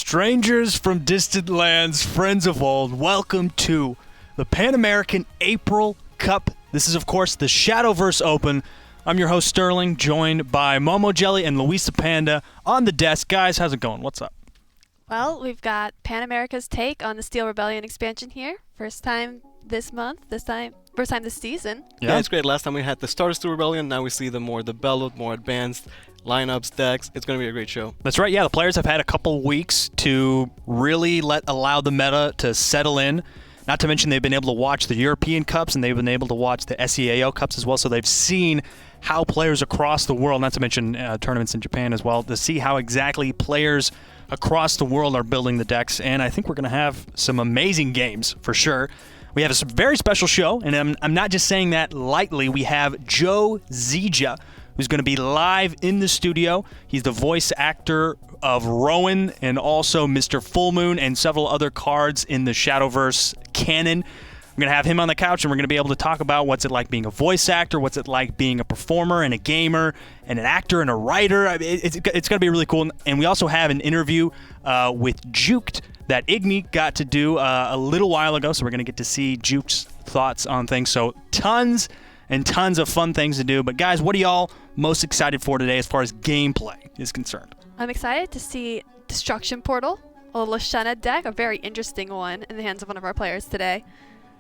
Strangers from distant lands, friends of old, welcome to the Pan American April Cup. This is, of course, the Shadowverse Open. I'm your host, Sterling, joined by Momo Jelly and Luisa Panda on the desk. Guys, how's it going? What's up? Well, we've got Pan America's take on the Steel Rebellion expansion here. First time this month, first time this season. Yeah, it's great. Last time we had the start of Steel Rebellion, now we see the more developed, more advanced lineups, decks. It's going to be a great show. That's right. Yeah, the players have had a couple weeks to really allow the meta to settle in. Not to mention they've been able to watch the European Cups and they've been able to watch the SVO Cups as well. So they've seen how players across the world, not to mention tournaments in Japan as well, to see how exactly players across the world are building the decks. And I think we're going to have some amazing games for sure. We have a very special show, and I'm not just saying that lightly. We have Joe Zija, who's going to be live in the studio. He's the voice actor of Rowan and also Mr. Full Moon and several other cards in the Shadowverse canon. We're going to have him on the couch, and we're going to be able to talk about what's it like being a voice actor, what's it like being a performer and a gamer and an actor and a writer. It's going to be really cool. And we also have an interview with Juked that Igni got to do a little while ago, so we're going to get to see Juke's thoughts on things. So tons and tons of fun things to do. But guys, what are y'all most excited for today as far as gameplay is concerned? I'm excited to see Destruction Portal, a Lashana deck, a very interesting one in the hands of one of our players today.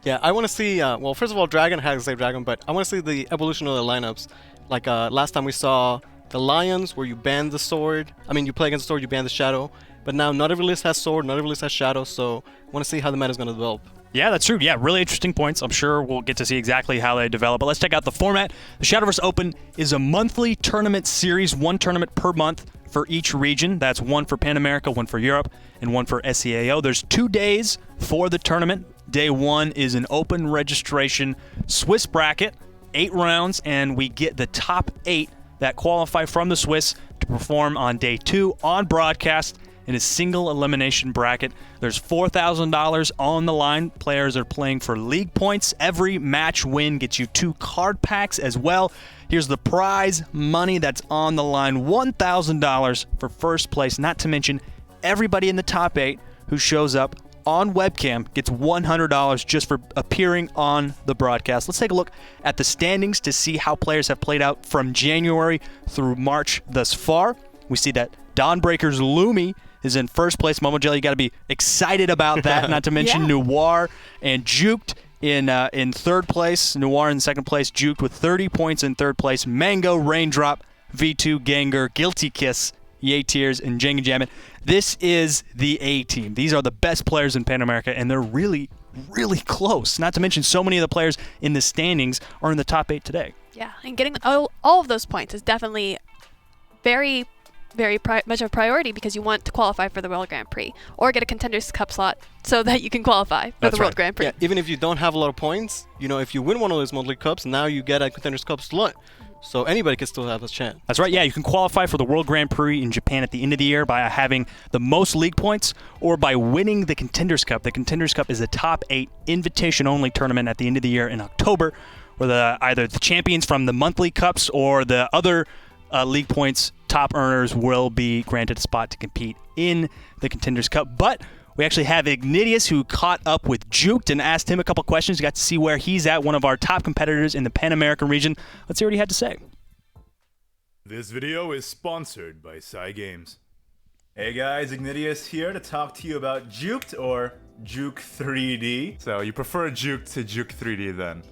Yeah, I want to see, well, first of all, Dragon has to say Dragon, but I want to see the evolution of the lineups. Like last time we saw the Lions, where you ban the sword. I mean, you play against the sword, you ban the shadow. But now not every list has sword, not every list has shadow, so I want to see how the meta is going to develop. Yeah, that's true. Yeah, really interesting points. I'm sure we'll get to see exactly how they develop. But let's check out the format. The Shadowverse Open is a monthly tournament series, one tournament per month for each region. That's one for Pan America, one for Europe, and one for SVO. There's 2 days for the tournament. Day one is an open registration Swiss bracket, 8 rounds, and we get the top 8 that qualify from the Swiss to perform on day 2 on broadcast in a single elimination bracket. There's $4,000 on the line. Players are playing for league points. Every match win gets you 2 card packs as well. Here's the prize money that's on the line, $1,000 for first place. Not to mention everybody in the top 8 who shows up on webcam gets $100 just for appearing on the broadcast. Let's take a look at the standings to see how players have played out from January through March thus far. We see that Dawnbreaker's Lumi is in first place. Momo Jelly, you got to be excited about that. Not to mention Noir and Juked in third place. Noir in second place. Juked with 30 points in third place. Mango, Raindrop, V2, Ganger, Guilty Kiss, Yay Tears, and Jengajam. This is the A team. These are the best players in Pan America, and they're really, really close. Not to mention so many of the players in the standings are in the top 8 today. Yeah, and getting all of those points is definitely very much a priority because you want to qualify for the World Grand Prix or get a Contenders Cup slot so that you can qualify for the World Grand Prix. Yeah, even if you don't have a lot of points, you know, if you win one of those monthly cups, now you get a Contenders Cup slot. So anybody can still have a chance. That's right. Yeah, you can qualify for the World Grand Prix in Japan at the end of the year by having the most league points or by winning the Contenders Cup. The Contenders Cup is a top 8 invitation-only tournament at the end of the year in October, where either the champions from the monthly cups or the other league points top earners will be granted a spot to compete in the Contenders Cup. But we actually have Ignidius, who caught up with Juked and asked him a couple questions. We got to see where he's at, one of our top competitors in the Pan American region. Let's hear what he had to say. This video is sponsored by Psy Games. Hey guys, Ignidius here to talk to you about Juked, or Juke 3D. So you prefer Juke to Juke 3D then?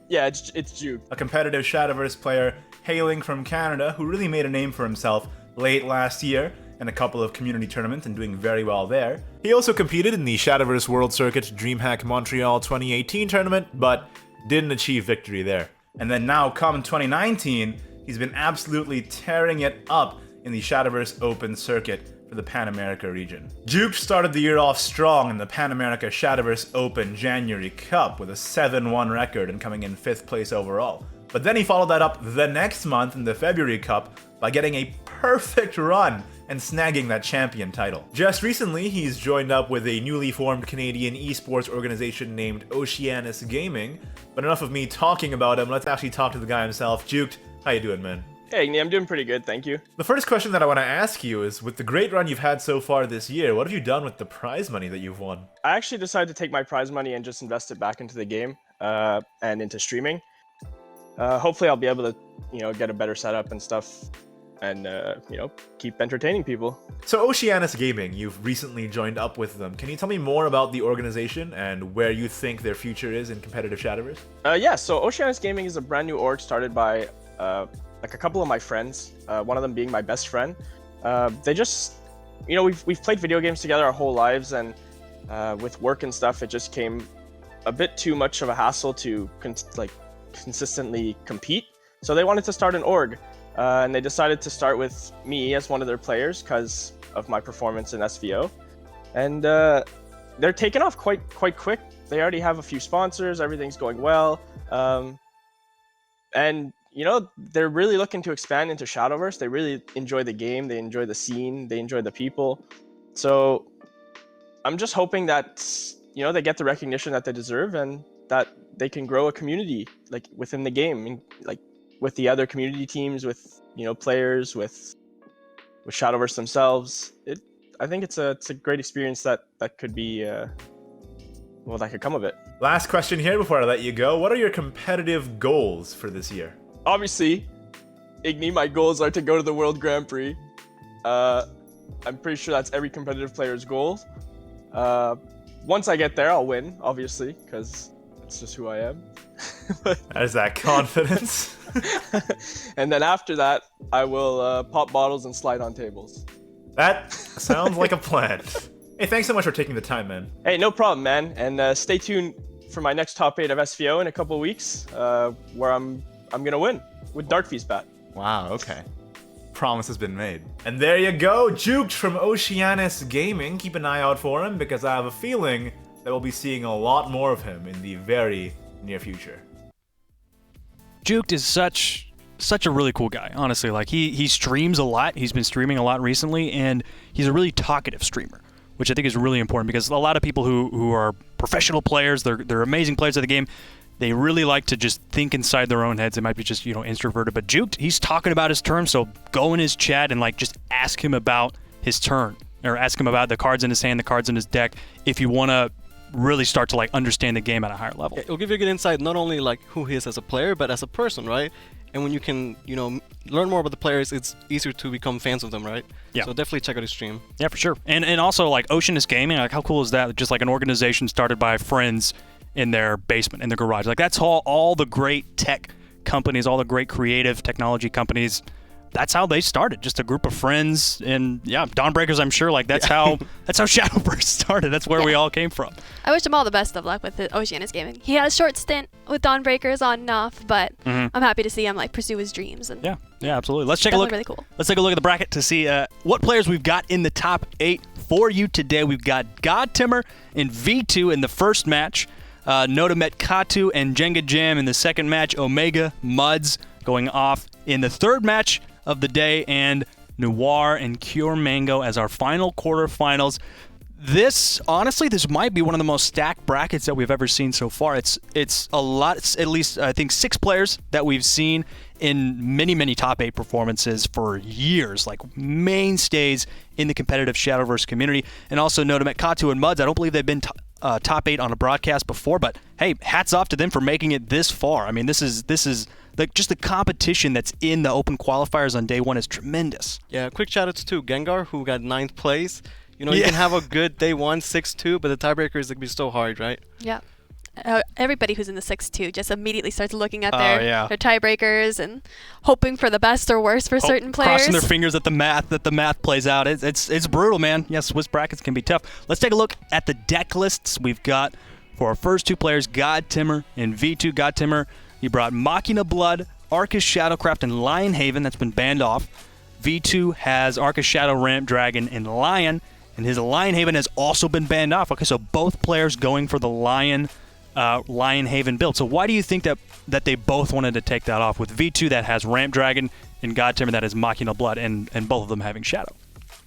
Yeah, it's Juke. A competitive Shadowverse player hailing from Canada who really made a name for himself late last year in a couple of community tournaments and doing very well there. He also competed in the Shadowverse World Circuit DreamHack Montreal 2018 tournament, but didn't achieve victory there. And then now, come 2019, he's been absolutely tearing it up in the Shadowverse Open Circuit for the Pan America region. Juke started the year off strong in the Pan America Shadowverse Open January Cup with a 7-1 record and coming in 5th place overall. But then he followed that up the next month in the February Cup by getting a perfect run and snagging that champion title. Just recently, he's joined up with a newly formed Canadian esports organization named Oceanus Gaming. But enough of me talking about him, let's actually talk to the guy himself. Juked, how you doing, man? Hey, Igni, I'm doing pretty good, thank you. The first question that I want to ask you is, with the great run you've had so far this year, what have you done with the prize money that you've won? I actually decided to take my prize money and just invest it back into the game and into streaming. Hopefully I'll be able to, get a better setup and stuff and, keep entertaining people. So Oceanus Gaming, you've recently joined up with them. Can you tell me more about the organization and where you think their future is in competitive Shadowverse? Yeah, so Oceanus Gaming is a brand new org started by like a couple of my friends, one of them being my best friend. They just, we've played video games together our whole lives, and with work and stuff, it just came a bit too much of a hassle to consistently compete. So they wanted to start an org, and they decided to start with me as one of their players because of my performance in SVO. And they're taking off quite quick. They already have a few sponsors, everything's going well. And they're really looking to expand into Shadowverse. They really enjoy the game, they enjoy the scene, they enjoy the people. So I'm just hoping that, they get the recognition that they deserve and that they can grow a community within the game, with the other community teams, with players, with Shadowverse themselves. I think it's a great experience that could be that could come of it. Last question here before I let you go. What are your competitive goals for this year? Obviously, Igni, my goals are to go to the World Grand Prix. I'm pretty sure that's every competitive player's goal. Once I get there, I'll win, obviously, because that's just who I am. There's that confidence. And then after that, I will pop bottles and slide on tables. That sounds like a plan. Hey, thanks so much for taking the time, man. Hey, no problem, man. And stay tuned for my next top 8 of SVO in a couple of weeks, where I'm gonna win with Darkfeast bat. Wow, okay. Promise has been made. And there you go, Juked from Oceanus Gaming. Keep an eye out for him, because I have a feeling that we'll be seeing a lot more of him in the very near future. Juked is such a really cool guy, honestly. He streams a lot. He's been streaming a lot recently, and he's a really talkative streamer, which I think is really important, because a lot of people who are professional players, they're amazing players of the game, they really like to just think inside their own heads. They might be just, introverted. But Juked, he's talking about his turn, so go in his chat and just ask him about his turn, or ask him about the cards in his hand, the cards in his deck, if you want to really start to understand the game at a higher level. It'll give you a good insight, not only who he is as a player, but as a person, right? And when you can, learn more about the players, it's easier to become fans of them, right? Yeah. So definitely check out his stream. Yeah, for sure. And also Oceanus Gaming, how cool is that? Just an organization started by friends in their basement, in their garage. That's all the great tech companies, all the great creative technology companies, that's how they started. Just a group of friends, and Dawnbreakers, I'm sure, that's how Shadowverse started. That's where we all came from. I wish him all the best of luck with Oceanus Gaming. He had a short stint with Dawnbreakers on and off, but I'm happy to see him pursue his dreams. And yeah, absolutely. Let's take a look. Really cool. Let's take a look at the bracket to see what players we've got in the top 8 for you today. We've got GodTemur and Vetu in the first match, Nodametkatou and Jengajam in the second match, Omega, Mudz going off in the third match of the day, and Noir and Cure Mango as our final quarterfinals. This might be one of the most stacked brackets that we've ever seen so far. It's a lot. It's at least, I think, 6 players that we've seen in many top 8 performances for years, mainstays in the competitive Shadowverse community. And also Nodametkatou and Mudz, I don't believe they've been top 8 on a broadcast before, but hey, hats off to them for making it this far. I mean, this is just the competition that's in the open qualifiers on day 1 is tremendous. Yeah, quick shout outs to Gengar, who got 9th place. You can have a good day 1, 6-2, but the tiebreaker is going to be so hard, right? Yeah. Everybody who's in the 6-2 just immediately starts looking at their tiebreakers and hoping for the best or worst for certain players. Crossing their fingers that the math plays out. It's brutal, man. Yes, Swiss brackets can be tough. Let's take a look at the deck lists we've got for our first 2 players, GodTemur and Vetu. GodTemur, he brought Machina Blood, Arcus Shadowcraft, and Lionhaven. That's been banned off. Vetu has Arcus Shadow Ramp Dragon and Lion, and his Lionhaven has also been banned off. Okay, so both players going for the Lionhaven build. So why do you think that they both wanted to take that off, with Vetu that has Ramp Dragon and GodTemur that has Machina Blood, and both of them having Shadow?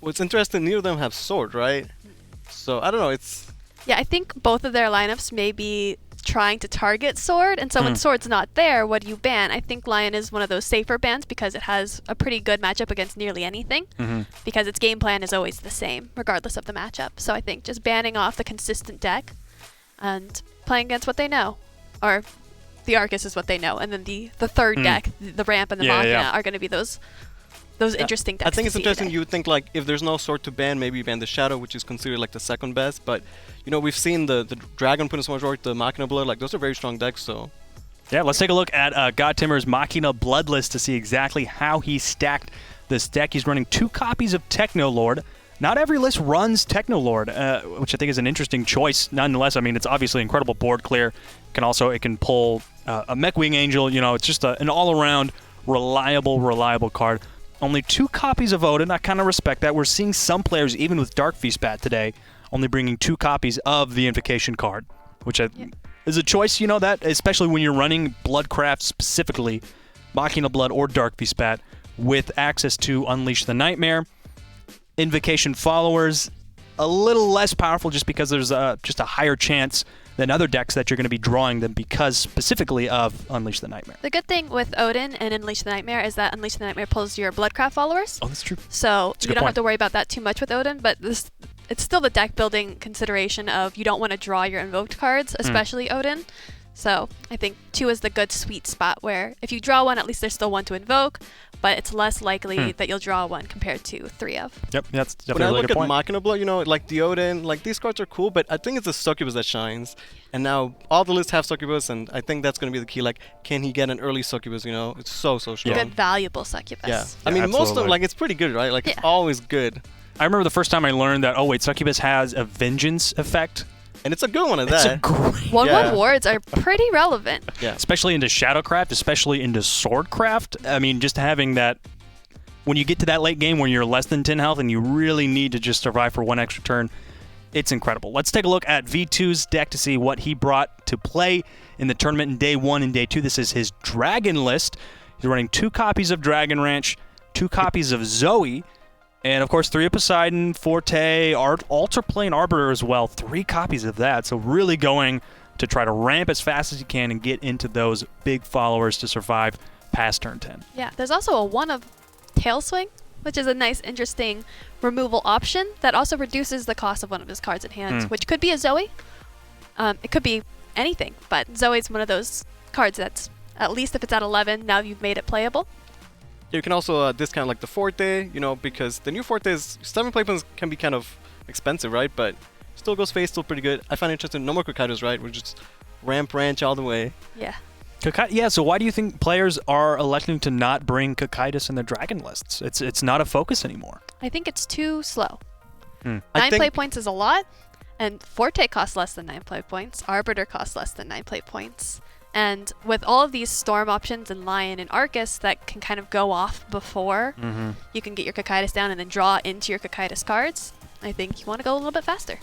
Well, it's interesting, neither of them have Sword, right? So, I don't know, it's... Yeah, I think both of their lineups may be trying to target Sword, and so when Sword's not there, what do you ban? I think Lion is one of those safer bans because it has a pretty good matchup against nearly anything, because its game plan is always the same, regardless of the matchup. So I think just banning off the consistent deck and playing against what they know, or the Arcus is what they know, and then the third deck, the Ramp and the Machina, are going to be those interesting decks. I think to it's see interesting. today. You would think like if there's no Sword to ban, maybe you ban the Shadow, which is considered like the second best. But you know, we've seen the Dragon put in so much work, the Machina Blood, like those are very strong decks. So Yeah, let's take a look at GodTemur's Machina Blood list to see exactly how he stacked this deck. He's running 2 copies of Technolord. Not every list runs Technolord, which I think is an interesting choice. Nonetheless, I mean, it's obviously incredible board clear. It can pull a Mechwing Angel. You know, it's just an all-around reliable card. Only 2 copies of Odin. I kind of respect that. We're seeing some players, even with Dark Feastbat today, only bringing 2 copies of the Invocation card, which is a choice, you know, that especially when you're running Bloodcraft specifically, Machina Blood or Dark Feastbat, with access to Unleash the Nightmare. Invocation followers, a little less powerful just because there's just a higher chance than other decks that you're going to be drawing them because specifically of Unleash the Nightmare. The good thing with Odin and Unleash the Nightmare is that Unleash the Nightmare pulls your Bloodcraft followers. Oh, that's true. So That's a you good don't point. have to worry about that too much with Odin, but it's still the deck building consideration of you don't want to draw your invoked cards, especially Odin. So I think 2 is the good sweet spot where if you draw one, at least there's still one to invoke, but it's less likely that you'll draw one compared to 3 of. Yep, that's definitely when I a really look good at point. Machina Blood, you know, like the Odin, like these cards are cool, but I think it's the Succubus that shines. And now all the lists have Succubus, and I think that's going to be the key. Like, can he get an early Succubus? You know, it's so strong. Good, valuable Succubus. Yeah, I mean, most of them, absolutely. like, it's pretty good, right? Like, it's Yeah. always good. I remember the first time I learned that, oh wait, Succubus has a Vengeance effect. And it's a good one at It's a that. great, 1/1 wards are pretty relevant. Yeah. especially into Shadowcraft, especially into Swordcraft. I mean, just having that, when you get to that late game where you're less than 10 health and you really need to just survive for 1 extra turn, it's incredible. Let's take a look at V2's deck to see what he brought to play in the tournament in Day 1 and Day 2. This is his Dragon list. He's running 2 copies of Dragon Ranch, 2 copies of Zoe, and of course 3 of Poseidon, Forte, Altar Plane Arbiter as well. 3 copies of that. So really going to try to ramp as fast as you can and get into those big followers to survive past turn 10. Yeah, there's also a 1 of Tail Swing, which is a nice, interesting removal option that also reduces the cost of one of his cards in hand, which could be a Zoe. It could be anything, but Zoe's one of those cards that's, at least if it's at 11, now you've made it playable. You can also discount like the Forte, you know, because the new Fortes, 7 playpoints can be kind of expensive, right? But still goes face, still pretty good. I find it interesting. No more Kokaidos, right? We're just ramp ranch all the way. Yeah. Yeah, so why do you think players are electing to not bring Kokaitis in their Dragon lists? It's not a focus anymore. I think it's too slow. 9 I play think- points is a lot, and Forte costs less than 9 play points. Arbiter costs less than 9 play points. And with all of these Storm options and Lion and Arcus that can kind of go off before you can get your Kokaitis down and then draw into your Kokaitis cards, I think you want to go a little bit faster.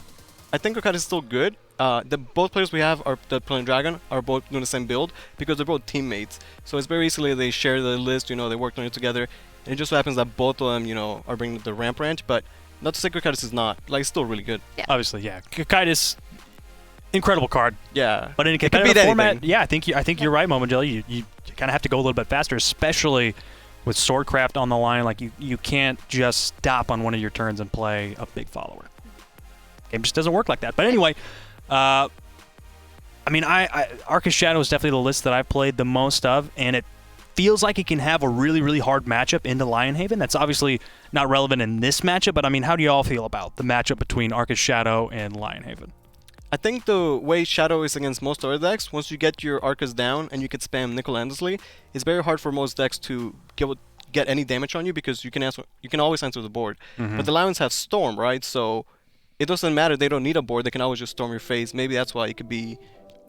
I think Kokaitis is still good. Both players we have are that playing Dragon are both doing the same build because they're both teammates. So it's very easily they share the list, you know, they worked on it together. And it just so happens that both of them, you know, are bringing the ramp ranch. But not to say Kokaitis is not. Like, it's still really good. Yeah. Obviously, yeah. Kokaitis, incredible card. Yeah. But in a It could competitive beat format, anything. yeah, I think you're right, Momojelly. You kind of have to go a little bit faster, especially with Swordcraft on the line. Like, you can't just stop on one of your turns and play a big follower. Game just doesn't work like that. But anyway, I mean, Arcus Shadow is definitely the list that I've played the most of, and it feels like it can have a really, really hard matchup into Lionhaven. That's obviously not relevant in this matchup, but I mean, how do you all feel about the matchup between Arcus Shadow and Lionhaven? I think the way Shadow is against most other decks, once you get your Arcus down and you can spam Nickel endlessly, it's very hard for most decks to get any damage on you because you can always answer the board. But the Lions have Storm, right? So it doesn't matter. They don't need a board. They can always just storm your face. Maybe that's why it could be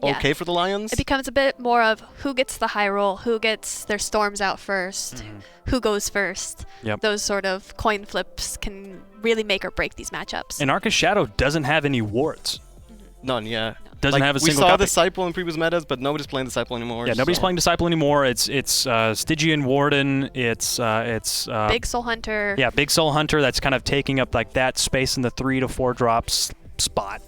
Yeah. okay for the Lions. It becomes a bit more of who gets the high roll, who gets their storms out first, who goes first. Yep. Those sort of coin flips can really make or break these matchups. And Arcus Shadow doesn't have any wards. None, yeah. Doesn't have a we single saw copy. Disciple in previous metas, but nobody's playing Disciple anymore. Yeah, nobody's so- playing Disciple anymore. It's Stygian Warden. It's Big Soul Hunter. Yeah, Big Soul Hunter. That's kind of taking up like that space in the 3 to 4 drops spot.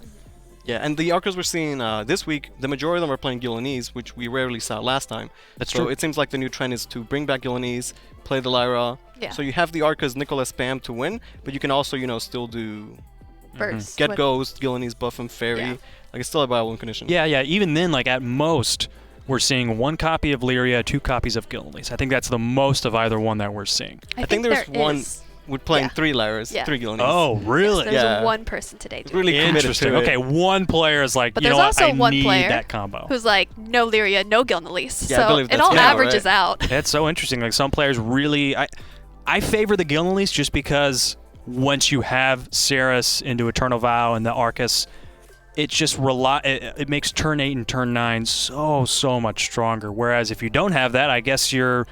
Yeah, and the Arcos we're seeing this week, the majority of them are playing Gillenese, which we rarely saw last time. That's so true. It seems like the new trend is to bring back Gillenese, play the Lyra. Yeah. So you have the Arcas Nicholas spam to win, but you can also, still do Burst. Get with- Ghost, Gillenese buff, and Fairy. Yeah. Like, it's still a viable condition. Yeah. Even then, like at most, we're seeing 1 copy of Lyria, 2 copies of Gillenese. I think that's the most of either one that we're seeing. I think there's there one is. with playing Yeah. 3 Lyras, Yeah. 3 Gillenese. Oh, really? There's Yeah. one person today doing Really it. committed Interesting. to it. Okay, one player is like, But you know there's what? also I one need player that combo. who's like, no Lyria, no Gilnelise. Yeah, I So believe it that's all now, averages right? out. That's so interesting. Like some players really, I favor the Gillenese just because once you have Ceres into Eternal Vow and the Arcus, it just it makes turn 8 and turn 9 so much stronger. Whereas if you don't have that, I guess you're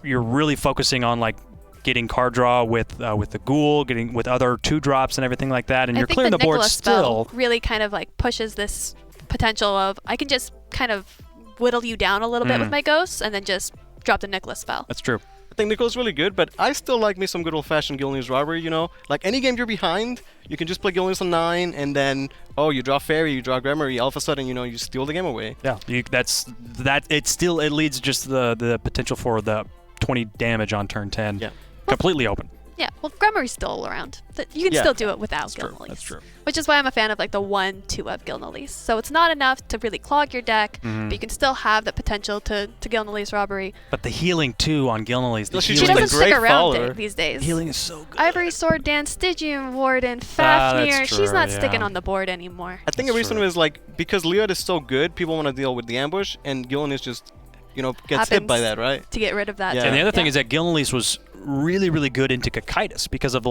really focusing on like getting card draw with the Ghoul, getting with other 2-drops and everything like that, and I you're think clearing the board Nicholas still. spell really kind of like pushes this potential of I can just kind of whittle you down a little bit with my ghosts and then just drop the Nicholas spell. That's true. I think Nicholas really good, but I still like me some good old-fashioned Gillenese robbery, Like, any game you're behind, you can just play Gillenese on 9, and then, you draw Fairy, you draw Gremory, all of a sudden, you steal the game away. Yeah, it leads just the potential for the 20 damage on turn 10. Yeah. Completely open. Yeah, well, Gremory's still around. You can Yeah. still do it without True. Gilnelise. That's true. Which is why I'm a fan of like the 1-2 of Gilnelise. So it's not enough to really clog your deck, but you can still have the potential to Gilnelise robbery. But the healing too on Gilnelise. The Well, she's She healing, just doesn't a great stick around follower. these days. healing is so good. Ivory Sword Dance, Stygian Warden, that's Fafnir, true, she's not yeah. sticking on the board anymore. I think That's the reason true. was, like, because Leod is so good, people want to deal with the ambush, and Gillenese just, gets hit by Happens. that, right? To get rid of that. Yeah. And the other thing Yeah. is that Gilnelise was really good into Cocytus because of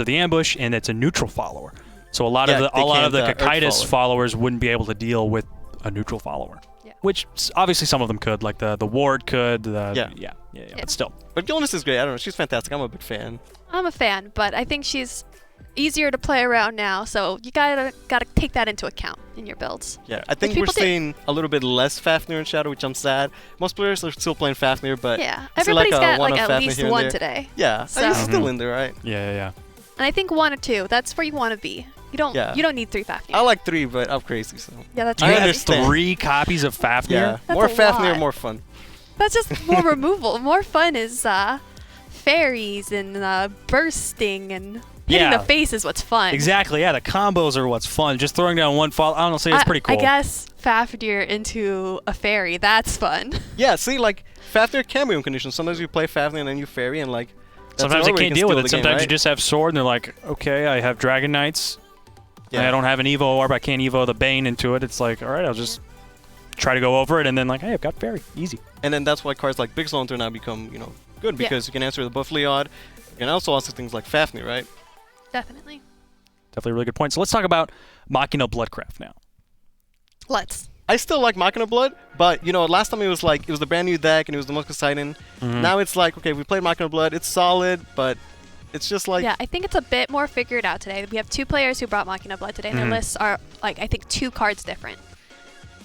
the ambush, and it's a neutral follower. So a lot Yeah, of they the can't, Cocytus Earth followers wouldn't be able to deal with a neutral follower. Yeah. Which obviously some of them could, like the ward could. Yeah. But still. But Gillenese is great. I don't know. She's fantastic. I'm a big fan. I'm a fan, but I think she's easier to play around now, so you gotta take that into account in your builds. Yeah, I think we're people do. seeing a little bit less Fafnir in Shadow, which I'm sad. Most players are still playing Fafnir, but Yeah, I see, like, everybody's a got one like of at Fafnir least here and one there. today. yeah, So- it's still in there, right? Yeah. And I think 1 or 2, that's where you want to be. You don't Yeah. you don't need 3 Fafnir. I like 3, but I'm crazy, so. Yeah, that's I You crazy. have understand. 3 copies of Fafnir? Yeah, That's more a Fafnir, lot. more fun. That's just more removal. More fun is fairies and bursting and hitting Yeah. the face is what's fun. Exactly, yeah, the combos are what's fun. Just throwing down one fall, honestly, it's pretty cool. I guess Fafnir into a fairy, that's fun. Yeah, see, like, Fafnir can be in conditions. Sometimes you play Fafnir and then you Fairy, and, like, that's Sometimes they another way you can't can deal with steal it. the game, Sometimes you right? just have sword, and they're like, okay, I have Dragon Knights. Yeah. I don't have an Evo orb. I can't Evo the Bane into it. It's like, all right, I'll just try to go over it, and then like, hey, I've got Fairy. Easy. And then that's why cards like Big Zonter now become, good, Yeah. because you can answer the buff Leod. You can also answer things like Fafnir, right? Definitely. Definitely a really good point. So let's talk about Machina Bloodcraft now. Let's. I still like Machina Blood, but last time it was the brand new deck and it was the most exciting. Now it's like, okay, we played Machina Blood, it's solid, but it's just like Yeah, I think it's a bit more figured out today. We have 2 players who brought Machina Blood today, and their lists are, like, I think 2 cards different.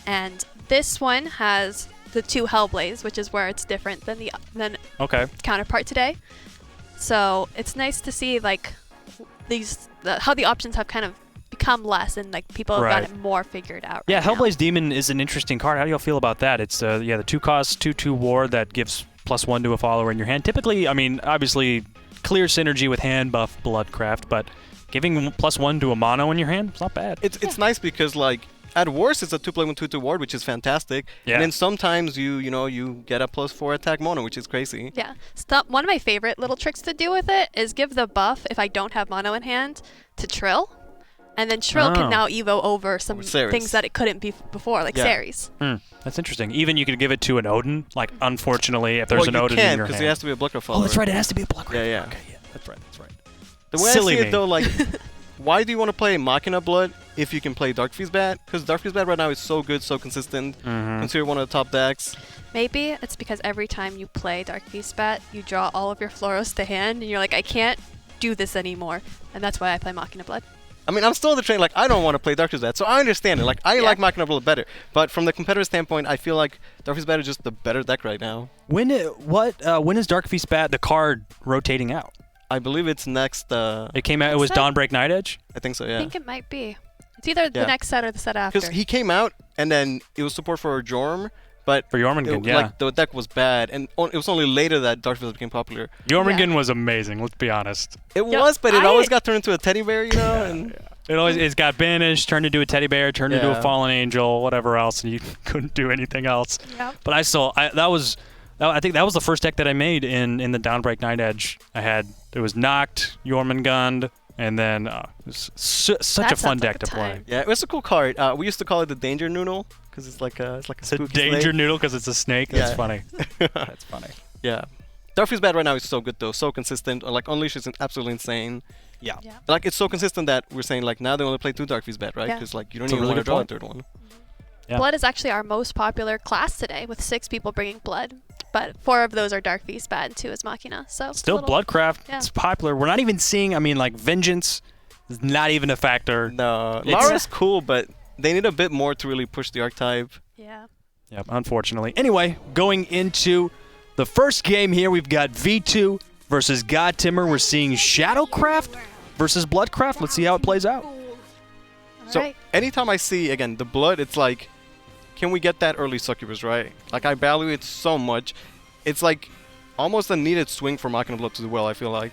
And this one has the 2 Hellblaze, which is where it's different than Okay. counterpart today. So it's nice to see, like, how the options have kind of become less and, like, people have Right. got it more figured out. Yeah, right now. Hellblaze Demon is an interesting card. How do y'all feel about that? It's the 2-cost, 2/2 ward that gives +1 to a follower in your hand. Typically, I mean, obviously, clear synergy with hand buff Bloodcraft, but giving +1 to a mono in your hand, it's not bad. it's nice because, like, at worst it's a 2-play 1/2 ward, which is fantastic. Yeah. And then sometimes you get a +4 attack mono, which is crazy. Yeah. One of my favorite little tricks to do with it is give the buff, if I don't have mono in hand, to Trill. And then Trill Oh. can now Evo over some Ceres. things that it couldn't be before, like Yeah. Ceres. That's interesting. Even you could give it to an Odin. Like, unfortunately, if there's Well, an you Odin in can't your because hand. it has to be a Bloodcraft follower. Oh, that's right. It has to be a Bloodcraft. Yeah, yeah. Okay, yeah. That's right. The way Silly I see me. it though, like, why do you want to play Machina Blood if you can play Darkfeast Bat? Because Darkfeast Bat right now is so good, so consistent. Considered one of the top decks. Maybe it's because every time you play Dark Beast Bat, you draw all of your Floros to hand, and you're like, I can't do this anymore. And that's why I play Machina Blood. I mean, I'm still in the train, like, I don't want to play Darkfeast Bat, so I understand it. Like, I like Machina Blood better. But from the competitive standpoint, I feel like Darkfeast Bat is just the better deck right now. When is Darkfeast Bat, the card, rotating out? I believe it's next, It came out, it was What's that? Dawnbreak Night Edge? I think so, I yeah. think it might be. It's either the next set or the set after. Because he came out, and then it was support for Jorm, but For Jormungand, yeah. like the deck was bad, and it was only later that Dark Fizzle became popular. Jormungand was amazing, let's be honest. It Yeah, was, but it always got turned into a teddy bear, you know? And It's got banished, turned into a teddy bear, turned into a Yeah. fallen angel, whatever else, and you couldn't do anything else. Yep. But I think that was the first deck that I made in the Downbreak Night Edge. It was Noct, Jormungand, and then it was such That a fun sounds deck like a to play. time. yeah, it was a cool card. We used to call it the Danger Noodle, because it's like a It's a spooky danger snake. noodle because it's a snake. That's Yeah. funny. That's funny. Yeah. Dark Bad right now is so good, though. So consistent. Like, Unleash is absolutely insane. Yeah. Yeah. Like, it's so consistent that we're saying, like, now they only play 2 Dark Bad, right? Yeah. Because, like, you don't It's a even really want to good draw point. a third one. Yeah. Blood is actually our most popular class today, with 6 people bringing blood. But 4 of those are Dark Beast Bad, and 2 is Machina. So it's a Still, little- Bloodcraft. Yeah. It's popular. We're not even seeing. I mean, like Vengeance is not even a factor. No. It's- Lara's cool, but they need a bit more to really push the archetype. Yeah. Yep, unfortunately. Anyway, going into the first game here, we've got V2 versus GodTemur. We're seeing Shadowcraft versus Bloodcraft. Let's see how it plays out. So Alright. anytime I see, again, the blood, it's like, can we get that early Succubus, right? Like, I value it so much. It's like almost a needed swing for Machina Blood to do well, I feel like.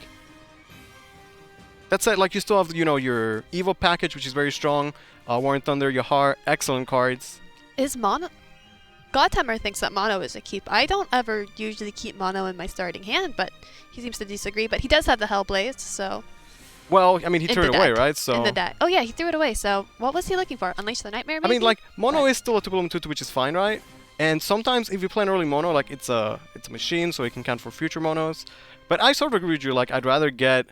That said, like, you still have, you know, your Evo package, which is very strong. Warren Thunder, Yahar, excellent cards. Is mono... GodTemur thinks that mono is a keep. I don't ever usually keep mono in my starting hand, but he seems to disagree. But he does have the Hellblaze, so... Well, I mean, he In threw the it away, deck. right? So In the deck. Oh yeah, he threw it away. So what was he looking for? Unleash the Nightmare, I maybe? mean, like, mono is still a 2 2 which is fine, right? And sometimes if you play an early mono, like, it's a machine, so it can count for future monos. But I sort of agree with you. Like, I'd rather get,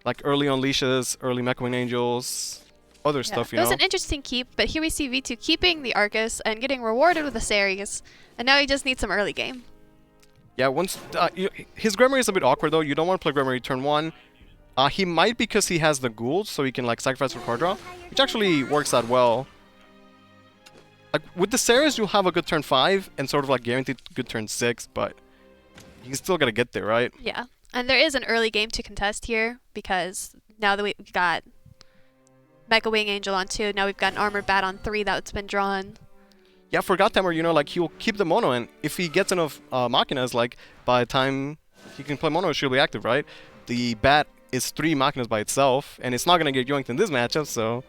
like, early Unleashes, early Mechawing Angels, other Yeah. stuff, It you was know? an interesting keep, but here we see V2 keeping the Arcus and getting rewarded with a Ceres, and now he just needs some early game. Yeah, once his Gremory is a bit awkward, though. You don't want to play Gremory turn 1. He might because he has the Ghouls, so he can, like, sacrifice for card draw, which actually works out well. Like, with the Ceres, you'll have a good turn 5 and sort of, like, guaranteed good turn 6, but you still gotta get there, right? Yeah, and there is an early game to contest here, because now that we've got Mega Wing Angel on 2, now we've got an Armored Bat on 3 that's been drawn. Yeah, for GodTemur, you know, like, he'll keep the mono, and if he gets enough Machinas, like, by the time he can play mono, she'll be active, right? The Bat is 3 Machinas by itself, and it's not gonna get yoinked in this matchup, so...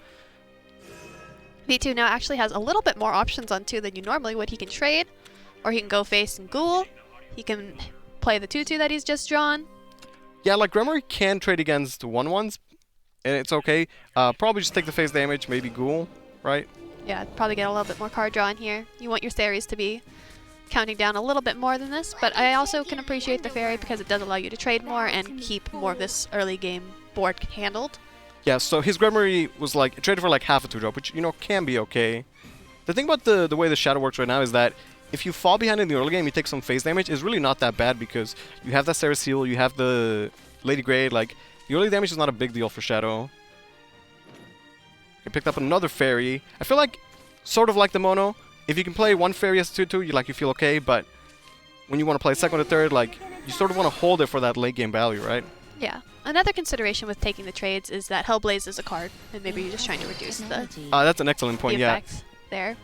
V2 now actually has a little bit more options on 2 than you normally would. He can trade, or he can go face and Ghoul. He can play the 2/2 that he's just drawn. Yeah, like, Gremory can trade against 1/1s, and it's okay. Probably just take the face damage, maybe Ghoul, right? Yeah, probably get a little bit more card draw in here. You want your Ceres to be counting down a little bit more than this, but I also can appreciate the Fairy because it does allow you to trade more and keep more of this early game board handled. Yeah, so his Gremory was, like, traded for, like, half a 2-drop, which, you know, can be okay. The thing about the way the Shadow works right now is that if you fall behind in the early game, you take some face damage. It's really not that bad because you have that Ceres heal, you have the Lady Grey, like, the early damage is not a big deal for Shadow. I picked up another Fairy. I feel like, sort of like the Mono, if you can play one Fairy as a 2/2, you feel okay, but when you want to play second or third, like, you sort of want to hold it for that late game value, right? Yeah. Another consideration with taking the trades is that Hellblaze is a card, and maybe you're just trying to reduce the That's an excellent point, yeah. effects there.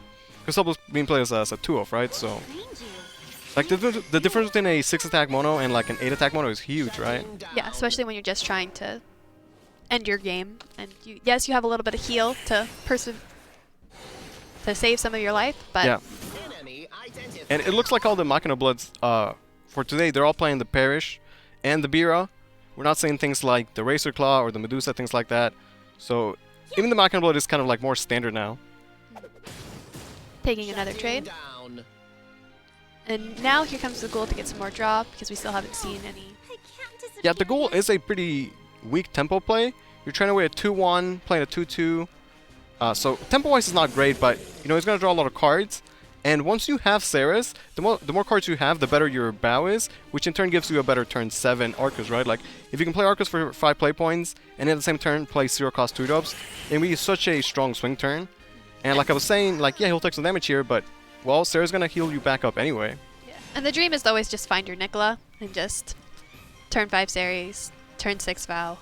Because Hellblaze being played as a 2-off, right? So, like, the difference between a 6-attack Mono and, like, an 8-attack Mono is huge, right? Yeah, especially when you're just trying to end your game. And yes, you have a little bit of heal to save some of your life, but Yeah. And it looks like all the Machina Bloods for today, they're all playing the Parish and the Bira. We're not seeing things like the Racer Claw or the Medusa, things like that. So even the Machina Blood is kind of like more standard now. taking another trade. And now here comes the Ghoul to get some more draw because we still haven't seen any. Yeah, the Ghoul is a pretty weak tempo play. You're trying away a 2-1, playing a 2-2. So tempo-wise is not great, but you know, he's going to draw a lot of cards. And once you have Ceres, the more cards you have, the better your bow is, which in turn gives you a better turn 7 Arcus, right? Like, if you can play Arcus for 5 play points, and at the same turn play 0-cost 2-drops, it will be such a strong swing turn. And like I was saying, like, yeah, he'll take some damage here, but, well, Ceres going to heal you back up anyway. Yeah. And the dream is to always just find your Nicola and just turn 5 Ceres, turn 6 Vow,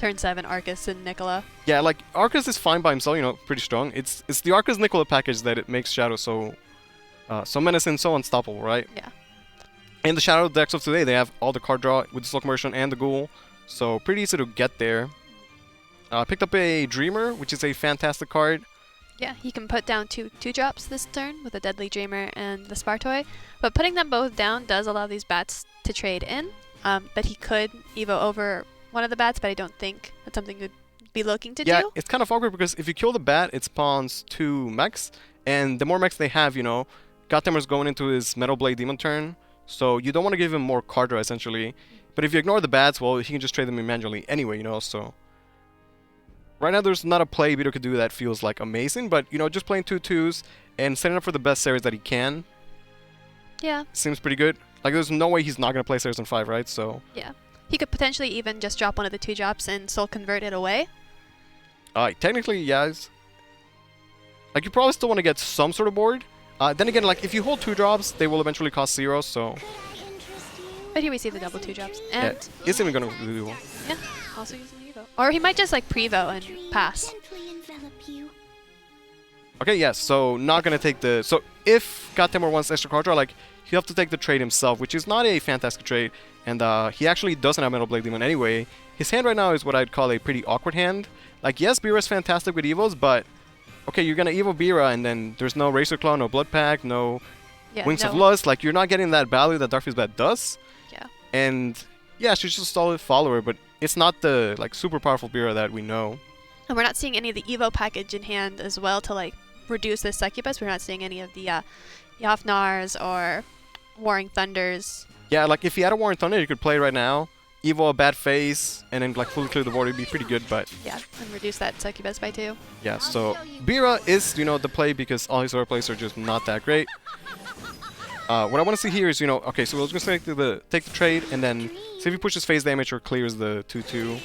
turn 7 Arcus and Nicola. Yeah, like Arcus is fine by himself, you know, pretty strong. It's the Arcus Nicola package that it makes Shadow so menacing, so unstoppable, right? Yeah. And the Shadow decks of today, they have all the card draw with the slow conversion and the Ghoul, so pretty easy to get there. Picked up a Dreamer, which is a fantastic card. Yeah, he can put down two drops this turn with a Deadly Dreamer and the Spartoy, but putting them both down does allow these bats to trade in. But he could Evo over one of the bats, but I don't think that's something you'd be looking to do. Yeah, it's kind of awkward because if you kill the bat, it spawns 2 mechs, and the more mechs they have, you know, GodTemur's going into his Metal Blade Demon turn, so you don't want to give him more card draw, essentially. But if you ignore the bats, well, he can just trade them in manually anyway, you know, so... Right now, there's not a play Vito could do that feels, like, amazing, but, you know, just playing 2/2s and setting up for the best series that he can... Yeah. Seems pretty good. Like, there's no way he's not going to play series on 5, right? So... Yeah. He could potentially even just drop one of the 2 drops and soul convert it away. Technically, yes. Like, you probably still want to get some sort of board. Then again, like, if you hold 2 drops, they will eventually cost 0, so... But here we see the double 2 drops. And yeah, isn't even going to do well. yeah, also using the Evo. Or he might just, like, Prevo and pass. Okay, yes, so not going to take the... So, if GodTemur wants extra card draw, like, you have to take the trade himself, which is not a fantastic trade. And he actually doesn't have Metal Blade Demon anyway. His hand right now is what I'd call a pretty awkward hand. Like, yes, Bira's fantastic with Evos, but... Okay, you're going to Evo Bira, and then there's no Razor Claw, no Blood Pack, no Wings of Lust. Like, you're not getting that value that Darkfuse Bat does. Yeah. And, yeah, she's just a solid follower, but it's not the, like, super powerful Bira that we know. And we're not seeing any of the Evo package in hand as well to, like, reduce this Succubus. We're not seeing any of the Yofnars or Warring Thunders. Yeah, like, if he had a Warring Thunder, you could play right now. Evo a bad face, and then, like, fully clear the board. It'd be pretty good, but... Yeah, and reduce that Succubus by 2. Yeah, so Bira is, you know, the play because all his other plays are just not that great. What I want to see here is, you know, okay, so we're just going to take the trade, and then see if he pushes phase damage or clears the 2/2.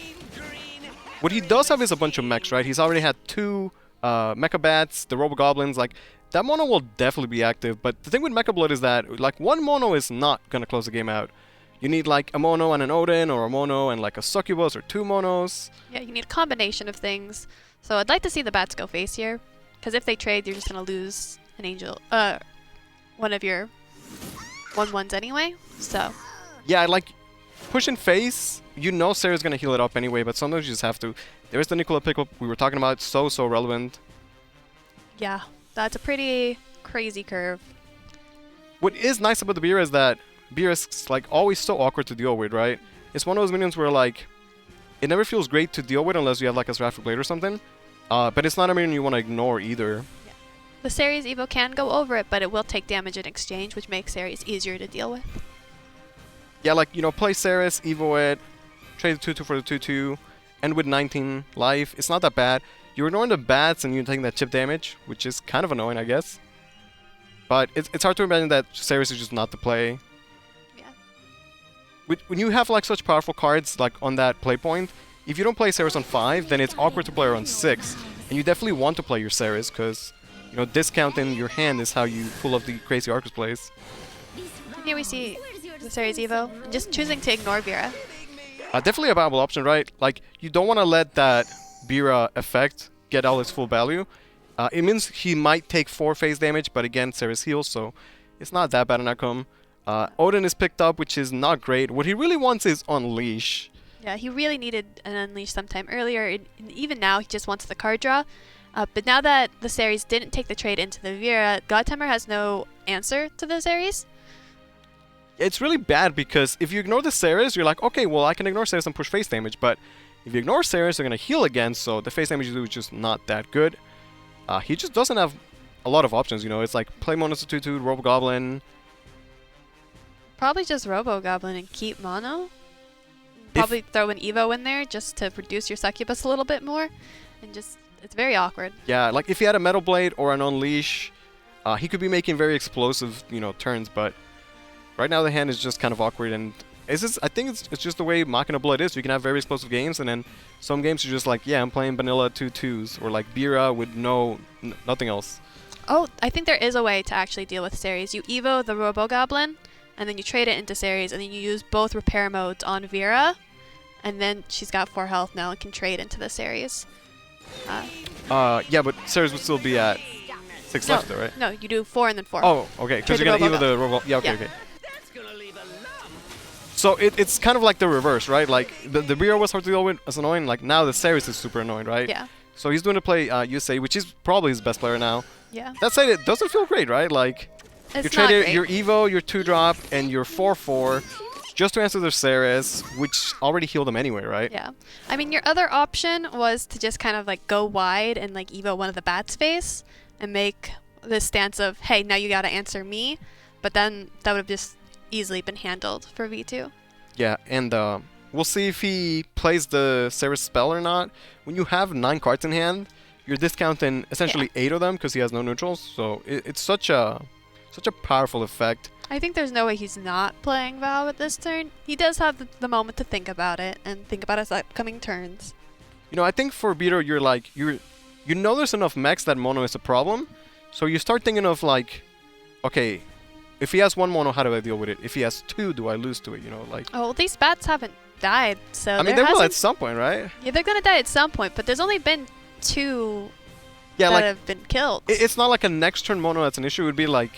What he does have is a bunch of mechs, right? He's already had 2 Mecha Bats, the Robo Goblins, like, that mono will definitely be active, but the thing with Mecha Blood is that, like, one mono is not going to close the game out. You need, like, a mono and an Odin, or a mono and, like, a Succubus, or 2 monos. Yeah, you need a combination of things. So I'd like to see the bats go face here, because if they trade, you're just going to lose an angel, one of your 1/1s anyway, so... Yeah, like, pushing face, you know Sarah's going to heal it up anyway, but sometimes you just have to. There's the Nicola pickup we were talking about, so relevant. Yeah, that's a pretty crazy curve. What is nice about the Bira is that Bira's, like, always so awkward to deal with, right? It's one of those minions where, like, it never feels great to deal with unless you have, like, a Seraphic Blade or something. But it's not a minion you want to ignore either. Yeah. The Ceres Evo can go over it, but it will take damage in exchange, which makes Ceres easier to deal with. Yeah, like, you know, play Ceres, Evo it, trade the 2/2 for the 2/2, end with 19 life. It's not that bad. You're ignoring the bats and you're taking that chip damage, which is kind of annoying, I guess. But it's hard to imagine that Ceres is just not the play. Yeah. When you have, like, such powerful cards, like, on that play point, if you don't play Ceres on 5, then it's awkward to play her on 6. And you definitely want to play your Ceres, because, you know, discounting your hand is how you pull off the crazy Arcus plays. Here we see the Ceres Evo, just choosing to ignore Bira. Definitely a viable option, right? Like, you don't want to let that Bira effect get all its full value. It means he might take 4 phase damage, but again, Ceres heals, so it's not that bad an outcome. Odin is picked up, which is not great. What he really wants is Unleash. Yeah, he really needed an Unleash sometime earlier. And even now, he just wants the card draw. But now that the Ceres didn't take the trade into the Vera, GodTemur has no answer to the Ceres. It's really bad because if you ignore the Ceres, you're like, okay, well, I can ignore Ceres and push face damage, but if you ignore Ceres, they're going to heal again, so the face damage you do is just not that good. He just doesn't have a lot of options, you know. It's like play Mono 2/2, Robo Goblin. Probably just Robo Goblin and keep Mono. Probably throw an Evo in there just to reduce your Succubus a little bit more. And just, it's very awkward. Yeah, like if he had a Metal Blade or an Unleash, he could be making very explosive, you know, turns, but right now the hand is just kind of awkward, and I think it's just the way Machina Blood is. You can have very explosive games, and then some games you're just like, yeah, I'm playing vanilla 2/2s, or like Bira with nothing else. Oh, I think there is a way to actually deal with Ceres. You Evo the Robo Goblin, and then you trade it into Ceres, and then you use both repair modes on Vera, And then she's got 4 health now and can trade into the series. Yeah, but Ceres would still be at 6 left, though, right? No, you do 4 and then 4. Oh, okay. Because Trade you're the gonna evo the robot. Yeah, okay, Yeah. okay. So it's kind of like the reverse, right? Like the Brio was hard to deal with, as annoying. Like now the Ceres is super annoying, right? Yeah. So he's doing to play USA, which is probably his best player now. Yeah. That said, it doesn't feel great, right? Like you It's not traded great. your Evo, your 2-drop, and your 4/4 just to answer their Ceres, which already healed them anyway, right? Yeah. I mean, your other option was to just kind of like go wide and like evo one of the bats face and make this stance of, hey, now you gotta answer me. But then that would have just easily been handled for V2. Yeah, and we'll see if he plays the Ceres spell or not. When you have 9 cards in hand, you're discounting essentially 8 of them because he has no neutrals. So it's such a powerful effect. I think there's no way he's not playing Val at this turn. He does have the moment to think about it and think about his upcoming turns. You know, I think for Beater, you're like you know there's enough mechs that mono is a problem, so you start thinking of like, okay, if he has 1 mono, how do I deal with it? If he has 2, do I lose to it? You know, like. Oh, well, these bats haven't died, so I mean, there they will at hasn't- some point, right? Yeah, they're gonna die at some point, but there's only been 2 Yeah, that like have been killed. it's not like a next turn mono that's an issue. It would be like,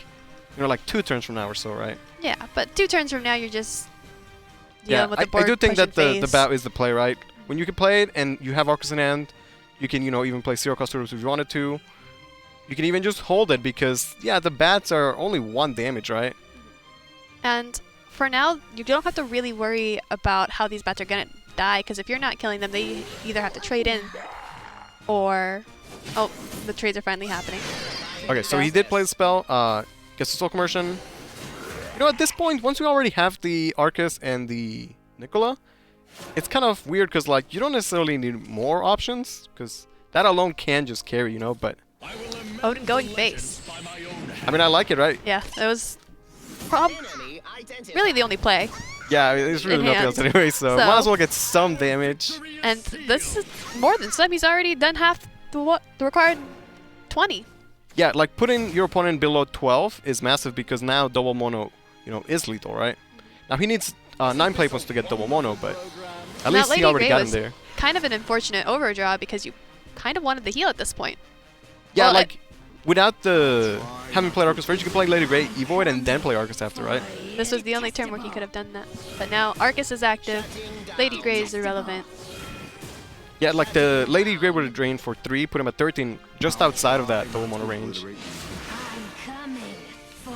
you know, like 2 turns from now or so, right? Yeah, but 2 turns from now, you're just Yeah, dealing with the I board do think that pushing the phase. bat is the play, right? When you can play it and you have Arcus in hand, you can, you know, even play 0-cost turbos if you wanted to. You can even just hold it because, yeah, the bats are only 1 damage, right? And for now, you don't have to really worry about how these bats are gonna die, because if you're not killing them, they either have to trade in or... Oh, the trades are finally happening. Okay, so he did play the spell, gets the soul conversion. You know, at this point, once we already have the Arcus and the Nicola, it's kind of weird because, like, you don't necessarily need more options because that alone can just carry, you know, but... Odin going base. I mean, I like it, right? Yeah, that was really the only play. Yeah, I mean, there's really In nothing hand. else anyway, so might as well get some damage. And this is more than some. He's already done half the required 20. Yeah, like putting your opponent below 12 is massive because now double mono, you know, is lethal, right? Now he needs 9 play points to get double mono, but at Now, least Lady he already Grey got him was there. kind of an unfortunate overdraw because you kind of wanted the heal at this point. Yeah, Well, like without the having played Arcus first, you can play Lady Grey, Evoid, and then play Arcus after, right? This was the only turn where he could have done that. But now Arcus is active, Lady Grey is irrelevant. Yeah, like the Lady Grey would have drained for 3, put him at 13, just outside of that double mono range.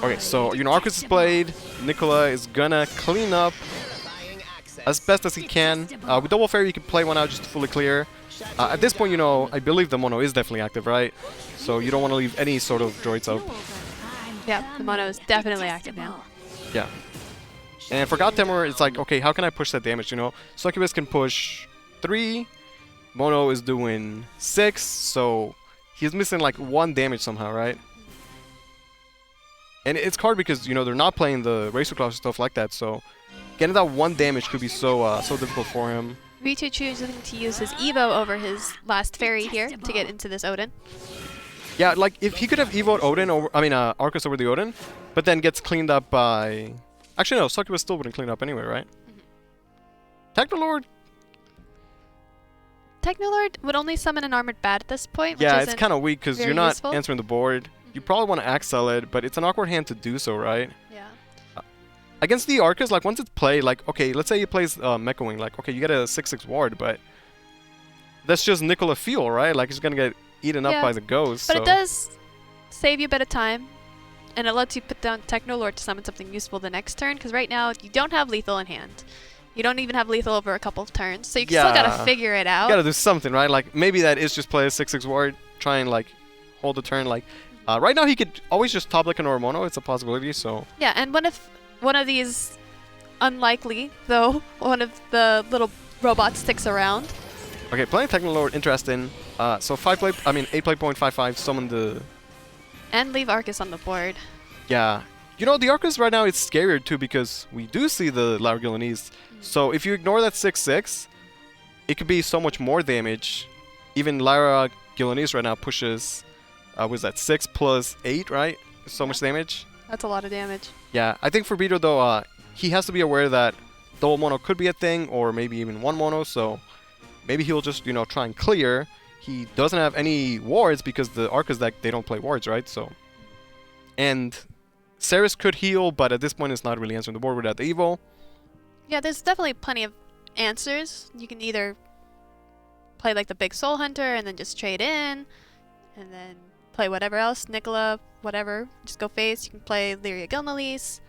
Okay, so, you know, Arcus is played, Nicola is gonna clean up as best as he can. With Double Fairy, you can play one out just to fully clear. At this point, you know, I believe the mono is definitely active, right? So you don't want to leave any sort of droids up. Yeah, the mono is definitely active now. Yeah. And for GodTemur, it's like, okay, how can I push that damage, you know? Succubus can push 3, Mono is doing 6, so he's missing like 1 damage somehow, right? And it's hard because, you know, they're not playing the Razor Claws and stuff like that, so getting that 1 damage could be so so difficult for him. V2 choosing to use his Evo over his last fairy here to get into this Odin. Yeah, like if he could have Evo'd Odin over, I mean, Arcus over the Odin, but then gets cleaned up by. Actually, no, Succubus still wouldn't clean up anyway, right? Technolord. Technolord would only summon an armored bat at this point. Yeah, which it's isn't kind of weak because very you're not useful. answering the board. You probably want to Axel it, but it's an awkward hand to do so, right? Yeah. Against the Arcus, like once it's played, like okay, let's say he plays Mecha Wing, like okay, you get a 6/6 ward, but that's just Nicola fuel, right? Like he's gonna get eaten up Yeah. by the ghost. But so. it does save you a bit of time, and it lets you put down Technolord to summon something useful the next turn, because right now you don't have lethal in hand. You don't even have lethal over a couple of turns, so you still Yeah. gotta figure it out. You gotta do something, right? Like maybe that is just play a 6/6 ward, try and like hold the turn. Like right now he could always just top like an Oromono. It's a possibility. So Yeah, and what if one of these, unlikely though, one of the little robots sticks around? okay, playing Technolord, interesting. So 8 play point 5/5 summon the. And leave Arcus on the board. Yeah. You know, the Arcus right now is scarier too because we do see the Lyra Gillenese. So if you ignore that 6/6, it could be so much more damage. Even Lyra Gillenese right now pushes, was that 6 plus 8, right? So much damage. That's a lot of damage. Yeah, I think for Beto though, he has to be aware that double mono could be a thing, or maybe even one mono, so maybe he'll just, you know, try and clear. He doesn't have any wards because the Arcus deck, they don't play wards, right? So, and Ceres could heal, but at this point it's not really answering the board without the Evo. Yeah, there's definitely plenty of answers. You can either play like the big Soul Hunter and then just trade in, and then play whatever else, Nicola, whatever, just go face. You can play Lyria Gilnalise.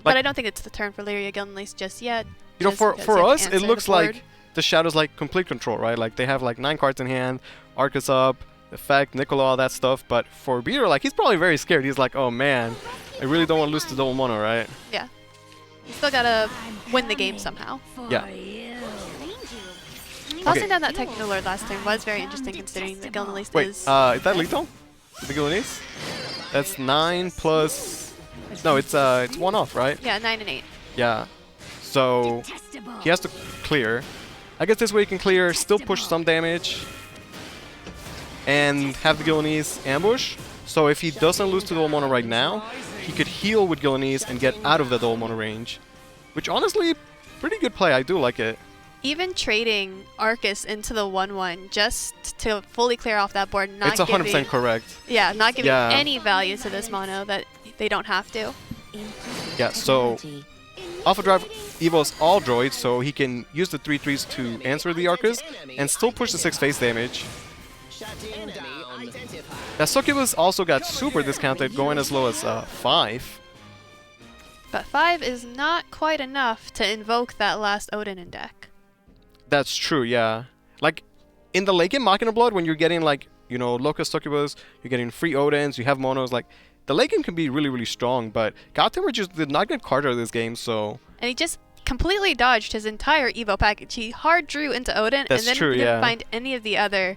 But I don't think it's the turn for Lyria Gilnalise just yet. You know, for us, it looks board. like the Shadow's like complete control, right? Like they have like 9 cards in hand, Arcus up, Effect, Nicola, all that stuff. But for Beater, like he's probably very scared. He's like, oh man, I really don't want to lose to double mono, right? Yeah. You still gotta win the game somehow. Yeah. Tossing down that Techno Lord last turn was very interesting considering that Gilnalise Wait, is... is that lethal? The Gilnalise? That's 9 plus... No, it's 1 off, right? Yeah, 9 and 8. Yeah. So he has to clear. I guess this way he can clear, still push some damage, and have the Gilnalise ambush. So if he doesn't lose to double mono right now, he could heal with Gilnalise and get out of the double mono range. Which honestly, pretty good play. I do like it. Even trading Arcus into the 1/1 just to fully clear off that board, not It's 100% correct. Yeah, not giving any value to this mono that they don't have to. Yeah, so Alpha Drive Evo's all droids, so he can use the 3/3s to answer the Arcus and still push the 6 face damage. That Succubus also got super discounted, going as low as 5. But 5 is not quite enough to invoke that last Odin in deck. That's true, yeah. Like, in the late game Machina Blood, when you're getting, like, you know, Locust Succubus, you're getting free Odins, you have monos, like, the late game can be really, really strong, but GodTemur just did not get card out of this game, so... And he just completely dodged his entire Evo package. He hard drew into Odin, That's and then true, didn't find any of the other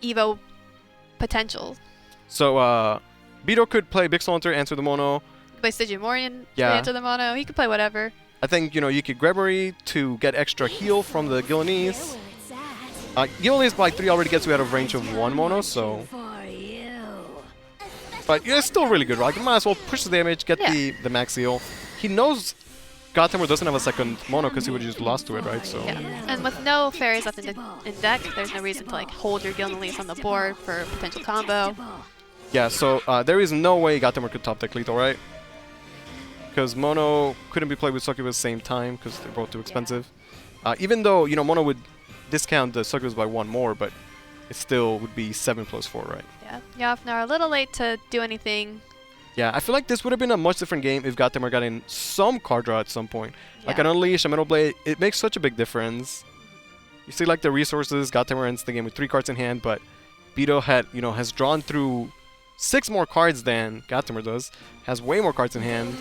Evo potential. So, Beto could play Big Soul Hunter, answer the mono. Play Sigimorian to Yeah. answer the mono. He could play whatever. I think, you know, you could Gregory to get extra heal from the Gilnalise. Gilnalise by 3 already gets you out of range of 1 mono, so... But yeah, it's still really good, right? You might as well push the damage, get the max heal. He knows GodTemur doesn't have a second mono because he would have just lost to it, right? So Yeah. And with no fairies left in deck, there's no reason to like hold your Gilnalise on the board for a potential combo. yeah, so there is no way GodTemur could top deck lethal, right? Because mono couldn't be played with Succubus at the same time because they're both too expensive. Even though, you know, mono would discount the Succubus by 1 more, but it still would be 7 plus 4, right? Yeah, Yafnar a little late to do anything. Yeah, I feel like this would have been a much different game if GodTemur got in some card draw at some point. Like Yeah. an Unleash, a Metal Blade, it makes such a big difference. You see, like, the resources, GodTemur ends the game with 3 cards in hand, but Beto had, you know, has drawn through 6 more cards than GodTemur does, has way more cards in hand.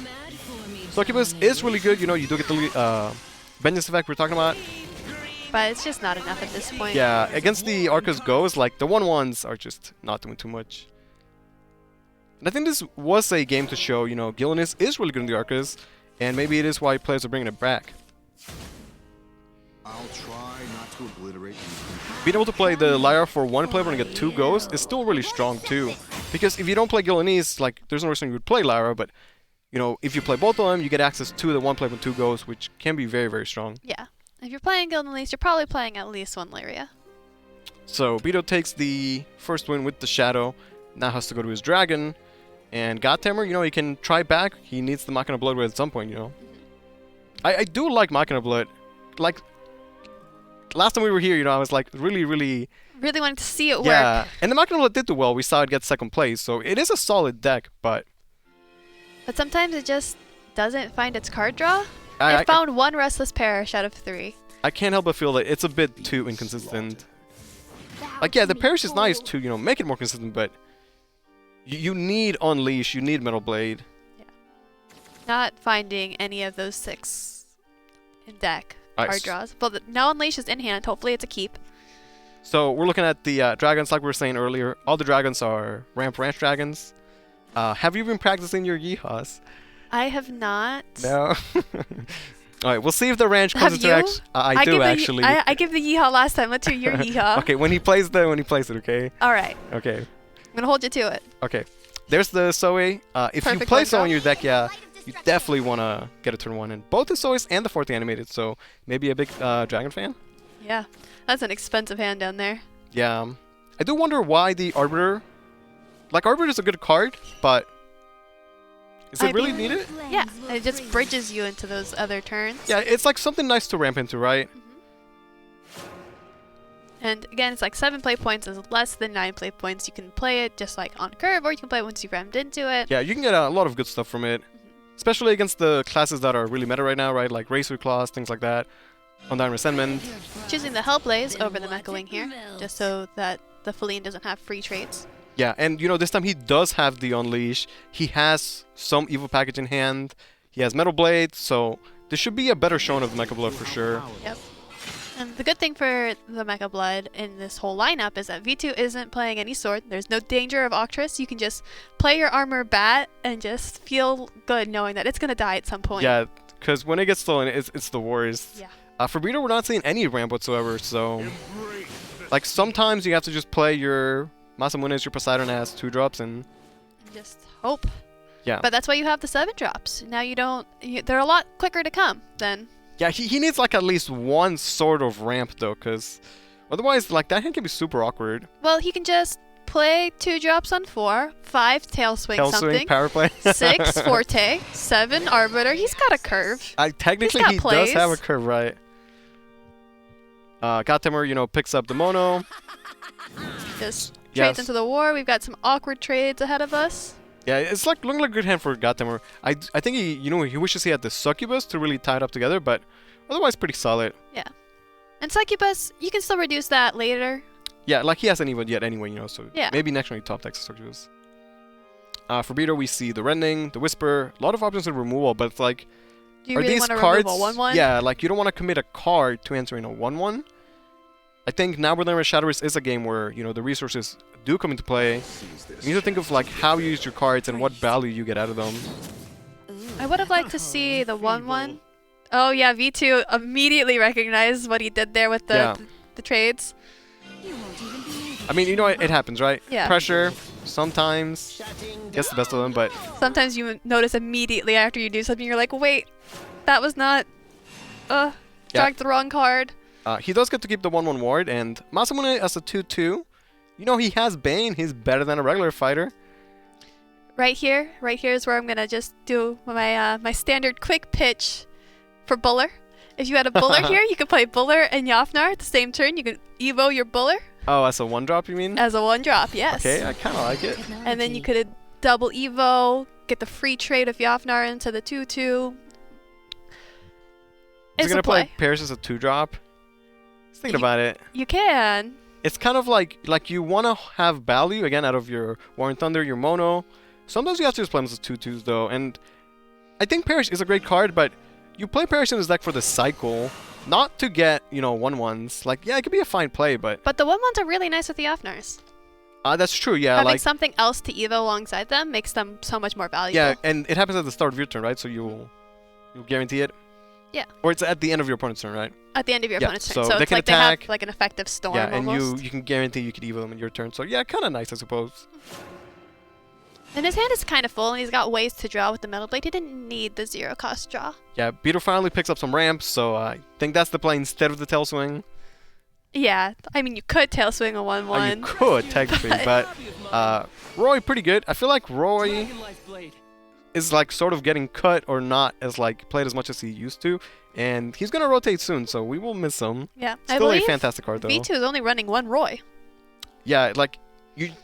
Succubus is really good, you know, you do get the Vengeance effect we're talking about. But it's just not enough at this point. Yeah, against the Arcus Ghost, like, the 1/1s are just not doing too much. And I think this was a game to show, you know, Gilnalise is really good in the Arcus, and maybe it is why players are bringing it back. I'll try not to obliterate you. Being able to play the Lyra for 1 player and get 2 Ghosts is still really strong too. Because if you don't play Gilnalise, like, there's no reason you would play Lyra, but, you know, if you play both of them, you get access to the 1 player with 2 Ghosts, which can be very, very strong. Yeah. If you're playing Gilnalise, you're probably playing at least 1 Lyria. So Beto takes the first win with the Shadow, now has to go to his Dragon, and GodTemur, you know, he can try back. He needs the Machina Blood at some point, you know. I do like Machina Blood. Like, last time we were here, you know, I was like really wanting to see it work. yeah, and the Machina Blood did do well. We saw it get 2nd place, so it is a solid deck, but But sometimes it just doesn't find its card draw. It found 1 Restless Parish out of 3. I can't help but feel that it's a bit too inconsistent. Like, yeah, the Parish is nice to, you know, make it more consistent, but you need Unleash, you need Metal Blade. Not finding any of those 6 in deck Nice. card draws. Well, now Unleash is in hand. Hopefully it's a keep. So we're looking at the dragons, like we were saying earlier. All the dragons are Ramp Ranch dragons. Have you been practicing your Yeehas? I have not. No. All right, we'll see if the ranch comes Have into you? action. I do actually. I give the yeehaw last time. Let's hear your yeehaw. Okay, when he plays it, okay? All right. Okay. I'm gonna hold you to it. Okay. There's the Zoe. If you Perfect play one Zoe drop. in your deck, yeah, you definitely want to get a turn 1. And both the Soys and the 4th animated, so maybe a big Dragon fan? Yeah, that's an expensive hand down there. Yeah. I do wonder why the Arbiter... Like, Arbiter is a good card, but... Is it really needed? Yeah, it just bridges you into those other turns. Yeah, it's like something nice to ramp into, right? And again, it's like 7 play points is less than 9 play points. You can play it just like on curve, or you can play it once you've rammed into it. Yeah, you can get a lot of good stuff from it. Especially against the classes that are really meta right now, right? Like Racer Claws, things like that. Undying Resentment. Choosing the Hellblaze over the Mecha Wing here, just so that the Feline doesn't have free trades. Yeah, and you know, this time he does have the Unleash. He has some Evil Package in hand. He has Metal Blade, so this should be a better showing of the Mecha Blood for sure. Yep. And the good thing for the Mecha Blood in this whole lineup is that V2 isn't playing any sword. There's no danger of Octress. You can just play your armor bat and just feel good knowing that it's going to die at some point. Yeah, because when it gets stolen, it's the worst. Yeah. For Breeder, we're not seeing any ramp whatsoever, so... Like, sometimes you have to just play your Masamune's, your Poseidon as 2-drops and... Just hope. Yeah. But that's why you have the 7-drops. Now you don't... they're a lot quicker to come than... Yeah, he needs like at least one sort of ramp though, because otherwise like that hand can be super awkward. Well, he can just play 2-drops on 4, 5 Tail Swing Tail something, swing, power play. 6 Forte, 7 Arbiter. He's got a curve. Technically he does have a curve, right? GodTemur, you know, picks up the mono. Just trades into the war. We've got some awkward trades ahead of us. Yeah, it's like looking like a good hand for GodTemur. I think he, you know, he wishes he had the Succubus to really tie it up together, but otherwise pretty solid. Yeah. And Succubus, you can still reduce that later. Yeah, like he hasn't even yet anyway, you know, so yeah. Maybe next one he top decks Succubus. For Beater, we see the Rending, the Whisper, a lot of options of removal, but it's like, do you are really these want to cards? remove a 1/1? Yeah, like you don't want to commit a card to answering a 1/1. I think now we're learning Shadowverse is a game where, you know, the resources do come into play. You need to think of like how you use your cards and what value you get out of them. I would have liked to see the 1/1. Oh yeah, V2 immediately recognized what he did there with the trades. I mean, you know, it happens, right? Yeah. Pressure sometimes gets the best of them, but sometimes you notice immediately after you do something, you're like, wait, that was not, dragged the wrong card. He does get to keep the 1/1 ward, and Masamune as a 2/2. You know, he has Bane. He's better than a regular fighter. Right here is where I'm gonna just do my my standard quick pitch for Buller. If you had a Buller here, you could play Buller and Yafnar at the same turn. You could Evo your Buller. Oh, as a 1-drop, you mean? As a 1-drop, yes. Okay, I kind of like it. And then you could double Evo, get the free trade of Yafnar into the 2/2. Is he gonna play Paris as a 2-drop? Thinking about it. You can. It's kind of like you want to have value again out of your War and Thunder, your mono. Sometimes you have to just play them as 2/2s though, and I think Perish is a great card, but you play Perish in this deck for the cycle, not to get, you know, 1/1s. Like, yeah, it could be a fine play, but the 1/1s are really nice with the Yafnars. That's true. Yeah, having like something else to Evo alongside them makes them so much more valuable. Yeah, and it happens at the start of your turn, right? So you'll guarantee it. Yeah. Or it's at the end of your opponent's turn, right? At the end of your opponent's turn. So So they it's can like attack. they have like an effective storm and almost. you can guarantee you could Evo them in your turn. So yeah, kind of nice, I suppose. And his hand is kind of full, and he's got ways to draw with the Metal Blade. He didn't need the 0-cost draw. Yeah, Beetle finally picks up some ramps, so I think that's the play instead of the Tail Swing. Yeah, I mean, you could Tail Swing a 1/1. You could, technically, but Roy, pretty good. I feel like Roy is like sort of getting cut or not as like played as much as he used to, and he's gonna rotate soon, so we will miss him. Yeah, Still I believe a fantastic card though. V2 is only running 1 Roy. Yeah, like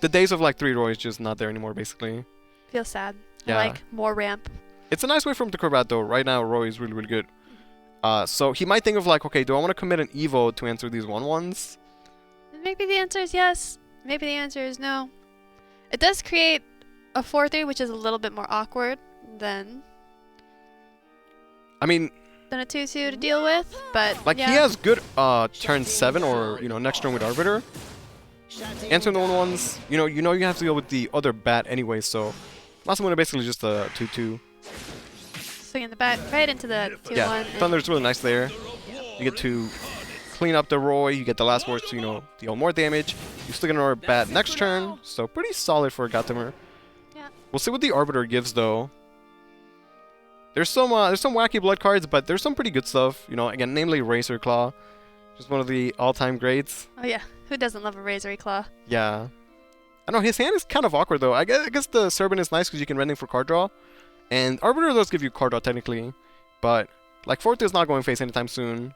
the days of like 3 Roy is just not there anymore, basically. Feels sad. Yeah. I like more ramp. It's a nice way for him to curve out though. Right now, Roy is really, really good. So he might think of like, okay, do I want to commit an Evo to answer these 1/1s? Maybe the answer is yes. Maybe the answer is no. It does create a 4/3, which is a little bit more awkward than I mean, a 2/2 to deal with, but like yeah. he has good turn 7 or, you know, next turn with Arbiter. Answering the 1/1s, you know you have to deal with the other bat anyway, so Masamune basically just a 2/2. Swinging the bat right into the 2/1. Yeah, Thunder's really nice there. You get to clean up the Roy, you get the last words to, you know, deal more damage. You still get another bat next turn, so pretty solid for GodTemur. Yeah. We'll see what the Arbiter gives though. There's some wacky blood cards, but there's some pretty good stuff. You know, again, namely Razor Claw, just one of the all-time greats. Oh yeah, who doesn't love a Razory Claw? Yeah. I know his hand is kind of awkward though. I guess the Serpent is nice because you can rending for card draw, and Arbiter does give you card draw technically, but like Forte is not going face anytime soon.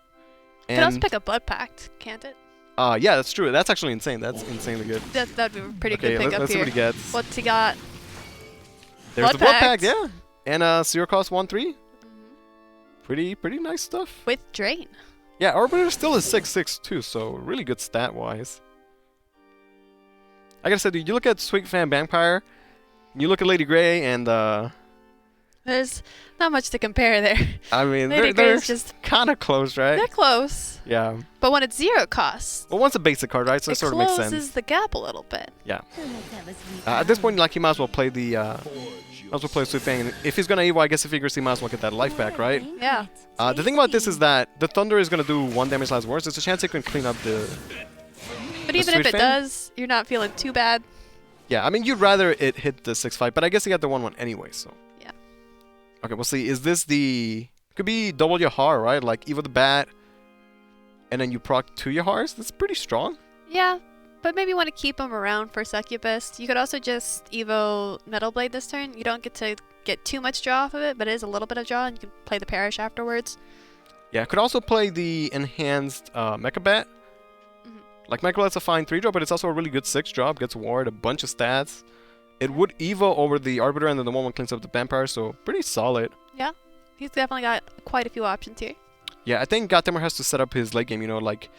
You can also pick a Blood Pact, can't it? Yeah, that's true. That's actually insane. That's insanely good. That'd be a pretty Okay, good pickup let's see here. what he gets. What's he got? There's Blood the Blood Pact. Pact, yeah. And Zero cost 1/3. Pretty nice stuff. With Drain. Yeah, Arbiter still is 6/6 too, so really good stat wise. Like I said, dude, you look at Sweet Fan Vampire, you look at Lady Grey, and There's not much to compare there. I mean Lady they're Grey's just kind of close, right? they're close. Yeah. But when it's 0 cost, Well, one's a basic card, right? So it sort of makes sense. closes the gap a little bit. Yeah. At this point, like, he might as well play the might as well play Sweet Fang. If he's gonna Evo, I guess he figures he might as well get that life back, right? Yeah. The thing about this is that the Thunder is gonna do 1 damage less worse. There's a chance it can clean up the. But even if Sweet it Fang? does, you're not feeling too bad. Yeah, I mean, you'd rather it hit the 6/5, but I guess he got the 1/1 anyway, so. Yeah. Okay, we'll see. Is this the. Could be double Yahar, right? Like, Evo the Bat, and then you proc 2 Yahars? That's pretty strong. Yeah, but maybe you want to keep him around for Succubus. You could also just Evo Metal Blade this turn. You don't get to get too much draw off of it, but it is a little bit of draw, and you can play the Parish afterwards. Yeah, could also play the enhanced Mecha Bat. Like, Mecha Bat's a fine 3-drop, but it's also a really good 6-drop. Gets ward, a bunch of stats. It would Evo over the Arbiter, and then the 1/1 cleans up the Vampire, so pretty solid. Yeah, he's definitely got quite a few options here. Yeah, I think GodTemur has to set up his late game, you know, like,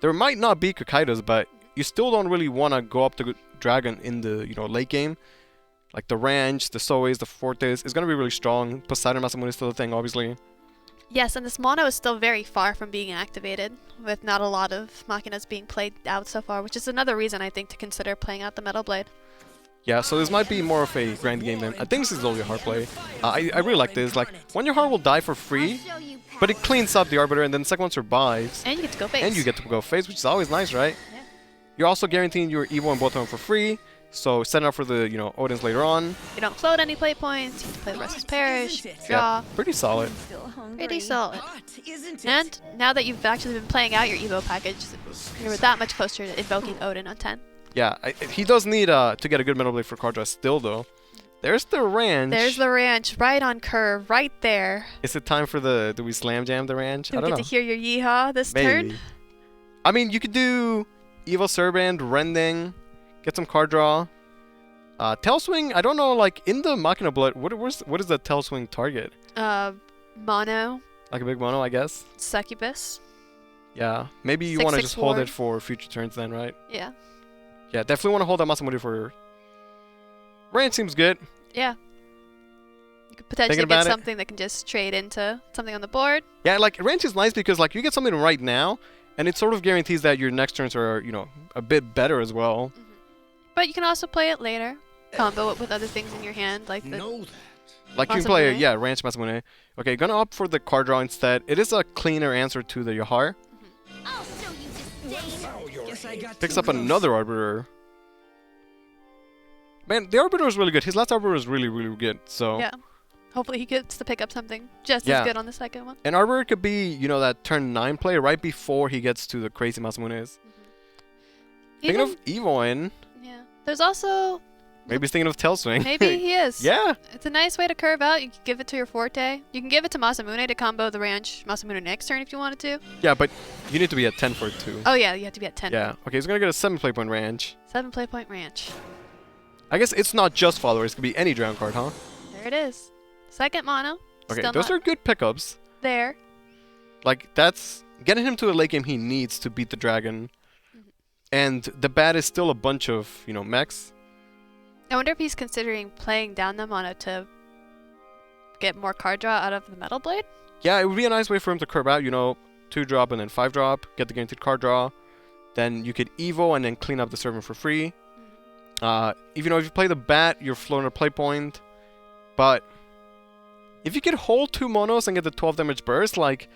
there might not be Kokaidas, but you still don't really want to go up to Dragon in the, you know, late game. Like, the Ranch, the Soes, the Fortes is going to be really strong. Poseidon Masamune is still a thing, obviously. Yes, and this mono is still very far from being activated, with not a lot of Machinas being played out so far, which is another reason I think to consider playing out the Metal Blade. Yeah, so this might be more of a grind game than... I think this is all Yahar play. I really like this. Like, one Yahar will die for free, but it cleans up the Arbiter, and then the second one survives. And you get to go face. And you get to go face, which is always nice, right? Yeah. You're also guaranteeing your Evo and both of them for free, so setting up for the, you know, Odins later on. You don't float any play points, you can play the Restless Parish, draw. Yeah, pretty solid. Pretty solid. And now that you've actually been playing out your Evo package, you're that much closer to invoking Odin on 10. Yeah, he does need to get a good Metal Blade for card draw still, though. There's the Ranch. There's the Ranch, right on curve, right there. Is it time for the... Do we slam jam the Ranch? Do I we don't get know. to hear your yeehaw this Maybe. turn? I mean, you could do Evil Serpent, Rending, get some card draw. Tail Swing, I don't know, like, in the Machina Blood, what is the Tail Swing target? Mono, Like a big mono, I guess? Succubus. Yeah. Maybe you 6/6 want to just hold ward. it for future turns then, right? Yeah. Yeah, definitely want to hold that Masamune for... Ranch seems good. Yeah. You could potentially Thinking about get it. something that can just trade into something on the board. Yeah, like, Ranch is nice because, like, you get something right now, and it sort of guarantees that your next turns are, you know, a bit better as well. But you can also play it later. Combo it with other things in your hand, like the... Like, you can play, Masamune. yeah, Ranch Masamune. Okay, gonna opt for the card draw instead. It is a cleaner answer to the Yahar. I'll show you disdain. Picks up another Arbiter. Man, the Arbiter is really good. His last Arbiter is really, really good, so... Yeah. Hopefully he gets to pick up something just Yeah. as good on the second one. And Arbiter could be, you know, that turn 9 play right before he gets to the crazy Masamunes. Thinking of Evo in, Yeah. There's also... maybe he's thinking of Tail Swing. Maybe he is. Yeah. It's a nice way to curve out. You can give it to your Forte. You can give it to Masamune to combo the Ranch Masamune next turn if you wanted to. Yeah, but you need to be at 10 for it too. Oh yeah, you have to be at 10. Yeah. Okay, he's gonna get a 7 play point Ranch. 7 play point Ranch. I guess it's not just followers. It could be any Drown card, huh? There it is. Second mono. Okay, Still those not are good pickups. there. Like, that's... Getting him to a late game he needs to beat the dragon. And the bat is still a bunch of, you know, mechs. I wonder if he's considering playing down the mono to get more card draw out of the Metal Blade. Yeah, it would be a nice way for him to curve out, you know, 2-drop and then 5-drop, get the guaranteed card draw. Then you could Evo and then clean up the servant for free. If you play the bat, you're floating a play point. But if you could hold 2 monos and get the 12 damage burst, like,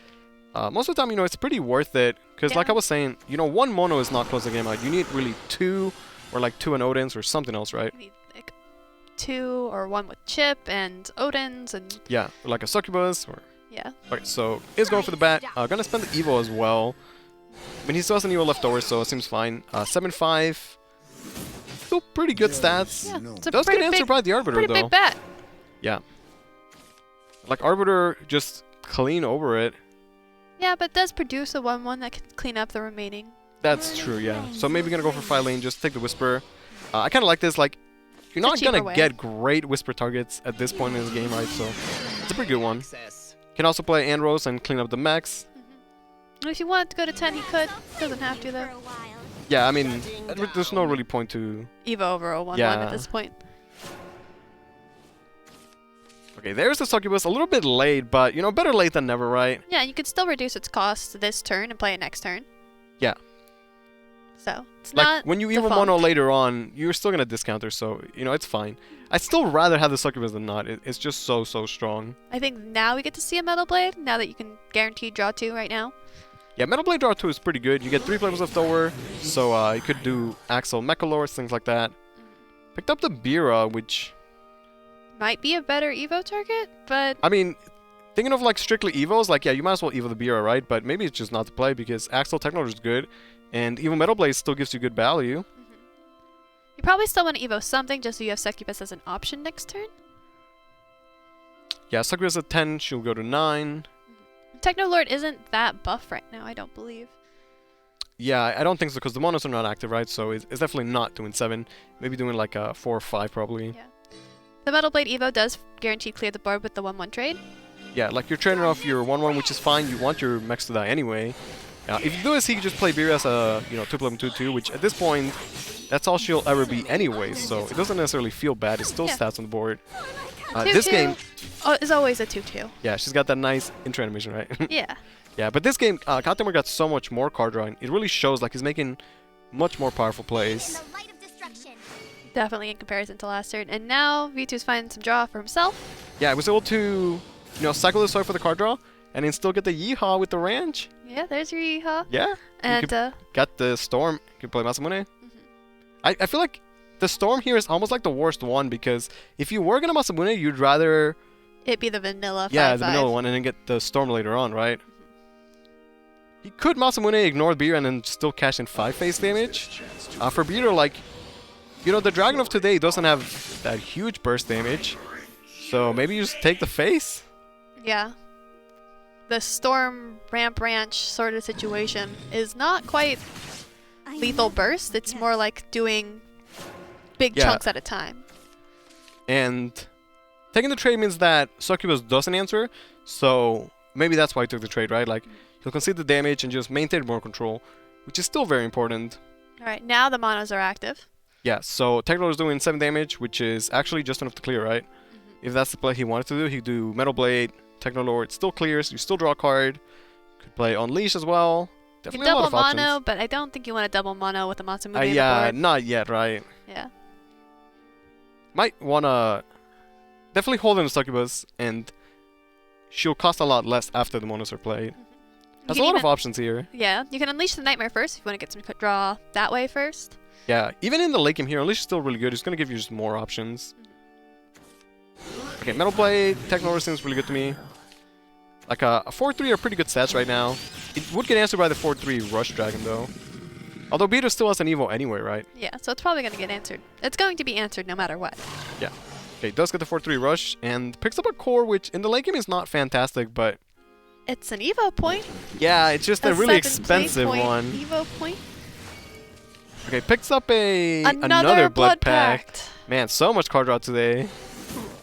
most of the time, you know, it's pretty worth it. Because like Yeah. I was saying, you know, 1 mono is not closing the game out. You need really 2 or like 2 and Odins or something else, right? You need like 2 or one with Chip and Odin's and Yeah, like a Succubus or... yeah. Okay, so is going for the bat. Gonna spend the Evo as well. I mean, he still has an Evo left over, so it seems fine. 7-5. Still pretty good stats. Yeah, it's a Does get pretty answered big, by the Arbiter, pretty though. big bet. Yeah. Like, Arbiter just clean over it. Yeah, but it does produce a 1-1 that can clean up the remaining. That's true, yeah. So maybe gonna go for 5 lane, just take the Whisper. I kind of like this, like, you're not cheaper gonna way. get great Whisper targets at this point in the game, right? So it's a pretty good one. Can also play Andros and clean up the mechs. And if you want to go to 10, he could. Doesn't have to, though. Yeah, I mean, there's no really point to... Evo over a 1-1 Yeah. at this point. Okay, there's the Succubus, a little bit late, but, you know, better late than never, right? Yeah, you could still reduce its cost this turn and play it next turn. Yeah. So, it's Like, not when you Evo defunct. Mono later on, you're still gonna discount her, so, you know, it's fine. I'd still rather have the Succubus than not. It's just so strong. I think now we get to see a Metal Blade, now that you can guarantee draw 2 right now. Yeah, Metal Blade Draw 2 is pretty good. You get 3 players left over, so you could do Axel Mechalors, things like that. Picked up the Bira, which... Might be a better Evo target, but I mean, thinking of like strictly Evos, like, yeah, you might as well Evo the Bira, right? But maybe it's just not to play because Axel Technology is good, and Evo Metal Blade still gives you good value. you probably still want to Evo something just so you have Succubus as an option next turn. Yeah, Succubus at 10, she'll go to 9. Technolord isn't that buff right now, I don't believe. Yeah, I don't think so, because the monos are not active, right? So it's definitely not doing 7. Maybe doing like a 4 or 5, probably. Yeah. The Metal Blade Evo does guarantee clear the board with the 1-1 trade. Yeah, like you're trading off your 1-1, which is fine. You want your mechs to die anyway. If you do this, he can just play Bira as a 2+2/2, which at this point, that's all she'll ever be anyway. So it doesn't necessarily feel bad. It's still Yeah. stats on the board. 2-2 This game, is always a 2-2. yeah, she's got that nice intro animation, right? Yeah. Yeah, but this game, GodTemur got so much more card drawing. It really shows like he's making much more powerful plays. The light of destruction. Definitely in comparison to last turn. And now V2's finding some draw for himself. Yeah, I was able to, cycle this way for the card draw, and then still get the Yeehaw with the ranch. Yeah, there's your Yeehaw. Yeah. And Got the Storm. You can play Masamune. I feel like the Storm here is almost like the worst one, because if you were going to Masamune, you'd rather... it'd be the vanilla 5/5. Yeah, the vanilla one, and then get the Storm later on, right? He could Masamune, ignore Beer, and then still cash in 5 face damage. For Beer, like... the Dragon of today doesn't have that huge burst damage. So maybe you just take the face? Yeah. The Storm Ramp Ranch sort of situation is not quite lethal burst. It's more like doing big Yeah. chunks at a time. And taking the trade means that Succubus doesn't answer, so maybe that's why he took the trade, right? Like, he'll concede the damage and just maintain more control, which is still very important. Alright, now the monos are active. Yeah, so Technolord is doing 7 damage, which is actually just enough to clear, right? If that's the play he wanted to do, he'd do Metal Blade, Technolord, still clears, you still draw a card. Could play Unleash as well. You can Definitely a lot double of mono, options. but I don't think you want to double mono with a Masamune on the Yeah, board. not yet, right? Yeah. Might wanna definitely hold in the Succubus, and she'll cost a lot less after the monos are played. Has a can lot of even- options here. Yeah, you can Unleash the Nightmare first if you want to get some draw that way first. Yeah, even in the late game here, Unleash is still really good. It's gonna give you just more options. Okay, Metal Blade, Technolord seems really good to me. Like a 4-3 are pretty good stats right now. It would get answered by the 4-3 Rush Dragon though. Although Beater still has an Evo anyway, right? Yeah, so it's probably going to get answered. It's going to be answered no matter what. Yeah. Okay, does get the 4-3 Rush and picks up a core, which in the late game is not fantastic, but It's an Evo point. yeah, it's just a really 7 expensive point one. Evo point. Okay, picks up Another Blood Pact. Man, so much card draw today.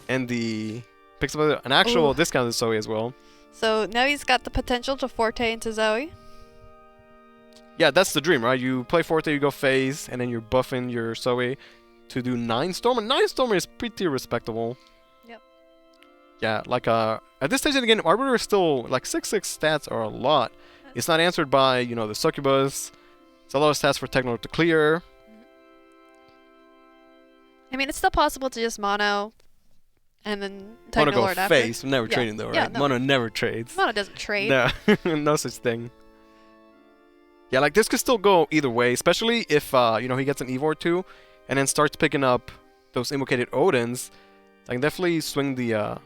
And the picks up an actual Ooh. discounted Zoe as well. So now he's got the potential to Forte into Zoe. Yeah, that's the dream, right? You play Forte, you go phase, and then you're buffing your Zoe to do 9 Storm. And 9 Storm is pretty respectable. Yep. Yeah, like at this stage of the game, Arbiter is still like 6/6 stats are a lot. It's not answered by, the Succubus. It's a lot of stats for Technolord to clear. I mean, it's still possible to just mono and then Mono go Technolord after. face, never Yeah. trading though, right? Yeah, no. Mono never trades. Mono doesn't trade. No, no such thing. Yeah, like this could still go either way, especially if he gets an Evo or 2 and then starts picking up those invocated Odins, that can definitely swing the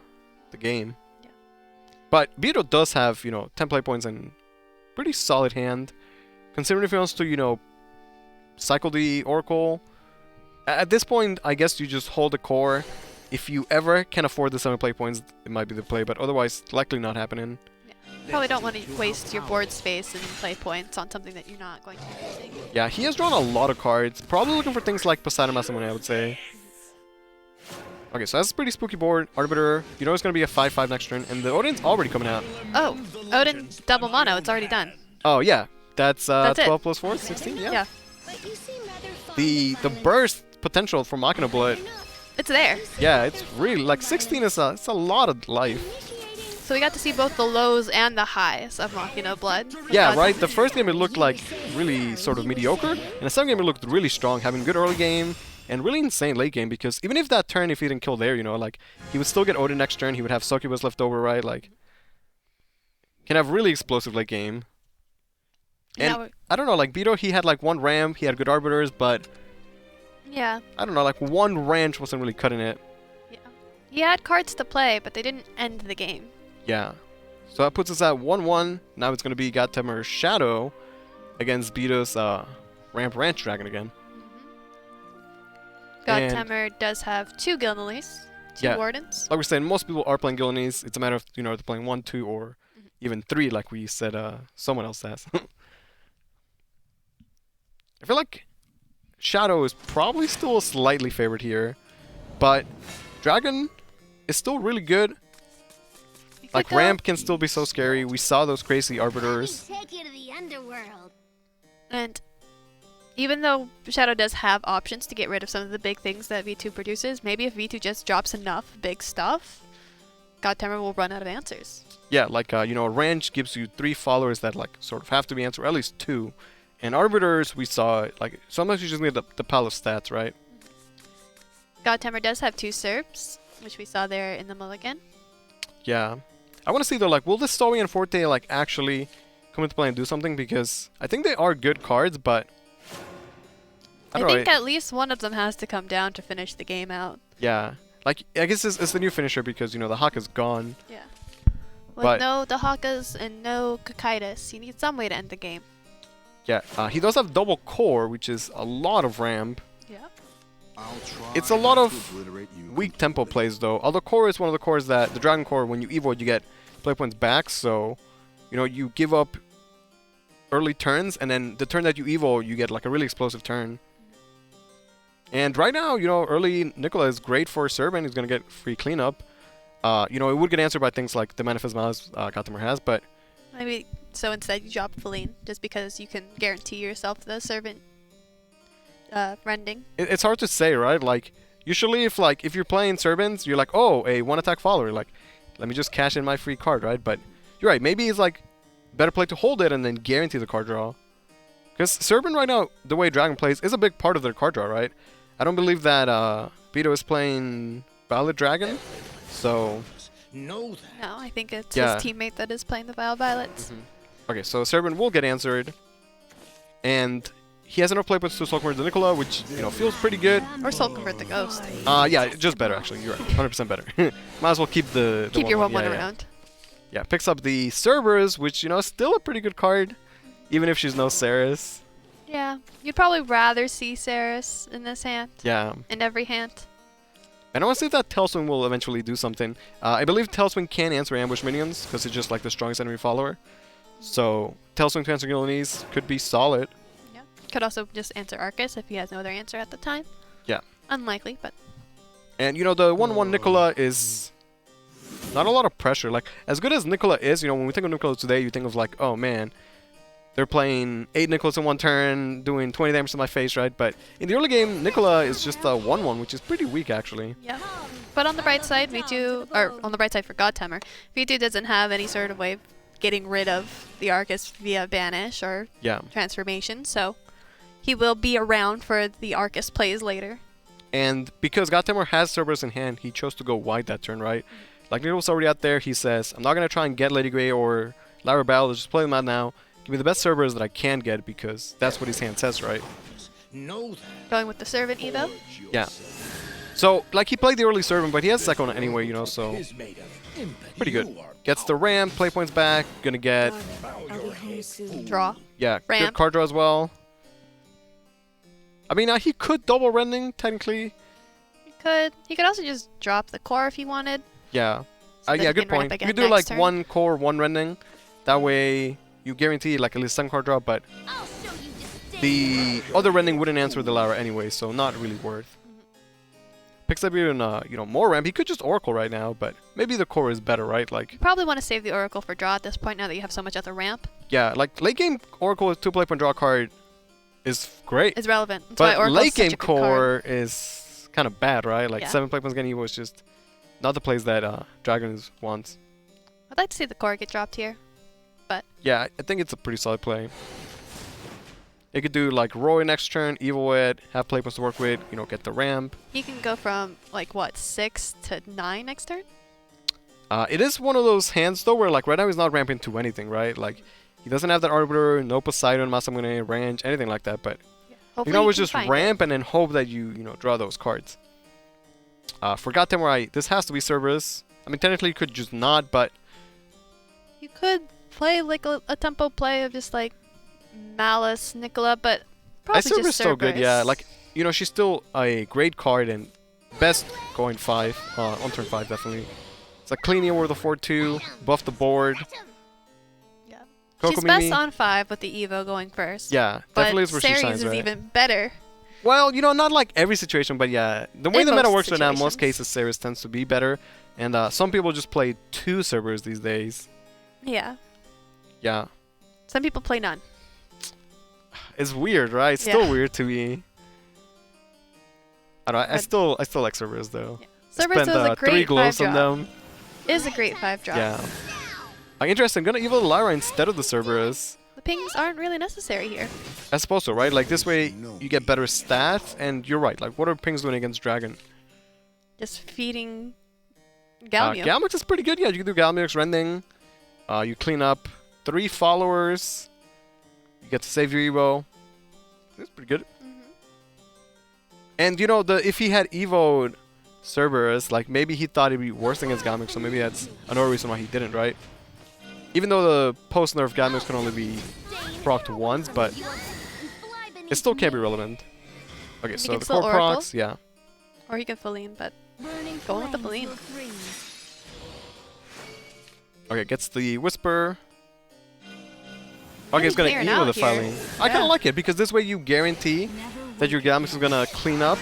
game. Yeah. But Vito does have, 10 play points and pretty solid hand. Considering if he wants to, cycle the Oracle. At this point, I guess you just hold the core. If you ever can afford the 7 play points, it might be the play, but otherwise, likely not happening. Probably don't want to waste your board space and play points on something that you're not going to be using. Yeah, he has drawn a lot of cards. Probably looking for things like Poseidon Masamune, I would say. Okay, so that's a pretty spooky board. Arbiter, you know it's going to be a 5/5 next turn, and the Odin's already coming out. Oh, Odin double mono. It's already done. Oh, yeah. That's 12 it. plus 4, 16, yeah. Yeah, But you seem rather fond The of burst potential for Machina Blood, it's there. yeah, it's really, like, 16 is it's a lot of life. initiating. So we got to see both the lows and the highs of Machina Blood. Yeah, right? The first game it looked like really sort of mediocre, and the second game it looked really strong, having good early game, and really insane late game, because even if that turn, if he didn't kill there, like, he would still get Odin next turn, he would have Succubus left over, right? Like, can have really explosive late game. And Yeah, I don't know, like, Vito, he had like 1 ramp, he had good arbiters, but yeah, I don't know, like 1 ranch wasn't really cutting it. yeah. He had cards to play, but they didn't end the game. Yeah. So that puts us at 1-1. Now it's going to be GodTemur Shadow against Vito's Ramp Ranch Dragon again. And- GodTemur does have 2 Gilneys, 2 Yeah. Wardens. Like we're saying, most people are playing Gilneys. It's a matter of, they're playing 1, 2, or even 3, like we said someone else has. I feel like Shadow is probably still slightly favored here, but Dragon is still really good. You Like, could go- Ramp can still be so scary. We saw those crazy Arbiters. Let me take you to the underworld. And even though Shadow does have options to get rid of some of the big things that V2 produces, maybe if V2 just drops enough big stuff, GodTemur will run out of answers. Yeah, like, Ranch gives you 3 followers that, like, sort of have to be answered, or at least 2. And Arbiters, we saw, like, sometimes you just need the pile of stats, right? GodTemur does have 2 Serps, which we saw there in the mulligan. Yeah. I want to see, though, like, will this Story and Forte, like, actually come into play and do something? Because I think they are good cards, but I I don't know. think at least one of them has to come down to finish the game out. Yeah. Like, I guess it's the new finisher because, the Hawk is gone. Yeah. With But- no Dahakas and no Kakaitis, you need some way to end the game. Yeah. He does have double core, which is a lot of ramp. Yeah. I'll try It's a lot not of to obliterate you Weak tempo plays, though. Although core is one of the cores that, the Dragon Core, when you evoid, you get play points back. So, you give up early turns, and then the turn that you evo, you get like a really explosive turn. And right now, early Nicola is great for Serban. He's going to get free cleanup. It would get answered by things like the Manifest Malice GodTemur has, but Maybe so instead you drop Feline, just because you can guarantee yourself the servant rending. it's hard to say, right? Like, usually if you're playing Servants, you're like, oh, a 1-attack follower. Like, let me just cash in my free card, right? But you're right. Maybe it's like better play to hold it and then guarantee the card draw. Because Servant right now, the way Dragon plays, is a big part of their card draw, right? I don't believe that Vito is playing Violet Dragon, so... know that. No, I think it's Yeah. his teammate that is playing the Vile Violets. Okay, so Servant will get answered. And he has enough play points to Soul Convert the Nicola, which, feels pretty good. Or Soul Convert the Ghost. Yeah, just better, actually. You're right. 100% better. Might as well keep the Keep your 1/1 yeah, yeah. around. Yeah, picks up the Cerberus, which, is still a pretty good card. Even if she's no Ceres. Yeah, you'd probably rather see Ceres in this hand, Yeah. in every hand. And I want to see if that Tailswing will eventually do something. I believe Tailswing can answer ambush minions, because it's just like the strongest enemy follower. So, Tailswing to answer Gilneys could be solid. Yeah. Could also just answer Arcus if he has no other answer at the time. Yeah. Unlikely, but And, the 1/1 Nicola is not a lot of pressure. Like, as good as Nicola is, when we think of Nicola today, you think of like, oh man, they're playing 8 Nicolas in one turn, doing 20 damage to my face, right? But in the early game, Nicola is just a 1/1, which is pretty weak, actually. yeah. But on the bright side, V2, or on the bright side for GodTemur, V2 doesn't have any sort of way of getting rid of the Arcus via banish or Yeah. transformation, so he will be around for the Arcus plays later. And because GodTemur has Cerberus in hand, he chose to go wide that turn, right? Like, Nicolas already out there, he says, I'm not going to try and get Lady Grey or Lyra Battle, just play them out now. Give me the best Cerberus that I can get, because that's what his hand says, right? Know that. Going with the Servant Evo. Yeah. So, like, he played the early servant, but he has second anyway, you know, so Is made of impetus. pretty good. Gets the ramp, play points back, gonna get, Draw. yeah, good Ramp. card draw as well. I mean, he could double rending, technically. He could also just drop the core if he wanted. Yeah. So that Yeah, he good can ramp point. You again could do next like turn. 1 core, 1 rending. That way, you guarantee like at least some card draw, but I'll show you disdain. the other rending wouldn't answer the Lara anyway, so not really worth. Picks up even, you know, more ramp. He could just Oracle right now, but maybe the core is better, right? Like, You probably want to save the Oracle for draw at this point now that you have so much other ramp. yeah, like late game Oracle with 2 play point draw card is great. It's relevant. That's why But Oracle's late such game a good card. core is kind of bad, right? Like Yeah. 7 play points getting Evo is just not the plays that Dragons wants. I'd like to see the core get dropped here. Yeah, I think it's a pretty solid play. You could do like Roy next turn, Evo it, have play points to work with, you know, get the ramp. He can go from, like, what, 6 to 9 next turn? It is one of those hands though where like right now he's not ramping to anything, right? Like he doesn't have that Arbiter, no Poseidon, Masamune, range, anything like that, but you Hopefully can always he just find it. ramp and then hope that you know, draw those cards. For GodTemur, this has to be Cerberus. I mean, technically you could just not, but You could play, like, a tempo play of just, like, Malice, Nicola, but probably Cerberus just still good, yeah. Cerberus. Like, you know, she's still a great card and best going 5, on turn 5 definitely. It's a clean Evo with a 4-2, buff the board. Yeah. Coco She's best Mimi. on 5 with the Evo going first. Yeah, But definitely is where she Ceres shines, is right? even better. Well, you know, not like every situation, but yeah, the way In the meta most works right now, in most situations. cases, Ceres tends to be better. And some people just play 2 Cerberus these days. Yeah. Yeah. Some people play none. It's weird, right? It's Yeah. still weird to me. I don't know, I But- still like Cerberus though. Yeah. Cerberus Spent was a 3 great 5 glows on drop. them. Is a great 5 drop. Yeah. Interesting. Gonna Evo the Lyra instead of the Cerberus. The pings aren't really necessary here. I suppose so, right? Like this way, you get better stats, and you're right. Like, what are pings doing against Dragon? Just feeding Galmio. Galmix is pretty good. Yeah, you can do Galmix rending. You clean up 3 followers. You get to save your Evo. It's pretty good. And you know, if he had Evo'd Cerberus, like maybe he thought it'd be worse against Galmix, so maybe that's another reason why he didn't, right? Even though the post-nerf Galmix can only be procced once, but it still can't be relevant. Okay, so can the still core Oracle. procs, yeah. Or he can Feline, but Burning Going with the flames Feline. will freeze. Okay, gets the Whisper. Okay, it's gonna clearing Evo out the here. Filing. I kinda Yeah. like it because this way you guarantee that your Galmix is gonna clean up.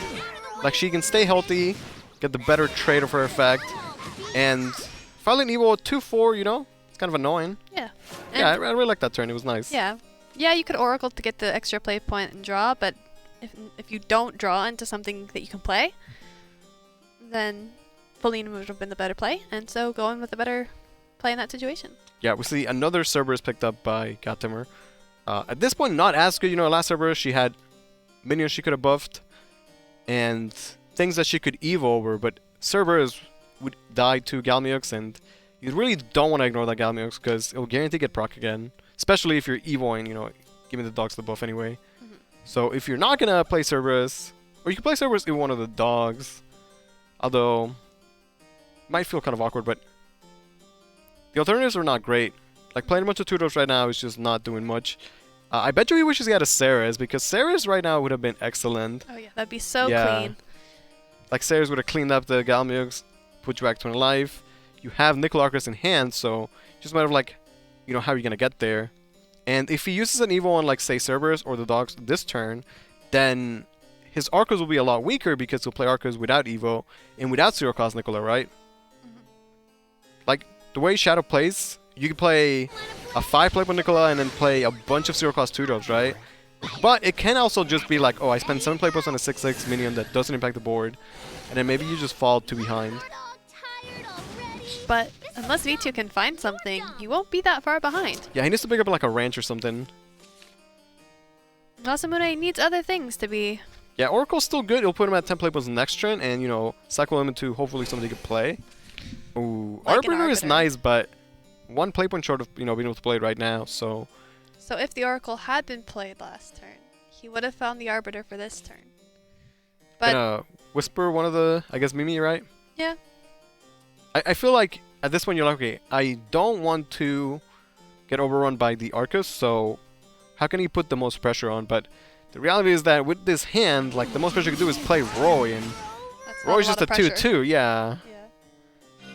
Like she can stay healthy, get the better trade of her effect, and Filing Evo 2-4, you know, it's kind of annoying. yeah. Yeah, I And- really like that turn. It was nice. yeah. Yeah, you could Oracle to get the extra play point and draw, but if you don't draw into something that you can play, then Feline would have been the better play, and so going with the better play in that situation. Yeah, we see another Cerberus picked up by GodTemur. At this point, not as good. You know, last Cerberus, she had minions she could have buffed and things that she could Evo over, but Cerberus would die to Galmiox, and you really don't want to ignore that Galmiox because it will guarantee get proc again, especially if you're Evoing, you know, giving the dogs the buff anyway. So if you're not going to play Cerberus, or you can play Cerberus in one of the dogs, although might feel kind of awkward, but the alternatives are not great. Like playing a bunch of Tudors right now is just not doing much. I bet you he wishes he had a Ceres, because Ceres right now would have been excellent. Oh yeah, that'd be so Yeah. clean. Like Ceres would have cleaned up the Galmiox, put you back to life. You have Nicolarchus in hand, so just a matter of like, you know, how you're gonna get there. And if he uses an Evo on like say Cerberus or the dogs this turn, then his Arcos will be a lot weaker because he'll play Arcos without Evo and without zero cost Nicola, right? Like the way Shadow plays, you can play a 5 play with Nicola and then play a bunch of zero cost 2-drops, right? But it can also just be like, oh, I spend 7 play points on a 6/6 minion that doesn't impact the board, and then maybe you just fall 2 behind. But unless V2 can find something, you won't be that far behind. Yeah, he needs to pick up like a ranch or something. Masamune needs other things to be. Yeah, Oracle's still good. He'll put him at 10 play points next turn, and you know, cycle him into hopefully somebody could play. Ooh, Like an Arbiter is Arbiter. nice, but 1 play point short of being able to play it right now. So So if the Oracle had been played last turn, he would have found the Arbiter for this turn. But Whisper one of the, I guess, Mimi, right? Yeah. I feel like at this point you're like, okay, I don't want to get overrun by the Arcus, so how can he put the most pressure on? But the reality is that with this hand, like, the most pressure you can do is play Roy, and That's not Roy's a lot just a of pressure. 2/2, yeah. Yeah.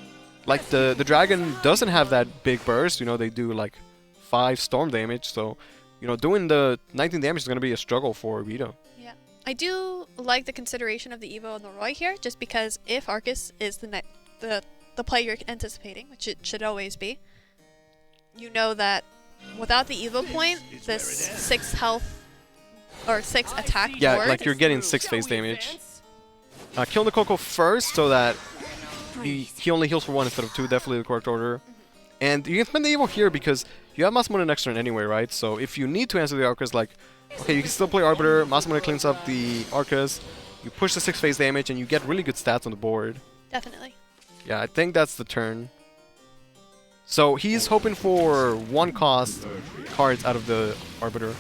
Like, the dragon doesn't have that big burst, you know, they do like 5 storm damage, so, you know, doing the 19 damage is going to be a struggle for Vito. Yeah. I do like the consideration of the Evo and the Roy here, just because if Arcus is the play you're anticipating, which it should always be, you know that without the Evo point, this 6 health or 6 attack Yeah, board, like you're getting 6 face damage. Kill the Coco first so that he only heals for 1 instead of 2, definitely the correct order. And you can spend the Evo here because you have Masamune next turn anyway, right? So if you need to answer the Arcus, like, okay, you can still play Arbiter, Masamune cleans up the Arcus, you push the 6 face damage, and you get really good stats on the board. definitely. Yeah, I think that's the turn. So he's hoping for 1 cost cards out of the Arbiter.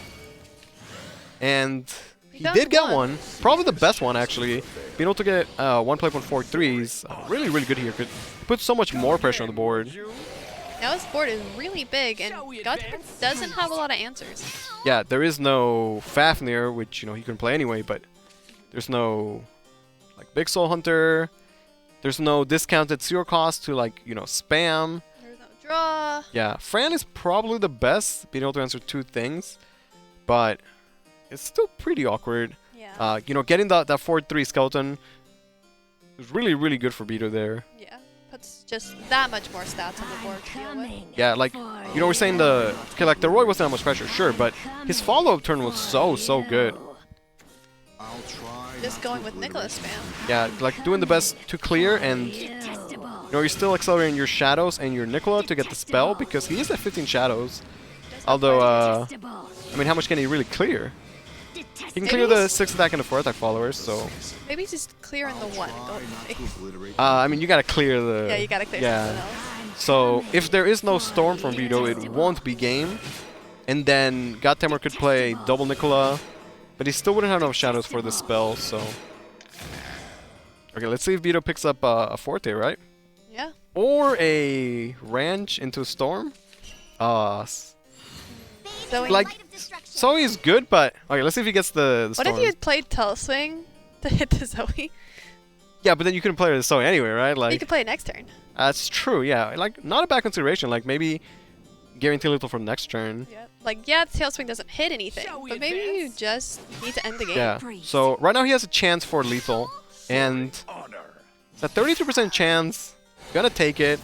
And he got did get one. one. Probably the best one, actually. Being able to get 1 play point 4 threes. Really, really good here. Could put so much more pressure on the board. Now this board is really big, and GodTemur doesn't have a lot of answers. Yeah, there is no Fafnir, which, you know, he can play anyway, but there's no, like, Big Soul Hunter. There's no discounted 0 cost to, like, you know, spam. There's no draw. Yeah, Fran is probably the best, being able to answer 2 things, but it's still pretty awkward. Yeah. You know, getting that 4/3 skeleton is really, really good for Vito there. Yeah. Puts just that much more stats on the board to deal with. Yeah, like, you know, we're saying okay, like, the Roy wasn't that much pressure, sure, but his follow-up turn was so good. I'll try Just not going to with obliterate Nicholas spam. Yeah, like, doing the best to clear, and, you know, you're still accelerating your Shadows and your Nicola to get the spell, because he is at 15 Shadows. Although, I mean, how much can he really clear? He can clear the 6 attack and the 4 attack followers, so... Maybe he's just clearing the 1 and Try going not to away. obliterate I mean, you gotta clear the... Yeah, you gotta clear something else. So, if there is no Storm from Vito, it won't be game. And then GodTemur could play double Nicola, but he still wouldn't have enough Shadows for the spell, so... Okay, let's see if Vito picks up a Forte, right? Yeah. Or a Ranch into Storm. So Like, Zoe is good, but... Okay, let's see if he gets the what Storm. if you had played Teleswing to hit the Zoe? Yeah, but then you couldn't play the Zoe anyway, right? You Like, could play it next turn. that's true, yeah. Like, not a bad consideration. Like, maybe guarantee little for next turn. Yeah. Like, yeah, Tailswing doesn't hit anything, but maybe you just need to end the game. Yeah. So right now he has a chance for lethal, and it's a 33% chance. Gonna take it.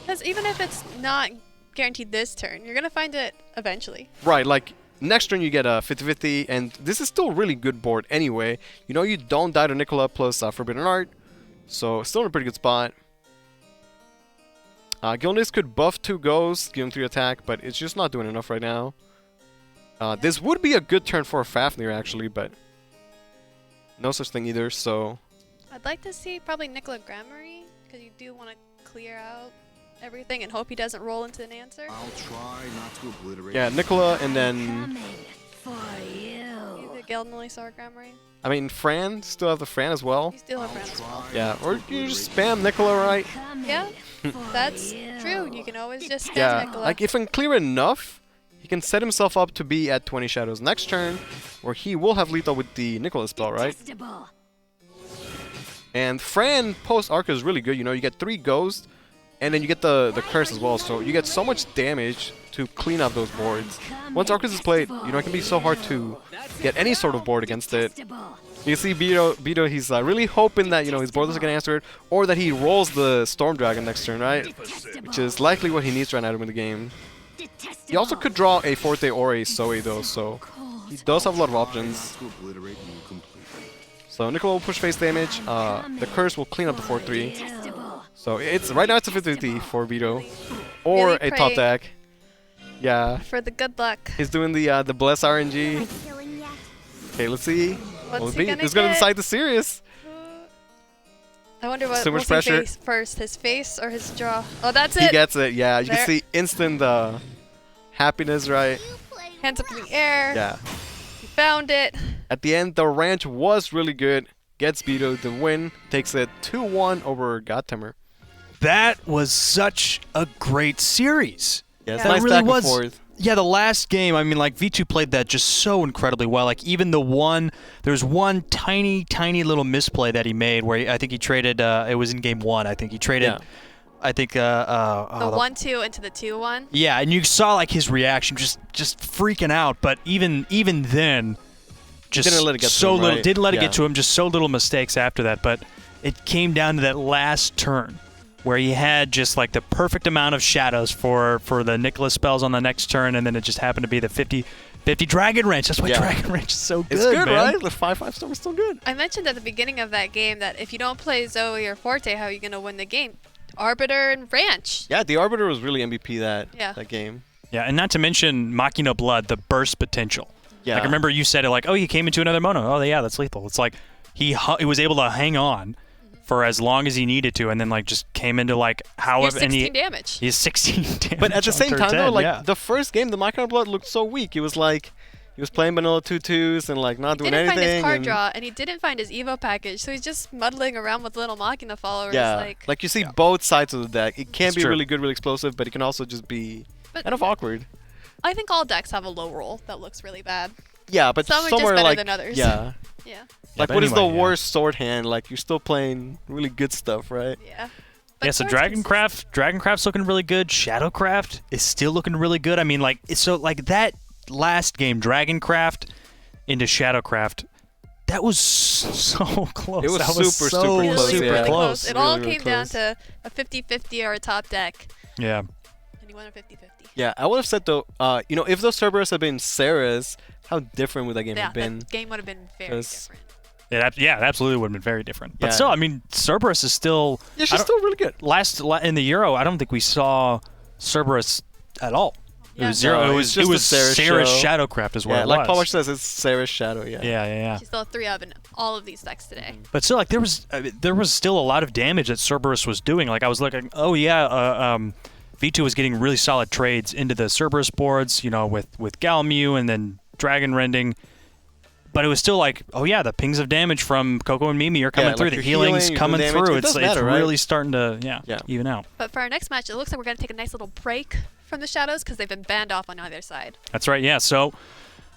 Because even if it's not guaranteed this turn, you're gonna find it eventually. Right. Like next turn you get a 50-50, and this is still a really good board anyway. You know you don't die to Nicola plus Forbidden Art, so still in a pretty good spot. Gilnis could buff 2 ghosts, give him 3 attack, but it's just not doing enough right now. This would be a good turn for Fafnir actually, but no such thing either. So I'd like to see probably Nicola Grammary, because you do want to clear out everything and hope he doesn't roll into an answer. I'll try not to obliterate yeah, Nicola, and then Either Gildenly or Grammary. I mean Fran, still have the Fran as well. You still have Fran as well. Yeah, or you just spam Nicola, right? Yeah, that's true. You can always just spam Yeah, Nicola. like if he can clear enough, he can set himself up to be at 20 shadows next turn, where he will have lethal with the Nicola spell, right? And Fran post Arca is really good. You know, you get 3 ghosts, and then you get the curse as well. So you get so much damage to clean up those boards. Once Arcus is played, you know, it can be so hard to get any sort of board against it. You see Vito, he's really hoping that, you know, his board doesn't get answered, or that he rolls the Storm Dragon next turn, right? Which is likely what he needs right now to win the game. He also could draw a Forte or a Zoe though, so he does have a lot of options. to obliterate you completely. So Nicola will push face damage, the curse will clean up the 4-3. So it's right now it's a 50-50 for Vito. Or Really a top pray. deck. Yeah. For the good luck. He's doing the bless RNG. Okay, let's see. What's he gonna Who's gonna get? decide the series? I wonder what So we'll much see pressure. first, his face or his draw. Oh, that's He it. gets it, yeah. You There. can see instant happiness, right? Hands up in the air. Yeah. He found it. At the end, the ranch was really good. gets Vetu the win, takes it 2-1 over GodTemur. That was such a great series. Yeah, it's Yeah. nice That really back was. and forth. Yeah, the last game, I mean, like, Vetu played that just so incredibly well. Like, even there's one tiny, tiny little misplay that he made where I think he traded, it was in game 1, I think. He traded, Yeah. I think, The 1-2 into the 2-1. yeah, and you saw, like, his reaction, just freaking out. But even then, just Didn't let it get to so him, little, right? didn't let it Yeah. get to him, just so little mistakes after that. But it came down to that last turn where he had just like the perfect amount of shadows for the Nicholas spells on the next turn, and then it just happened to be the 50 Dragon Wrench. That's why Yeah. Dragon Wrench is so good, It's good, man. right? The 5/5 storm is still good. I mentioned at the beginning of that game that if you don't play Zoe or Forte, how are you going to win the game? Arbiter and Ranch. Yeah, the Arbiter was really MVP that game. Yeah, and not to mention Machina Blood, the burst potential. Yeah. Like, I remember you said it like, oh, he came into another mono. Oh, yeah, that's lethal. It's like he was able to hang on for as long as he needed to, and then like just came into like You're however 16 damage. He's 16 damage. But at the on same turn time, 10, though, like yeah. the first game, the Machina Blood looked so weak. It was like he was playing vanilla 2/2s and like not doing Didn't anything. find his card and- draw, and he didn't find his Evo package, so he's just muddling around with little Machina followers. Yeah, Like, you see both sides of the deck. It can It's be true. really good, really explosive, but it can also just be But- kind of awkward. I think all decks have a low roll that looks really bad. Yeah, but Some are just somewhere better like than others. yeah, Yeah. like but what is anyway, the yeah. worst sword hand? Like you're still playing really good stuff, right? Yeah. Yeah, so Swords Dragoncraft's looking really good. Shadowcraft is still looking really good. I mean, like, so like that last game, Dragoncraft into Shadowcraft, that was so close. It was that super, so super Really, close, really yeah. close. It all Really, really came down close. to a 50-50 or a top deck, Yeah. and he won a 50-50. Yeah, I would have said though, if those Cerberus had been Sarah's, how different would that game Yeah, have been? that game would have been very 'Cause- different. It absolutely would have been very different. But Yeah. still, I mean, Cerberus is still. Yeah, I she's don't- still really good. in the Euro, I don't think we saw Cerberus at all. It Yeah. was zero. No, it it's was just it was the Sarah's Sarah's show. Shadowcraft is what Yeah, it like was. Polish says, it's Sarah's Shadow. Yeah. Yeah. She's still a 3 of in all of these decks today. But still, like there was still a lot of damage that Cerberus was doing. Like I was looking, Vetu was getting really solid trades into the Cerberus boards, with Galmu and then Dragon Rending. But it was still like, oh yeah, the pings of damage from Coco and Mimi are coming Yeah, through. like The you're healing's healing, you're coming doing damage. through. It It's does matter, right? really starting to Yeah. even out. But for our next match, it looks like we're going to take a nice little break from the Shadows because they've been banned off on either side. That's right, yeah. So,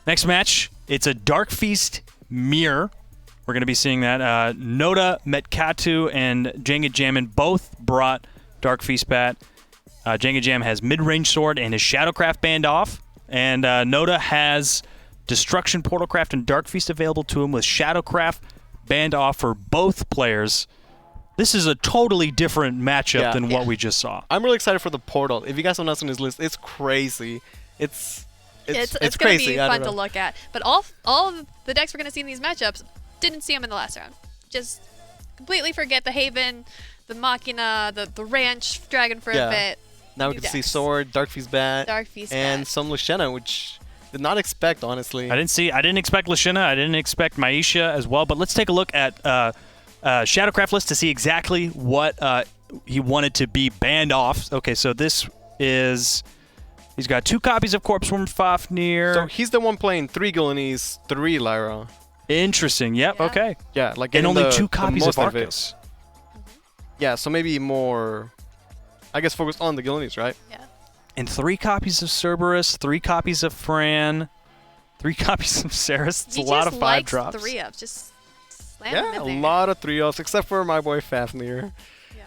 next match, it's a Dark Feast mirror. We're going to be seeing that. Nodametkatou and Jengajam both brought Dark Feast bat. Jengajam has mid-range sword and his Shadowcraft banned off. And Noda has Destruction Portalcraft and Dark Feast available to him with Shadowcraft banned off for both players. This is a totally different matchup Yeah. than what we just saw. I'm really excited for the Portal. If you guys have not seen his list, it's crazy. It's It's going to crazy. be I fun don't to know. look at. But all of the decks we're going to see in these matchups, didn't see them in the last round. Just completely forget the Haven, the Machina, the Ranch Dragon for Yeah. a bit. Now we New can see decks. Sword, Dark Feast Bat, Dark Feast and Bat. some Luciana, which did not expect, honestly. I didn't expect Lashina. I didn't expect Maisha as well. But let's take a look at Shadowcraft list to see exactly what he wanted to be banned off. Okay, so this is... He's got 2 copies of Corpseworm Fafnir. So he's the one playing 3 Gulanese, 3 Lyra. Interesting. Yep, Yeah. okay. Yeah, like And getting only the, 2 the copies most of out it. Arcus. Yeah, so maybe more, I guess, focused on the Gulanese, right? Yeah. And 3 copies of Cerberus, 3 copies of Fran, 3 copies of Ceres. It's He a lot just of 5 likes drops. 3-ups. Just slam them Yeah, a in there. lot of 3-ups, except for my boy Fafnir. Yeah.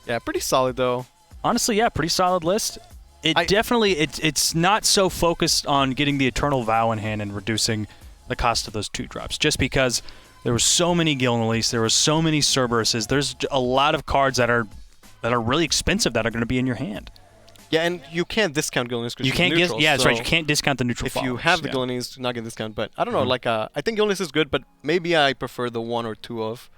Yeah, pretty solid, though. Honestly, yeah, pretty solid list. It's not so focused on getting the Eternal Vow in hand and reducing the cost of those 2 drops, just because there were so many Gilnelis, there were so many Cerberuses. There's a lot of cards that are really expensive that are going to be in your hand. Yeah, and you can't discount Gulanese because You can't neutral, that's right. so You can't discount the neutral. If you followers, have the yeah. Gulanese, do not get discount. But I don't know, Mhm. like, I think Gulanese is good, but maybe I prefer the 1 or 2 of.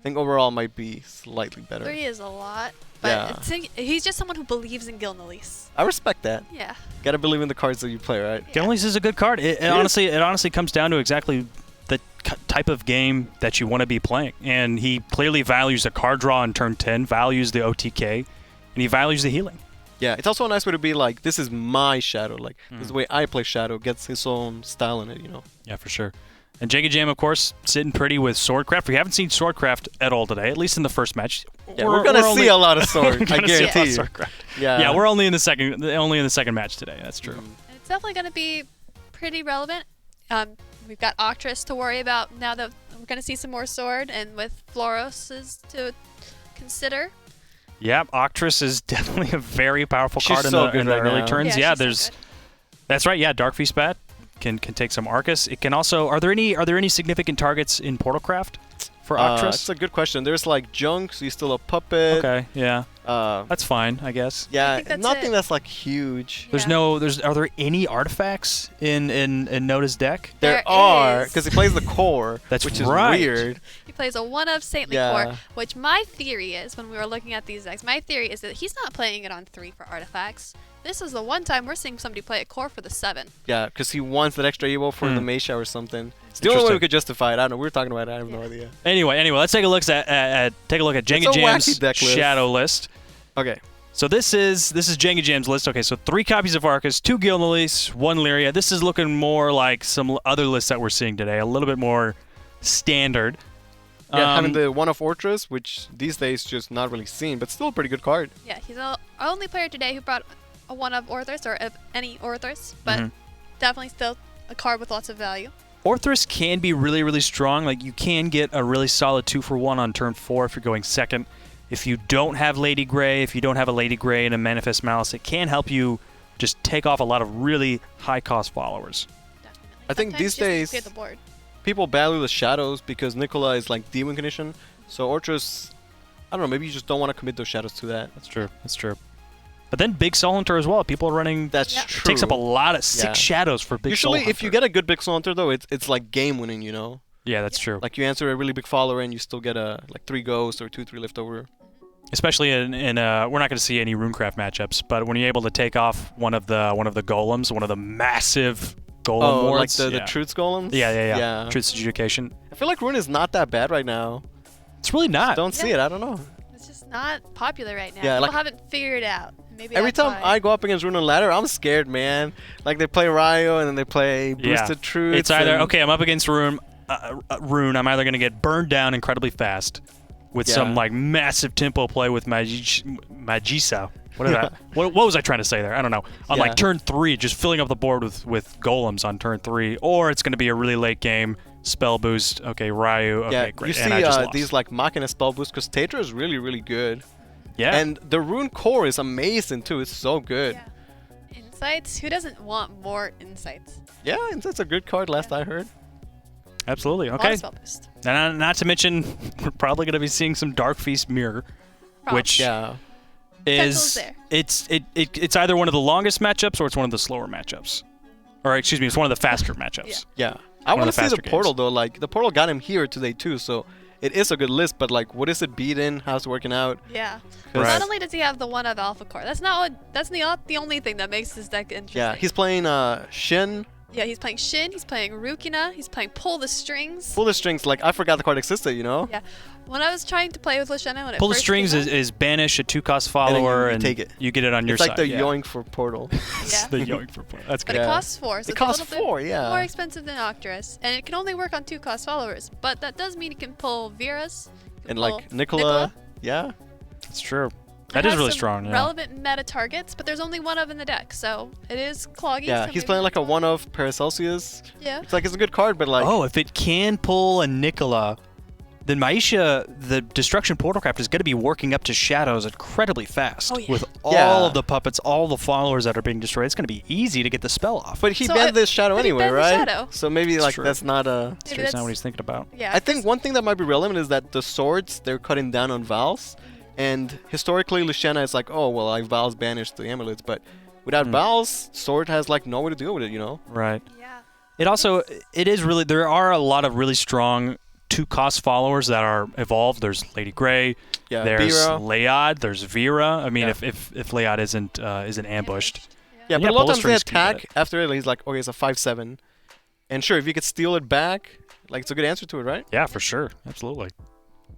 I think overall might be slightly better. 3 is a lot. But Yeah. he's just someone who believes in Gilnelis. I respect that. Yeah. Gotta believe in the cards that you play, right? Gilnelis is a good card. It honestly comes down to exactly the type of game that you want to be playing. And he clearly values the card draw in turn 10, values the OTK, and he values the healing. Yeah, it's also a nice way to be like, this is my Shadow. Like, this is the way I play Shadow. Gets his own style in it, you know? Yeah, for sure. And Jengajam, of course, sitting pretty with Swordcraft. We haven't seen Swordcraft at all today, at least in the first match. Yeah, we're gonna see a lot of Sword. I gonna see a lot of guarantee you. Swordcraft. Yeah. Yeah, we're only in the second match today. That's true. And it's definitely going to be pretty relevant. We've got Octress to worry about now that we're going to see some more Sword, and with Floroses to consider. Yeah, Octress is definitely a very powerful She's card so in good the right early now. turns. Yeah, Yeah, she's so there's. good. That's right. Yeah, Dark Feast Bat can take some Arcus. It can also. Are there any significant targets in Portalcraft for Octress? That's a good question. There's like junk, so you still a puppet. Okay. Yeah, Uh, that's fine, I guess. yeah, think that's nothing it. that's like huge. Yeah. Are there any artifacts in Noda's deck? There There are, is. because he plays the core, That's which is right. weird. He plays a 1 of Saintly Yeah. Core, which my theory is, when we were looking at these decks, my theory is that he's not playing it on 3 for artifacts. This is the one time we're seeing somebody play a core for the 7. Yeah, because he wants that extra evil for the Hmm. Meisha or something. It's the only way Interesting. we could justify it. I don't know. We were talking about it. I have no idea. Anyway, let's take a look at Jenga wacky Jam's deck list. shadow list. Okay. So this is Jenga Jam's list. Okay, so 3 copies of Arcus, 2 Gilnelis, 1 Lyria. This is looking more like some other lists that we're seeing today, a little bit more standard. Yeah, having the one of Fortress, which these days just not really seen, but still a pretty good card. Yeah, he's the only player today who brought a 1 of Orthros, or of any Orthros, but Mhm. definitely still a card with lots of value. Orthros can be really, really strong. Like, you can get a really solid 2-for-1 on turn 4 if you're going second. If you don't have Lady Grey, if you don't have a Lady Grey and a Manifest Malice, it can help you just take off a lot of really high-cost followers. Definitely. I think Sometimes these just need to days- clear the board. People value the shadows because Nicola is like demon condition. So Ortress, I don't know, maybe you just don't want to commit those shadows to that. That's true. That's true. But then Big Soul Hunter as well. People are running. That's Yeah. true. Takes up a lot of 6 Yeah. shadows for Big Soul Usually, if you Hunter. get a good Big Soul Hunter, though, it's like game winning, you know? Yeah, that's true. Like you answer a really big follower and you still get a like 3 ghosts or 2-3 leftover. Especially in we're not going to see any Runecraft matchups, but when you're able to take off one of the golems, one of the massive golem Oh, like wards, the yeah. Truth's golems? Yeah. Truth's Adjudication. I feel like Rune is not that bad right now. It's really not. Don't see Yeah. it. I don't know. It's just not popular right now. Yeah, People like- haven't figured it out. Maybe Every that's time why. I go up against Rune on ladder, I'm scared, man. Like they play Ryo and then they play Boosted Truth. It's either and- okay. I'm up against Rune. I'm either going to get burned down incredibly fast with some Yeah. like massive tempo play with Magisa. What did what was I trying to say there? I don't know. On Yeah. like turn 3, just filling up the board with golems on turn 3, or it's going to be a really late game spell boost. Okay, Ryu. Okay, Yeah, great. you And I just see lost. these like Machina spell boosts because Tater is really, really good. Yeah. And the Rune core is amazing too. It's so good. Yeah. Insights? Who doesn't want more insights? Yeah, and that's a good card last I heard. Absolutely. A lot Okay. of spell boost. And not to mention, we're probably going to be seeing some Dark Feast Mirror, which Yeah. Potential's is there. it's either one of the longest matchups or it's one of the slower matchups, or excuse me, it's one of the faster matchups. Yeah. I One want of to the see the faster portal games. though. Like the portal got him here today too, so it is a good list. But like, what is it beat in? How's it working out? Yeah. 'Cause- Not only does he have the 1 of Alpha Core, that's not the only thing that makes this deck interesting. Yeah, he's playing Shin. Yeah, he's playing Shin, he's playing Rukina, he's playing Pull the Strings. Pull the strings. Like I forgot the card existed. You know. Yeah. When I was trying to play with Lashana when it Pull the first strings came is banish a 2-cost follower you take it. you get it on your It's like side. the yeah. yoink for portal. It's Yeah. the yoink for play. That's But good. it Yeah. costs 4, so It it's costs a little 4, bit yeah. more expensive than Octress. And it can only work on 2-cost followers. But that does mean you can pull Viras. you can And pull like Nicola. Yeah. That's true. It That is has really some strong. Yeah. relevant meta targets, but there's only 1 of in the deck, so it is cloggy. Yeah. so He's maybe playing like a not- one of Paracelsus. Yeah. It's like it's a good card, but like. Oh, if it can pull a Nicola, then Maisha, the Destruction Portalcraft, is going to be working up to shadows incredibly fast. Oh, yeah. With all Yeah. of the puppets, all the followers that are being destroyed. It's going to be easy to get the spell off. But he So banned it- this shadow but he anyway, banned the right? shadow. So maybe It's like true. that's not a. That's not what he's thinking about. Yeah. I think one thing that might be relevant is that the swords they're cutting down on Vals, and historically Luciana is like, oh well, I Vals banished the amulets, but without Vals, sword has like no way to deal with it, you know? Right. Yeah. It is really, there are a lot of really strong 2-cost followers that are evolved. There's Lady Grey, Yeah, there's Vera. Leod, there's Vera. I mean, Yeah. if Leod isn't ambushed. Yeah, Yeah, but a lot of bullet times they strings can get attack after it. He's like, okay, it's a 5/7, and sure, if you could steal it back, like it's a good answer to it, right? Yeah, for sure. Absolutely.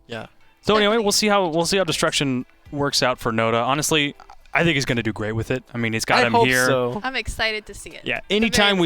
Yeah. So anyway, we'll see how Destruction works out for Noda. Honestly, I think he's going to do great with it. I mean, he's got I him hope here. so. I'm excited to see it. Yeah. At the Anytime very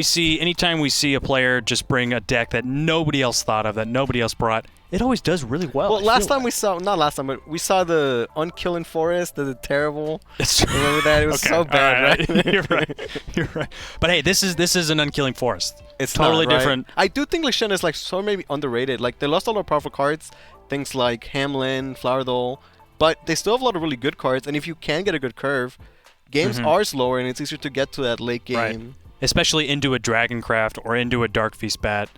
we least. see a player just bring a deck that nobody else thought of, that nobody else brought, it always does really well. Well, last time we saw, not last time, but we saw the Unkilling Forest, the terrible. Remember that? It was so bad, right? You're right. You're right. But hey, this is an Unkilling Forest. It's totally not, right? different. I do think Lishen is like so maybe underrated. Like they lost a lot of powerful cards, things like Hamlin, Flower Doll, but they still have a lot of really good cards. And if you can get a good curve, games are slower and it's easier to get to that late game. Right. Especially into a Dragoncraft or into a Dark Feast bat.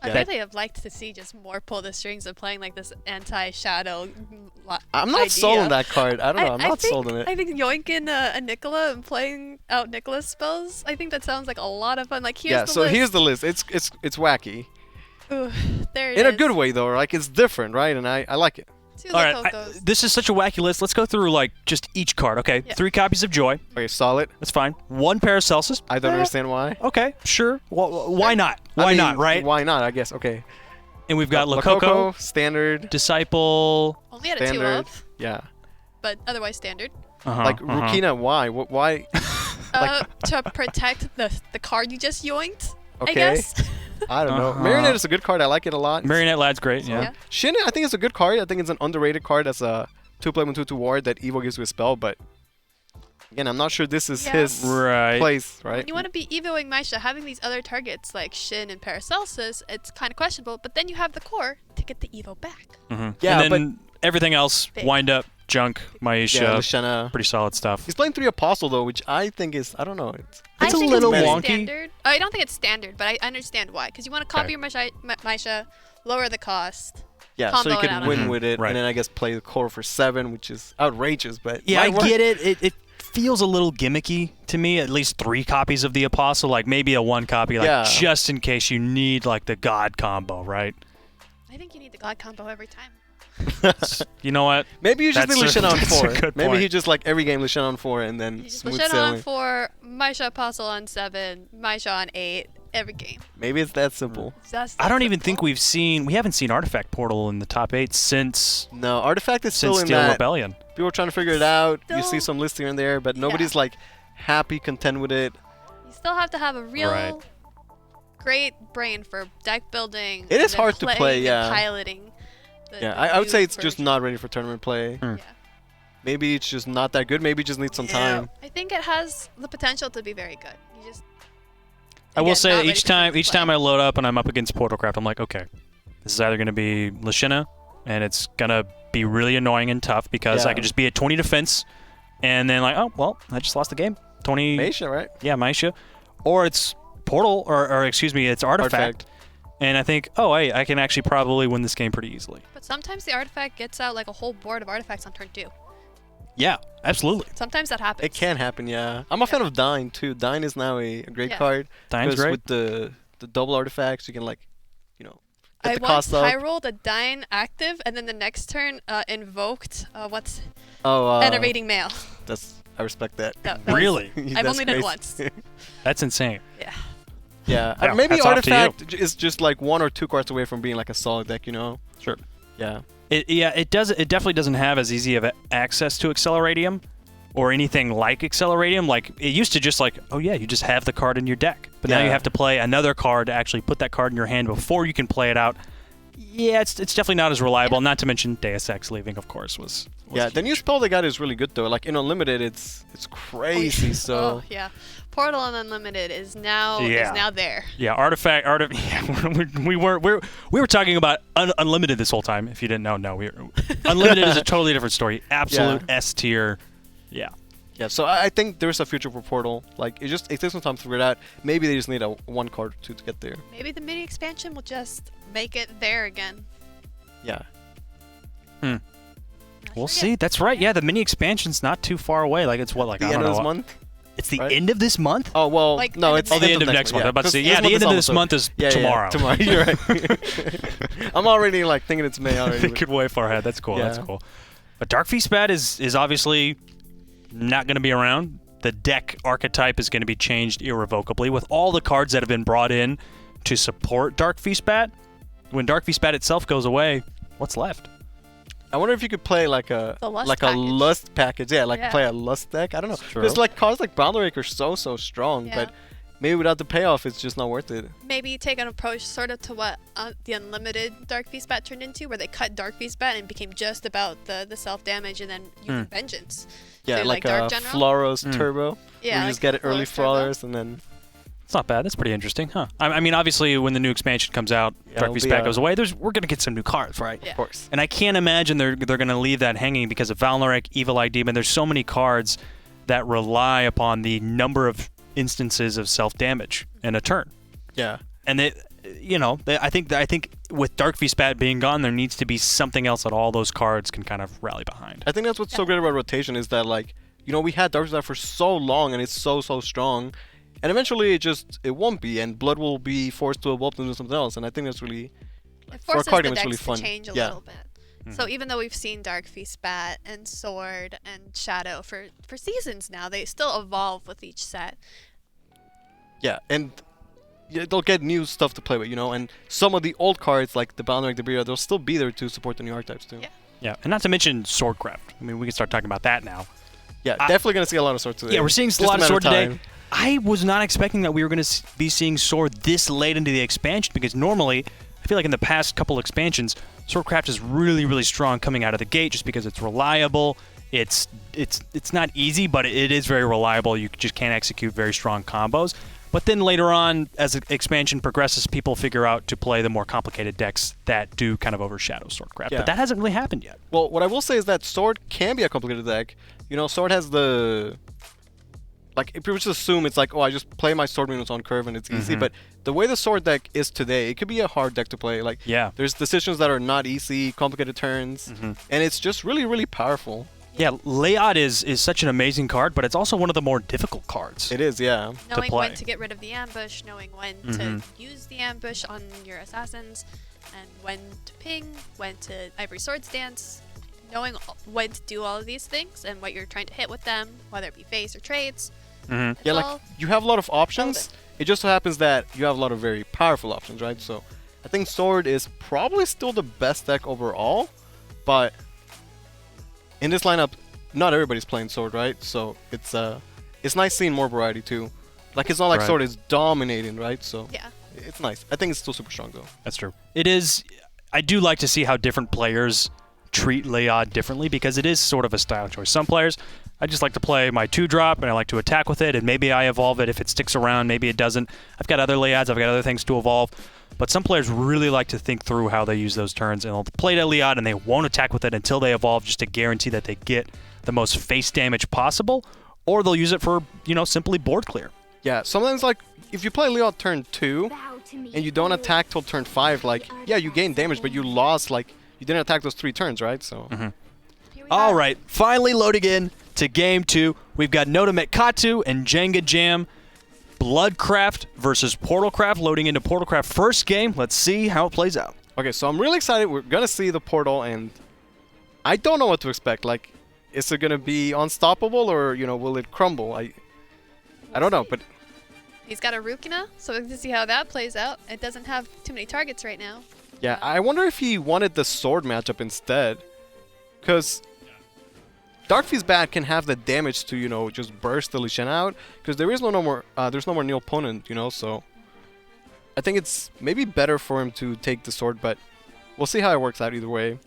I Yeah. really have liked to see just more pull the strings of playing like this anti-shadow. I'm not sold on that card. I don't know. I'm not sold on it. I think yoinking a Nicola and playing out Nicola's spells. I think that sounds like a lot of fun. Like here's Yeah. the So list. here's the list. It's wacky Ooh, there it in a is. good way though. Like it's different, right? And I like it. Two All right, Lococos. this is such a wacky list. Let's go through like just each card. Okay, Yeah. 3 copies of Joy. Okay, solid. That's fine. 1 Paracelsus. I don't understand why. Okay, sure. Well, why not? I Why mean, not? Right. Why not? I guess. Okay. And we've got Lococo, standard. Disciple. Only had a 2 Standard. of, Yeah. but otherwise standard. Like Rukina, why? Why? To protect the card you just yoinked. I Okay. guess. I don't know. Uh-huh. Marionette is a good card. I like it a lot. Marionette Lad's great. Yeah. Yeah. Shin, I think it's a good card. I think it's an underrated card as a 2-play 1/2 ward that Evo gives you a spell, but again, I'm not sure this is Yeah. his Right. place, right? When you want to be evoing Maisha, having these other targets like Shin and Paracelsus, it's kind of questionable. But then you have the core to get the evo back. Yeah, and then everything else, Big. Wind Up, Junk, Maisha, Yeah, Lishana. pretty solid stuff. He's playing 3 Apostle though, which I think is, I don't know. I It's a think little pretty wonky. Standard. I don't think it's standard, but I understand why. Because you want to copy Okay. your Maisha, lower the cost. Yeah, so Combo you it can out. win with it, Right. and then I guess play the core for 7, which is outrageous, but Yeah, I might work. get it. It feels a little gimmicky to me. At least 3 copies of the Apostle, like maybe a 1 copy, like Yeah. just in case you need like the God combo, right? I think you need the God combo every time. You know what? Maybe you just need That's a- Lishana on that's a 4. good Maybe point. he just like every game Lishana on 4 and then You just smooth Lashana sailing. on 4, Maisha Apostle on 7, Maisha on 8, every game. Maybe it's that simple. That's I don't even think simple. we haven't seen Artifact Portal in the top 8 since No, Artifact is still in Steel that. Rebellion. People are trying to figure it out. You see Still- some lists here and there, but Yeah. nobody's like happy, content with it. You still have to have a real Right. great brain for deck building. It and is then hard to play, playing and yeah. piloting. the Yeah, I would say new it's just version. not ready for tournament play. Yeah. Maybe it's just not that good. Maybe it just needs some time. I think it has the potential to be very good. You just. I will again, say not that ready each for time tournament play. I load up and I'm up against Portalcraft, I'm like, okay, this is either going to be Lashina, and it's going to be really annoying and tough because I Yeah. could just be at 20 defense, and then like, oh, well, I just lost the game. 20. Maisha, right? Yeah, Maisha. Or it's Portal, or excuse me, it's Artifact. And I think, oh, hey, I can actually probably win this game pretty easily. But sometimes the artifact gets out like a whole board of artifacts on turn 2. Yeah, absolutely. Sometimes that happens. It can happen, yeah. I'm a fan of Dine too. Dine is now a great Yeah. card. Dine's 'cause great. with the double artifacts, you can like, you know, get I the once cost up. high rolled a Dine active, and then the next turn invoked Oh, Enervating Mail. I respect that. That was- Really? I've That's only done it crazy. once. That's insane. Yeah. Yeah, Yeah, maybe hats off to you. Artifact is just like 1 or 2 cards away from being like a solid deck, you know? Sure. Yeah. It definitely doesn't have as easy of access to Acceleratium or anything like Acceleratium. Like it used to just like, oh yeah, you just have the card in your deck. But now you Yeah. have to play another card to actually put that card in your hand before you can play it out. Yeah, it's definitely not as reliable. Not to mention Deus Ex leaving, of course, was Yeah, the new spell they got is really good though. Like in Unlimited, it's crazy. So Oh yeah. Portal on Unlimited is now there. Yeah, Artifact. Yeah, we were talking about Unlimited this whole time. If you didn't know, no, Unlimited is a totally different story. Absolute S tier. Yeah. yeah, so I think there's a future for Portal. Like it takes some time to figure it out. Maybe they just need a 1 card or 2 to get there. Maybe the mini expansion will just make it there again. Yeah. Not We'll sure see. yet. That's right. Yeah, the mini expansion's not too far away. Like it's what, like The I don't end know. of this what- month. It's the right? end of this month. Oh well, Like, no, end of it's next the end of next month. I'm about to say, yeah, the end of this month is tomorrow. Tomorrow. You're right. I'm already like thinking it's May already. Thinking way far ahead. That's cool. That's Yeah. cool. But Dark Feast Bat is obviously not going to be around. The deck archetype is going to be changed irrevocably with all the cards that have been brought in to support Dark Feast Bat. When Dark Feast Bat itself goes away, what's left? I wonder if you could play like a The Lust like package. a Lust package. Yeah, like Yeah. play a Lust deck. I don't know. True. Because like cards like Boundary are so strong, Yeah. but maybe without the payoff, it's just not worth it. Maybe take an approach sort of to what the Unlimited Dark Beast Bat turned into, where they cut Dark Beast Bat and became just about the self damage and then using Vengeance. Yeah, So, like Dark a General? Floros Turbo. Yeah, where you like just get it early Floros Turbo. Flowers and then. It's not bad. That's pretty interesting, huh? I mean, obviously, when the new expansion comes out, Dark it'll Beast be Bat a- goes away. We're gonna get some new cards, right? Yeah. Of course. And I can't imagine they're gonna leave that hanging because of Valnorek, Evil Eye Demon. There's so many cards that rely upon the number of instances of self damage in a turn. Yeah. And I think with Dark Beast Bat being gone, there needs to be something else that all those cards can kind of rally behind. I think that's what's so great about rotation is that like we had Dark Beast Bat for so long and it's so strong, and eventually it won't be, and Blood will be forced to evolve into something else, and I think that's really It for a forces card the game, it's decks really to fun. change a Yeah. little bit. So even though we've seen Dark Beast Bat and Sword and Shadow for seasons now, they still evolve with each set. Yeah, and they'll get new stuff to play with, and some of the old cards like the Boundary, the Beer, they'll still be there to support the new archetypes too. Yeah. Yeah, and not to mention Swordcraft. I mean, we can start talking about that now. Yeah, definitely gonna see a lot of Sword today. Yeah, we're seeing Just a lot of matter Sword today. time. I was not expecting that we were going to be seeing Sword this late into the expansion because normally, I feel like in the past couple expansions, Swordcraft is really strong coming out of the gate just because it's reliable. It's not easy, but it is very reliable. You just can't execute very strong combos. But then later on, as the expansion progresses, people figure out to play the more complicated decks that do kind of overshadow Swordcraft. Yeah. But that hasn't really happened yet. Well, what I will say is that Sword can be a complicated deck. Sword has the if you just assume it's like, oh, I just play my Sword units on curve and it's easy, but the way the Sword deck is today, it could be a hard deck to play. Like, Yeah. there's decisions that are not easy, complicated turns, and it's just really powerful. Yeah, Layout is such an amazing card, but it's also one of the more difficult cards. It is, yeah. Knowing play. when to get rid of the ambush, knowing when to use the ambush on your assassins, and when to ping, when to Ivory Swords dance, knowing when to do all of these things and what you're trying to hit with them, whether it be face or trades. It's Yeah, all- like, you have a lot of options. It just so happens that you have a lot of very powerful options, right? So, I think Sword is probably still the best deck overall, but in this lineup, not everybody's playing Sword, right? So, it's nice seeing more variety, too. Like, it's not like Right. Sword is dominating, right? So, yeah. it's nice. I think it's still super strong, though. That's true. It is. I do like to see how different players treat Layod differently because it is sort of a style choice. Some players, I just like to play my 2-drop and I like to attack with it, and maybe I evolve it if it sticks around, maybe it doesn't. I've got other Layods, I've got other things to evolve. But some players really like to think through how they use those turns, and they'll play that Layod and they won't attack with it until they evolve just to guarantee that they get the most face damage possible, or they'll use it for, simply board clear. Yeah, sometimes, like, if you play Leo turn 2, and you don't attack till turn 5, like, yeah, you gain damage, but you lost, like, you didn't attack those 3 turns, right? So, Here we All are. right, finally loading in to Game 2. We've got Nodametkatou and Jengajam. Bloodcraft versus Portalcraft. Loading into Portalcraft first game. Let's see how it plays out. okay, so I'm really excited. We're gonna see the portal, and I don't know what to expect. Like, is it gonna be unstoppable, or will it crumble? I don't know, but He's got a Rukina, so we're going to see how that plays out. It doesn't have too many targets right now. yeah, I wonder if he wanted the sword matchup instead, because Darkfist Bat can have the damage to just burst the Lee Shen out, because there's no more new opponent, so I think it's maybe better for him to take the sword, but we'll see how it works out either way.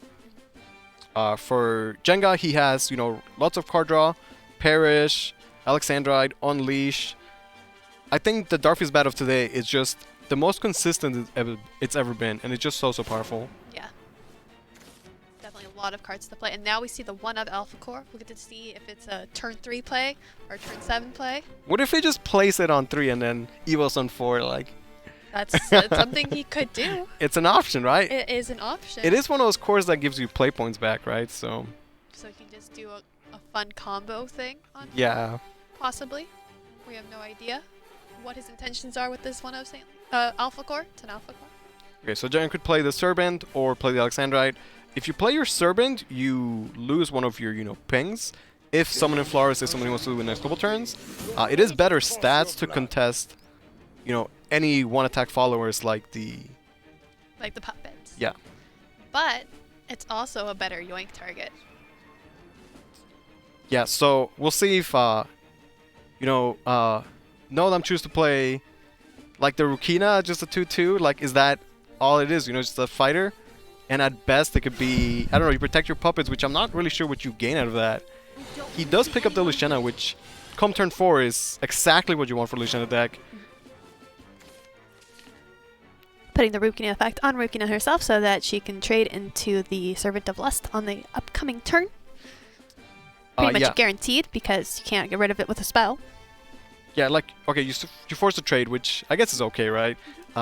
For Jenga, he has lots of card draw, Perish, Alexandrite, Unleash. I think the Darkfist Bat of today is just the most consistent it's ever been, and it's just so powerful. Yeah. Definitely a lot of cards to play. And now we see the one of Alpha Core. We'll get to see if it's a turn 3 play or turn 7 play. What if he just plays it on 3 and then Evos on 4? Like, That's something he could do. it's an option, right? It is an option. It is one of those cores that gives you play points back, right? So, So he can just do a fun combo thing on yeah. possibly. We have no idea what his intentions are with this one of Alpha Core. It's an Alpha Core. Okay, so Jen could play the Serpent or play the Alexandrite. If you play your Serpent, you lose one of your, pings. If Summon and Flowers is something he wants to do in the next couple turns, it is better stats to contest, any one-attack followers like the... Like the puppets. Yeah. But It's also a better yoink target. Yeah, so we'll see if, Nodam choose to play, like, the Rukina, just a 2-2. Like, is that all it is? Just a fighter? And at best, it could be, I don't know, you protect your puppets, which I'm not really sure what you gain out of that. He does pick up the Luciana, which, come turn 4, is exactly what you want for Luciana deck. Putting the Rukina effect on Rukina herself so that she can trade into the Servant of Lust on the upcoming turn. Pretty much yeah. guaranteed because you can't get rid of it with a spell. Yeah, like, okay, you force a trade, which I guess is okay, right?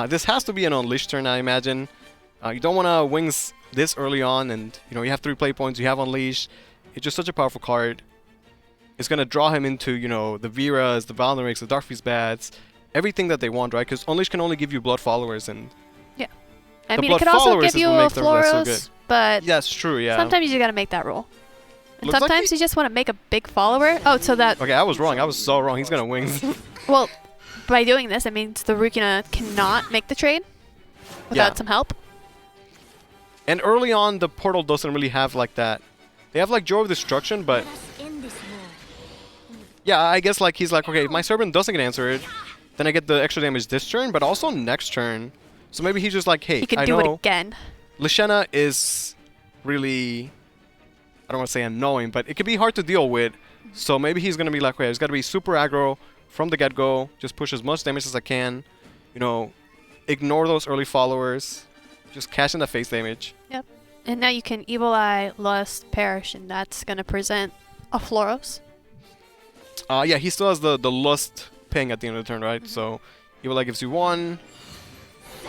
This has to be an Unleash turn, I imagine. You don't want to Wings this early on, and, you have 3 play points, you have Unleash. It's just such a powerful card. It's going to draw him into, the Viras, the Valnarix, the Darkfeast Bats, everything that they want, right? Because Unleash can only give you Blood Followers, and... Yeah. I The mean, it Blood could also Followers give is you what a makes them so Floros, good. but That's true, yeah. sometimes you gotta make that roll. And Looks like sometimes you just want to make a big follower. Oh, so that... Okay, I was wrong. I was so wrong. He's going to Wings. Well, by doing this, it means the Rukina cannot make the trade without Yeah. some help. And early on, the portal doesn't really have like that. They have like Joy of Destruction, but In this world. yeah, I guess like he's like, okay, if my Servant doesn't get answered, then I get the extra damage this turn, but also next turn. So maybe he's just like, hey, He can I do it know again. Lishana is really, I don't want to say annoying, but it can be hard to deal with. So maybe he's going to be like, okay, it's got to be super aggro from the get-go, just push as much damage as I can, ignore those early followers, just cash in the face damage. Yep. And now you can Evil Eye, Lust, Perish, and that's going to present a Floros. Yeah, he still has the Lust ping at the end of the turn, right? So Evil Eye gives you 1.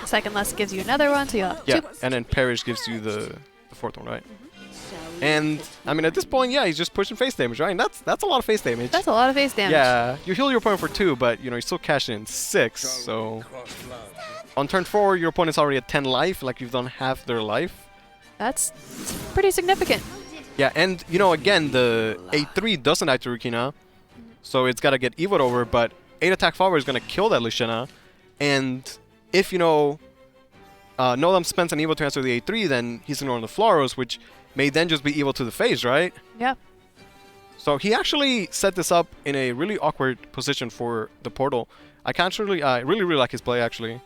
The second Lust gives you another one, so you'll have Yeah, 2. and then Perish gives you the 4th one, right? And, I mean, at this point, yeah, he's just pushing face damage, right? And that's a lot of face damage. That's a lot of face damage. Yeah, you heal your opponent for 2, but, you're still cashing in 6, so... On turn 4, your opponent's already at 10 life, like you've done half their life. That's pretty significant. Yeah, and, again, the 8-3 doesn't die to Rukina, so it's gotta get evoed over, but 8 attack follower is gonna kill that Lishana, and if, Nodam spends an evo to answer the 8-3, then he's ignoring the Floros, which may then just be evo to the face, right? Yep. So he actually set this up in a really awkward position for the portal. I really like his play, actually.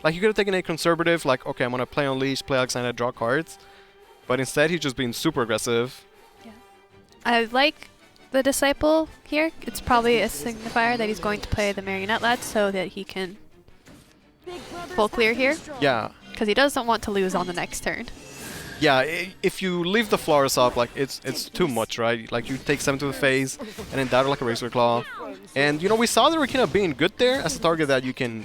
Like, he could have taken a conservative, like, okay, I'm going to play Unleash, play Alexander, draw cards. But instead, he's just being super aggressive. Yeah. I like the Disciple here. It's probably a signifier that he's going to play the Marionette Lad so that he can full clear here. Yeah. Because he doesn't want to lose on the next turn. Yeah, if you leave the Flores up, like, it's too much, right? Like, you take 7 to the face, and then Dagger like a Razor Claw. And, we saw the Rukina being good there as a target that you can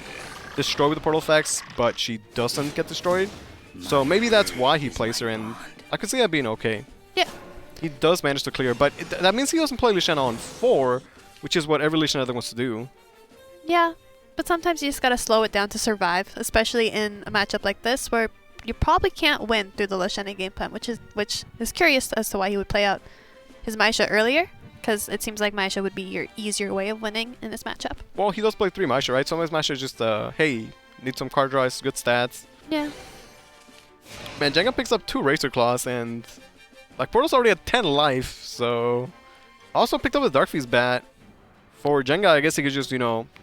destroy with the portal effects, but she doesn't get destroyed. So maybe that's why he plays her, and I could see that being okay. Yeah. He does manage to clear, but that means he doesn't play Lishana on 4, which is what every Lishana wants to do. Yeah, but sometimes you just gotta slow it down to survive, especially in a matchup like this where you probably can't win through the Lishana game plan, which is curious as to why he would play out his Maisha earlier, because it seems like Maisha would be your easier way of winning in this matchup. Well, he does play 3 Maisha, right? Sometimes Maisha is just, hey, need some card draws, good stats. Yeah. Man, Jenga picks up 2 Razor Claws, and, like, Portal's already at 10 life, so... Also picked up the Darkfeast Bat. For Jenga, I guess he could just,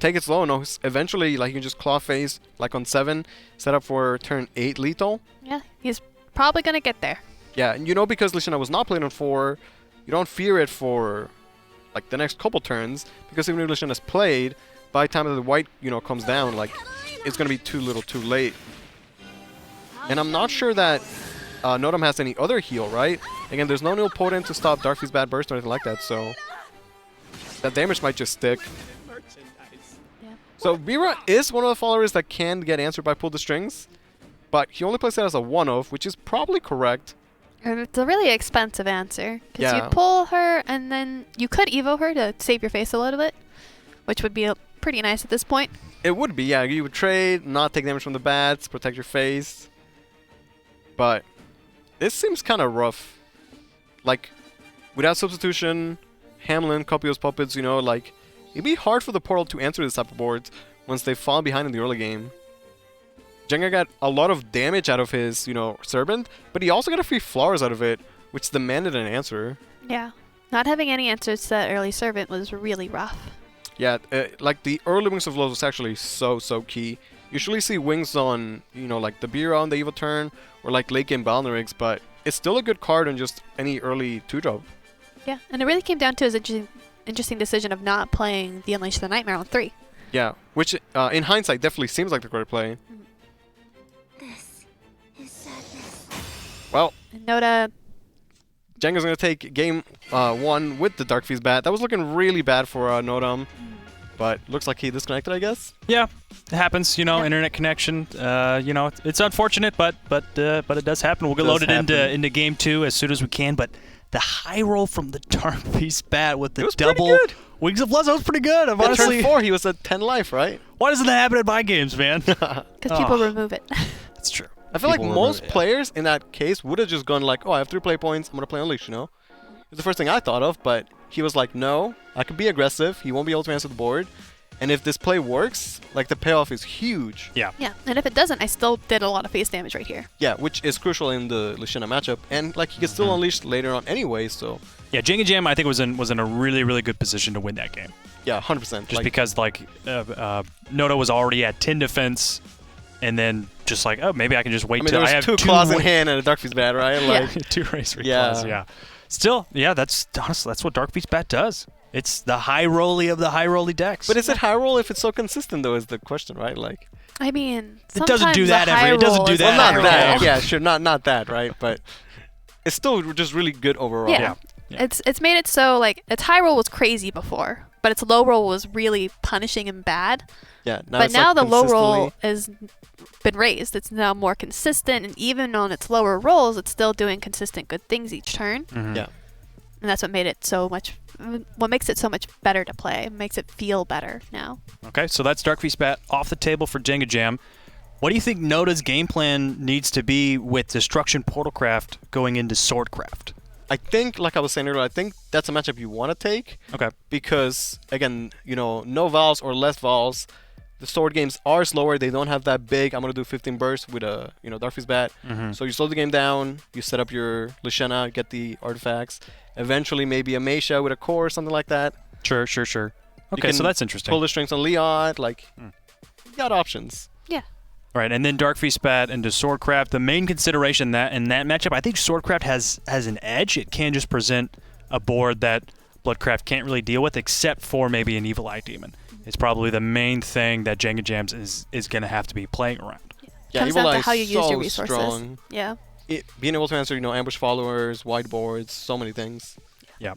take it slow. No, eventually, like, you can just Claw Face, like, on 7, set up for turn 8 lethal. Yeah, he's probably gonna get there. Yeah, and because Lishana was not played on 4, you don't fear it for, like, the next couple turns, because even if Lishana's played, by the time that the white, comes down, like, it's gonna be too little too late. And I'm not sure that Nodam has any other heal, right? Again, there's no Potent to stop Darkfeast Bad Burst or anything like that, so that damage might just stick. Yeah. So Vera is one of the followers that can get answered by Pull the Strings, but he only plays that as a 1-of, which is probably correct. And it's a really expensive answer, because Yeah. you pull her and then you could Evo her to save your face a little bit, which would be pretty nice at this point. It would be, yeah. You would trade, not take damage from the bats, protect your face. But this seems kind of rough. Like, without substitution, Hamlin, Copio's puppets, like, it'd be hard for the portal to answer this type of boards once they've fallen behind in the early game. Jenga got a lot of damage out of his, Serpent, but he also got a few flowers out of it, which demanded an answer. Yeah. Not having any answers to that early servant was really rough. Yeah, like the early Wings of Lows was actually so key. You usually see Wings on, like the Bira on the Evo turn, or like late game Balnerigs, but it's still a good card on just any early 2-drop. Yeah, and it really came down to his interesting decision of not playing the Unleash the Nightmare on 3. Yeah, which in hindsight definitely seems like the correct play. This is sadness. Well, And Noda, Jenga's going to take game 1 with the Dark Fist Bat. That was looking really bad for Nodam, but looks like he disconnected, I guess. Yeah, it happens. Internet connection. It's unfortunate, but it does happen. We'll get loaded into game 2 as soon as we can. But the high roll from the Dark Fist Bat with the double Wings of Blood, that was pretty good. Honestly, turn 4, he was at 10 life, right? Why doesn't that happen at my games, man? because people remove it. That's true. I feel like People most remove it, players in that case would have just gone like, oh, I have 3 play points, I'm going to play Unleash, It's the first thing I thought of, but he was like, no, I could be aggressive, he won't be able to answer the board, and if this play works, like the payoff is huge. Yeah. Yeah, and if it doesn't, I still did a lot of face damage right here. Yeah, which is crucial in the Lishana matchup, and like he can still Unleash later on anyway, so... Yeah, Jengajam, I think, was in a really, really good position to win that game. Yeah, 100%. Just because, Noda was already at 10 defense, and then just like, oh, maybe I can just wait till I have 2 claws in hand and a Dark Fist Bat, right? Yeah. 2 race claws, yeah. Still, yeah, that's what Dark Fist Bat does. It's the high rolly of the high rolly decks. But is it high roll if it's so consistent, though, is the question, right? Like, I mean, it doesn't do that every. It doesn't do that. well, not every that. game. Yeah, sure, not that, right? But it's still just really good overall. Yeah. It's made it so like its high roll was crazy before, but its low roll was really punishing and bad. Yeah. But it's now like the low roll consistently- has been raised. It's now more consistent, and even on its lower rolls, it's still doing consistent good things each turn. Yeah. And that's what made it so much. What makes it so much better to play? It makes it feel better now. Okay, so that's Dark Fist Bat off the table for Jengajam. What do you think Noda's game plan needs to be with Destruction Portalcraft going into Swordcraft? I think, like I was saying earlier, I think that's a matchup you want to take. Okay. Because, again, no vowels or less vowels. The sword games are slower. They don't have that big, I'm going to do 15 bursts with a, Dark Fist Bat. So you slow the game down. You set up your Lishana, get the artifacts. Eventually, maybe a Meisha with a core or something like that. Sure. Okay, so that's interesting. Pull the strings on Leon. Like, you got options. Yeah. Right, and then Dark Fist Bat into Swordcraft. The main consideration in that matchup, I think Swordcraft has an edge. It can just present a board that Bloodcraft can't really deal with, except for maybe an Evil Eye Demon. It's probably the main thing that Jengajams is going to have to be playing around. Yeah, Comes Evil down Eye to how you is use so your resources. strong. Yeah. Being able to answer, ambush followers, whiteboards, so many things. Yeah.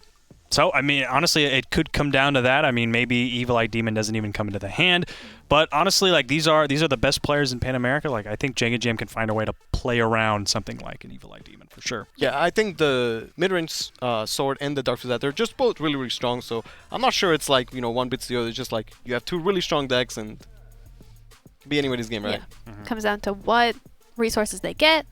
So, I mean, honestly, it could come down to that. I mean, maybe Evil Eye Demon doesn't even come into the hand. But honestly, like, these are the best players in Pan America. Like, I think Jengajam can find a way to play around something like an Evil Eye Demon for sure. Yeah, I think the mid-range sword and the Dark Fist, they're just both really, really strong. So I'm not sure it's like, one beats the other. It's just like you have 2 really strong decks and it can be anybody's game, right? Yeah. Comes down to what resources they get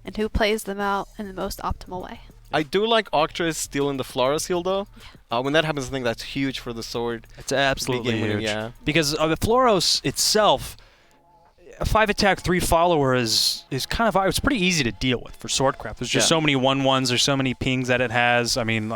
and who plays them out in the most optimal way. I do like Octress stealing the Flora's heal, though. When that happens, I think that's huge for the sword. It's absolutely Big game winning, huge. yeah. Because the Floros itself, a 5 attack, 3 follower is kind of, it's pretty easy to deal with for Swordcraft. There's just so many 1/1s, there's so many pings that it has. I mean,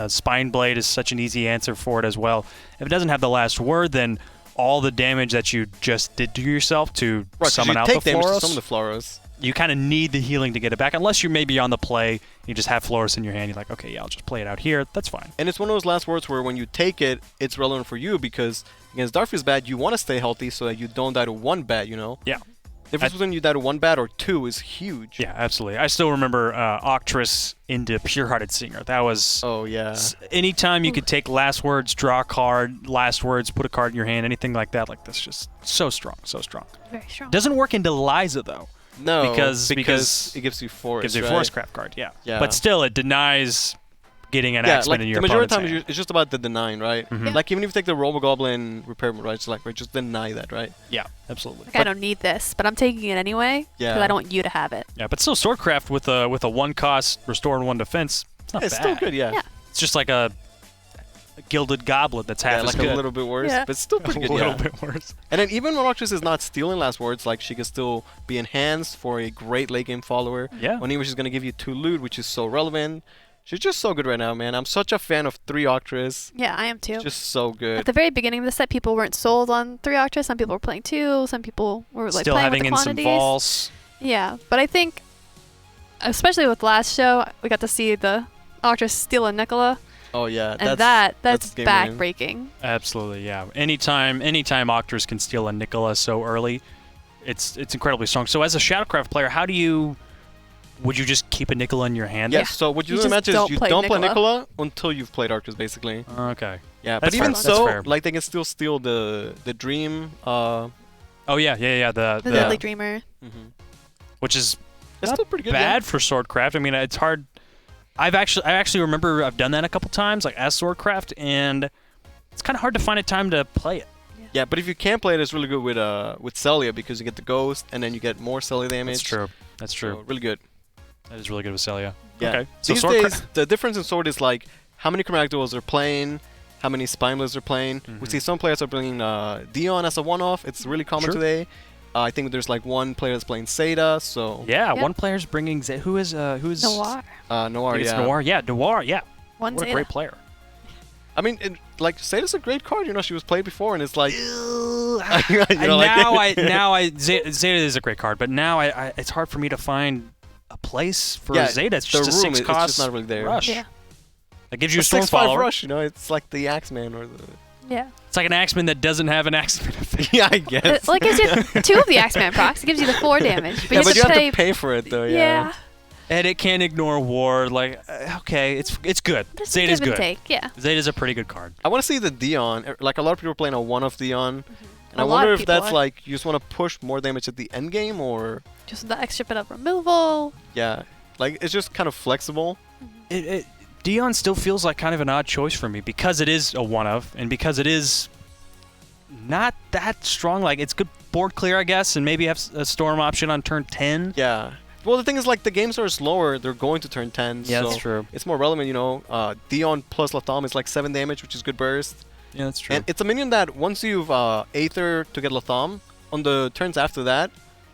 Spine Blade is such an easy answer for it as well. If it doesn't have the last word, then all the damage that you just did to yourself to summon out the take damage to Floros, some of the Floros. you kind of need the healing to get it back. Unless you're maybe on the play, you just have Floros in your hand, you're like, okay, yeah, I'll just play it out here. That's fine. And it's one of those last words where when you take it, it's relevant for you because against Dark Fist Bat, you want to stay healthy so that you don't die to 1 bat, Yeah. The difference between you die to 1 bat or 2 is huge. Yeah, absolutely. I still remember Octress into Pure-Hearted Singer. That was... Oh, yeah. Anytime you could take last words, draw a card, last words, put a card in your hand, anything like that, like that's just so strong, so strong. Very strong. Doesn't work into Liza, though. No, because it gives you Forest, gives you a right? Forest Craft card, yeah. Yeah. But still, it denies getting an Yeah, Axeman like in the your majority of opponent's the time, hand. it's just about the denying, right? Like even if you take the Robo-Goblin Repair Mode, right? It's like, right, just deny that, right? Yeah, absolutely. Like, I don't need this, but I'm taking it anyway because Yeah. I don't want you to have it. Yeah, but still, Swordcraft with a 1 cost, restore and 1 defense, it's not It's bad. still good, yeah. Yeah. It's just like a gilded goblet that's half Yeah, as like good. a little bit worse, Yeah. but still pretty a good. little Yeah. bit worse. And then even when Octress is not stealing last words, like she can still be enhanced for a great late game follower. Yeah. When English is gonna give you 2 loot, which is so relevant. She's just so good right now, man. I'm such a fan of 3 Octress. Yeah, I am too. Just so good. At the very beginning of the set, people weren't sold on 3 Octress. Some people were playing 2. Some people were like Still playing having with in the some quantities. Vols. Yeah, but I think, especially with last show, we got to see the Octress steal a Nicola, Oh yeah, and that's that's game winning. backbreaking. Absolutely, yeah. Anytime Octors can steal a Nicola so early, it's incredibly strong. So as a Shadowcraft player, would you just keep a Nicola in your hand? Yes. So what you You do in the just match is don't you play don't play Nicola. Nicola until you've played Octress, basically. Okay. Yeah, That's but even fair. That's so, fair. like they can still steal the Dream. Oh yeah. The Deadly Dreamer. Which is It's not still pretty good. bad for Swordcraft. I mean, it's hard. I actually remember I've done that a couple times, like as Swordcraft, and it's kind of hard to find a time to play it. Yeah, but if you can play it, it's really good with Celia because you get the Ghost and then you get more Celia damage. That's true. That's true. So, really good. That is really good with Celia. Yeah. Okay. So These Swordcraft. days, the difference in Sword is like how many chromatic duels they're playing, how many Spineless they're playing. We see some players are bringing Dion as a one-off. It's really common Sure. today. I think there's like one player that's playing Zeta, so Yeah, Yeah. one player's bringing. Who's Noir. Noir, It's yeah. Noir. Yeah, Noir. Yeah. One What a Zeta. great player. I mean, like Zeta's a great card. You know, she was played before, and it's like. Zeta is a great card, but now it's hard for me to find a place for Yeah, Zeta. It's the just a room, 6 it's cost just not really there. rush. Yeah. That gives you a a Storm 6/5 Follower. rush, you know, it's like the Axeman or the. Yeah. It's like an Axeman that doesn't have an Axeman effect. Yeah, I guess. Well, it gives you 2 of the Axeman procs. It gives you the 4 damage. But Yeah, you but you have to have to pay for it though. Yeah. And it can't ignore Ward. Like, okay, it's good. There's some Zeta's give and good. take. Yeah. Zeta's a pretty good card. I want to see the Dion. Like a lot of people are playing a one of Dion, and A I lot wonder of if people that's are. like you just want to push more damage at the end game, or Just the extra bit of removal. yeah, like it's just kind of flexible. Dion still feels like kind of an odd choice for me because it is a one of, and because it is not that strong. Like, it's good board clear, I guess, and maybe have a Storm option on turn 10. Yeah. Well, the thing is, like the games are slower. They're going to turn 10. Yeah, so that's true. It's more relevant, you know. Dion plus Latham is like 7 damage, which is good burst. Yeah, that's true. And it's a minion that once you've Aether to get Latham, on the turns after that,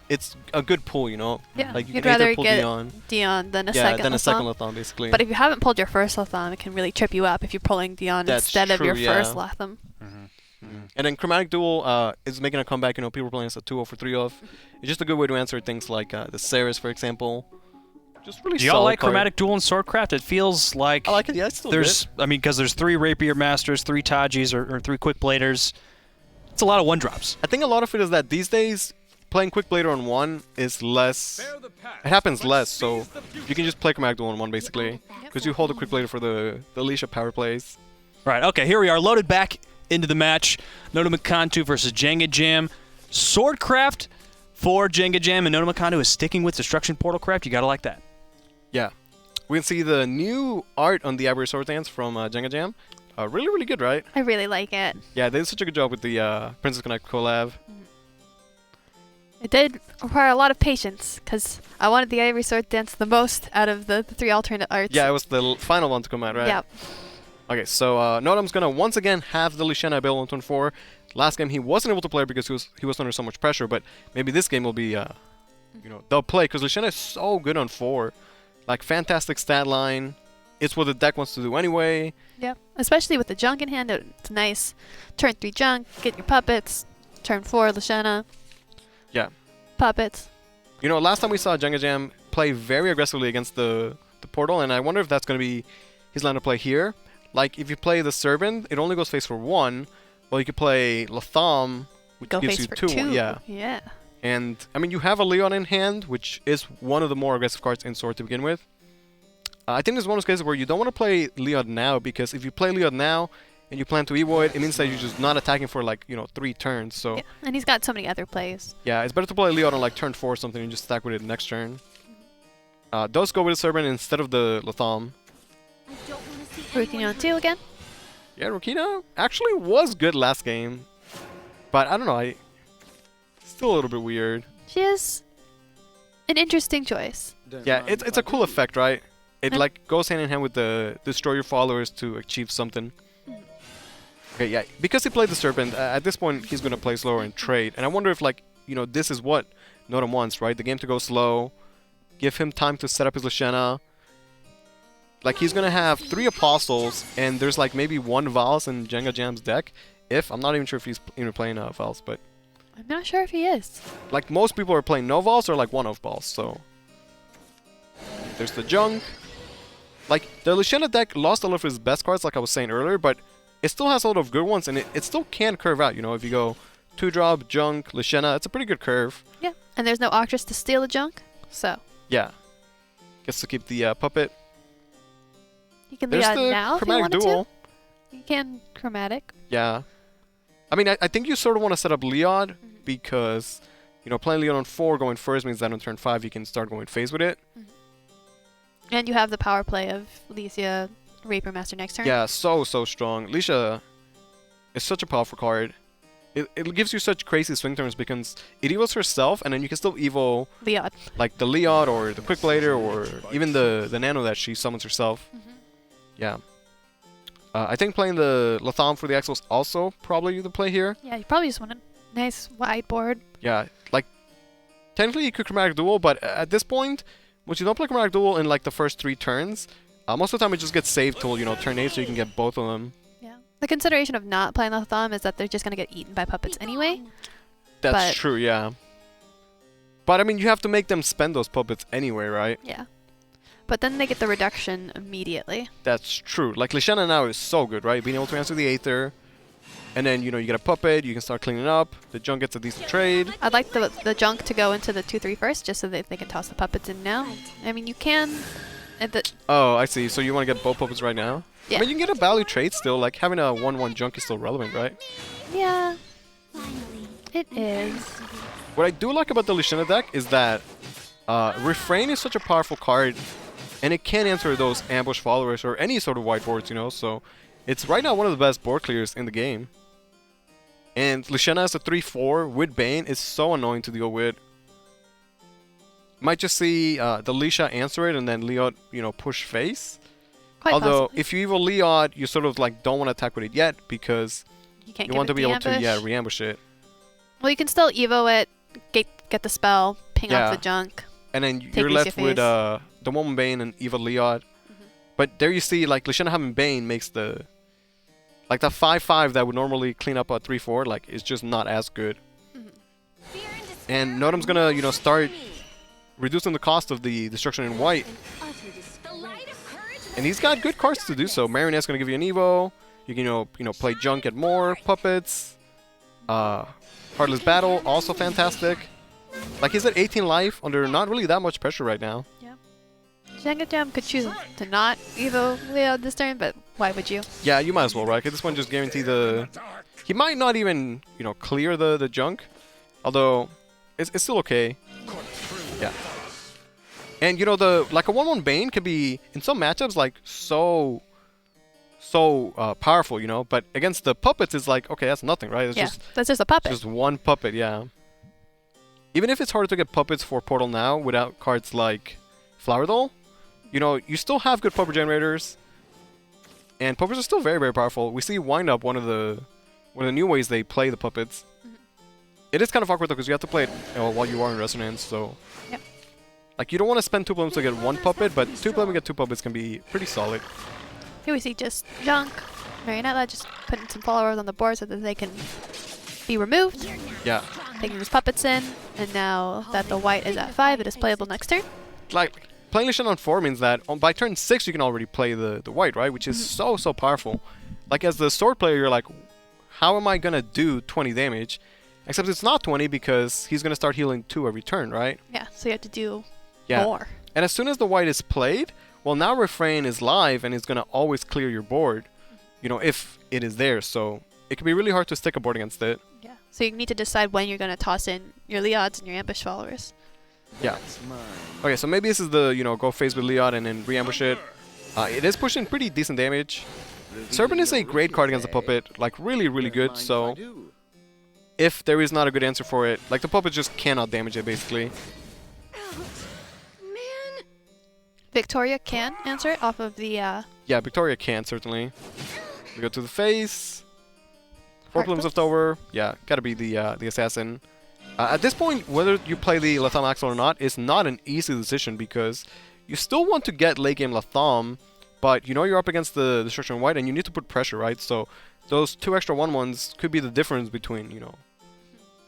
it's a good pull, you know. Yeah. Like you You'd can Aether rather pull get Dion. Dion than a Yeah, second then a second Latham. Latham, basically. But if you haven't pulled your first Latham, it can really trip you up if you're pulling Dion That's instead of your true, first yeah. Latham. And then Chromatic Duel is making a comeback. You know, people are playing as a 2-0 for 3-0. It's just a good way to answer things like the Ceres, for example. Just really Do y'all solid like card. Chromatic Duel and Swordcraft? It feels like I like it. Yeah, it's still there's, I mean, because there's 3 Rapier Masters, 3 Tajis, or 3 Quick Bladers. It's a lot of 1-drops. I think a lot of it is that these days playing Quick Blader on 1 is less. It happens less, so you can just play Chromatic Duel on 1 basically, because you hold a Quick Blader for the Alicia power plays. Right, okay, here we are, loaded back into the match. Nodametkatou versus Jengajam. Swordcraft for Jengajam, and Nodametkatou is sticking with Destruction Portal Craft. You gotta like that. Yeah, we can see the new art on the Ivory Sword Dance from Jengajam. Really, really good, right? I really like it. Yeah, they did such a good job with the Princess Connect collab. It did require a lot of patience because I wanted the Ivory Sword Dance the most out of the 3 alternate arts. Yeah, it was the final one to come out, right? Yep. Okay, so Nodam's gonna once again have the Luciana available on turn 4. Last game he wasn't able to play because he was under so much pressure, but maybe this game will be, you know, they'll play because Luciana is so good on 4. Like, fantastic stat line. It's what the deck wants to do anyway. Yep. Especially with the junk in hand, it's nice. Turn 3 junk, get your puppets. Turn 4 Lashana. Yeah. Puppets. You know, last time we saw Jengajam play very aggressively against the portal, and I wonder if that's going to be his line of play here. Like, if you play the Serpent, it only goes face for 1. Well, you could play Latham, which Go gives face you for 2. 2. Yeah. Yeah. And, I mean, you have a Leon in hand, which is one of the more aggressive cards in Sword to begin with. I think this is one of those cases where you don't want to play Leon now, because if you play Leon now and you plan to Evo it, it means that you're just not attacking for, like, you know, 3 turns. So, Yeah. And he's got so many other plays. yeah, it's better to play Leon on, like, turn 4 or something and just stack with it next turn. Does go with the Serpent instead of the Latham. Working on 2 again. Yeah, Rokina actually was good last game. But, I don't know, still a little bit weird. She is an interesting choice. Yeah, it's a cool effect, right? It And- like goes hand in hand with the destroy your followers to achieve something. Okay, yeah, because he played the Serpent, at this point he's gonna play slower and trade. And I wonder if, like, you know, this is what Nodam wants, right? The game to go slow, give him time to set up his Lashana. Like, he's gonna have 3 Apostles, and there's like maybe 1 Vals in Jengajam's deck. I'm not even sure if he's even playing Vals, but I'm not sure if he is. like most people are playing no Vals or like 1 of Vals, so. There's the Junk. Like, the Lashana deck lost a lot of his best cards, like I was saying earlier, but it still has a lot of good ones, and it still can curve out, you know, if you go 2-drop, Junk, Lashana, it's a pretty good curve. Yeah. And there's no Octress to steal the junk, so. Yeah. Gets to keep the puppet. You can lead There's out the now if you Chromatic wanted Duel. to. You can Chromatic. Yeah. I mean, I think you sort of want to set up Leod because, you know, playing Leod on 4 going first means that on turn 5 you can start going phase with it. And you have the power play of Licia, Rapier Master next turn. Yeah, so strong. Licia is such a powerful card. It gives you such crazy swing turns because it evos herself, and then you can still evo Leod. like the Leod or the Quick Blader or even the Nano that she summons herself. Yeah. I think playing the Latham for the Exo is also probably the play here. Yeah, you probably just want a nice wide board. Yeah, like technically you could Chromatic Duel, but at this point, once you don't play Chromatic Duel in like the first 3 turns, most of the time it just gets saved till, you know, turn 8 so you can get both of them. Yeah. The consideration of not playing the Thumb is that they're just going to get eaten by puppets anyway. That's true, yeah. But I mean, you have to make them spend those puppets anyway, right? Yeah. But then they get the reduction immediately. That's true. Like, Lashana now is so good, right? Being able to answer the Aether. And then, you know, you get a puppet, you can start cleaning up. The Junk gets a decent trade. I'd like the junk to go into the 2-3 first, just so that they can toss the puppets in now. I mean, you can... Oh, I see. So you want to get both puppets right now? Yeah. I mean, you can get a value trade still. Like, having a 1-1 Junk is still relevant, right? Yeah, it is. What I do like about the Lashana deck is that Refrain is such a powerful card, and it can answer those ambush followers or any sort of whiteboards, you know? So it's right now one of the best board clears in the game. And Lashana as a 3-4 with Bane is so annoying to deal with. Might just see the Lisha answer it and then Leod, you know, push face. Quite Although, possibly. if you evo Leod, you sort of like don't want to attack with it yet because You can't you give want it to be the able to, ambush. yeah, re-ambush it. Well, you can still Evo it, get the spell, ping Yeah. off the junk. And then Take you're Lucia left with face. the Woman Bane and Eva Leod. But there you see, like, Lashana having Bane makes the... Like, the 5-5 that would normally clean up a 3-4, like, is just not as good. And Nodam's gonna, you know, start reducing the cost of the destruction in white. And he's got good cards to do so. Marionette's gonna give you an Evo. You can, you know, play Junk, get more puppets. Heartless Battle, also fantastic. Like, he's at 18 life under not really that much pressure right now. Yeah. Jengajam could choose to not Evo Leo this turn, but why would you? Yeah, you might as well, right? 'Cause this one just guarantee the... He might not even, you know, clear the Junk. Although, it's still okay. Yeah. And, you know, like a 1-1 Bane could be, in some matchups, like, so powerful, you know? But against the puppets, it's like, okay, that's nothing, right? It's That's just a puppet. just one puppet, yeah. Even if it's harder to get puppets for Portal now without cards like Flower Doll, you know, you still have good puppet generators. And puppets are still very, very powerful. We see Wind Up, one of the new ways they play the puppets. It is kind of awkward though, because you have to play it, you know, while you are in Resonance, so... Yep. Like, you don't want to spend 2 blooms to get 1 puppet, but 2 blooms to get 2 puppets can be pretty solid. Here we see just junk. Marionette just putting some followers on the board so that they can be removed. Yeah. Taking these puppets in, and now that the white is at 5, it is playable next turn. Like, playing Lishan on 4 means that by turn 6 you can already play the white, right? Which is so powerful. Like, as the sword player, you're like, how am I gonna do 20 damage? Except it's not 20 because he's gonna start healing 2 every turn, right? Yeah, so you have to do Yeah. more. And as soon as the white is played, well, now Refrain is live and it's gonna always clear your board, you know, if it is there. So it can be really hard to stick a board against it. Yeah. So you need to decide when you're going to toss in your Leods and your ambush followers. Yeah. Okay, so maybe this is the, you know, go phase with Leod and then re-ambush it. It is pushing pretty decent damage. Serpent is a great card against the puppet, like really, really good. So if there is not a good answer for it, like the puppet just cannot damage it basically. Victoria can answer it off of the... Yeah, Victoria can certainly. We go to the face. 4 plumes left over. Yeah, gotta be the assassin. At this point, whether you play the Latham Axle or not is not an easy decision because you still want to get late game Latham, but you know you're up against the Destruction White and you need to put pressure, right? So those 2 extra 1/1s could be the difference between, you know,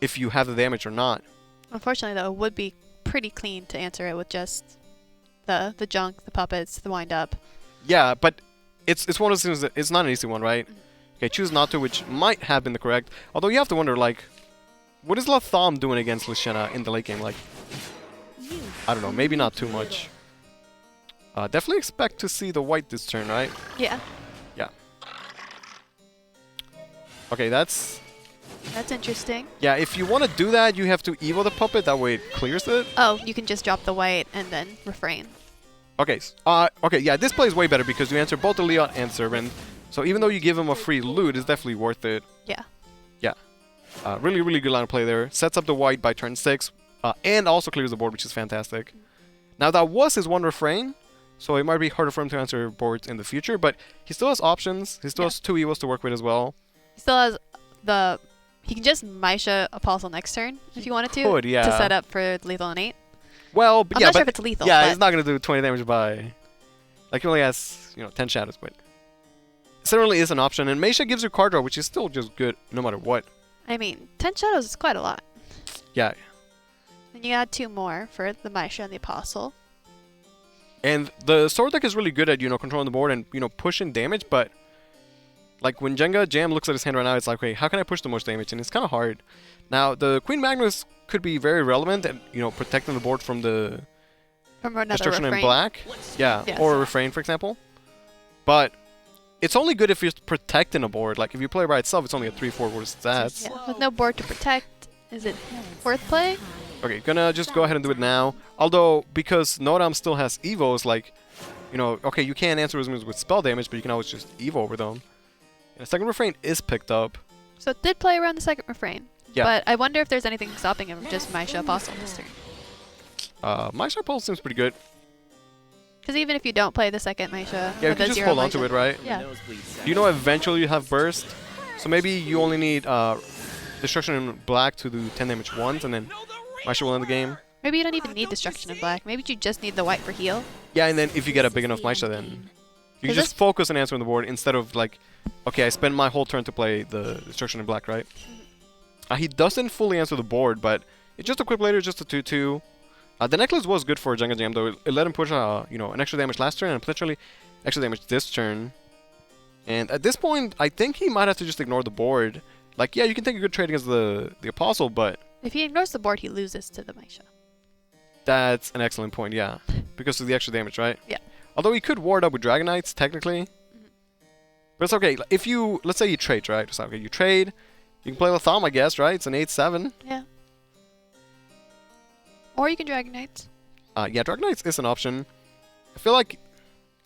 if you have the damage or not. Unfortunately, though, it would be pretty clean to answer it with just the junk, the puppets, the wind up. Yeah, but it's one of those things that it's not an easy one, right? Okay, choose not to, which might have been the correct. Although you have to wonder, like, what is Latham doing against Lyshanna in the late game? Like, I don't know, maybe not too much. Definitely expect to see the white this turn, right? Yeah. Yeah. Okay, that's interesting. Yeah, if you want to do that, you have to evo the puppet. That way it clears it. Oh, you can just drop the white and then refrain. Okay. Okay. Yeah, this play is way better because you answer both the Leon and Servant. So even though you give him a free loot, it's definitely worth it. Yeah. Yeah. Really, really good line of play there. Sets up the white by turn 6, and also clears the board, which is fantastic. Now that was his one refrain, so it might be harder for him to answer boards in the future, but he still has options. He still has 2 evos to work with as well. He still has he can just Maisha Apostle next turn if you wanted to. Could, yeah. To set up for lethal innate. Well, I'm not sure if it's lethal. Yeah, but it's not going to do 20 damage by... Like, he only has, 10 shadows, but... It certainly is an option, and Maisha gives you card draw, which is still just good no matter what. I mean, 10 shadows is quite a lot. Yeah. And you add 2 more for the Maisha and the Apostle. And the sword deck is really good at, controlling the board and, pushing damage, but... Like, when Jengajam looks at his hand right now, it's like, okay, how can I push the most damage? And it's kind of hard. Now, the Queen Magnus could be very relevant at, protecting the board from the destruction refrain. in black. Yeah, Yes. or a refrain, for example. But it's only good if you're protecting a board. Like, if you play by itself, it's only a 3-4 worth stats. Yeah. With no board to protect, is it worth play? Okay, gonna just go ahead and do it now. Although, because Nodam still has evos, like, okay, you can't answer his moves with spell damage, but you can always just evo over them. And the second refrain is picked up. So it did play around the second refrain. Yeah. But I wonder if there's anything stopping him from just Maisha Apostle this turn. Maisha Pulse seems pretty good. Because even if you don't play the second Maisha, Yeah, you with can a just 0 hold on to Maisha- it, right? Yeah. Eventually you have burst. So maybe you only need destruction in black to do 10 damage once, and then Maisha will end the game. Maybe you don't even need Destruction in black. Maybe you just need the white for heal. Yeah, and then if you get a big enough Maisha, then you can Is just this- focus on answering the board instead of like, okay, I spend my whole turn to play the destruction in black, right? He doesn't fully answer the board, but it's just a quick later, just a 2/2. The necklace was good for Jengajam though. It let him push, an extra damage last turn and potentially extra damage this turn. And at this point, I think he might have to just ignore the board. Like, yeah, you can take a good trade against the Apostle, but If he ignores the board, he loses to the Maisha. that's an excellent point, yeah. Because of the extra damage, right? Yeah. Although he could ward up with Dragon Knights, technically. But it's okay. If you, let's say you trade, right? So, okay, you trade. You can play Latham, I guess, right? It's an 8/7. Yeah. Or you can Dragon Knights. Yeah, Dragon Knights is an option. I feel like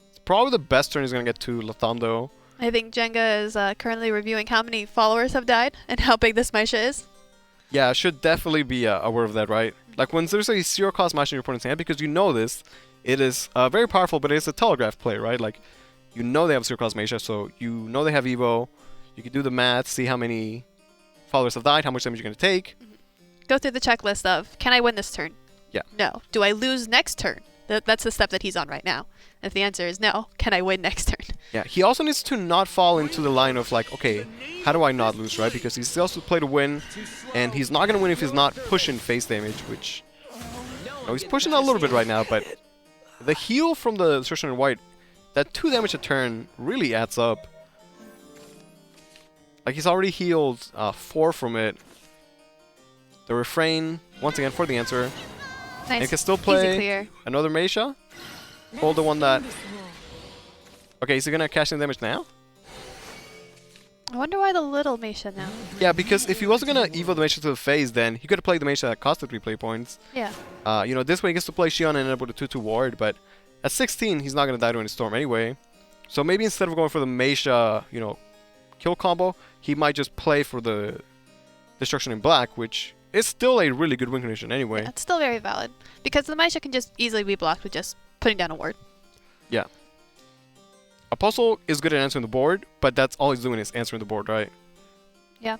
it's probably the best turn he's going to get to Latham, though. I think Jenga is currently reviewing how many followers have died and how big this Maisha is. Yeah, I should definitely be aware of that, right? Like, when there's a 0-cost Maisha in your opponent's hand, because you know this, it is very powerful, but it's a telegraph play, right? Like, you know they have 0-cost Maisha, so you know they have Evo. You can do the math, see how many followers have died, how much damage you're going to take. Go through the checklist of, can I win this turn? Yeah. No. Do I lose next turn? That's the step that he's on right now. If the answer is no, can I win next turn? Yeah, he also needs to not fall into the line of like, okay, how do I not lose, right? Because he's also play to win, and he's not going to win if he's not pushing face damage, which... he's pushing a little bit right now, but the heal from the destruction in white, that 2 damage a turn really adds up. Like, he's already healed 4 from it. The refrain, once again, for the answer. Nice. And can still Easy play clear. another Maisha. Hold the one that... Okay, is he going to cash in damage now? I wonder why the little Maisha now. Yeah, because if he wasn't going to evo the Maisha to the phase, then he could have played the Maisha that costed 3 play points. Yeah. This way he gets to play Shion and end up with a 2/2 ward, but at 16, he's not going to die to any storm anyway. So maybe instead of going for the Maisha, kill combo, he might just play for the Destruction in Black, which is still a really good win condition anyway. Yeah, it's still very valid. Because the Maisha can just easily be blocked with just putting down a ward. Yeah. Apostle is good at answering the board, but that's all he's doing is answering the board, right? Yeah.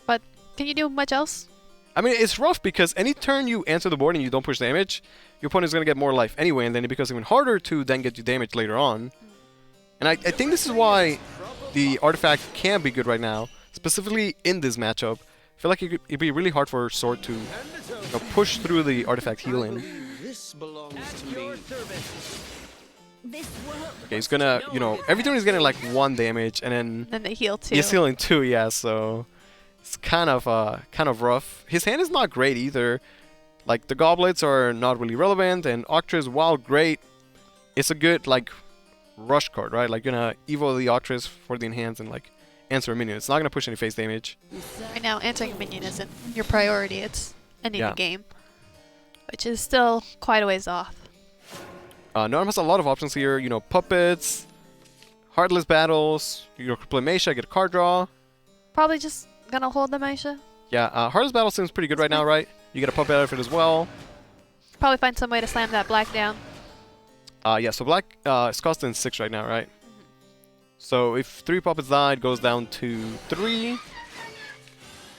But can you do much else? I mean, it's rough because any turn you answer the board and you don't push damage, your opponent is going to get more life anyway, and then it becomes even harder to then get you damage later on. And I think this is why the artifact can be good right now, specifically in this matchup. I feel like it'd be really hard for Sword to push through the artifact healing. This belongs to me. Okay, he's gonna, every turn he's getting like 1 damage, and then they heal too. he's healing 2, yeah, so it's kind of rough. His hand is not great either. Like, the goblets are not really relevant, and Octris, while great, it's a good, like, rush card, right? Like, you're gonna evo the Octris for the enhance and, like, answer a minion. It's not gonna push any face damage. Right now, answering a minion isn't your priority. It's ending the game, which is still quite a ways off. Nodam has a lot of options here. Puppets, Heartless Battles. You could play Meisha, get a card draw. Probably just gonna hold the Meisha. Yeah, Heartless Battle seems pretty good right now, right? You get a puppet out of it as well. Probably find some way to slam that black down. Yeah, so black is costing 6 right now, right? So if 3 puppets die, it goes down to 3.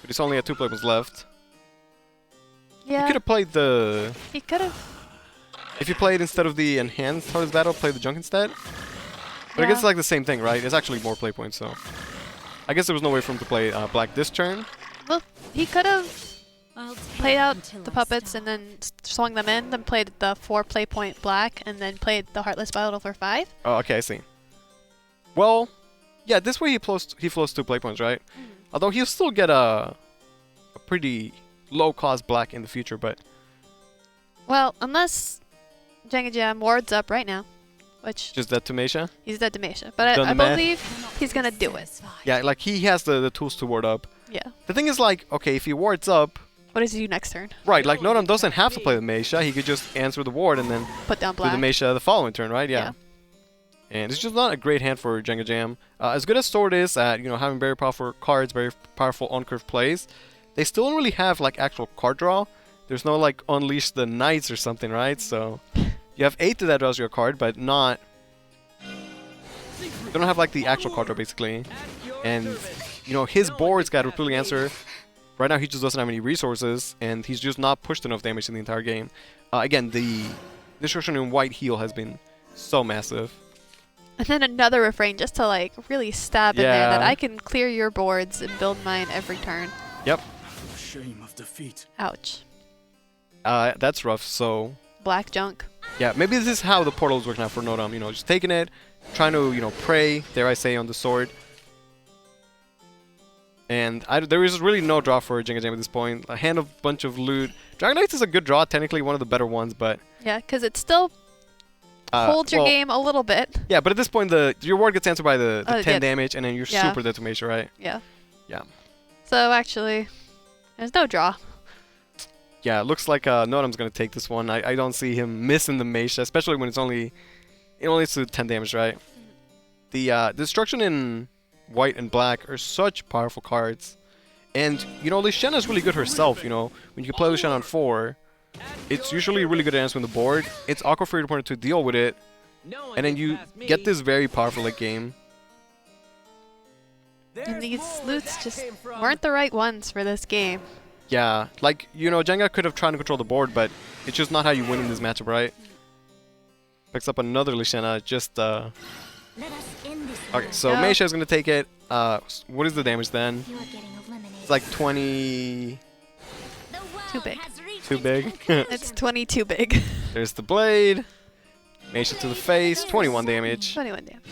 But it's only at 2 puppets left. Yeah. You could have played the... He could have. If you played instead of the enhanced Heartless Battle, play the junk instead. But I guess it's like the same thing, right? It's actually more play points, so... I guess there was no way for him to play black this turn. Well, he could have played out the puppets and then swung them in, then played the 4 play point black, and then played the Heartless Battle for 5. Oh, okay, I see. Well, yeah, this way he flows 2 play points, right? Although he'll still get a pretty low-cost black in the future, but... Well, unless Jengajam wards up right now, which... Just dead to Meisha? He's dead to Meisha, but I believe he's gonna do it. Yeah, like, he has the tools to ward up. Yeah. The thing is, like, okay, if he wards up... What does he do next turn? Right, like, Nodam doesn't have to play the Meisha. He could just answer the ward and then... Put down black. Do the Meisha the following turn, right? Yeah. And it's just not a great hand for Jengajam. As good as Sword is at, having very powerful cards, very powerful on-curve plays, they still don't really have, like, actual card draw. There's no, like, Unleash the Knights or something, right? So, you have 8 that draws your card, but not... They don't have, like, the actual card draw, basically. And, his board's got Repealing Answer. Right now, he just doesn't have any resources, and he's just not pushed enough damage in the entire game. Again, the destruction in white heal has been so massive. And then another refrain just to, like, really stab in there that I can clear your boards and build mine every turn. Yep. Shame of defeat. Ouch. That's rough, so... Black junk. Yeah, maybe this is how the portal is working out for Nodam. Just taking it, trying to, pray, dare I say, on the sword. And there is really no draw for Jengajam at this point. A hand of bunch of loot. Dragon Knights is a good draw, technically one of the better ones, but... Yeah, because it still holds your game a little bit. Yeah, but at this point, your ward gets answered by the 10 damage, and then you're super dead to Meisha, right? Yeah. Yeah. So, actually, there's no draw. Yeah, it looks like Nodam's going to take this one. I don't see him missing the Meisha, especially when it only is to 10 damage, right? The destruction in white and black are such powerful cards. And, Lyshanna is really good herself, when you play Lyshanna on 4, it's usually really good answer on the board. It's awkward for your opponent to deal with it, and then you get this very powerful late game. And these loots just weren't the right ones for this game. Yeah, like, Jenga could have tried to control the board, but it's just not how you win in this matchup, right? Picks up another Lyshanna, just, Okay, so Meisha is going to take it. What is the damage then? It's like 20... Too big. Too big? It's 22 big. There's the blade. Meisha to the face, 21 damage. 21 damage.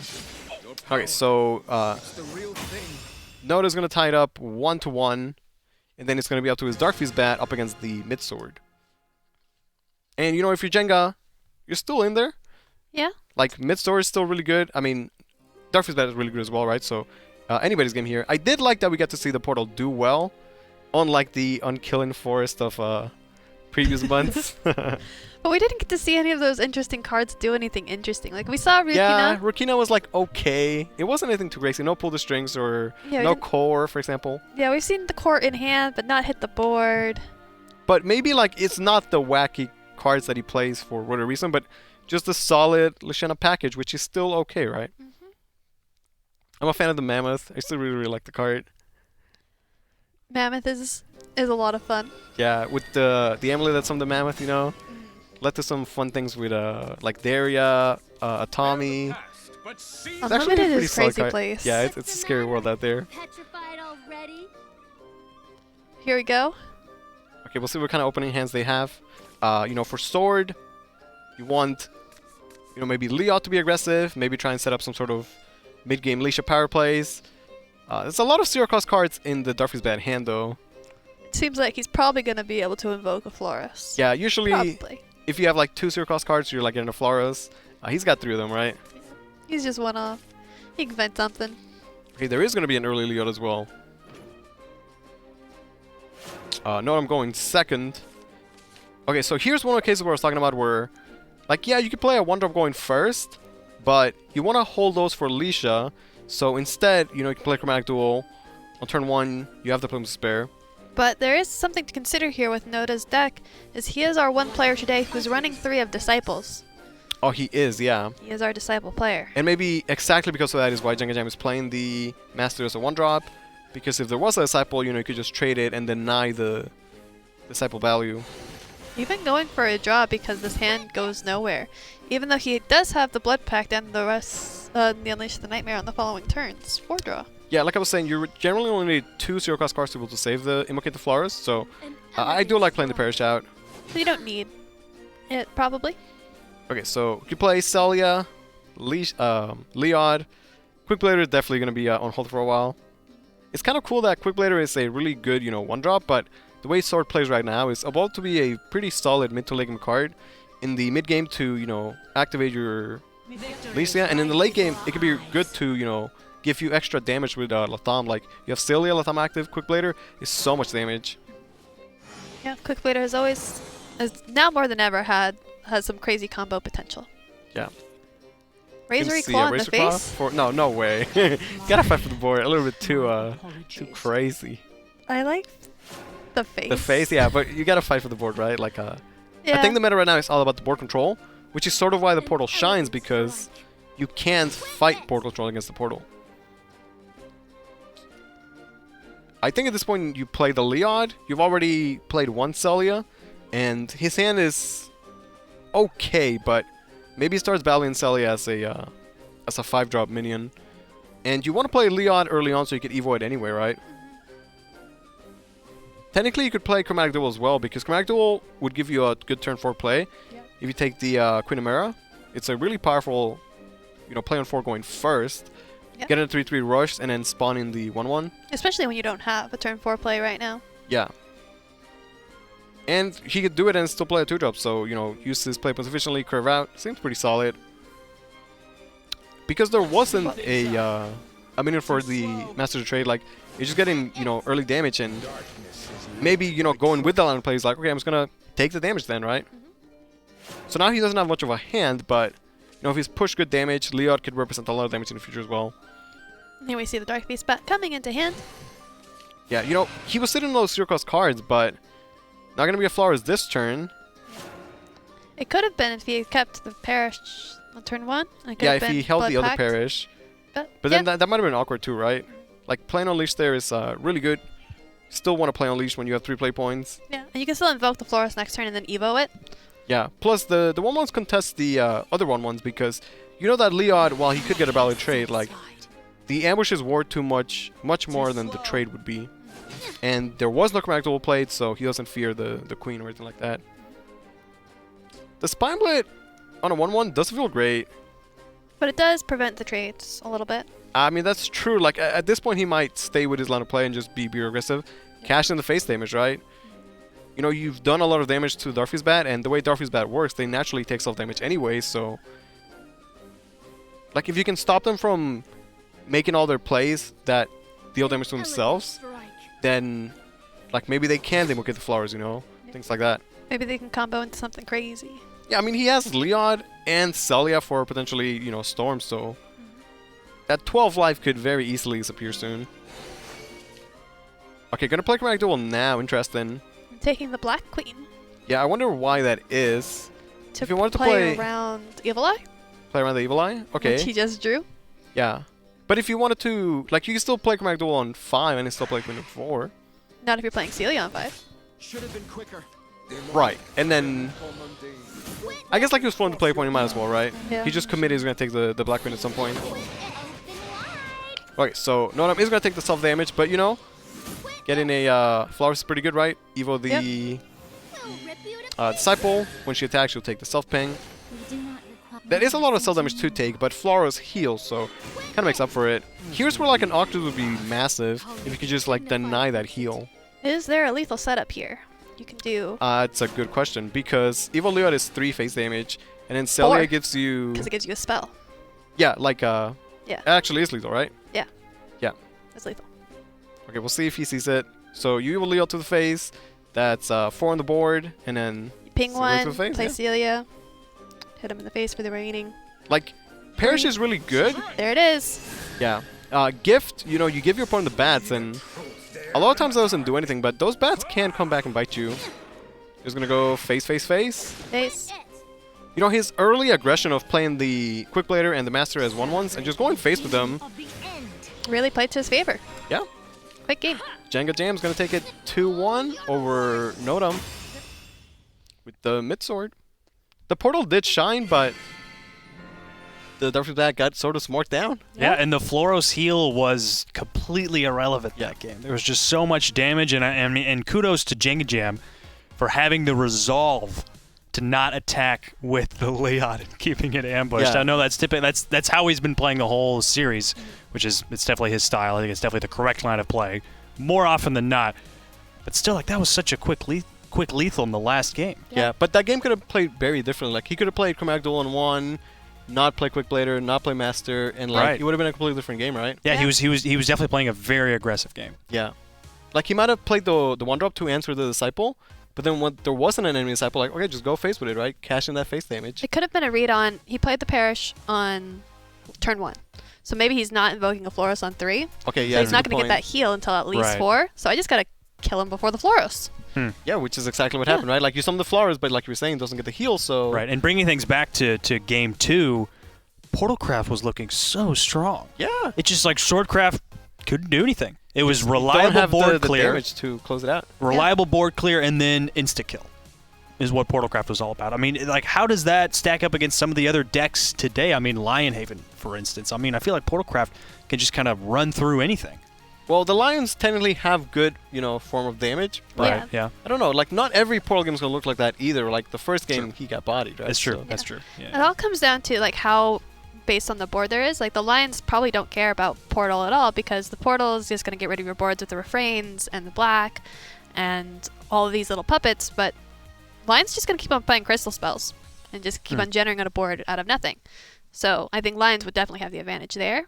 Okay, so, Noda's going to tie it up 1-1. And then it's going to be up to his Dark Fist Bat up against the mid sword. And, if you're Jenga, you're still in there. Yeah. Like, mid sword is still really good. I mean, Dark Fist Bat is really good as well, right? So, anybody's game here. I did like that we got to see the portal do well, unlike the Unkilling Forest of previous months. But we didn't get to see any of those interesting cards do anything interesting. Like, we saw Rukina. Yeah, Rukina was, like, okay. It wasn't anything too crazy. No pull the strings or no core, for example. Yeah, we've seen the core in hand, but not hit the board. But maybe, like, it's not the wacky cards that he plays for whatever reason, but just a solid Lyshanna package, which is still okay, right? I'm a fan of the Mammoth. I still really, really like the card. Mammoth is a lot of fun. Yeah, with the amulet that's on the Mammoth, you know, led to some fun things with like Daria, Atami. Unlimited is crazy place. Yeah, it's a scary world out there. Petrified already? Here we go. Okay, we'll see what kind of opening hands they have. You know, for sword, you want, you know, maybe Leot to be aggressive, maybe try and set up some sort of mid-game Leisha power plays. There's a lot of zero-cost cards in the Darfie's bad hand, though. It seems like he's probably going to be able to invoke a Florus. Yeah, usually, Probably. if you have like 2 zero-cost cards, you're like getting a Florus. He's got 3 of them, right? He's just one off. He can find something. Okay, there is going to be an early Leot as well. No, I'm going second. Okay, so here's one of the cases where I was talking about where, like, yeah, you could play a 1-drop going first, but you want to hold those for Leisha. So instead, you know, you can play Chromatic Duel. On turn 1, you have the Plume to spare. But there is something to consider here with Noda's deck, is he is our one player today who's running 3 of Disciples. Oh, he is, yeah. He is our Disciple player. And maybe exactly because of that is why Jengajam is playing the Master as a 1-drop. Because if there was a Disciple, you know, you could just trade it and deny the Disciple value. Even going for a draw because this hand goes nowhere. Even though he does have the Blood Pact and the rest, the Unleash the Nightmare on the following turns. 4 draw. Yeah, like I was saying, you generally only need 2 zero-cost cards to be able to save the Immocate the Flores. So I do like playing the Perish out. So you don't need it, probably. Okay, so you play Celia, Leod. Quickblader is definitely going to be on hold for a while. It's kind of cool that Quickblader is a really good, you know, 1-drop, but the way Sword plays right now is about to be a pretty solid mid to late game card. In the mid game to, you know, activate your Lycia, and in the late game it could be good to, you know, give you extra damage with Latham. Like, you have Celia, Latham active, Quickblader is so much damage. Yeah, Quickblader has always, now more than ever, has some crazy combo potential. Yeah. Razor Claw in the face? No way. Gotta fight for the board. A little bit too crazy. I like the face. The face, yeah, but you gotta fight for the board, right? Like, Yeah. I think the meta right now is all about the board control, which is sort of why the portal shines, because you can't fight board control against the portal. I think at this point you play the Leod. You've already played one Celia, and his hand is okay, but maybe he starts battling Celia as a 5-drop minion. And you want to play Leod early on so you get Evoid anyway, right? Technically, you could play Chromatic Duel as well, because Chromatic Duel would give you a good turn 4 play. Yeah. If you take the Queen Amera, it's a really powerful, you know, play on 4 going first. Yep. Get a 3/3 rush and then spawn in the 1/1. Especially when you don't have a turn 4 play right now. Yeah. And he could do it and still play a 2-drop, so, you know, use his play points efficiently, curve out. Seems pretty solid. Because there wasn't a minion for the Master to trade, like, you're just getting, you know, early damage, and maybe, you know, going with the line of play is like, okay, I'm just gonna take the damage then, right? So now he doesn't have much of a hand, but, you know, if he's pushed good damage, Leod could represent a lot of damage in the future as well. And here we see the Dark Beast bat coming into hand. Yeah, you know, he was sitting on those 0-cost cards, but not gonna be a Flowers this turn. It could have been if he had kept the Perish on turn 1. Yeah, if he held the other Perish. But yeah. then that might have been awkward too, right? Like, playing Unleash there is really good. Still want to play Unleash when you have 3 play points. Yeah, and you can still invoke the Florist next turn and then Evo it. Yeah, plus the 1/1s contest the other 1/1s, because you know that Leod, while he could get a valid trade, like, the ambush is worth much more than the trade would be. And there was no Chromatic Duel played, so he doesn't fear the Queen or anything like that. The Spine Blade on a 1/1 does feel great. But it does prevent the trades a little bit. I mean, that's true. Like, at this point, he might stay with his line of play and just be aggressive. Cash in the face damage, right? You know, you've done a lot of damage to Darfie's Bat, and the way Darfie's Bat works, they naturally take self-damage anyway, so... Like, if you can stop them from making all their plays that deal damage to themselves, then, like, maybe they can get the Flowers, you know? Yeah. Things like that. Maybe they can combo into something crazy. Yeah, I mean, he has Leod and Celia for potentially, you know, Storm, so... That 12 life could very easily disappear soon. Okay, gonna play Chromatic Duel now. Interesting. I'm taking the Black Queen. Yeah, I wonder why that is. To if you wanted to play around Evil Eye. Play around the Evil Eye? Okay. Which he just drew. Yeah. But if you wanted to... Like, you can still play Chromatic Duel on 5 and still play Queen on 4. Not if you're playing Celia on 5. Should have been quicker. Right, and then I guess like he was flown to play point, he might as well, right? Yeah. He just committed he's gonna take the black queen at some point. Okay, so Nodam is gonna take the self damage, but you know, getting a Flowers is pretty good, right? Evo the Disciple, when she attacks, she'll take the self ping. That is a lot of self damage to take, but Flowers heals, so kind of makes up for it. Here's where like an Octus would be massive if you could just like deny that heal. Is there a lethal setup here? You can do... It's a good question, because Evo Leod is 3 face damage, and then Celia 4, gives you... Because it gives you a spell. Yeah, like, Yeah. it actually is lethal, right? Yeah. Yeah. It's lethal. Okay, we'll see if he sees it. So you Evo Leod to the face, that's 4 on the board, and then... You ping Celia to one, the face, play yeah. Celia, hit him in the face for the remaining. Like, Perish is really good. There it is. Yeah. Gift, you know, you give your opponent the bats, and a lot of times that doesn't do anything, but those bats can come back and bite you. He's gonna go face, face, face. Face. You know, his early aggression of playing the Quick Blader and the Master as 1/1s and just going face with them. Really played to his favor. Yeah. Quick game. Jengajam's gonna take it 2-1 over Nodam with the mid sword. The portal did shine, but the Dark Black got sort of smoked down. Yeah, and the Floros heal was completely irrelevant that game. There was just so much damage, and kudos to Jengajam for having the resolve to not attack with the Leod and keeping it ambushed. Yeah. I know that's typical. That's how he's been playing the whole series, which is it's definitely his style. I think it's definitely the correct line of play, more often than not. But still, like that was such a quick lethal in the last game. Yeah, but that game could have played very differently. Like he could have played Chromatic Duel in 1, not play Quick Blader, not play Master, and like Right. it would have been a completely different game, right? Yeah, Yeah. he was definitely playing a very aggressive game. Yeah. Like he might have played the 1-drop to answer the Disciple, but then when there wasn't an enemy Disciple, like okay, just go face with it, right? Cash in that face damage. It could have been a read on... He played the Parish on turn 1. So maybe he's not invoking a Floros on 3. Okay, yeah. So he's not good going to get point. that heal until at least Right. 4. So I just got to kill him before the Floros. Yeah, which is exactly what happened, right? Like you summon the Flowers, but like you were saying, doesn't get the heal, so Right, and bringing things back to game 2, Portalcraft was looking so strong. yeah. It's just like Swordcraft couldn't do anything. It was Don't reliable have board the clear, damage to close it out. reliable board clear, and then insta kill is what Portalcraft was all about. I mean, like, how does that stack up against some of the other decks today? I mean, Lionhaven, for instance. I mean, I feel like Portalcraft can just kind of run through anything. Well, the Lions technically have good, you know, form of damage, but Yeah. Yeah. I don't know. Like not every Portal game is gonna look like that either. Like the first game, he got bodied, right? That's true. So- That's true. It Yeah. all comes down to like how based on the board there is. Like the Lions probably don't care about Portal at all because the Portal is just going to get rid of your boards with the refrains and the black and all of these little puppets, but Lions just going to keep on playing crystal spells and just keep on generating on a board out of nothing. So I think Lions would definitely have the advantage there.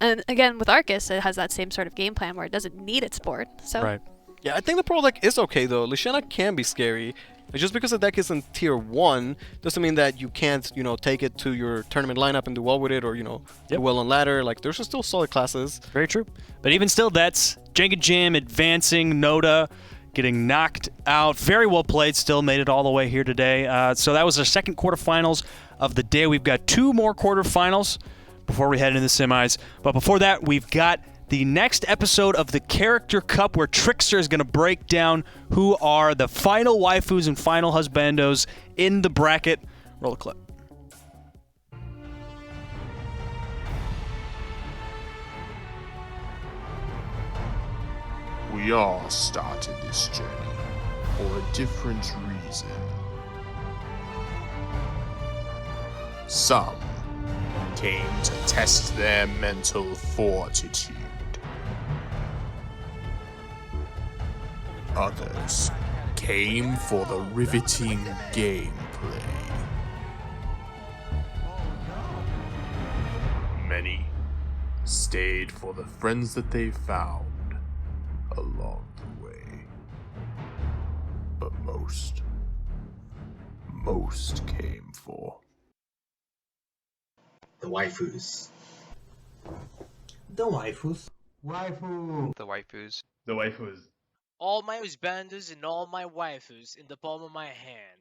And again with Arcus, it has that same sort of game plan where it doesn't need its board. So Right. Yeah, I think the Portal deck is okay though. Lishana can be scary. But just because the deck is in tier 1 doesn't mean that you can't, you know, take it to your tournament lineup and do well with it, or you know, do well on ladder. Like there's still solid classes. Very true. But even still, that's Jengajam advancing, Noda getting knocked out. Very well played, still made it all the way here today. So that was our second quarterfinals of the day. We've got 2 more quarterfinals before we head into the semis. But before that, we've got the next episode of the Character Cup where Trickster is going to break down who are the final waifus and final husbandos in the bracket. Roll a clip. We all started this journey for a different reason. Some came to test their mental fortitude. Others came for the riveting gameplay. Many stayed for the friends that they found along the way. But most came for the waifus. The waifus. Waifu. The waifus. The waifus. All my husbandos and all my waifus in the palm of my hand.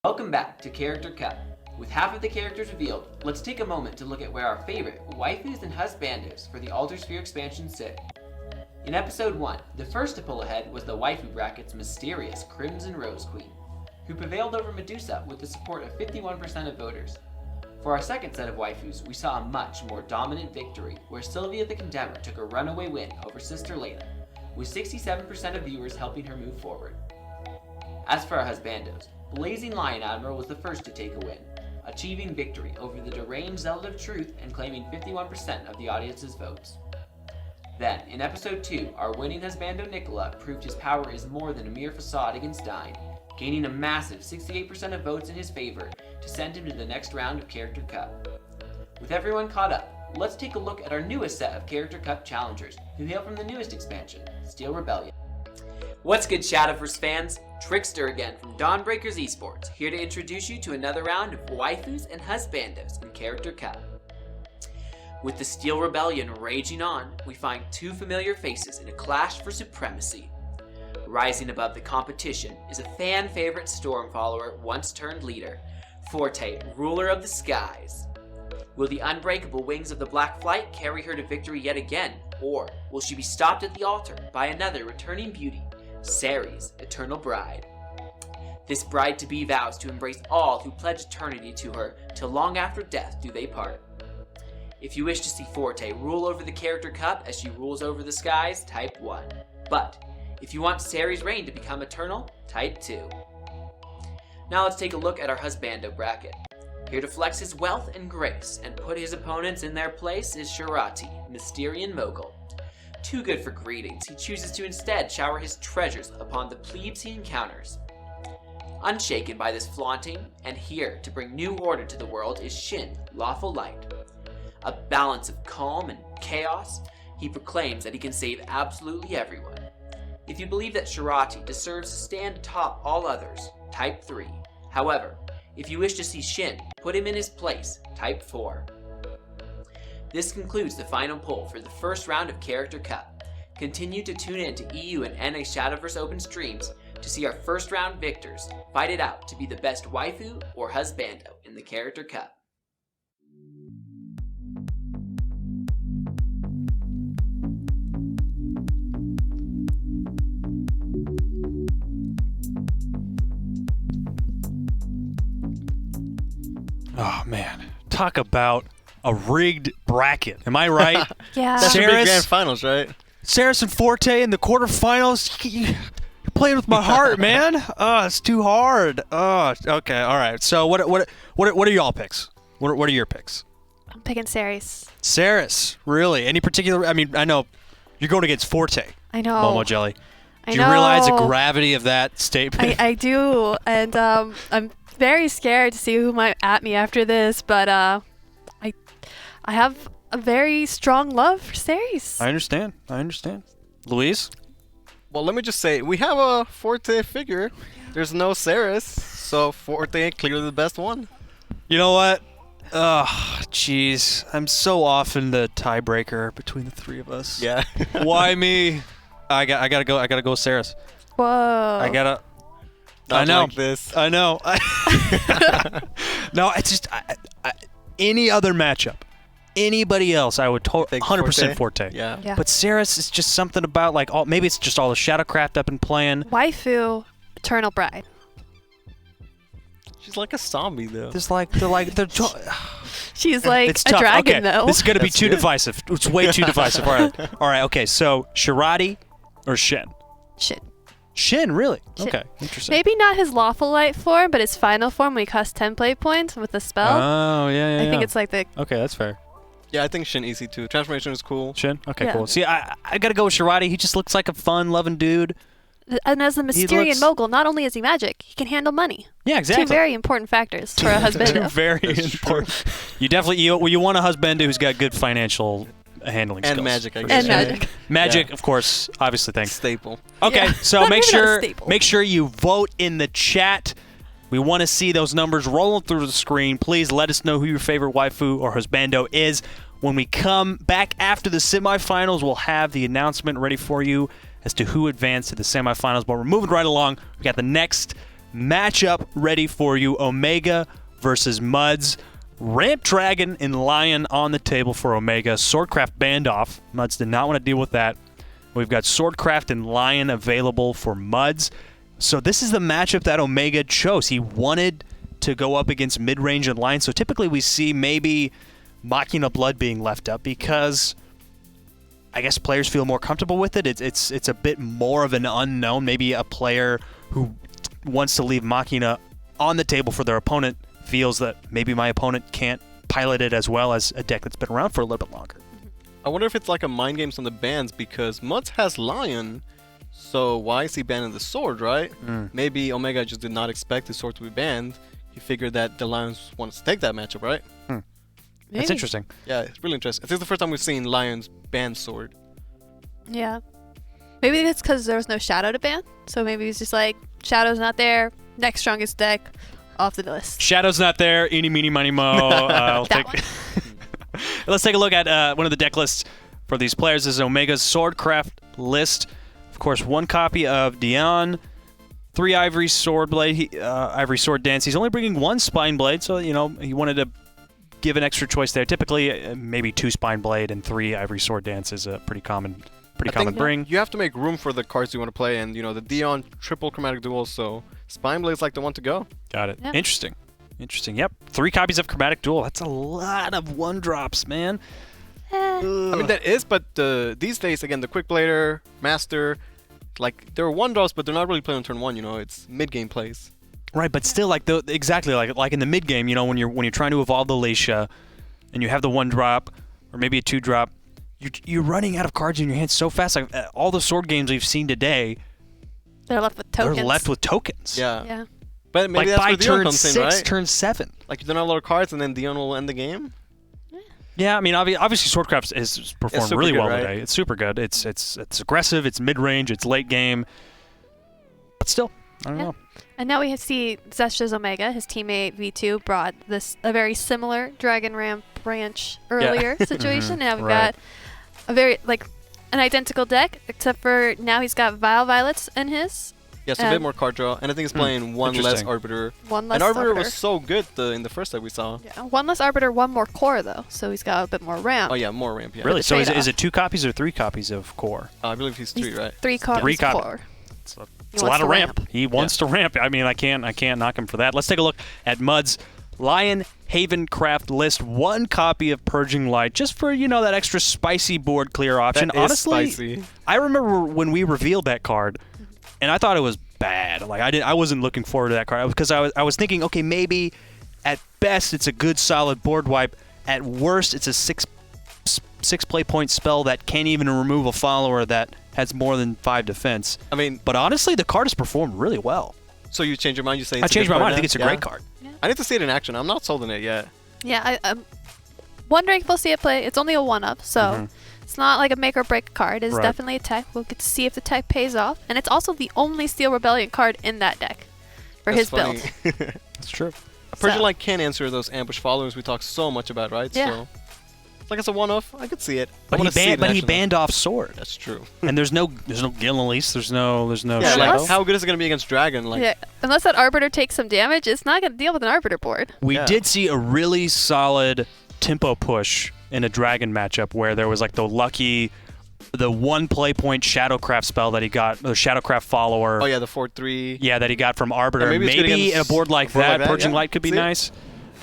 Welcome back to Character Cup. With half of the characters revealed, let's take a moment to look at where our favorite waifus and husbandos for the Alter Sphere expansion sit. In episode 1, the first to pull ahead was the waifu bracket's mysterious Crimson Rose Queen, who prevailed over Medusa with the support of 51% of voters. For our second set of waifus, we saw a much more dominant victory where Sylvia the Contender took a runaway win over Sister Lena, with 67% of viewers helping her move forward. As for our husbandos, Blazing Lion Admiral was the first to take a win, achieving victory over the deranged Zealot of Truth and claiming 51% of the audience's votes. Then, in episode 2, our winning husbando Nicola proved his power is more than a mere facade against Dyne, gaining a massive 68% of votes in his favor to send him to the next round of Character Cup. With everyone caught up, let's take a look at our newest set of Character Cup challengers, who hail from the newest expansion, Steel Rebellion. What's good, Shadowverse fans? Trickster again from Dawnbreakers Esports, here to introduce you to another round of waifus and husbandos in Character Cup. With the Steel Rebellion raging on, we find two familiar faces in a clash for supremacy. Rising above the competition is a fan-favorite storm follower once turned leader, Forte, ruler of the skies. Will the unbreakable wings of the Black Flight carry her to victory yet again, or will she be stopped at the altar by another returning beauty, Ceres, eternal bride? This bride-to-be vows to embrace all who pledge eternity to her, till long after death do they part. If you wish to see Forte rule over the Character Cup as she rules over the skies, type 1. But if you want Ceres' reign to become eternal, type 2. Now let's take a look at our husbando bracket. Here to flex his wealth and grace and put his opponents in their place is Shirati, Mysterian Mogul. Too good for greetings, he chooses to instead shower his treasures upon the plebes he encounters. Unshaken by this flaunting, and here to bring new order to the world is Shin, Lawful Light. A balance of calm and chaos, he proclaims that he can save absolutely everyone. If you believe that Shirati deserves to stand atop all others, type 3. However, if you wish to see Shin put him in his place, type 4. This concludes the final poll for the first round of Character Cup. Continue to tune in to EU and NA Shadowverse Open streams to see our first round victors fight it out to be the best waifu or husbando in the Character Cup. Oh, man. Talk about a rigged bracket. Am I right? Yeah. That should be grand finals, right? Ceres and Forte in the quarterfinals. You're playing with my heart, man. It's too hard. Okay. All right. So what are y'all picks? What are your picks? I'm picking Ceres. Ceres, really? Any particular? I mean, I know you're going against Forte. I know. Momo Jelly. I Do know. you realize the gravity of that statement? I do, and I'm very scared to see who might at me after this, but I have a very strong love for Ceres. I understand. Louise? Well, let me just say, we have a Forte figure. There's no Ceres, so Forte clearly the best one. You know what? Jeez. I'm so often the tiebreaker between the three of us. Yeah. Why me? I gotta go Ceres. Whoa. I know. Like this. I know. No, it's just any other matchup, anybody else, I would 100% Forte. Yeah. But Ceres is just something about maybe it's just all the Shadowcraft I've been playing. Waifu, Eternal Bride. She's like a zombie though. They're She's like it's a tough. dragon Okay. though. This is gonna be That's too good. divisive. It's way too divisive. All right. Okay. So Shirati or Shin? Shin, really? Shin. Okay, interesting. Maybe not his lawful light form, but his final form when he costs 10 play points with the spell. Oh, yeah. I think it's like the... Okay, that's fair. Yeah, I think Shin easy too. Transformation is cool. Shin? Okay, Yeah. cool. See, I gotta go with Shirati. He just looks like a fun, loving dude. And as a Mysterian Mogul, not only is he magic, he can handle money. Yeah, exactly. Two very important factors for a husband. Two very important. You definitely you want a husband who's got good financial handling And skills. magic, I for guess. sure. And magic. Magic, Yeah. of course, obviously. Thanks. Staple. Okay, Yeah. so Not make even a sure staple. you vote in the chat. We want to see those numbers rolling through the screen. Please let us know who your favorite waifu or husbando is. When we come back after the semifinals, we'll have the announcement ready for you as to who advanced to the semifinals. But we're moving right along. We got the next matchup ready for you. Omega versus Mudz. Ramp Dragon and Lion on the table for Omega. Swordcraft banned off. Mudz did not want to deal with that. We've got Swordcraft and Lion available for Mudz. So this is the matchup that Omega chose. He wanted to go up against mid-range and Lion. So typically we see maybe Machina Blood being left up because I guess players feel more comfortable with it. It's a bit more of an unknown. Maybe a player who wants to leave Machina on the table for their opponent feels that maybe my opponent can't pilot it as well as a deck that's been around for a little bit longer. I wonder if it's like a mind games on the bans because Mudz has Lion, so why is he banning the sword, right? Maybe Omega just did not expect the sword to be banned. He figured that the Lions wanted to take that matchup, right? That's interesting. Yeah, it's really interesting. This is the first time we've seen Lions ban sword. Yeah. Maybe it's because there was no Shadow to ban. So maybe he's just like, Shadow's not there, next strongest deck, off the list. Shadow's not there, eeny, meeny, miny, mo. I'll take. Let's take a look at one of the deck lists for these players. This is Omega's Swordcraft list. Of course, 1 copy of Dion, 3 Ivory Sword Blade, Ivory Sword Dance. He's only bringing 1 Spine Blade, so he wanted to give an extra choice there. Typically, maybe 2 Spine Blade and 3 Ivory Sword Dance is a pretty common bring. You have to make room for the cards you want to play, and the Dion triple chromatic duel, so Spine Blade's like the one to go. Got it. Yeah. Interesting. Yep. 3 copies of Chromatic Duel. That's a lot of 1-drops, man. I mean, that is, but these days, again, the Quick Blader, Master, like, they're 1-drops, but they're not really playing on turn 1, it's mid-game plays. Right, but still, like in the mid-game, when you're trying to evolve the Leisha, and you have the 1-drop, or maybe a 2-drop, you're running out of cards in your hand so fast. Like, all the sword games we've seen today, they're left with tokens. Yeah. But maybe that's by where Dion turn comes 6, in, right? turn 7. Like, you don't have a lot of cards, and then Dion will end the game? Yeah, I mean, obviously Swordcraft has performed really well today. It's super good. It's aggressive, it's mid-range, it's late game. But still, I don't know. And now we see Zestra's Omega, his teammate V2, brought a very similar Dragon Ramp branch earlier situation. Now we've got a very, an identical deck, except for now he's got Vile Violets in his. Yeah, so a bit more card draw, and I think he's playing 1 less Arbiter. And Arbiter was so good in the first that we saw. Yeah, 1 less Arbiter, 1 more Core, though, so he's got a bit more ramp. Oh, yeah, more ramp, yeah. Really? So is it 2 copies or 3 copies of Core? I believe he's 3, right? 3 copies of Core. It's a lot of ramp. He wants to ramp. I mean, I can't knock him for that. Let's take a look at Mudz Lion Haven Craft list. 1 copy of Purging Light, just for that extra spicy board clear option. That is Honestly, spicy. I remember when we revealed that card, and I thought it was bad. Like I wasn't looking forward to that card because I was thinking, okay, maybe at best it's a good solid board wipe. At worst, it's a 6 play point spell that can't even remove a follower that has more than 5 defense. I mean, but honestly, the card has performed really well. So you change your mind? You say I changed my mind. I think it's a great card. Yeah. I need to see it in action. I'm not sold on it yet. Yeah, I'm wondering if we'll see it play. It's only a 1-up, so it's not like a make or break card. It's definitely a tech. We'll get to see if the tech pays off. And it's also the only Steel Rebellion card in that deck for his build. That's true. Purging Light can answer those ambush followers we talk so much about, right? Yeah. So it's like it's a one-off. I could see it. But he banned off Sword. That's true. And there's no Gillenlease. There's no yeah, Shadow. like, how good is it going to be against Dragon? Like, yeah, unless that Arbiter takes some damage, it's not going to deal with an Arbiter board. We did see a really solid tempo push in a Dragon matchup where there was like the 1 play point Shadowcraft spell that he got, the Shadowcraft follower. Oh yeah, the 4/3. Yeah, that he got from Arbiter. Yeah, maybe in a board like that, Purging Light could be nice.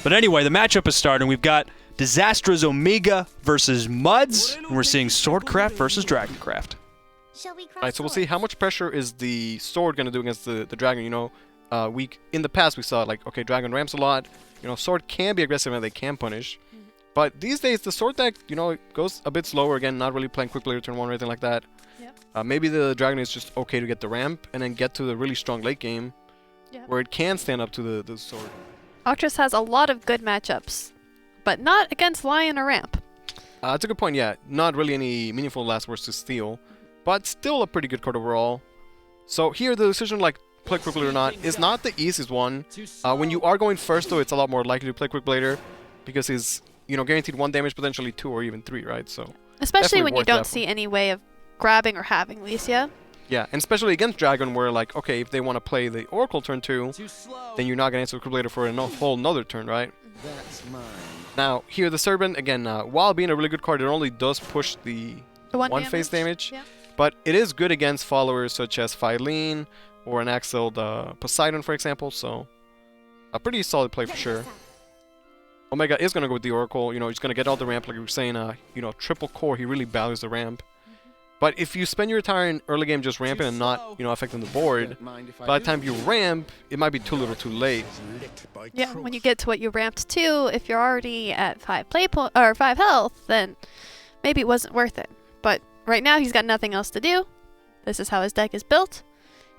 But anyway, the matchup is starting. We've got Disastra's Omega versus Mudz, and we're seeing Swordcraft versus Dragoncraft. Alright, so we'll see how much pressure is the Sword going to do against the Dragon. In the past we saw okay, Dragon ramps a lot. Sword can be aggressive and they can punish. But these days, the Sword deck, it goes a bit slower. Again, not really playing Quick Player turn 1 or anything like that. Yep. Maybe the Dragon is just okay to get the ramp and then get to the really strong late game where it can stand up to the Sword. Octrus has a lot of good matchups, but not against Lion or Ramp. That's a good point, yeah. Not really any meaningful last words to steal, but still a pretty good card overall. So here, the decision play Quick Blader or not is not the easiest one. When you are going first, though, it's a lot more likely to play Quick Blader because he's guaranteed 1 damage, potentially 2 or even 3, right? So especially when you don't see any way of grabbing or having Licia. Yeah, and especially against Dragon, where like, okay, if they want to play the Oracle turn 2, then you're not gonna answer the Quick Blader for a whole another turn, right? That's mine. Now here the Serpent again, while being a really good card, it only does push the one phase damage, Yeah. but it is good against followers such as Phylene or an Axel Poseidon, for example. So a pretty solid play for sure. Omega is gonna go with the Oracle. You know, he's gonna get all the ramp, like we were saying. You know, triple core. He really values the ramp. But if you spend your time early game just ramping and not, you know, affecting the board, by the time you ramp, it might be too little, too late. Yeah, when you get to what you ramped to, if you're already at 5 play point or 5 health, then maybe it wasn't worth it. But right now he's got nothing else to do. This is how his deck is built.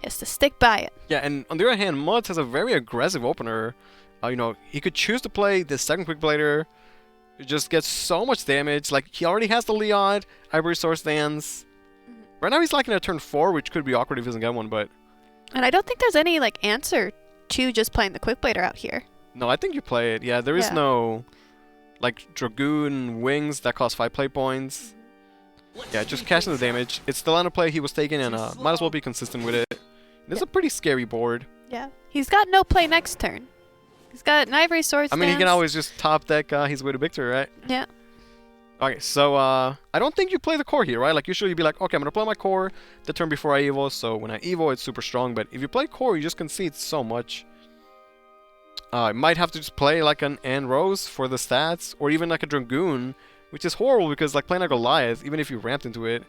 He has to stick by it. Yeah, and on the other hand, Mudz has a very aggressive opener. You know, he could choose to play the second Quick Blader. It just gets so much damage. Like, he already has the Leod, Ivory Source Dance. Right now he's lacking a turn 4, which could be awkward if he doesn't get one, but... And I don't think there's any, like, answer to just playing the Quick Blader out here. No, I think you play it. Yeah, there is no, like, Dragoon Wings that cost 5 play points. Yeah, just cashing the damage. It's the line of play he was taking, and might as well be consistent with it. This is a pretty scary board. Yeah. He's got no play next turn. He's got an Ivory Swords I mean, he can Dance. always just top deck his way to victory, right? Yeah. Okay, so I don't think you play the core here, right? Like, usually you'd be like, okay, I'm going to play my core the turn before I evo, so when I evo, it's super strong. But if you play core, you just concede so much. I might have to just play like an Rose for the stats, or even like a Dragoon, which is horrible because like playing a Goliath, even if you ramped into it,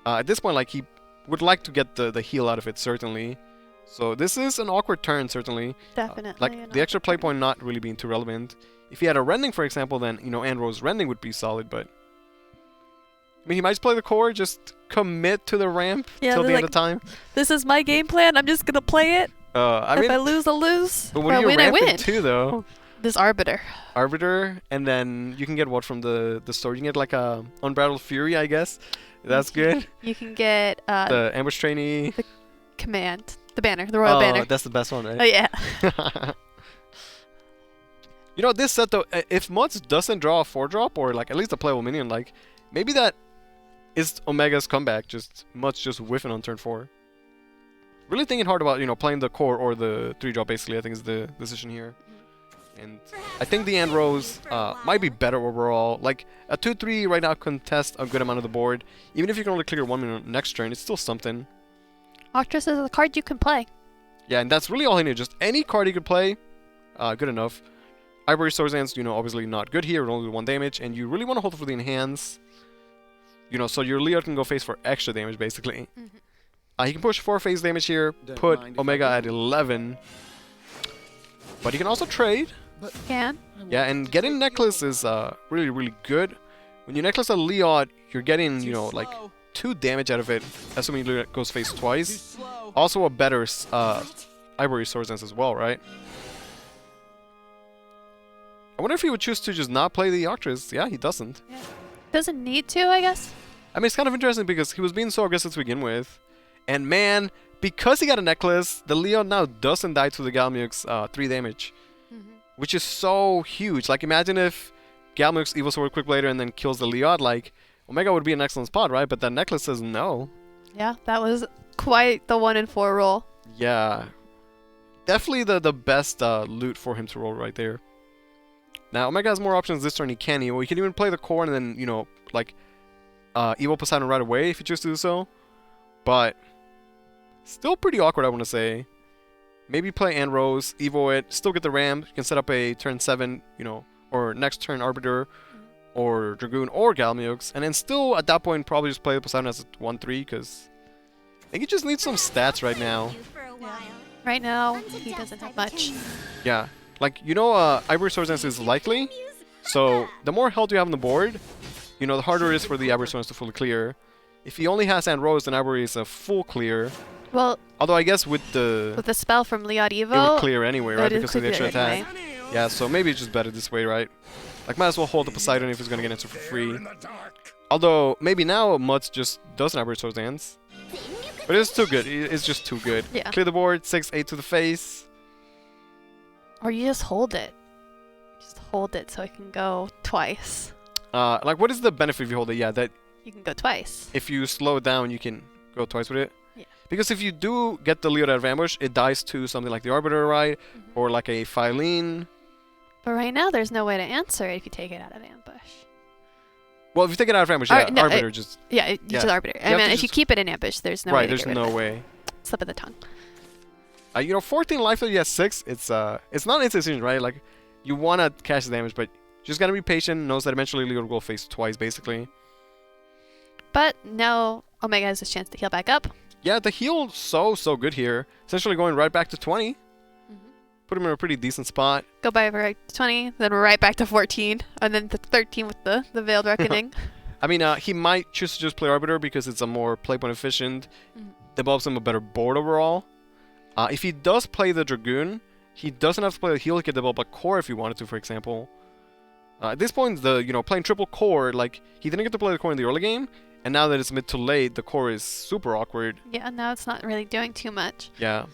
at this point, like, he would like to get the heal out of it, certainly. So this is an awkward turn, certainly. Definitely. Like, the extra play point not really being too relevant. If he had a Rending, for example, then, you know, Rose Rending would be solid, but... I mean, he might just play the core, just commit to the ramp till the end of time. This is my game plan, I'm just gonna play it. If I lose, I'll lose. But If what I are you win, I ramping win. to, though? This Arbiter. Arbiter, and then you can get what from the store? You can get like a Unbridled Fury, I guess. That's good. You can get the Ambush Trainee. The Command. The banner. The Royal Banner. That's the best one, right? Oh, yeah. You know, this set, though, if Mudz doesn't draw a 4-drop, or like at least a playable minion, like, maybe that is Omega's comeback, just Mudz just whiffing on turn 4. Really thinking hard about, you know, playing the core or the 3-drop, basically, I think is the decision here. And I think the End Rose might be better overall. Like, a 2-3 right now contests a good amount of the board. Even if you can only clear 1 minion next turn, it's still something. Octress is a card you can play. Yeah, and that's really all he needs. Just any card he could play, good enough. Ivory Swords Dance, you know, obviously not good here. It only do 1 damage, and you really want to hold it for the enhance. You know, so your Leod can go face for extra damage, basically. He can push 4 phase damage here, put Omega at 11. But he can also trade. Can. Yeah, and getting Necklace is really, really good. When you Necklace a Leod, you're getting, you know, like 2 damage out of it, assuming Leod goes face twice. Also a better Ivory Swords Dance as well, right? I wonder if he would choose to just not play the Octress. Yeah, he doesn't. Yeah. Doesn't need to, I guess. I mean, it's kind of interesting because he was being so aggressive to begin with. And man, because he got a Necklace, the Leon now doesn't die to the Galmux 3 damage. Which is so huge. Like, imagine if Galmux Evil Sword Quick Blader and then kills the Leod. Like, Omega would be an excellent spot, right? But that Necklace says no. Yeah, that was quite the 1 in 4 roll. Yeah. Definitely the best loot for him to roll right there. Now, Omega has more options this turn. He can Evo. He can even play the core and then, you know, like, Evo Poseidon right away if he chooses to do so. But, still pretty awkward, I want to say. Maybe play Ant Rose, Evo it, still get the ramp. You can set up a turn 7, you know, or next turn Arbiter, or Dragoon, or Galmux. And then still, at that point, probably just play the Poseidon as a 1-3, because I think he just needs some stats right now. Right now, he doesn't have much. Yeah. Like, you know, Ivory Swords Dance is likely, so the more health you have on the board, you know, the harder it is for the Ivory Swords to fully clear. If he only has Ant Rose, then Ivory is a full clear. Well, although I guess with the spell from Leod Evo, it would clear anyway, right? Because of the extra attack. Yeah, so maybe it's just better this way, right? Like, might as well hold the Poseidon if he's gonna get an answer for free. Although maybe now Mudz just doesn't Ivory Swords Dance. But it's too good. It's just too good. Yeah. Clear the board, 6-8 to the face. Or you just hold it. Just hold it so it can go twice. Like, what is the benefit if you hold it? Yeah, that you can go twice. If you slow it down, you can go twice with it. Yeah. Because if you do get the Leod out of ambush, it dies to something like the Arbiter, right? Or like a Phylene. But right now, there's no way to answer it if you take it out of ambush. Well, if you take it out of ambush, yeah, no, Arbiter just... Yeah, you just Arbiter. I mean, if you keep it in ambush, there's no way to there's get rid of no it. way. Slip of the tongue. You know, 14 life, though, you have 6. It's not an instant decision, right? Like, you want to catch the damage, but you just got to be patient. Knows that eventually Leod will face twice, basically. But now Omega has this chance to heal back up. Yeah, the heal so good here. Essentially going right back to 20. Put him in a pretty decent spot. Go by right to 20, then we're right back to 14, and then to 13 with the Veiled Reckoning. I mean, he might choose to just play Arbiter because it's a more play point efficient. Develops him a better board overall. If he does play the Dragoon, he doesn't have to play the heal. He could develop a core if he wanted to, for example. At this point, playing triple core, like, he didn't get to play the core in the early game, and now that it's mid to late, the core is super awkward. Yeah, now it's not really doing too much. Yeah.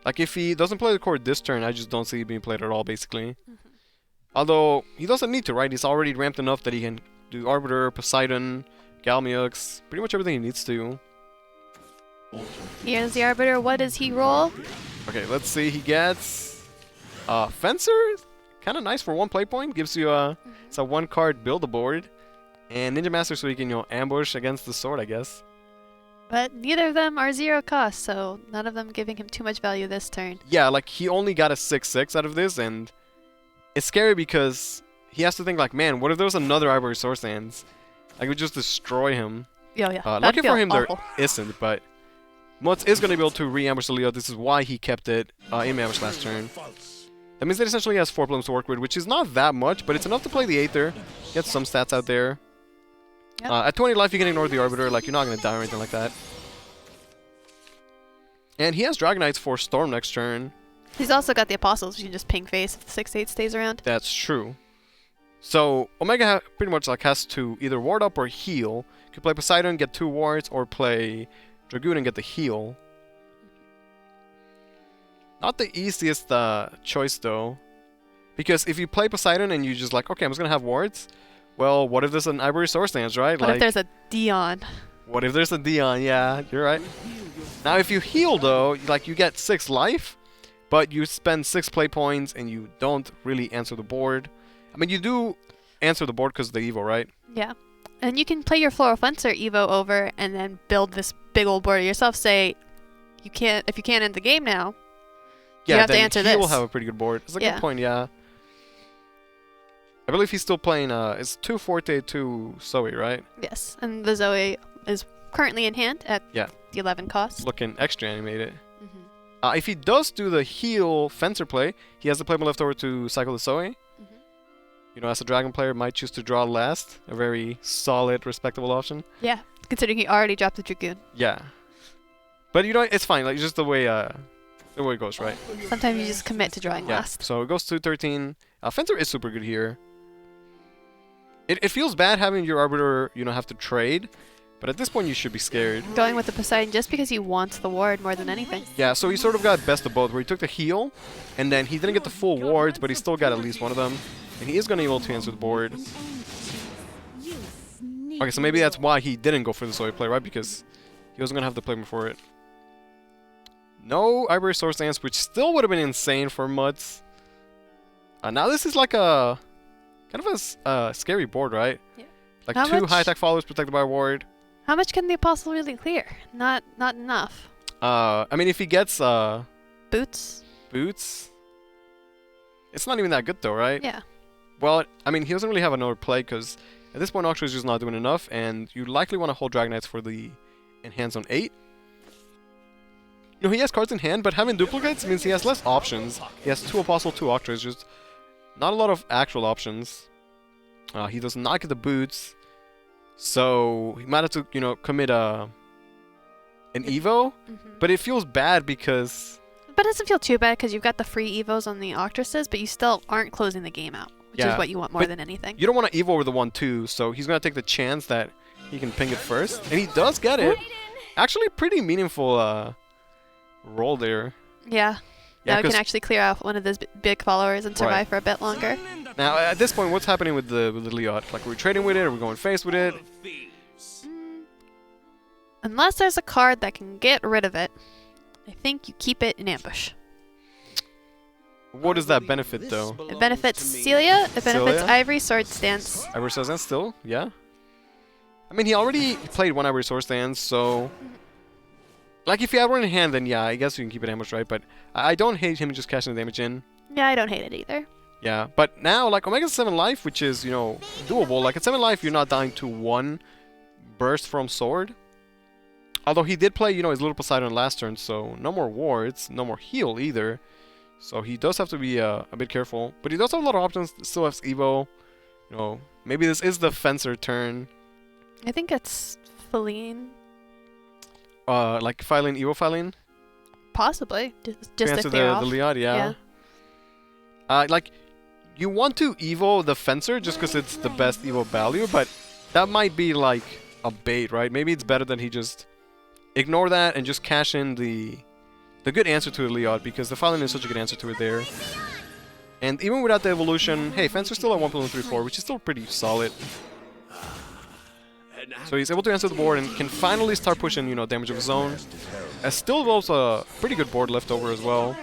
Like, if he doesn't play the core this turn, I just don't see it being played at all, basically. Although, he doesn't need to, right? He's already ramped enough that he can do Arbiter, Poseidon, Galmiux, pretty much everything he needs to. Here's the Arbiter. What does he roll? Okay, let's see. He gets Fencer. Kind of nice for 1 play point. Gives you it's a 1-card build-a-board. And Ninja Master so he can, ambush against the sword, I guess. But neither of them are 0 cost, so none of them giving him too much value this turn. Yeah, like, he only got a 6/6 out of this, and it's scary because he has to think, like, man, what if there was another Ivory Source Hands? I could just destroy him. Yeah. Lucky for him, there isn't, but Mudz is going to be able to re-ambush the Leod. This is why he kept it in ambush last turn. That means that essentially he has 4 problems to work with, which is not that much, but it's enough to play the Aether, get some stats out there. Yep. At 20 life, you can ignore the Arbiter, like, you're not going to die or anything like that. And he has Dragonites for Storm next turn. He's also got the Apostles, you can just ping face if the 6/8 stays around. That's true. So, Omega pretty much like has to either ward up or heal. You could play Poseidon, get 2 wards, or play Dragoon and get the heal. Not the easiest choice, though. Because if you play Poseidon and you just like, okay, I'm just going to have wards, well, what if there's an Ivory Source Dance, right? What if there's a Dion? What if there's a Dion? Yeah, you're right. Now, if you heal, though, like, you get 6 life, but you spend 6 play points and you don't really answer the board. I mean, you do answer the board because of the Evo, right? Yeah. And you can play your Floral Fencer Evo over and then build this big old board yourself. Say, if you can't end the game now, you have to answer this. Yeah, he will have a pretty good board. It's a good point, yeah. I believe he's still playing, it's 2 Forte, 2 Zoe, right? Yes, and the Zoe is currently in hand at the 11 cost. Looking extra animated. If he does do the heal Fencer play, he has the playable left over to cycle the Zoe. As a Dragon player, might choose to draw last. A very solid, respectable option. Yeah, considering he already dropped the Dragoon. Yeah. But, it's fine. Like, just the way it goes, right? Sometimes you just commit to drawing last. So it goes to 13. Fencer is super good here. It feels bad having your Arbiter, have to trade. But at this point, you should be scared. Going with the Poseidon just because he wants the ward more than anything. Yeah, so he sort of got best of both, where he took the heal, and then he didn't get the full wards, but he still got at least one of them. And he is going to be able to answer the board. Okay, so maybe that's why he didn't go for the Zoe play, right? Because he wasn't going to have the playment for it. No Ivory Source Dance, which still would have been insane for Mudz. Now this is like a kind of a scary board, right? Yeah. Like How 2 much? high-attack followers protected by a ward. How much can the Apostle really clear? Not enough. I mean, if he gets Boots, it's not even that good though, right? Yeah. Well, I mean, he doesn't really have another play because at this point, Octra is just not doing enough, and you likely want to hold Dragonites for the enhance on 8. He has cards in hand, but having duplicates means he has less options. He has 2 Apostle, 2 Octras, just not a lot of actual options. He does not get the boots, so he might have to, commit an Evo, but it feels bad because... But it doesn't feel too bad because you've got the free Evos on the Octresses, but you still aren't closing the game out, which is what you want more than anything. You don't want to Evo over the 1/2, so he's going to take the chance that he can ping it first, and he does get it. Actually, pretty meaningful roll there. Yeah. Now we can actually clear out one of those big followers and survive for a bit longer. Now, at this point, what's happening with the Leod? Like, are we trading with it? Are we going face with it? Unless there's a card that can get rid of it, I think you keep it in ambush. What does that benefit, though? It benefits Celia. It benefits Celia? Ivory Sword Stance. Ivory Sword Stance still? Yeah. I mean, he already played one Ivory Sword Stance, so... Like, if you have one in hand, then yeah, I guess you can keep it ambush, right? But I don't hate him just cashing the damage in. Yeah, I don't hate it either. Yeah, but now, like, Omega's 7 life, which is, you know, doable. Like, at 7 life, you're not dying to 1 burst from sword. Although he did play, you know, his little Poseidon last turn, so no more wards, no more heal either. So he does have to be a bit careful. But he does have a lot of options. Still has Evo. You know, maybe this is the Fencer turn. I think it's Feline. Like Phylene, Evo Phylene? Possibly. Just Answer if they're the off. Liad, yeah. Like, you want to Evo the Fencer just because it's the best Evo value, but that might be like a bait, right? Maybe it's better that he just ignore that and just cash in the good answer to the Liad, because the Phylene is such a good answer to it there. And even without the evolution, hey, Fencer's still at 1.134, which is still pretty solid. So he's able to answer the board and can finally start pushing, you know, damage of his own. Still develops a pretty good board left over as well.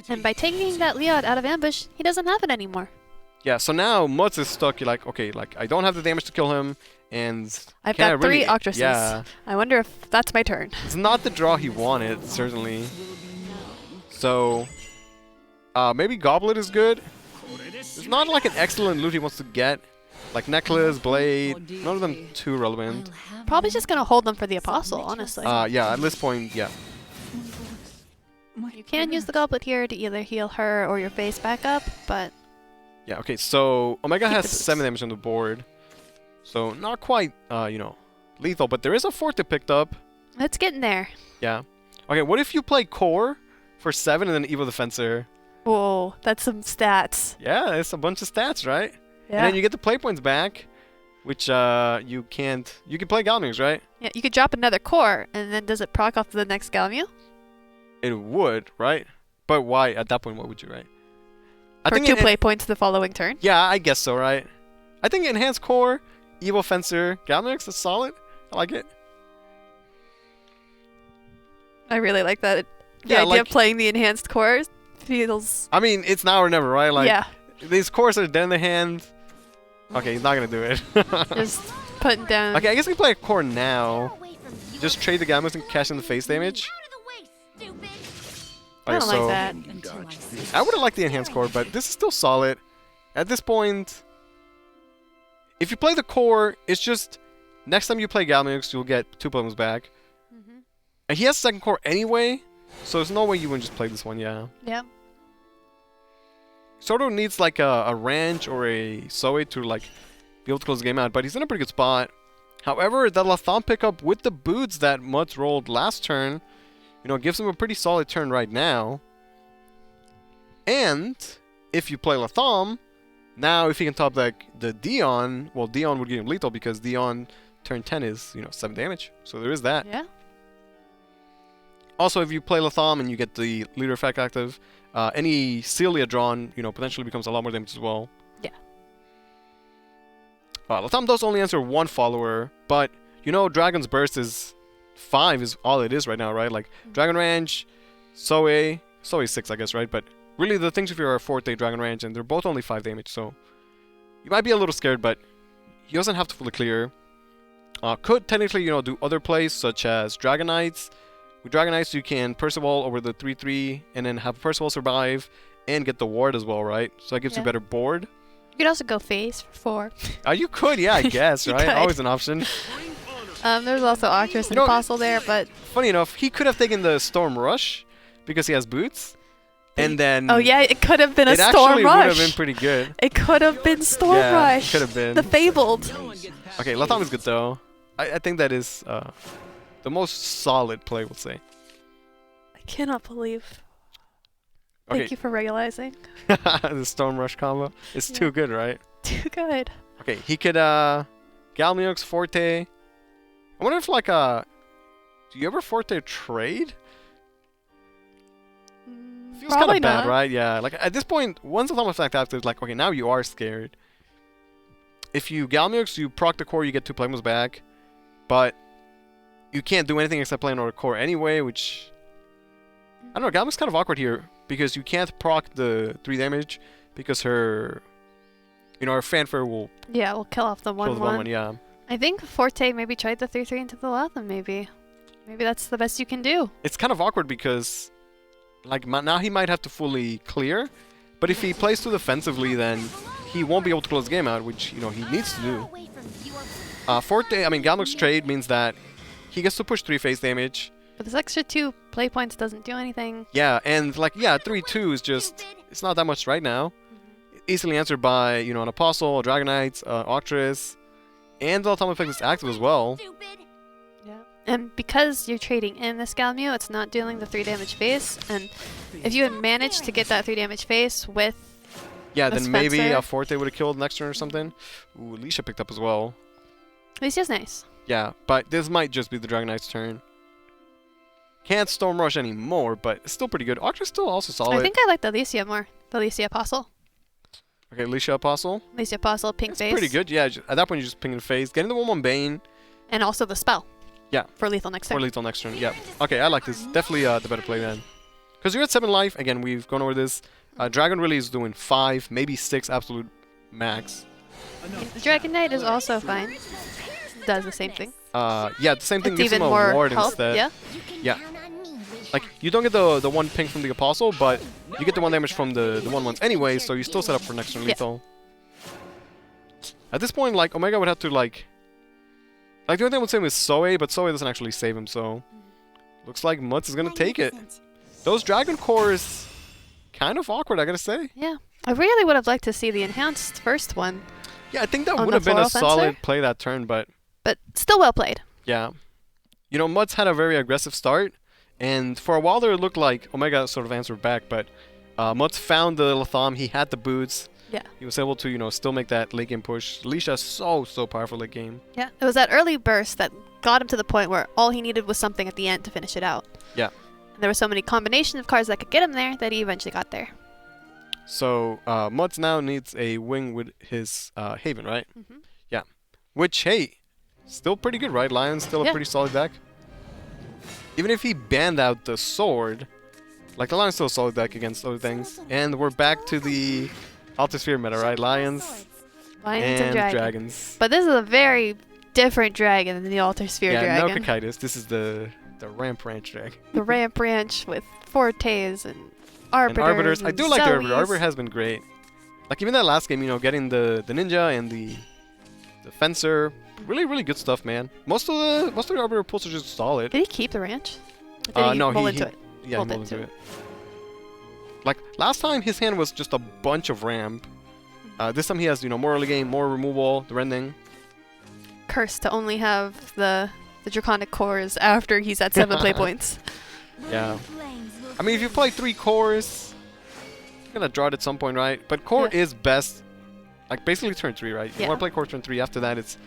And by taking that Liad out of ambush, he doesn't have it anymore. Yeah, so now Mudz is stuck. You're like, okay, like I don't have the damage to kill him, and I've can I got 3 really... Octruses. Yeah, I wonder if that's my turn. it's not the draw he wanted, certainly. So maybe Goblet is good. It's not like an excellent loot he wants to get, like Necklace, Blade. None of them too relevant. Probably just gonna hold them for the Apostle, honestly. Yeah, at this point, yeah. You can use the Goblet here to either heal her or your face back up, but... Yeah, okay, so Omega has the boots. 7 damage on the board. So not quite, you know, lethal, but there is a Forte picked up. It's getting there. Yeah. Okay, what if you play Core for 7 and then Evo the Fencer? Whoa, that's some stats. Yeah, it's a bunch of stats, right? Yeah. And then you get the play points back, which you can't... You can play Galmings, right? Yeah, you could drop another core, and then does it proc off the next Galmu? It would, right? But why? At that point, what would you, right? For 2 play points the following turn? Yeah, I guess so, right? I think Enhanced Core, Evo Fencer, Galmings is solid. I like it. I really like that. The Yeah, idea like- of playing the enhanced cores feels... I mean, it's now or never, right? Like, yeah, these cores are dead in the hand. Okay, he's not gonna do it. just putting down... Okay, I guess we play a core now. Just trade the Galmings and cash in the face damage. I don't like that. I would have liked the enhanced core, but this is still solid. At this point, if you play the core, it's just next time you play Galmings, you'll get 2 problems back. And he has second core anyway, so there's no way you wouldn't just play this one, yeah. Yeah. Sort of needs like a ranch or a Zoe to like be able to close the game out, but he's in a pretty good spot. However, that Latham pickup with the boots that Mudz rolled last turn, you know, gives him a pretty solid turn right now. And if you play Latham, now if he can top like the Dion, well, Dion would give him lethal because Dion turn 10 is, you know, 7 damage. So there is that. Yeah. Also, if you play Latham and you get the leader effect active, any Celia drawn, you know, potentially becomes a lot more damage as well. Yeah. Latham does only answer 1 follower, but you know, Dragon's Burst is 5 is all it is right now, right? Like Dragon Range, Zoe 6, I guess, right? But really, the things if you're a Forte, Dragon Range, and they're both only 5 damage, so you might be a little scared, but he doesn't have to fully clear. Could technically, you know, do other plays such as Dragon Knights. With Dragon Knights, you can Percival over the 3/3, and then have Percival survive and get the ward as well, right? So that gives you a better board. You could also go face for 4. You could, yeah, I guess, right? could. Always an option. There's also Octrus and You know, Apostle there, but... Funny enough, he could have taken the Storm Rush because he has boots. And then... Oh yeah, it could have been a Storm It actually Rush. would have been pretty good. It could have been Storm Rush. Could have been. The Fabled. Okay, Latham is good though. I think that is the most solid play, we'll say. I cannot believe. Okay. Thank you for realizing. The Storm Rush combo. It's too good, right? Too good. Okay, he could Galmiox, Forte. I wonder if like do you ever Forte trade? Feels kind Probably of bad, not. right? Yeah, like at this point, once the Latham effect active, like okay, now you are scared. If you Galmiox, you proc the core, you get 2 Playmos back. But you can't do anything except play another core anyway, which... I don't know, Galmic's kind of awkward here, because you can't proc the 3 damage, because her... You know, her fanfare will Yeah, we'll kill off the kill the 1/1. 1/1, yeah. I think Forte maybe tried the 3/3 into the Latham, maybe. Maybe that's the best you can do. It's kind of awkward because, like, now he might have to fully clear, but if he plays too defensively, then he won't be able to close the game out, which, you know, he needs to do. Forte, I mean, Galmic's trade means that he gets to push 3 face damage. But this extra 2 play points doesn't do anything. Yeah, and, like, yeah, 3/2 is just, it's not that much right now. Easily answered by, you know, an Apostle, a Dragonite, Octress, and the Ultimate Effect is active as well. Yeah. And because you're trading in this Galmu, it's not dealing the 3 damage face. And if you had managed to get that 3 damage face with Yeah, the then maybe Spencer, a Forte would have killed next turn or something. Ooh, Alicia picked up as well. Alicia's nice. Yeah, but this might just be the Dragonite's turn. Can't Storm Rush anymore, but it's still pretty good. Octra's still also solid. I think I like the Alicia more. The Alicia Apostle. Okay, Alicia Apostle. Alicia Apostle, pink face. Pretty good, yeah. At that point, you just ping in the face. Getting the 1/1 Bane. And also the spell. Yeah. For lethal next turn. For lethal next turn, yeah. Okay, I like this. Definitely the better play then. Because you're at 7 life. Again, we've gone over this. Dragon really is doing 5, maybe 6 absolute max. The Dragon Knight is also fine. Does the same thing. Yeah, the same thing. It's Gives him even a more ward health, instead. yeah? Yeah. Like, you don't get the 1 ping from the Apostle, but you get the 1 damage from the 1/1s anyway, so you still set up for next turn lethal. At this point, like, Omega would have to, like... Like, the only thing I would save is Soe, but Soe doesn't actually save him, so... Looks like Mudz is gonna take it. Those Dragon Cores... Kind of awkward, I gotta say. Yeah. I really would have liked to see the enhanced first one. Yeah, I think that on would the have been a Floral solid Fencer. play that turn, but... But still well played. Yeah. You know, Mudz had a very aggressive start, and for a while there it looked like Omega sort of answered back, but Mudz found the Latham, he had the boots. Yeah. He was able to, you know, still make that late game push. Alicia is so powerful late game. Yeah. It was that early burst that got him to the point where all he needed was something at the end to finish it out. Yeah. And there were so many combinations of cards that could get him there that he eventually got there. So, Mudz now needs a wing with his Haven, right? Mm-hmm. Yeah. Which, hey, still pretty good, right? Lion's still a pretty solid deck. Even if he banned out the sword, like, the Lion's still a solid deck against other things. And we're back to the Altisphere meta, right? Lions and dragons. But this is a very different dragon than the Altar Sphere Yeah, no dragon. Cocytus. This is the Ramp Ranch dragon. The Ramp Ranch with Fortes and Arbiters. And Arbiters. I do like the Arbiter. Zoes. Arbiter has been great. Like, even that last game, you know, getting the Ninja and the Fencer. Really good stuff, man. Most of the Arbiter pulls are just solid. Did he keep the ranch? Or did he No, mull he into it? Yeah, he mulled into it. Like, last time his hand was just a bunch of ramp. This time he has, you know, more early game, more removal, the rending. Cursed to only have the Draconic cores after he's at 7 play points. Yeah. I mean, if you play 3 cores, you're gonna draw it at some point, right? But core is best, like, basically turn 3, right? You Yeah. wanna play core turn 3. After that, it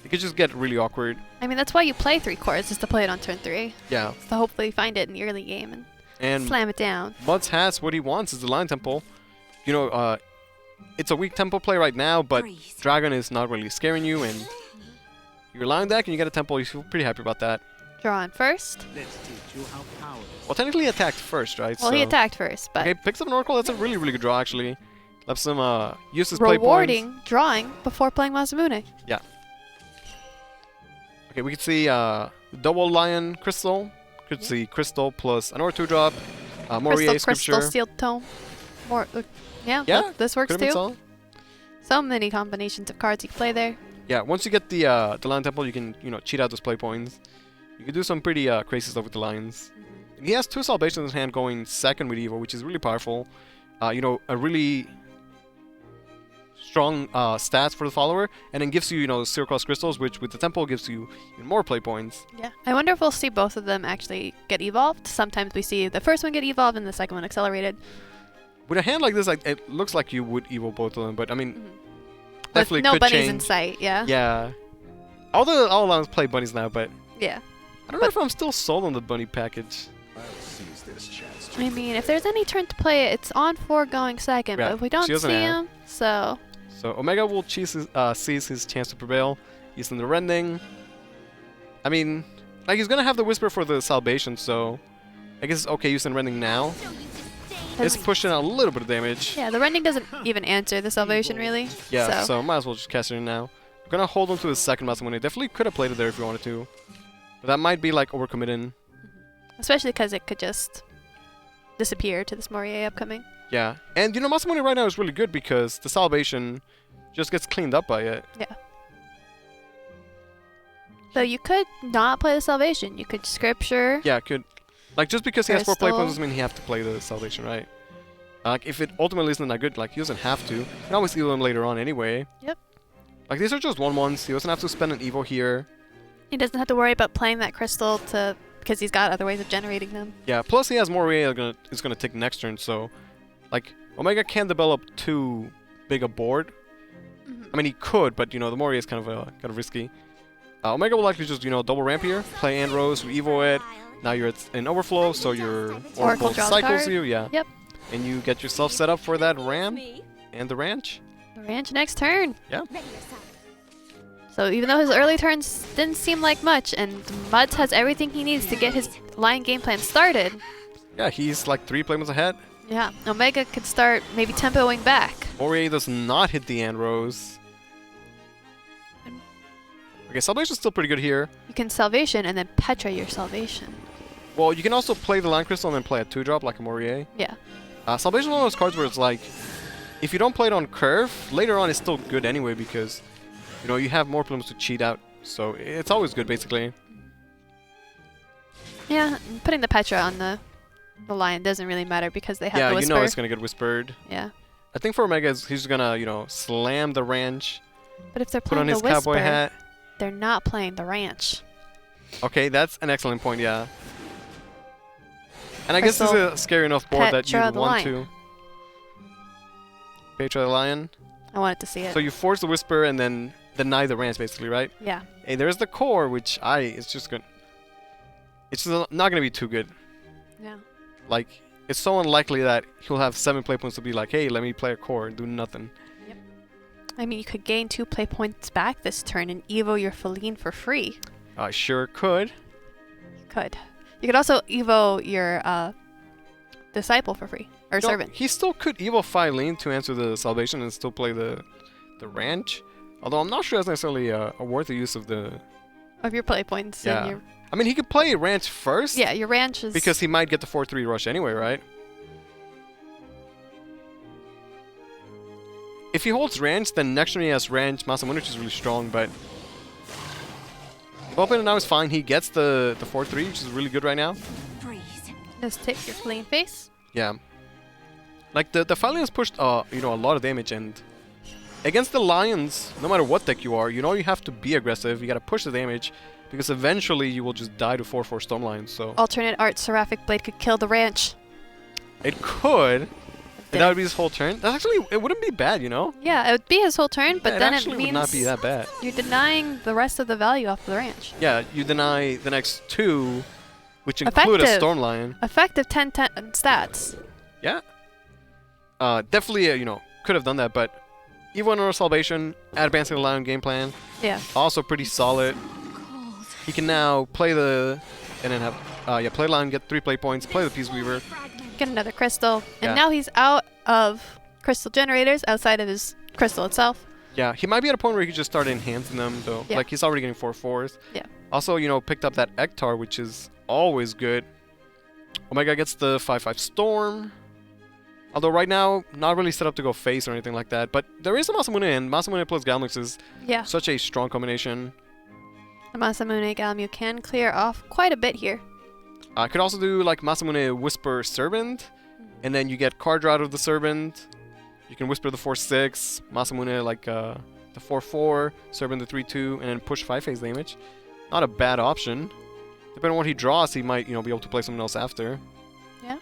could just get really awkward. I mean, that's why you play 3 cores, is to play it on turn 3. Yeah. To hopefully find it in the early game and slam it down. Mudz has what he wants is the Lion Temple. You know, it's a weak tempo play right now, but Dragon is not really scaring you, and you're Lion deck and you get a temple, you feel pretty happy about that. Draw on first. Well, technically he attacked first, right? Well, he attacked first, but... Okay, picks up an Oracle. That's a really good draw, actually. Lets him use his play points. Rewarding drawing before playing Masamune. Yeah. Okay, we can see double Lion Crystal. Could see Crystal plus an or 2-drop. Morie Scripture. Crystal, Sealed Tome. More, yeah, this works could've been too. solid. So many combinations of cards you can play there. Yeah, once you get the Lion Temple, you can, you know, cheat out those play points. You can do some pretty crazy stuff with the Lions. And he has 2 Salvations in his hand going second with Evo, which is really powerful. You know, a really strong stats for the follower, and then gives you, you know, Zero Cross Crystals, which with the Temple gives you even more play points. Yeah. I wonder if we'll see both of them actually get evolved. Sometimes we see the first one get evolved and the second one accelerated. With a hand like this, like, it looks like you would Evo both of them, but I mean, With definitely no could bunnies change. in sight, yeah. Yeah. Although all allows play bunnies now, but Yeah. I don't know if I'm still sold on the bunny package. I mean, if there's any turn to play it, it's on 4 going second, Yeah, but if we don't she doesn't see have. him, so... So Omega will seize his chance to prevail using the rending. I mean, Like, he's gonna have the Whisper for the Salvation, so I guess it's okay using Rending now. It's pushing out a little bit of damage. Yeah, the Rending doesn't even answer the Salvation, really. Yeah, so might as well just cast it in now. I'm gonna hold on to his second Masamune. Definitely could have played it there if you wanted to. But that might be like overcommitting. Especially because it could just disappear to this Morie upcoming. Yeah, and you know, Masamune right now is really good because the Salvation just gets cleaned up by it. Yeah. So you could not play the Salvation. You could Scripture. Yeah, could. Like, just because he has 4 play Crystal. points doesn't mean he have to play the Salvation, right? Like, if it ultimately isn't that good, like, he doesn't have to. You can always heal him later on anyway. Yep. Like, these are just 1/1s. He doesn't have to spend an Evo here. He doesn't have to worry about playing that crystal because he's got other ways of generating them. Yeah, plus he has more Morie is gonna take next turn, so like Omega can't develop too big a board. I mean, he could, but you know, the Morie is kind of risky. Omega will likely just, you know, double ramp here, play Andros, Evo it. Now you're in overflow, so your Oracle cycles you, yeah. Yep. And you get yourself set up for that ram and the ranch. The ranch next turn. Yeah. So even though his early turns didn't seem like much, and Mudz has everything he needs to get his Lion game plan started. Yeah, he's like 3 playments ahead. Yeah, Omega could start maybe tempoing back. Morie does not hit the Andros. Okay, Salvation's still pretty good here. You can Salvation and then Petra your Salvation. Well, you can also play the Lion Crystal and then play a 2-drop like a Morie. Yeah. Salvation is one of those cards where it's like, if you don't play it on curve, later on it's still good anyway because, you know, you have more problems to cheat out. So it's always good, basically. Yeah, and putting the Petra on the Lion doesn't really matter because they have the you Whisper. know it's going to get Whispered. Yeah. I think for Omega, he's going to, you know, slam the ranch. But if they're put playing on the his Whisper, cowboy hat. They're not playing the ranch. Okay, that's an excellent point, yeah. And I guess this is a scary enough board that you want to. Petra the Lion. I wanted to see it. So you force the Whisper and then deny the ranch, basically, right? Yeah. Hey, there's the core, which it's just good. It's not going to be too good. Yeah. Like, it's so unlikely that he'll have 7 play points to be like, hey, let me play a core and do nothing. Yep. I mean, you could gain 2 play points back this turn and Evo your Feline for free. I sure could. You could. You could also Evo your Disciple for free. Or Servant. He still could Evo Feline to answer the Salvation and still play the ranch. Although I'm not sure that's necessarily a worthy use of your play points. Yeah. And your I mean, he could play ranch first. Yeah, your ranch is... Because he might get the 4-3 rush anyway, right? If he holds ranch, then next turn he has ranch. Masamune, which is really strong, but... Open now is fine. He gets the 4-3, which is really good right now. Just take your Feline face. Yeah. Like, the Feline has pushed, you know, a lot of damage, and... Against the Lions, no matter what deck you are, you know you have to be aggressive. You gotta push the damage. Because eventually you will just die to 4/4 Storm Lions, so... Alternate Art Seraphic Blade could kill the ranch. It could. And that would be his whole turn. That actually, it wouldn't be bad, you know? Yeah, it would be his whole turn, but then it actually means... would not be that bad. You're denying the rest of the value off the ranch. Yeah, you deny the next 2, which include a Storm Lion. Effective 10/10 stats. Yeah. Definitely, you know, could have done that, but... Evo and Salvation, advancing the Lion game plan. Yeah. Also pretty solid. He can now play and then have, play Lion, get 3 play points, play the Peace Weaver. Get another crystal. And Yeah. now he's out of crystal generators outside of his crystal itself. Yeah, he might be at a point where he could just start enhancing them, though. Yeah. Like, he's already getting 4/4s. Yeah. Also, you know, picked up that Ektar, which is always good. Omega gets the 5/5 Storm. Although right now, not really set up to go face or anything like that. But there is a Masamune, and Masamune plus Galmix is such a strong combination. The Masamune Galmu can clear off quite a bit here. I could also do like Masamune Whisper Servant, and then you get card draw out of the Servant. You can Whisper the 4/6, Masamune like the 4/4, Servant the 3/2, and then push 5-phase damage. Not a bad option. Depending on what he draws, he might, you know, be able to play something else after. Yeah.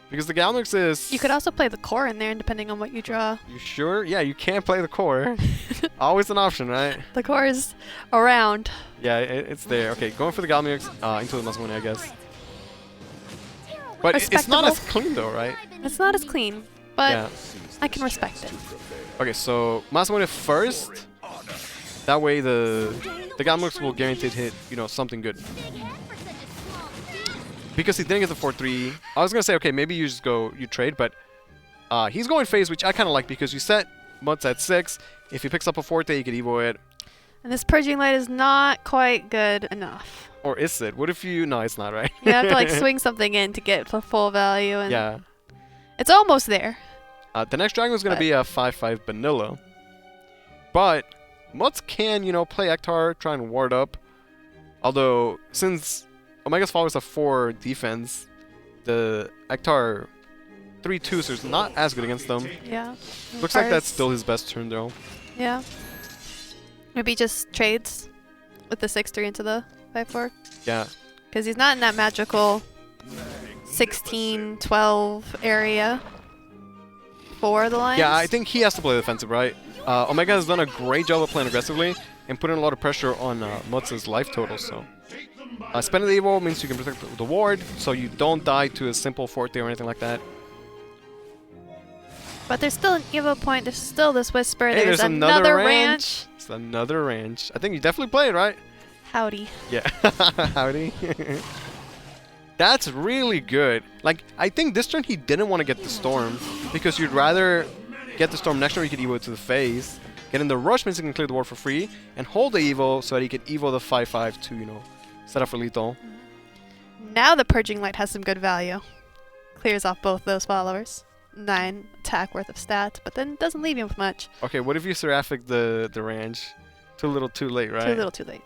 Because the Galmix is... You could also play the core in there, depending on what you draw. You sure? Yeah, you can play the core. Always an option, right? The core is around. Yeah, it's there. Okay, going for the Galmix into the Masamune, I guess. But it's not as clean, though, right? It's not as clean, but I can respect it. Okay, so Masamune first. That way the Gamlux will guaranteed hit, you know, something good. Because he didn't get the 4-3, I was gonna say, okay, maybe you just go, you trade, but he's going phase, which I kind of like because you set Mudz at 6. If he picks up a 4-3, you can evo it. And this Purging Light is not quite good enough. Or is it? What if you... No, it's not, right? You have to like swing something in to get the full value. And yeah. It's almost there. The next dragon is going to be a 5-5 vanilla. But Mudz can, you know, play Ektar, try and ward up. Although, since Omega's followers have 4 defense, the Ektar 3-2, so it's not as good against them. Yeah. Looks like that's still his best turn, though. Yeah. Maybe just trades with the 6-3 into the 5-4. Yeah. Because he's not in that magical 16-12 area for the Lions. Yeah, I think he has to play defensive, right? Omega has done a great job of playing aggressively and putting a lot of pressure on Mutz's life total, so... spending the Evo means you can protect the ward, so you don't die to a simple forte or anything like that. But there's still an Evo point, there's still this Whisper, Hey, there's another ranch. It's another ranch. I think you definitely played, right? Howdy. Yeah, howdy. That's really good. Like, I think this turn he didn't want to get the Storm, because you'd rather get the Storm next turn you could Evo it to the phase, get in the rush means you can clear the ward for free, and hold the Evo so that he can Evo the 5-5 to, you know, set up for lethal. Now the Purging Light has some good value. Clears off both those followers. 9 attack worth of stats, but then doesn't leave you with much. Okay, what if you Seraphic the range? Too little, too late, right? Too little, too late.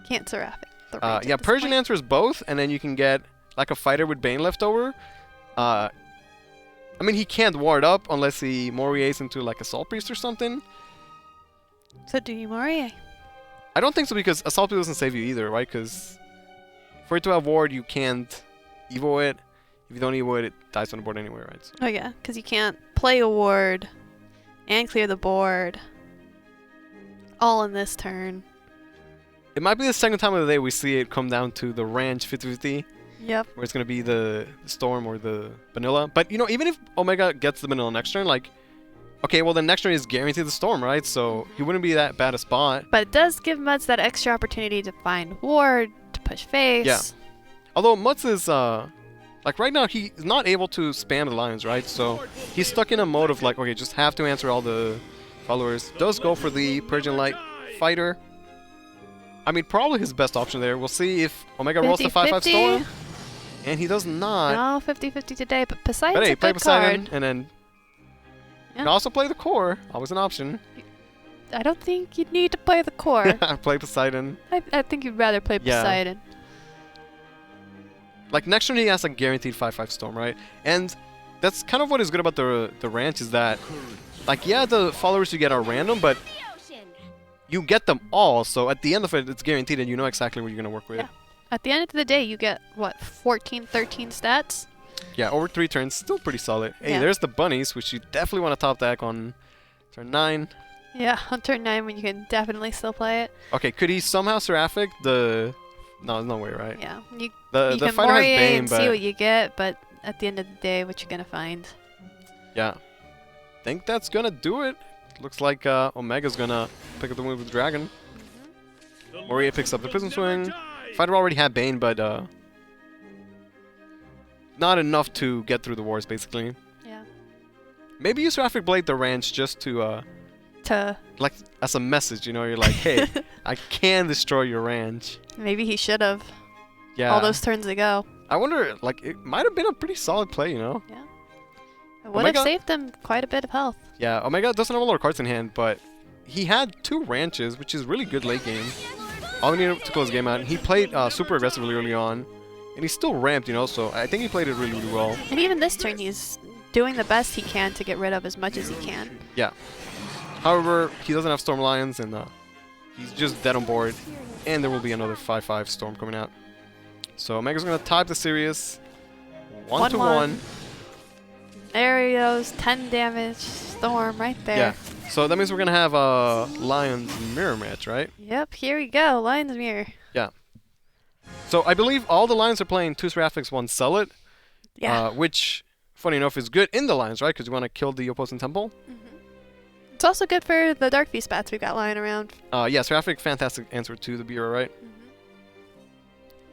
Can't Seraphic the range. Yeah, Persian answers both, and then you can get like a fighter with Bane left over. I mean, he can't ward up unless he Moria's into like Assault Priest or something. So do you Moria? I don't think so because Assault Priest doesn't save you either, right? Because for it to have ward, you can't Evo it. If you don't Evo it, it dies on the board anyway, right? So. Oh yeah, because you can't play a ward and clear the board all in this turn. It might be the second time of the day we see it come down to the range 50-50. Yep. Where it's going to be the Storm or the Vanilla. But, you know, even if Omega gets the Vanilla next turn, like, okay, well, the next turn is guaranteed the Storm, right? So he wouldn't be that bad a spot. But it does give Mudz that extra opportunity to find ward, to push face. Yeah. Although Mudz is, like, right now, he's not able to spam the Lions, right? So he's stuck in a mode of, like, okay, just have to answer all the followers. Does go for the Persian Light Fighter. I mean, probably his best option there. We'll see if Omega rolls the 5-5 Storm. And he does not. No, 50-50 today, but Poseidon's a play good Poseidon, card. and then Yeah. you can also play the core. Always an option. I don't think you'd need to play the core. Play Poseidon. I think you'd rather play Poseidon. Like, next turn he has a guaranteed 5-5 Storm, right? And that's kind of what is good about the ranch is that, like, yeah, the followers you get are random, but you get them all, so at the end of it, it's guaranteed and you know exactly what you're going to work with. Yeah. At the end of the day, you get, what, 14, 13 stats? Yeah, over 3 turns, still pretty solid. Hey, Yeah. there's the bunnies, which you definitely want to top deck on turn 9. Yeah, on turn 9 when you can definitely still play it. Okay, could he somehow Seraphic the... No, there's no way, right? Yeah. You The can fighter has Moria Bane, and but... see what you get, but at the end of the day, what you're going to find. Yeah. Think that's going to do it. Looks like Omega's going to pick up the win with Dragon. Moria picks up the Prism Swing. Fighter already had Bane, but not enough to get through the wars, basically. Yeah. Maybe use Seraphic Blade the ranch just to... like, as a message, you know? You're like, hey, I can destroy your ranch. Maybe he should have. Yeah. All those turns ago. I wonder, like, it might have been a pretty solid play, you know? Yeah. It would have saved him quite a bit of health. Yeah, Omega doesn't have a lot of cards in hand, but he had 2 ranches, which is really good late game. All we needed to close the game out. He played super aggressively early on, and he still ramped, you know, so I think he played it really, really well. And even this turn, he's doing the best he can to get rid of as much as he can. Yeah. However, he doesn't have Storm Lions, and he's just dead on board, and there will be another 5-5 Storm coming out. So Omega's going to type the series 1-1. There he goes, 10 damage, Storm right there. Yeah. So that means we're going to have a Lions mirror match, right? Yep, here we go, Lions Mirror. Yeah. So I believe all the Lions are playing 2 Seraphics, 1 Zealot. Yeah. Which, funny enough, is good in the Lions, right? Because you want to kill the opposing temple. It's also good for the Dark Feast bats we've got lying around. Yeah, Seraphic, fantastic answer to the Bureau, right?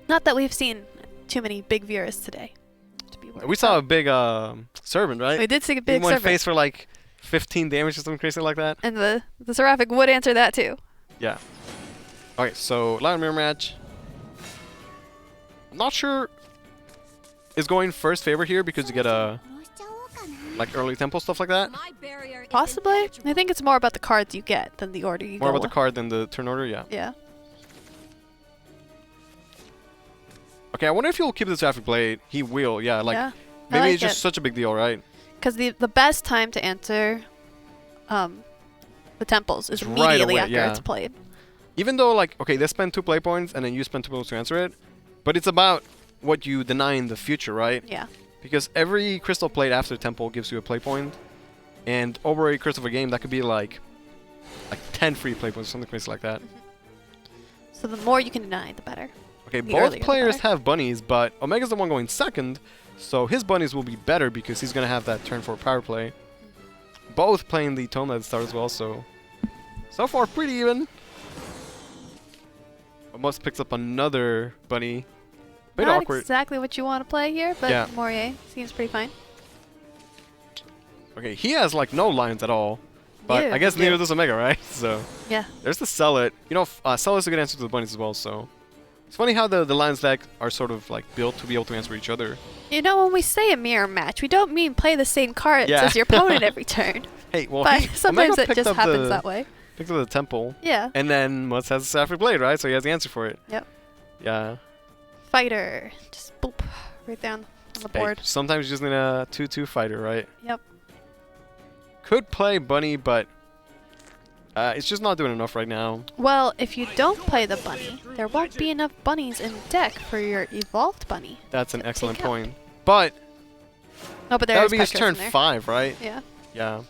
Not that we've seen too many big viewers today. To be worried We saw a about. big Servant, right? We did see a He big went servant. face for like 15 damage or something crazy like that. And the Seraphic would answer that too. Yeah. Okay, so Lion Mirror match. I'm not sure is going first favor here because you get a like early tempo stuff like that. Possibly. I think it's more about the cards you get than the order you go. More about the card than the turn order, yeah. Yeah. Okay, I wonder if he'll keep the Seraphic Blade. He will, yeah. Like Yeah, I maybe like it's just it. such a big deal, right? Because the best time to answer the temples is It's right immediately away, after yeah. it's played. Even though, like, okay, they spend 2 play points and then you spend 2 points to answer it, but it's about what you deny in the future, right? Yeah. Because every crystal played after temple gives you a play point, and over a course of a game, that could be like 10 free play points, something crazy like that. So the more you can deny, the better. Okay, The both earlier the players better. have bunnies, but Omega's the one going second, so his bunnies will be better because he's gonna have that turn 4 power play. Both playing the tome at the start as well, so far pretty even. Mudz picks up another bunny. Bit Not awkward. exactly what you want to play here, but Yeah. Mourier seems pretty fine. Okay, he has like no lions at all, but Yeah, I guess yeah. neither does Omega, right? So Yeah. there's the Sell It. You know, Sell It's a good answer to the bunnies as well. So it's funny how the lions deck are sort of like built to be able to answer each other. You know, when we say a mirror match, we don't mean play the same cards Yeah. as your opponent every turn. Hey, well, But Omega sometimes it picked just up happens that way. Picked up the temple. Yeah. And then Mudz has the Sapphire Blade, right? So he has the answer for it. Yep. Yeah. Fighter. Just boop. Right down on the Hey, board. sometimes you just need a 2/2 fighter, right? Yep. Could play bunny, but it's just not doing enough right now. Well, if you don't play the bunny, there won't be enough bunnies in deck for your evolved bunny. That's an excellent pick up. point. But No, but there that is would be his Petros turn in there. 5, right? Yeah. Yeah.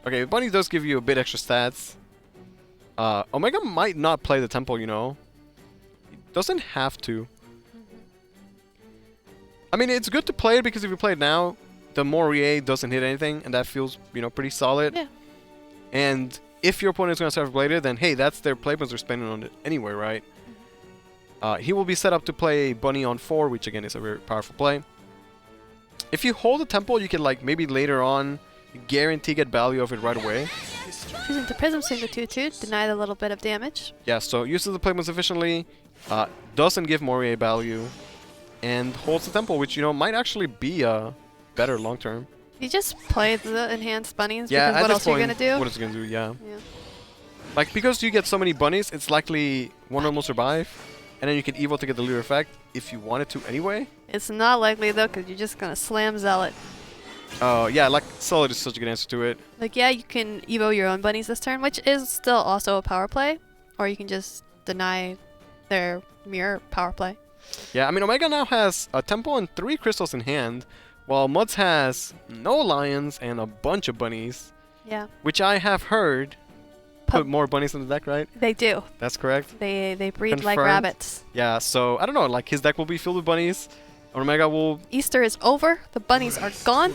Okay, bunny does give you a bit extra stats. Omega might not play the temple, you know. He doesn't have to. I mean, it's good to play it because if you play it now, the Mourier doesn't hit anything, and that feels, you know, pretty solid. Yeah. And if your opponent is going to Sapphire Blade it, then hey, that's their play points they're spending on it anyway, right? He will be set up to play bunny on 4, which again is a very powerful play. If you hold the temple, you can like maybe later on guarantee get value of it right away. Choosing to Prism Swing the 2/2, denied a little bit of damage. Yeah, so uses the play points efficiently, doesn't give Mourier value, and holds the temple, which, you know, might actually be better long term. You just play the enhanced bunnies Yeah, because at what this else are you point, going to do? what is it going to do? Yeah. Yeah. Like, because you get so many bunnies, it's likely one of them will survive, and then you can Evo to get the leader effect if you wanted to anyway. It's not likely though, because you're just going to slam Zealot. Oh, yeah, like, Solid is such a good answer to it. Like, yeah, you can Evo your own bunnies this turn, which is still also a power play, or you can just deny their mirror power play. Yeah, I mean, Omega now has a temple and 3 crystals in hand, while Mudz has no lions and a bunch of bunnies. Yeah. Which I have heard put more bunnies in the deck, right? They do. That's correct. They breed like Confirmed. rabbits. Yeah, so I don't know, like his deck will be filled with bunnies. Omega will... Easter is over. The bunnies are gone.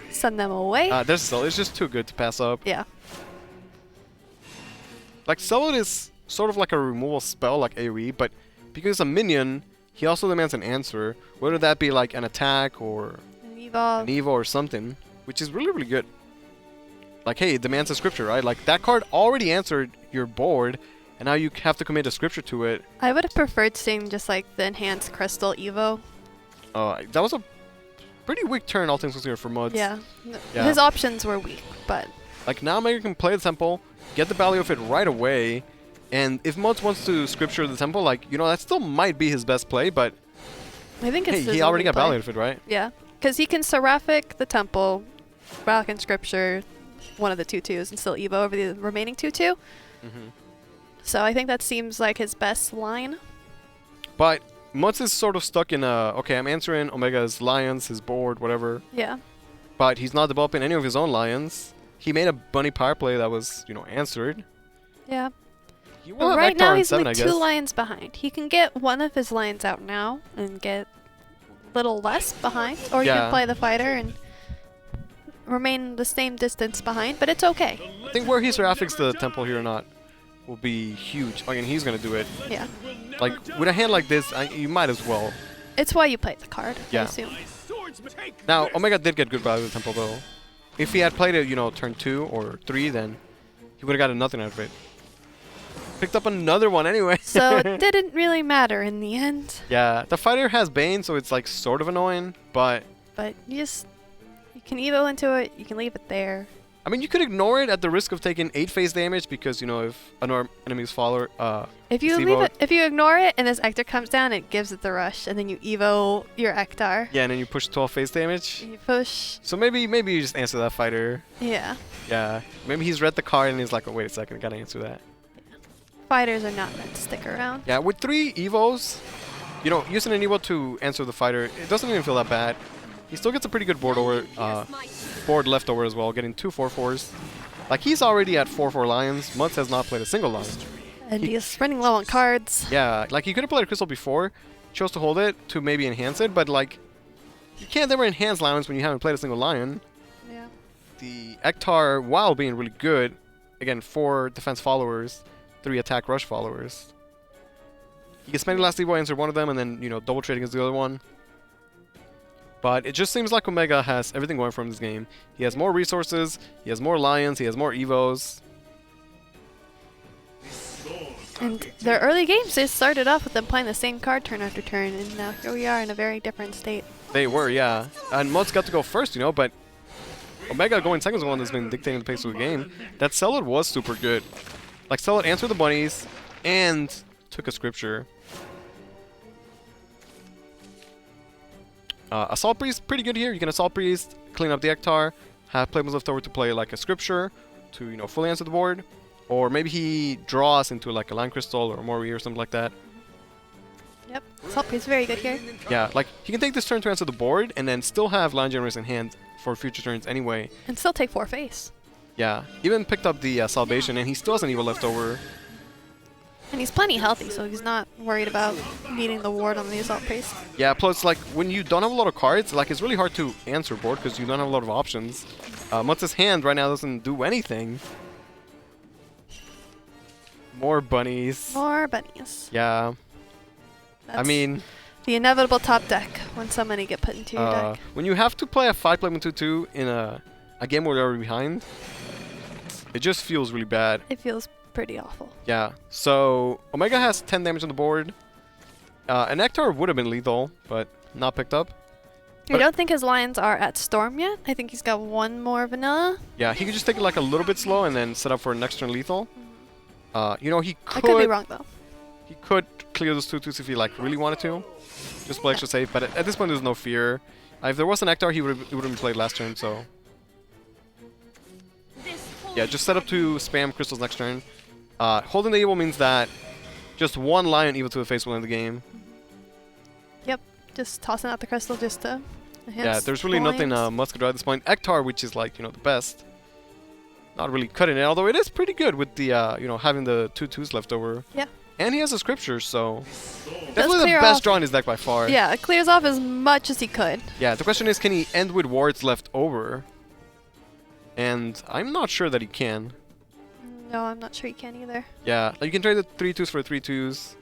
Send them away. There's Solid. It's just too good to pass up. Yeah. Like, Solid is sort of like a removal spell, like AoE, but because it's a minion, he also demands an answer, whether that be like an attack or An Evo. an Evo or something, which is really, really good. Like, hey, it demands a scripture, right? Like, that card already answered your board, and now you have to commit a scripture to it. I would have preferred seeing just like the enhanced crystal Evo. That was a pretty weak turn, all things considered, for Mudz. Yeah. Yeah. His options were weak, but Like, now Omega can play the temple, get the value of it right away, and if Mudz wants to scripture the temple, like, you know, that still might be his best play, but I think it's hey, his he already only got play. value of it, right? Yeah, because he can Seraphic the temple, Relic and Scripture, one of the 2/2s, and still Evo over the remaining 2/2. Mm-hmm. So I think that seems like his best line. But Mudz is sort of stuck in a, okay, I'm answering Omega's lions, his board, whatever. Yeah. But he's not developing any of his own lions. He made a bunny power play that was, you know, answered. Yeah. He will But have right Vector now on he's 7, like I 2 guess. lions behind. He can get one of his lions out now and get a little less behind, or he Yeah. can play the fighter and remain the same distance behind, but it's okay. I think where he seraphics the temple here or not will be huge. I mean, he's going to do it. Yeah. Like, with a hand like this, you might as well. It's why you played the card, I Yeah. assume. Now, Omega did get good value with the temple, though. If he had played it, turn 2 or 3, then he would have gotten nothing out of it. Picked up another one anyway. So it didn't really matter in the end. Yeah, the fighter has Bane, so it's like sort of annoying, but... But you can evo into it, you can leave it there. I mean, you could ignore it at the risk of taking 8 phase damage because, if an enemy's follower... If you leave it, if you ignore it and this Ector comes down, it gives it the rush, and then you evo your Ectar. Yeah, and then you push 12 phase damage. You push. So maybe you just answer that fighter. Yeah. Yeah. Maybe he's read the card and he's like, oh, wait a second, I gotta answer that. Fighters are not meant to stick around. Yeah, with 3 evos, using an evo to answer the fighter, it doesn't even feel that bad. He still gets a pretty good board left over as well, getting 2 4/4s. Like, he's already at 4/4 Lions. Mudz has not played a single Lion. And he's running low on cards. Yeah, like, he could have played a Crystal before, chose to hold it to maybe enhance it, but, like, you can't ever enhance Lions when you haven't played a single Lion. Yeah. The Ectar, while being really good, again, 4 defense followers, 3 attack rush followers. He can spend the last evo, answer one of them, and then, double trade against the other one. But it just seems like Omega has everything going for him in this game. He has more resources, he has more Lions, he has more evos. And their early games, they started off with them playing the same card turn after turn, and now here we are in a very different state. They were, yeah. And Mudz got to go first, but Omega going second is the one that's been dictating the pace of the game. That Celoid was super good. Like, Celoid answered the bunnies and took a scripture. Assault Priest, pretty good here. You can Assault Priest, clean up the Ectar, have players left over to play like a scripture to, fully answer the board. Or maybe he draws into like a Line Crystal or Mori or something like that. Yep, Assault Priest is very good here. Yeah, like, he can take this turn to answer the board and then still have Line Generators in hand for future turns anyway. And still take 4 face. Yeah, even picked up the Salvation and he still has an Evil left over. And he's plenty healthy, so he's not worried about needing the ward on the Assault Priest. Yeah, plus, like, when you don't have a lot of cards, like, it's really hard to answer board because you don't have a lot of options. Mutz's hand right now doesn't do anything. More bunnies. More bunnies. Yeah. That's I mean... the inevitable top deck when so many get put into your deck. When you have to play a 5-play 1-2-2 in a game where you're already behind, it just feels really bad. It feels pretty awful. Yeah, so Omega has 10 damage on the board. An Ectar would have been lethal, but not picked up. I don't think his Lions are at Storm yet. I think he's got 1 more vanilla. Yeah, he could just take it like a little bit slow and then set up for next turn lethal. He could... I could be wrong, though. He could clear those 2/2s if he like really wanted to. Just play extra safe, but at this point there's no fear. If there was an Ectar, he would have been played last turn, so... Yeah, just set up to spam crystals next turn. Holding the evil means that just 1 Lion evil to the face will end the game. Yep, just tossing out the crystal just to enhance. Yeah, there's really nothing Mudz could do at this point. Ectar, which is like, the best. Not really cutting it, although it is pretty good with the, having the 2/2s left over. Yeah. And he has a scripture, so... Definitely the best draw in his deck by far. Yeah, it clears off as much as he could. Yeah, the question is, can he end with wards left over? And I'm not sure that he can. No, I'm not sure he can either. Yeah, like you can trade the 3/2s for 3/2s.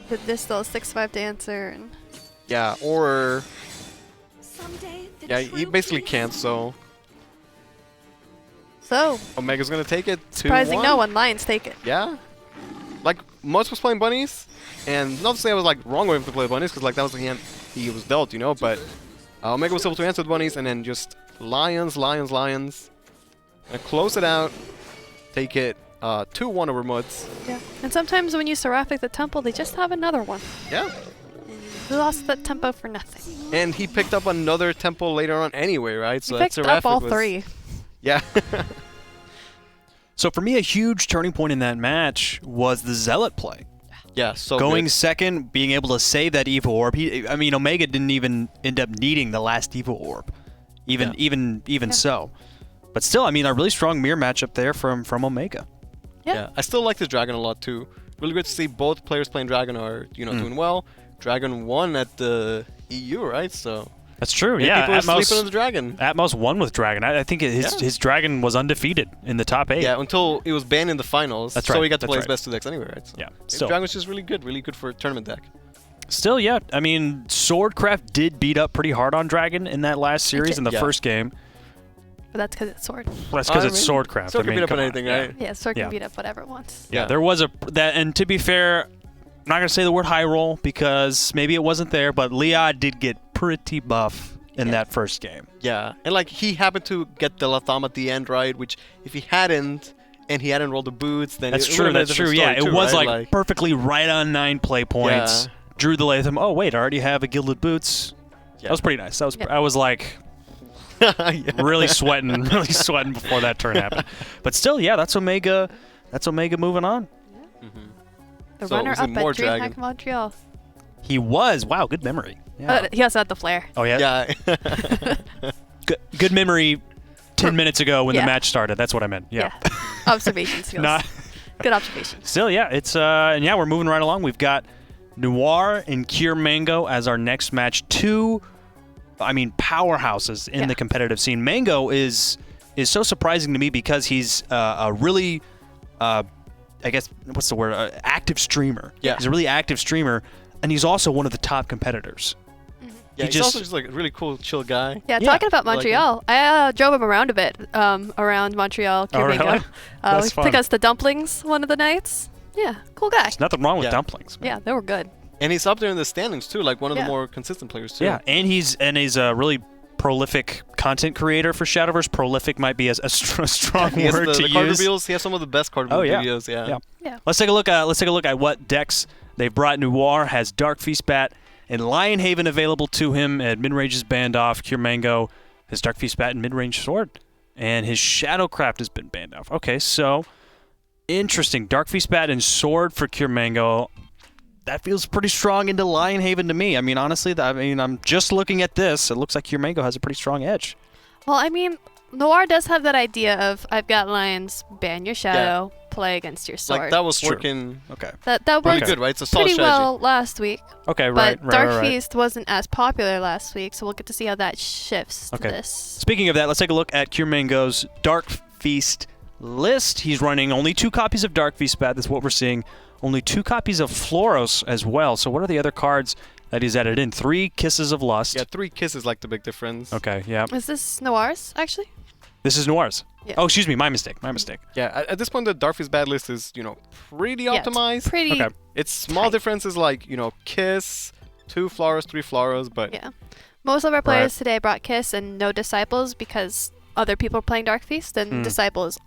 But this still is 6/5 to answer. And yeah, or... Someday, yeah, he basically can't, so... So... Omega's gonna take it. Surprising 2-1. no one. Lions take it. Yeah. Like, Mudz was playing bunnies, and not to say I was like wrong with him to play bunnies, because like that was the hand he was dealt, but Omega was able to answer the bunnies, and then just Lions. And close it out, take it 2-1 over Mudz. Yeah, and sometimes when you Seraphic the Temple, they just have another one. Yeah. You lost that tempo for nothing. And he picked up another temple later on anyway, right? So he picked up all 3. Yeah. So for me, a huge turning point in that match was the Zealot play. Yeah, so going good. second, being able to save that Evil Orb. Omega didn't even end up needing the last Evil Orb, even so. But still, a really strong mirror matchup there from Omega. Yeah, I still like this Dragon a lot too. Really good to see both players playing Dragon are doing well. Dragon won at the EU, right? So That's true. And Yeah, people are Atmos, sleeping on the dragon. Atmos won with Dragon. I think his Dragon was undefeated in the top 8. Yeah, until it was banned in the finals. That's So right, he got to that's play right. his best 2 decks anyway, right? So Yeah, maybe still. Dragon's just really good for a tournament deck. Still, yeah. I mean, Swordcraft did beat up pretty hard on Dragon in that last series in the first game. But that's because it's Sword. Well, that's because it's Swordcraft. Sword can beat up come on on. anything, Yeah. right? Yeah, Sword Yeah. can beat up whatever it wants. Yeah, there was and to be fair, I'm not going to say the word high roll because maybe it wasn't there, but Leah did get pretty buff in that first game. Yeah, and like he happened to get the Latham at the end, right? Which if he hadn't, and he hadn't rolled the boots, then That's it true. would've been a That's true. different Yeah, story it too, was right? like perfectly right on 9 play points. Yeah. Drew the Latham. Oh wait, I already have a Gilded Boots. Yeah. That was pretty nice. I was like really sweating before that turn happened. But still, yeah, that's Omega. That's Omega moving on. The So, runner was up it at more DreamHack Dragon? Montreal. He was. Wow, good memory. Yeah. He also had the flare. Oh yeah. Yeah. Good memory. 10 minutes ago when the Yeah. match started. That's what I meant. Yeah. Observation skills. Not- Good observation. Still, yeah, it's and yeah, we're moving right along. We've got Noir and Cure Mango as our next match. 2, powerhouses in the competitive scene. Mango is so surprising to me because he's a really, I guess, what's the word? Active streamer. Yeah. He's a really active streamer, and he's also one of the top competitors. Yeah, he's also just like a really cool, chill guy. Yeah, talking about I like Montreal, I drove him around a bit around Montreal. Oh, really? We That's took fun. us to dumplings one of the nights. Yeah, cool guy. There's nothing wrong with Yeah. dumplings. Man. Yeah, they were good. And he's up there in the standings too, like one of the Yeah. more consistent players too. Yeah, and he's a really prolific content creator for Shadowverse. Prolific might be a strong He has word the to card use. reveals. He has some of the best card Oh, reveal yeah. videos. Yeah. Yeah. Let's take a look at what decks they've brought. Noir has Dark Feast Bat and Lionhaven available to him. At mid-range is banned off. Cure Mango has Dark Feast Bat and mid-range Sword. And his Shadowcraft has been banned off. Okay, so interesting. Dark Feast Bat and Sword for Cure Mango. That feels pretty strong into Lionhaven to me. I mean, honestly, I'm just looking at this. It looks like Cure Mango has a pretty strong edge. Well, I mean, Noir does have that idea of I've got lions, ban your shadow, play against your sword. Like that was True. working. Okay. That Really worked good, right? It's a solid pretty strategy. well last week. Okay, But right. Dark Feast wasn't as popular last week, so we'll get to see how that shifts to Okay. this. Speaking of that, let's take a look at Cure Mango's Dark Feast list. He's running only 2 copies of Dark Feast Bat. That's what we're seeing. Only 2 copies of Floros as well. So what are the other cards that he's added in? 3 Kisses of Lust. Yeah, 3 kisses like the big difference. Okay, yeah. Is this Noir's, actually? This is Noir's. Yeah. Oh, excuse me. My mistake. Yeah, at this point, the Dark Feast bad list is, pretty Yeah, it's optimized. pretty Okay. It's small tight. differences like, Kiss, 2 Floros, 3 Floros, but Yeah. Most of our players today brought Kiss and no Disciples because other people are playing Dark Feast, and Disciple is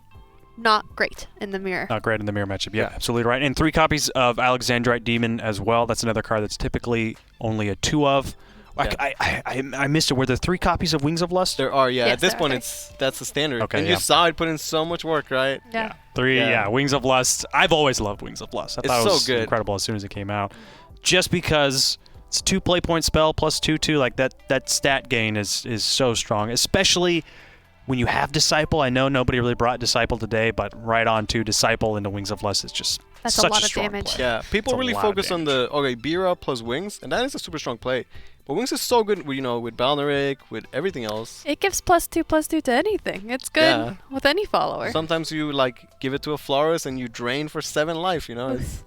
not great in the mirror. Not great in the mirror matchup. Yeah, absolutely right. And 3 copies of Alexandrite Demon as well. That's another card that's typically only a 2 of. Yeah. I missed it. Were there 3 copies of Wings of Lust? there are, yeah. Yes, At this there point, are. that's the standard. Okay, and yeah. you saw it put in so much work, right? Yeah. 3, Yeah. Wings of Lust. I've always loved Wings of Lust. I It's thought it so was good. incredible as soon as it came out. Just because it's a 2 play point spell plus 2/2, like that stat gain is so strong, especially when you have Disciple. I know nobody really brought Disciple today, but right on to Disciple into Wings of Lust is just That's a such lot of strong damage. play. Yeah, people It's a really lot of focus on the Bira plus Wings, and that is a super strong play. But Wings is so good, with Balnaric, with everything else. It gives +2/+2 to anything. It's good Yeah. with any follower. Sometimes you give it to a Florist and you drain for 7 life. It's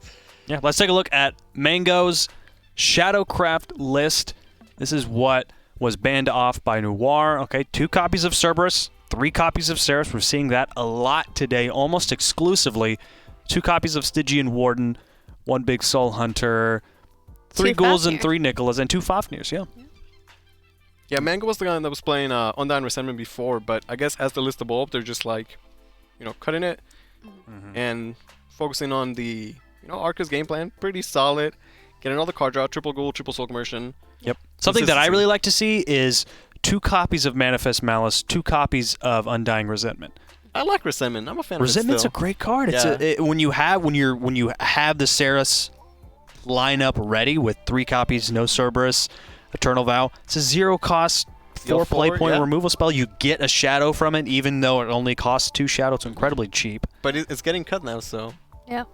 Yeah, let's take a look at Mango's Shadowcraft list. This is what was banned off by Noir. Okay, 2 copies of Cerberus, 3 copies of Ceres. We're seeing that a lot today, almost exclusively. 2 copies of Stygian Warden, 1 Big Soul Hunter, 3 2 Ghouls and Fafnir. 3 Nicholas, and 2 Fafnirs, yeah. Yeah, Mango was the guy that was playing Undying Resentment before, but I guess as the list evolved, they're just cutting it and focusing on the, Arca's game plan. Pretty solid. Getting all the card draw, triple Ghoul, triple Soul Commercision. Yep. Something that I Consistency. really like to see is 2 copies of Manifest Malice, 2 copies of Undying Resentment. I like Resentment. I'm a fan Resentment's of a great card. Yeah. When you have the Ceres lineup ready with 3 copies, no Cerberus, Eternal Vow, it's a 0 cost 4 play point yeah. removal spell. You get a shadow from it, even though it only costs 2 shadow. It's incredibly cheap. But it's getting cut now, so. Yeah.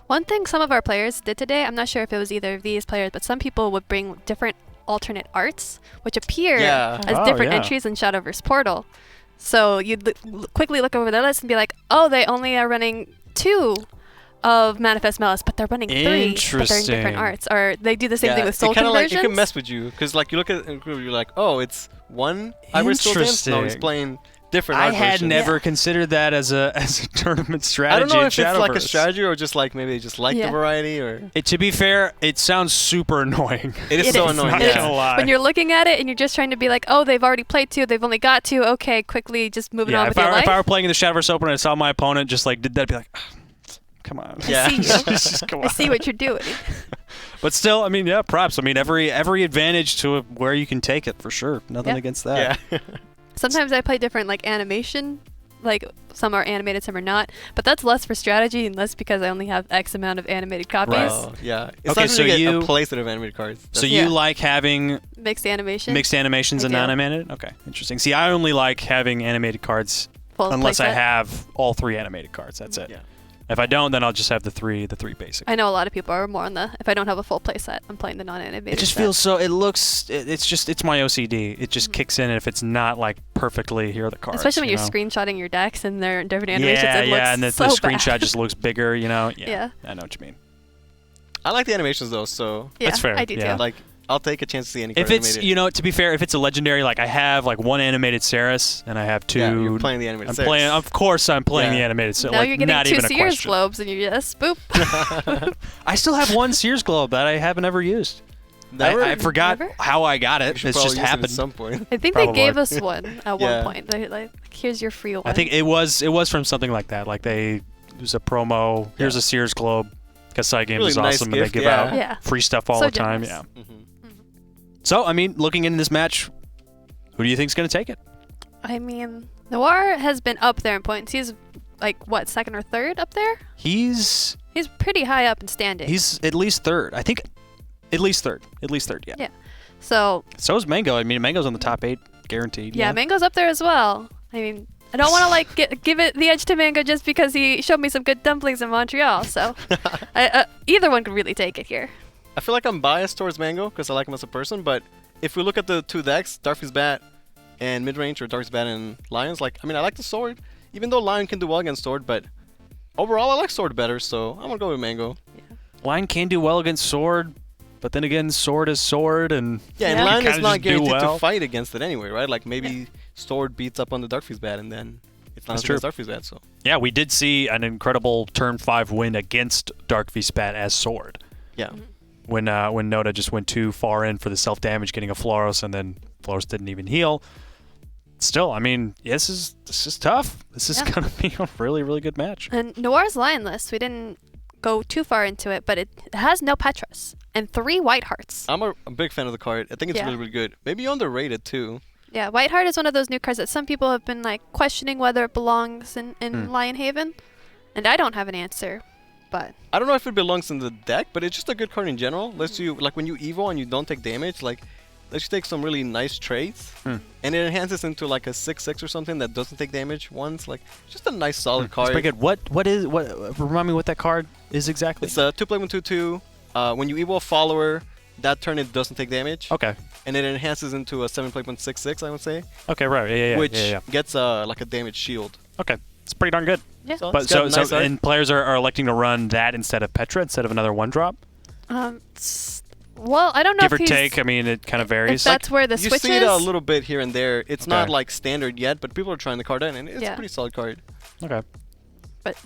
One thing some of our players did today, I'm not sure if it was either of these players, but some people would bring different alternate arts, which appear Yeah. as Oh, different yeah. entries in Shadowverse Portal. So you'd quickly look over their list and be like, oh, they only are running 2 of Manifest Malice, but they're running 3, but they're in different Interesting. arts. Or they do the same thing with soul it kinda conversions. like, it can mess with you, because like you look at it and you're like, oh, it's one hybrid skill dance? No, he's Interesting. playing different I art had versions. never considered that as a tournament strategy. I don't know in if it's like a Shadowverse. strategy or just like maybe they just like the variety or... To be fair, it sounds super annoying. It is so annoying, Not yeah. gonna lie. When you're looking at it and you're just trying to be like, oh, they've already played 2, they've only got 2, okay, quickly just moving on with your life. If I were playing in the Shadowverse Open and I saw my opponent just like did that, I'd be like, come on. Yeah. I see you. Just come I see on. what you're doing. But still, I mean, yeah, props. I mean, every advantage to where you can take it for sure. Nothing Yeah. against that. Yeah. Sometimes I play different like animation, like some are animated, some are not. But that's less for strategy and less because I only have X amount of animated copies. Oh, yeah. It's Okay, not so really you- a playset of animated cards. So you like having Mixed animation. mixed animations I and do. non-animated? Okay, interesting. See, I only like having animated cards Full unless I playset. have all 3 animated cards. That's it. Yeah. If I don't, then I'll just have the three basic. I know a lot of people are more on the, if I don't have a full playset, I'm playing the non-animated It just set. feels so. It looks. It's my OCD. It just kicks in if it's not like perfectly here are the cards. Especially when you you're know? screenshotting your decks and they're in different animations. Yeah, it yeah, looks and the so screenshot bad. just looks bigger. You know. Yeah, Yeah. I know what you mean. I like the animations though, so... Yeah, That's fair. I do yeah. too. Like, I'll take a chance to see any card If it's, animated. you know, to be fair, if it's a legendary, like I have like 1 animated Ceres and I have 2. Yeah, you're playing the animated I'm Ceres. playing. Of course, I'm playing Yeah. the animated Ceres. Now like, you're getting not 2 even a Sears question. globes and you just boop. I still have 1 Sears globe that I haven't ever used. I forgot Never? how I got You it. should It's probably just use it happened. at some point. I think Probably. they gave us one at Yeah. one point. They're like, here's your free one. I think it was from something like that. Like it was a promo. Here's a Sears globe. Kasai Games Really is nice awesome, gift, and they give yeah. out Yeah. free stuff all So the time. generous. Yeah. Mhm. So I mean, looking into this match, who do you think's going to take it? I mean, Noir has been up there in points. He's like, what, 2nd or 3rd up there? He's He's pretty high up in standing. at least 3rd. I think at least 3rd. At least 3rd. Yeah. Yeah. So, So is Mango. I mean, Mango's on the top 8, guaranteed. yeah, Mango's up there as well. I mean, I don't want to like give it the edge to Mango just because he showed me some good dumplings in Montreal. So, either one could really take it here. I feel like I'm biased towards Mango because I like him as a person, but if we look at the 2 decks, Darkfist Bat and Midrange, or Darkfist Bat and Lions, like, I mean, I like the Sword, even though Lion can do well against Sword, but overall I like Sword better, so I'm gonna go with Mango. Line can do well against Sword, but then again, Sword is Sword, and Yeah, and Yeah. Lion kinda is not just do guaranteed well. to fight against it anyway, right? Like, maybe Sword beats up on the Darkfist Bat, and then it's not That's against Darkfist Bat, so. Yeah, we did see an incredible turn 5 win against Darkfist Bat as Sword. Yeah. When Noda just went too far in for the self-damage, getting a Floros, and then Floros didn't even heal. Still, I mean, this is tough. This is Yeah. going to be a really, really good match. And Noir's Lion list, we didn't go too far into it, but it has no Petras and 3 White Hearts. I'm a big fan of the card. I think it's Yeah. really, really good. Maybe underrated, too. Yeah, White Heart is one of those new cards that some people have been like questioning whether it belongs in Lionhaven, and I don't have an answer, but I don't know if it belongs in the deck, but it's just a good card in general. Lets you, like, when you evo and you don't take damage, like, lets you take some really nice trades, and it enhances into like a 6/6 or something that doesn't take damage once. Like, just a nice solid It's card. pretty good. What remind me what that card is exactly? It's a 2-play 1/2/2. When you evo a follower, that turn it doesn't take damage, Okay. and it enhances into a 7-play 1/6/6, I would say, Okay, right. Yeah. which yeah. gets like a damage shield. Okay. It's pretty darn good. yeah. So But it's got a nice art. and players are electing to run that instead of Petra, instead of another 1-drop? Well, I don't know Give if or he's, take, I mean, it kind of if varies. that's where the you switch see is. it a little bit here and there. It's not Okay. like standard yet, but people are trying the card out, and it's Yeah. a pretty solid card. Okay. But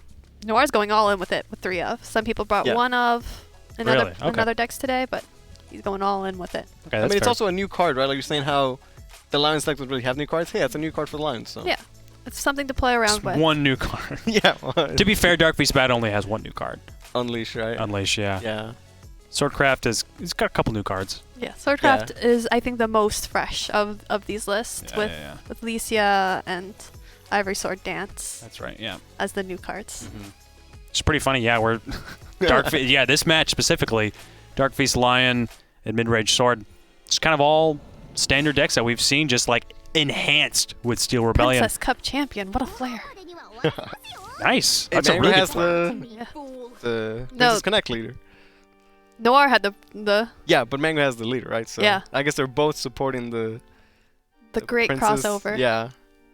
Noir's going all in with it with 3 of. Some people brought Yeah. 1 of in Really? Okay. another decks today, but he's going all in with it. Okay, I that's mean, it's fair. also a new card, right? Like you're saying how the Lions deck doesn't really have new cards. Hey, it's a new card for the Lions. So. Yeah, it's something to play around It's with. one new card. Yeah. To be fair, Darkbeast Bat only has 1 new card. Unleash, right? Unleash, yeah. Yeah. Swordcraft it's got a couple new cards. Yeah, Swordcraft is I think the most fresh of these lists Yeah, with yeah, yeah. with Licia and Ivory Sword Dance That's right, yeah. as the new cards. It's pretty funny, yeah. We're this match specifically, Darkfeast Lion and Midrange Sword. It's kind of all standard decks that we've seen, just like enhanced with Steel Rebellion. Princess Cup champion, what a flair! Nice. Hey, That's a Mango really has good player. the Yeah. the No. Princess Connect leader. Noir had the Yeah, but Mango has the leader, right? So Yeah. I guess they're both supporting the great princess. crossover. Yeah.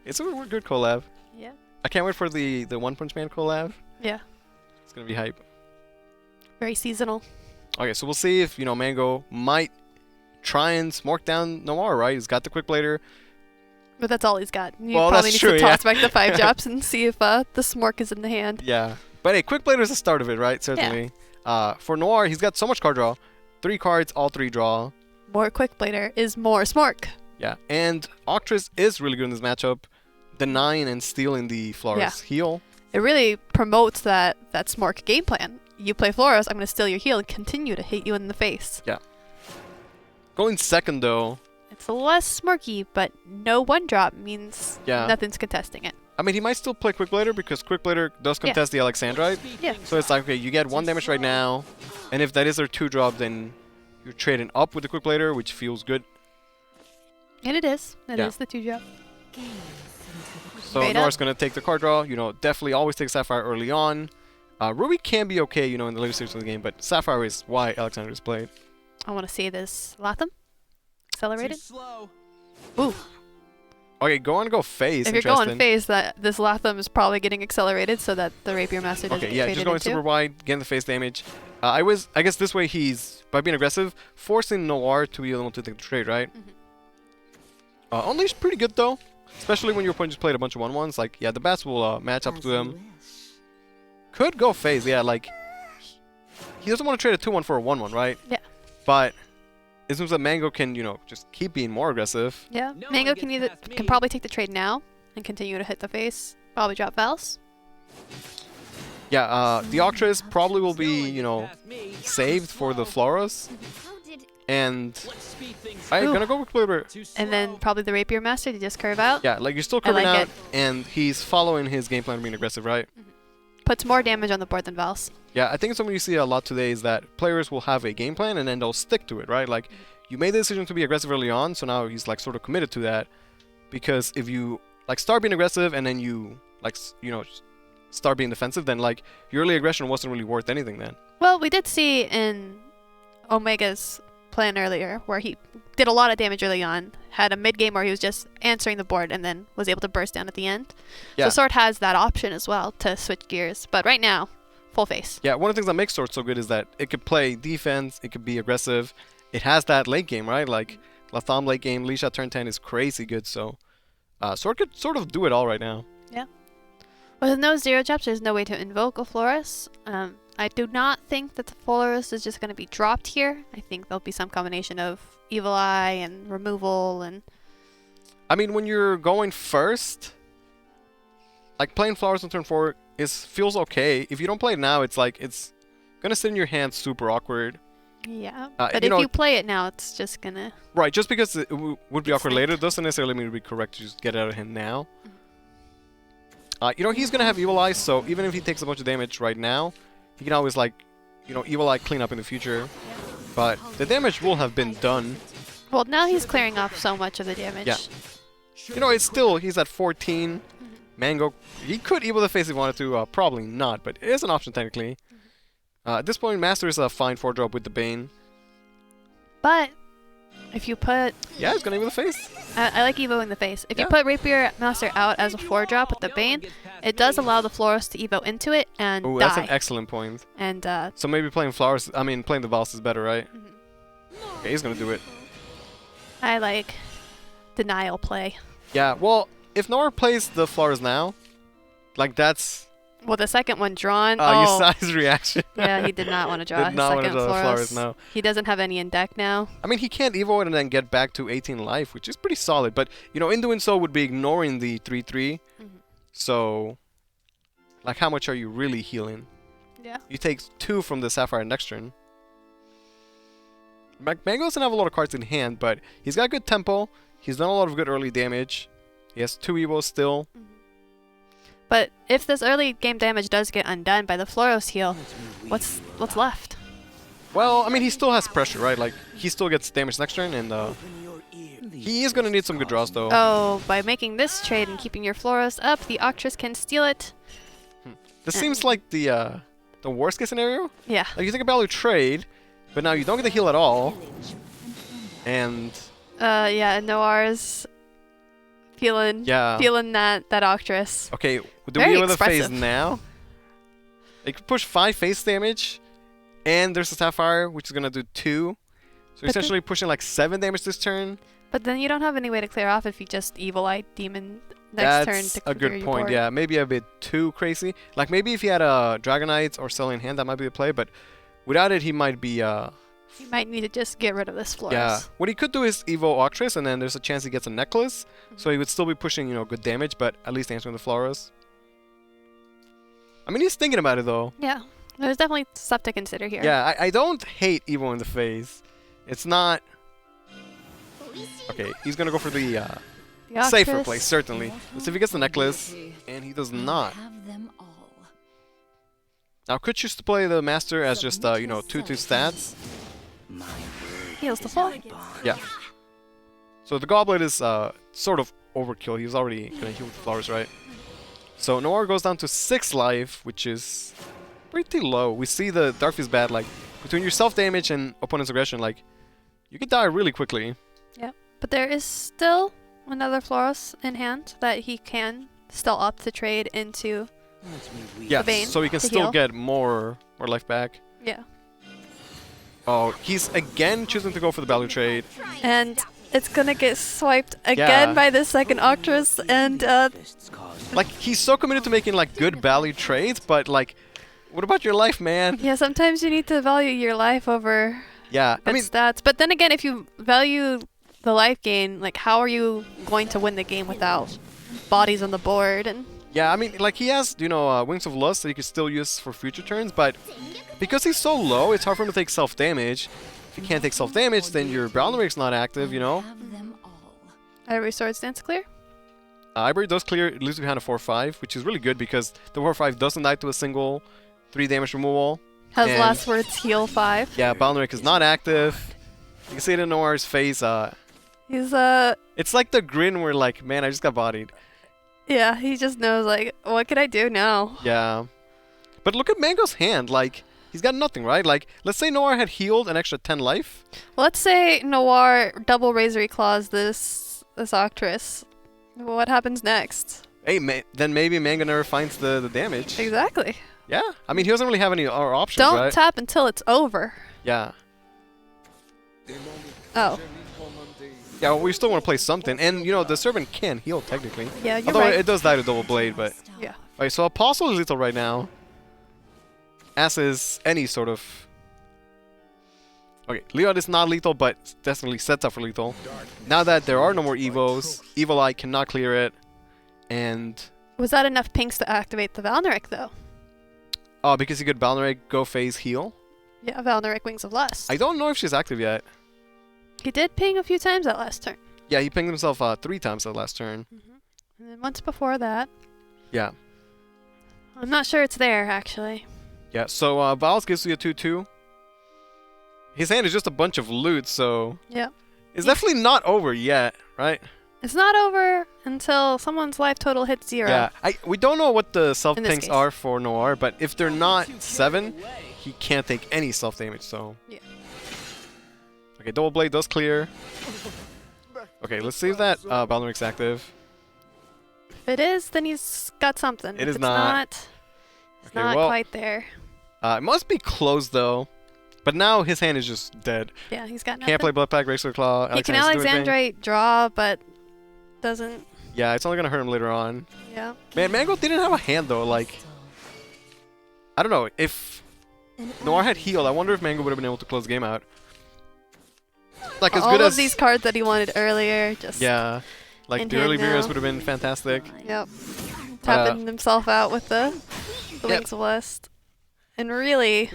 It's a good collab. Yeah. I can't wait for the One Punch Man collab. Yeah. It's gonna be hype. Very seasonal. Okay, so we'll see if, Mango might try and smork down Noir, right? He's got the Quick Blader. But that's all he's got. You Well, probably that's need true, to yeah. toss back the 5 drops and see if the smork is in the hand. Yeah. But hey, Quick Blader is the start of it, right? Certainly. For Noir, he's got so much card draw. 3 cards, all 3 draw. More Quick Blader is more smork. Yeah, and Octress is really good in this matchup, denying and stealing the Flores heal. It really promotes that smork game plan. You play Flores, I'm going to steal your heal and continue to hit you in the face. Yeah. Going second, though. It's less smorky, but no 1-drop means nothing's contesting it. I mean, he might still play Quick Blader because Quick Blader does contest the Alexandrite. Yeah. So it's like, okay, you get 1 damage right now, and if that is their 2-drop, then you're trading up with the Quick Blader, which feels good. And it is. It Yeah. is the 2-drop. So Straight Noir's up. going to take the card draw. Definitely always take Sapphire early on. Ruby can be okay, in the later stages of the game, but Sapphire is why Alexander is played. I want to see this Latham. Accelerated. Slow. Ooh. Okay, go phase. If you're going phase, this Latham is probably getting accelerated so that the Rapier Master doesn't Okay, get just traded going into. super wide, getting the face damage. I guess this way he's, by being aggressive, forcing Noir to be the one to take the trade, right? Unleash pretty good though, especially when your opponent just played a bunch of 1/1s. Like, the bats will match up to them. Could go phase, like he doesn't want to trade a 2/1 for a 1/1, right? Yeah. But it seems that Mango can, just keep being more aggressive. Yeah. Mango can probably take the trade now and continue to hit the face. Probably drop Vals. Yeah, the Octress probably will be, saved for the Floros. And I'm gonna go with Quiver. And then probably the Rapier Master to just curve out. Yeah, like you're still curving like out, and he's following his game plan of being aggressive, right? Puts more damage on the board than Vals. Yeah, I think something you see a lot today is that players will have a game plan and then they'll stick to it, right? Like, you made the decision to be aggressive early on, so now he's like sort of committed to that. Because if you like start being aggressive and then you like start being defensive, then like your early aggression wasn't really worth anything then. Well, we did see in Omega's plan earlier where he did a lot of damage early on, had a mid game where he was just answering the board and then was able to burst down at the end. Yeah. So Sword has that option as well to switch gears, but right now, full face. Yeah, one of the things that makes Sword so good is that it could play defense, it could be aggressive, it has that late game, right? Like Latham late game, Leash at turn 10 is crazy good, so Sword could sort of do it all right now. Yeah. With no 0 drops, there's no way to invoke a Florus. I do not think that the Florus is just going to be dropped here. I think there'll be some combination of Evil Eye and removal and... I mean, when you're going first, like playing Flowers on turn 4 feels okay. If you don't play it now, it's like it's gonna sit in your hand super awkward. Yeah, but if you play it now, it's just gonna... Right, just because it would be awkward later doesn't necessarily mean it would be correct to just get it out of hand now. He's gonna have Evil Eye, so even if he takes a bunch of damage right now, he can always like, Evil Eye clean up in the future. But the damage will have been done. Well, now he's clearing off so much of the damage. Yeah. It's still, he's at 14. Mango, he could Evil the Face if he wanted to, probably not, but it is an option technically. At this point, Master is a fine 4-drop with the Bane. But if you put... Yeah, he's gonna Evil the Face. I like Evoing the face. If you put Rapier Master out as a 4-drop with the Bane, it does allow the Florus to Evo into it and Ooh, die. that's an excellent point. And so maybe playing Flowers, playing the Vals is better, right? Okay, he's gonna do it. I like denial play. Yeah, well, if Noir plays the Flowers now, like that's... Well, the second one drawn. You saw his reaction. Yeah, he did not want to draw his second Florus. No. He doesn't have any in deck now. I mean, he can't Evo it and then get back to 18 life, which is pretty solid. But, in doing so would be ignoring the 3/3. So, like, how much are you really healing? Yeah. You take 2 from the Sapphire next turn. Mango doesn't have a lot of cards in hand, but he's got good tempo. He's done a lot of good early damage. He has 2 Evos still. But if this early game damage does get undone by the Floros heal, what's left? Well, I mean, he still has pressure, right? Like, he still gets damage next turn, and he is going to need some good draws, though. Oh, by making this trade and keeping your Floros up, the Octress can steal it. This seems like the worst case scenario. Yeah. Like, you think about a trade, But now you don't get the heal at all. And yeah, Noire's feeling that Octress. okay, do Very we go with a phase expressive. now? They could push 5 face damage, and there's a Sapphire, which is gonna do 2. So But essentially pushing like 7 damage this turn. But then you don't have any way to clear off if you just Evil Eye Demon next turn That's to a clear good your point. board. Yeah, maybe a bit too crazy. Like maybe if he had a Dragonite or Cell in hand, that might be a play. But without it, he might be. You might need to just get rid of this Flores. Yeah. What he could do is Evo Octress, and then there's a chance he gets a necklace. So he would still be pushing, good damage, but at least answering the Flores. I mean, he's thinking about it though. Yeah. There's definitely stuff to consider here. Yeah, I don't hate Evo in the phase. It's not. Okay, he's gonna go for the safer Octress. play, certainly. Let's see if he gets the necklace, and he does not. Now, could choose to play the Master as just, 2/2 stats. Heals the fall. Yeah. So the Goblet is sort of overkill. He was already gonna heal with the flowers, right? So Noir goes down to 6 life, which is pretty low. We see the Darfie's bad, like, between your self-damage and opponent's aggression, like, you could die really quickly. Yep. But there is still another Floros in hand that he can still opt to trade into Yeah, the Bane so he can to still heal. get more life back. Yeah. Oh, he's again choosing to go for the value trade. And it's gonna get swiped again Yeah. by the second Octress, and Like, he's so committed to making, like, good value trades, but, like, what about your life, man? yeah, sometimes you need to value your life over Yeah, I good mean, stats. But then again, if you value the life gain, like, how are you going to win the game without bodies on the board? And yeah, I mean, like, he has, Wings of Lust that he could still use for future turns, but because he's so low, it's hard for him to take self-damage. If you can't take self-damage, then your Balnaric's not active, Ivory Sword stands clear. Ivory does clear, it leaves behind a 4/5, which is really good because the 4/5 doesn't die to a single 3 damage removal. Has And last words heal 5. yeah, Balnaric is not active. You can see it in Noir's face. He's It's like the grin where, like, man, I just got bodied. yeah, he just knows, like, what can I do now? Yeah. But look at Mango's hand, like, he's got nothing, right? Like, let's say Noir had healed an extra 10 life. Let's say Noir double Razory Claws this Octress. What happens next? Hey, then maybe Mango never finds the damage. Exactly. Yeah. I mean, he doesn't really have any other options, Don't right? tap until it's over. Yeah. Oh. Yeah, well, we still want to play something. And, the Servant can heal, technically. Yeah, you're Although right. it does die to Double Blade, but... Yeah. Alright, so Apostle is lethal right now. As is any sort of... Okay, Leon is not lethal, but definitely sets up for lethal. Now that there are no more Evos, Evil Eye cannot clear it. And... Was that enough pinks to activate the Valnaric, though? Oh, because he could Balnaric, go phase, heal? Yeah, Valnaric Wings of Lust. I don't know if she's active yet. He did ping a few times that last turn. Yeah, he pinged himself 3 times that last turn. And then once before that. Yeah. I'm not sure it's there, actually. Yeah, so Vals gives you a 2/2. His hand is just a bunch of loot, so... Yeah. It's definitely not over yet, right? It's not over until someone's life total hits 0. Yeah, we don't know what the self In this tanks case. are for Noir, but if they're not 7, he can't take any self damage, so... Yeah. Okay, Double Blade does clear. Okay, let's see if that Balnaric's active. If it is, then he's got something. It If is it's not. It's Okay, not well- quite there. It must be close, though. But now his hand is just dead. Yeah, he's got nothing. Can't play Blood Pack, Racer Claw, He can Alexander's doing anything. Alexandrite draw, but doesn't. Yeah, it's only gonna hurt him later on. Yeah. Man, Mango didn't have a hand, though, like... I don't know, if Noir had healed, I wonder if Mango would have been able to close the game out. Like, as All good of as... these cards that he wanted earlier, just. Yeah, like in the hand early now. Mirrors would have been fantastic. Yep. Tapping himself out with the Wings of Lust. And really.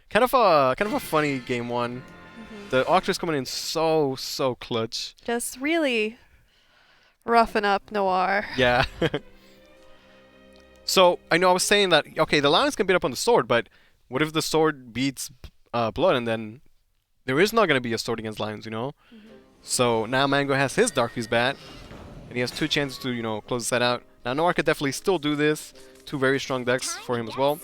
Kind of a funny game 1. The Octress coming in so clutch. Just really roughing up Noir. Yeah. So, I know I was saying that, okay, the Lions can beat up on the sword, but what if the sword beats Blood and then there is not going to be a sword against Lions, So now Mango has his Dark Fuse Bat, and he has 2 chances to, close the set out. Now Noir could definitely still do this. 2 very strong decks for him as well.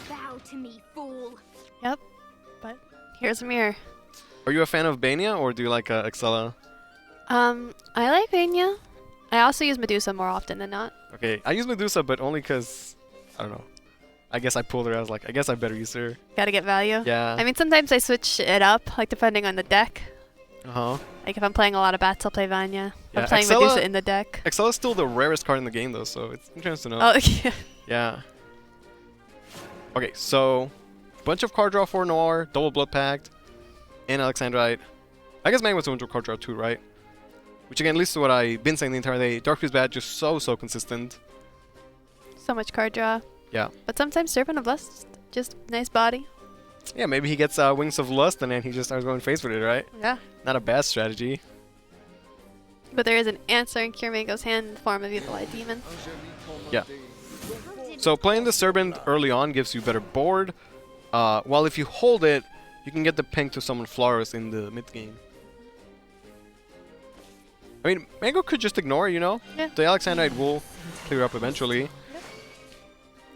Bow to me, fool. Yep. But Here's a mirror. Are you a fan of Bania or do you like Excella? I like Vania. I also use Medusa more often than not. Okay, I use Medusa, but only because, I don't know. I guess I pulled her. I was like, I guess I better use her. Gotta get value. Yeah. I mean, sometimes I switch it up, like depending on the deck. Uh-huh. Like if I'm playing a lot of bats, I'll play Vanya. If Yeah, I'm playing Excella- Medusa in the deck. Excella's still the rarest card in the game, though, so it's interesting to know. Oh, yeah. Yeah. Okay, so bunch of card draw for Noir, double Blood Pact, and Alexandrite. I guess Mango was doing card draw too, right? Which again leads to what I've been saying the entire day. Dark Fuse Bat just so consistent. So much card draw. Yeah. But sometimes Servant of Lust, just nice body. Yeah, maybe he gets Wings of Lust and then he just starts going face with it, right? Yeah. Not a bad strategy. But there is an answer in Cure Mango's hand in the form of Evil Eye Demon. Yeah. So playing the Serpent early on gives you better board. While if you hold it, you can get the ping to summon Flores in the mid game. I mean, Mango could just ignore, you know? Yeah. The Alexandrite will clear up eventually.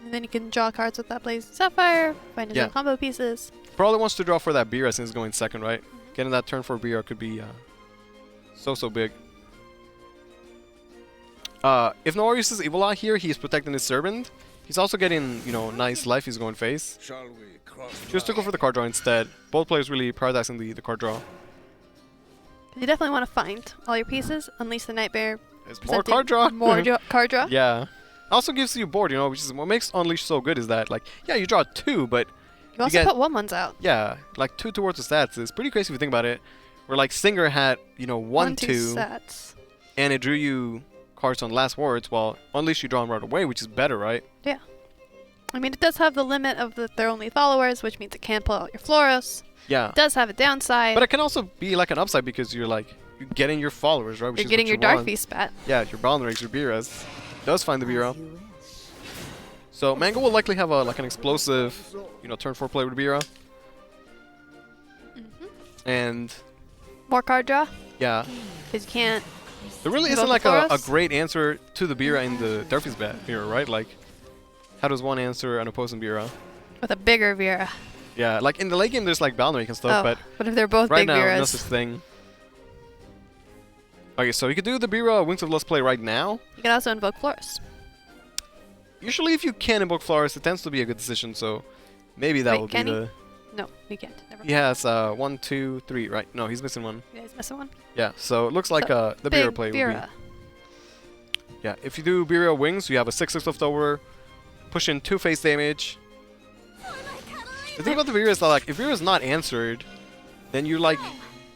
And then you can draw cards with that Blazing Sapphire, find his own combo pieces. Probably wants to draw for that Bira since he's going second, right? Getting that turn for Bira could be so big. If Noir uses Evil Eye here, he's protecting his Servant. He's also getting, you know, nice life he's going face. Choose to go for the card draw instead. Both players really prioritizing the card draw. You definitely want to find all your pieces, unleash the Nightmare. There's more card draw. More card draw. Yeah. Also gives you board, you know, which is what makes Unleash so good is that, like, yeah, you draw 2, but You also put 1/1s out. Yeah, like 2 towards the stats. It's pretty crazy if you think about it. Where, like, Singer had, you know, 1/2 stats. And it drew you cards on last words, while Unleash you draw them right away, which is better, right? Yeah. I mean, it does have the limit of their only followers, which means it can't pull out your Floros. Yeah. It does have a downside. But it can also be like an upside because you're like, you're getting your followers, right? Which You're is getting what your you Dark want. Feast spat. Yeah, your Boundarags, your Biras. Does find the Bira. So Mango will likely have a like an explosive, you know, turn 4 play with Bira. And More card draw. yeah. Because you can't. There really invoke isn't like the a Floros. great answer to the Bira in the Dark Feast Bira, right? Like, how does one answer an opposing Bira? With a bigger Vera. Yeah, like in the late game there's like Boundary and stuff, Oh, but if they're both right big now, no Viras. such thing. Okay, so you could do the Bira Wings of Lust play right now. You can also invoke Floros. Usually if you can invoke Flores, it tends to be a good decision, so maybe that Wait, will be can he? the... No, you can't. Never He has 1, 2, 3, right? No, he's missing one. You guys missing one? Yeah, so it looks like So, the big Bira play Bira. would be... Yeah, if you do Bira Wings, you have a 6/6 left over, push in 2 face damage. The thing about the Bira is that, like, if Bira is not answered, then you like,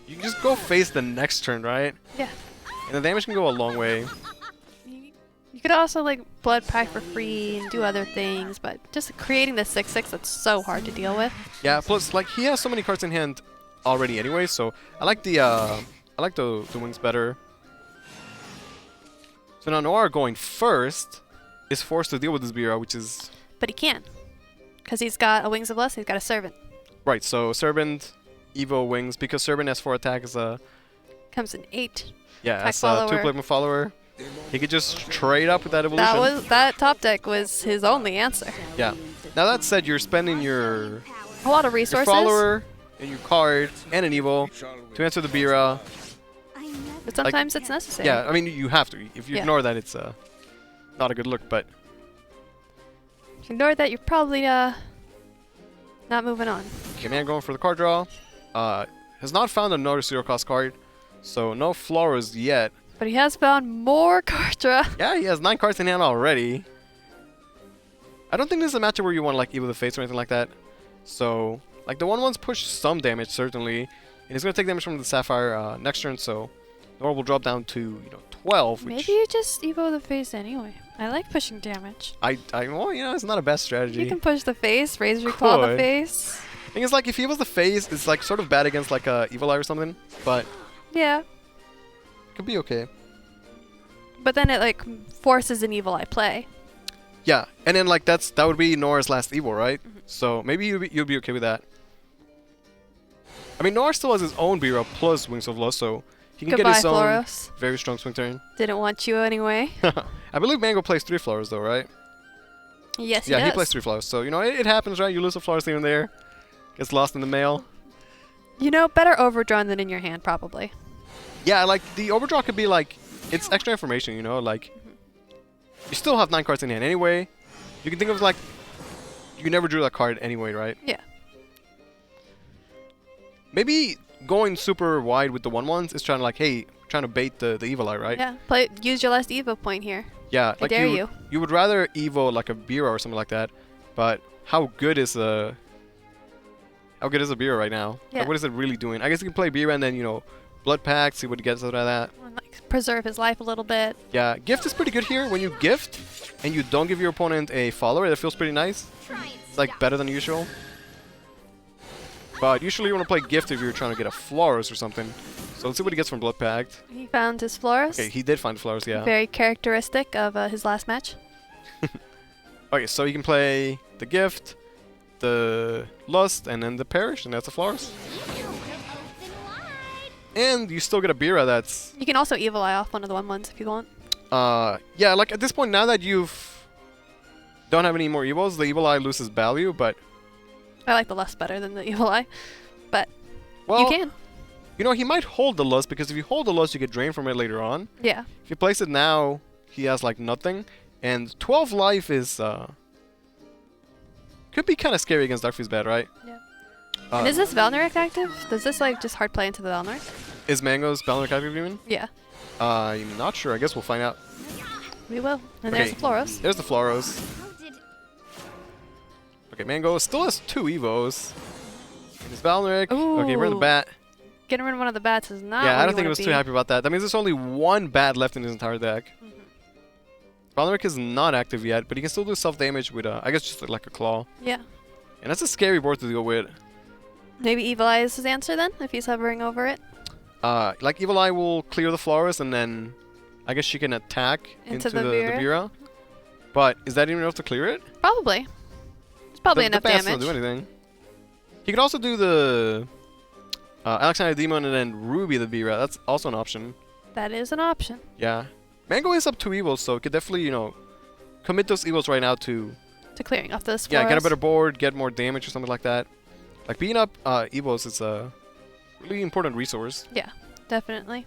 you can just go face the next turn, right? Yeah. And the damage can go a long way. You could also like Blood Pact for free and do other things, but just creating the 6/6 that's so hard to deal with. Yeah, plus like he has so many cards in hand already anyway, so I like the wings better. So now Noir going first is forced to deal with this Bira, which is But he can. Because he's got a Wings of Lust, he's got a Servant. right. So Servant, Evo Wings, because Servant has 4 attack is a Comes in 8. yeah, attack as a follower. 2 follower. He could just trade up with that evolution. That top deck was his only answer. Yeah. Now that said, you're spending your A lot of resources. follower and your card and an Evo to answer the Bira. But sometimes it's necessary. Yeah, I mean you have to. If you Yeah. ignore that, it's not a good look. But If you ignore that, you're probably not moving on. okay, man, going for the card draw. Has not found another 0-cost card, so no Floras yet. But he has found more card draw. Yeah, he has 9 cards in hand already. I don't think this is a matchup where you want like Evil the Face or anything like that. So like the 1/1s push some damage certainly, and he's gonna take damage from the Sapphire next turn. So Nor will drop down to 12. Which Maybe you just Evo the face anyway. I like pushing damage. well, it's not a bad strategy. You can push the face, Razor Claw the Could. face. Thing is, like, if he was the face, it's like sort of bad against like Evil Eye or something, but Yeah. it could be okay. But then it like forces an Evil Eye play. Yeah, and then like that would be Nora's last Evil, right? So maybe you'll be okay with that. I mean, Nora still has his own Bira plus Wings of Lust, so he can get his own Floros. very strong swing turn. Didn't want you anyway. I believe Mango plays 3 flowers though, right? Yes, Yeah, he he does. plays 3 flowers, so it happens, right? You lose a flowers here and there, gets lost in the mail. You know, better overdrawn than in your hand, probably. Yeah, like the overdraw could be like, it's extra information, you know, like you still have 9 cards in hand anyway. You can think of it like you never drew that card anyway, right? Yeah. Maybe going super wide with the 1/1s is trying to like, hey, trying to bait the evil eye, right? Yeah. Use your last Evo point here. Yeah, I dare you. You would rather Evo like a Bira or something like that, but how good is a Bira right now? Yeah. Like, what is it really doing? I guess you can play Bira and then, you know, Blood Pact, see what he gets out of that. And, like, preserve his life a little bit. Yeah, gift is pretty good here. When you gift and you don't give your opponent a follower, that feels pretty nice. It's like better than usual. But usually you want to play gift if you're trying to get a Florus or something. So let's see what he gets from Blood Pact. He found his Florus. Okay, he did find Florus, yeah. Very characteristic of his last match. Okay, so you can play the gift, the Lust, and then the Perish, and that's a Florus. And you still get a Bira that's... You can also Evil Eye off one of the 1/1s if you want. Yeah, like at this point, now that don't have any more Evils, the Evil Eye loses value, but... I like the Lust better than the Evil Eye, but well, you can. You know, he might hold the Lust, because if you hold the Lust, you get drained from it later on. Yeah. If you place it now, he has like nothing, and 12 life is... could be kind of scary against Darkfuse Bad, right? Yeah. And is this Valnarek active? Does this like just hard play into the Valnarek? Is Mango's Valnarek active even? Yeah. I'm not sure. I guess we'll find out. We will. And Okay, there's the Floros. There's the Floros. Okay, Mango still has 2 Evos. And his Valnarek. Okay, we're in the bat. Getting rid of one of the bats is not. Yeah, I don't think I was too happy about that. That means there's only 1 bat left in his entire deck. Valnarek is not active yet, but he can still do self-damage with, I guess, just like a claw. Yeah. And that's a scary board to deal with. Maybe Evil Eye is his answer then, if he's hovering over it. Like Evil Eye will clear the Florus, and then I guess she can attack into the Bira. But is that even enough to clear it? Probably. It's probably enough the bats damage. Don't do anything. He could also do the Alexander Demon and then Ruby the Bira. That's also an option. That is an option. Yeah. Mango is up 2 Evils, so it could definitely, you know, commit those Evils right now to clearing off those Floros. Yeah, get a better board, get more damage or something like that. Like, being up Evos is a really important resource. Yeah, definitely.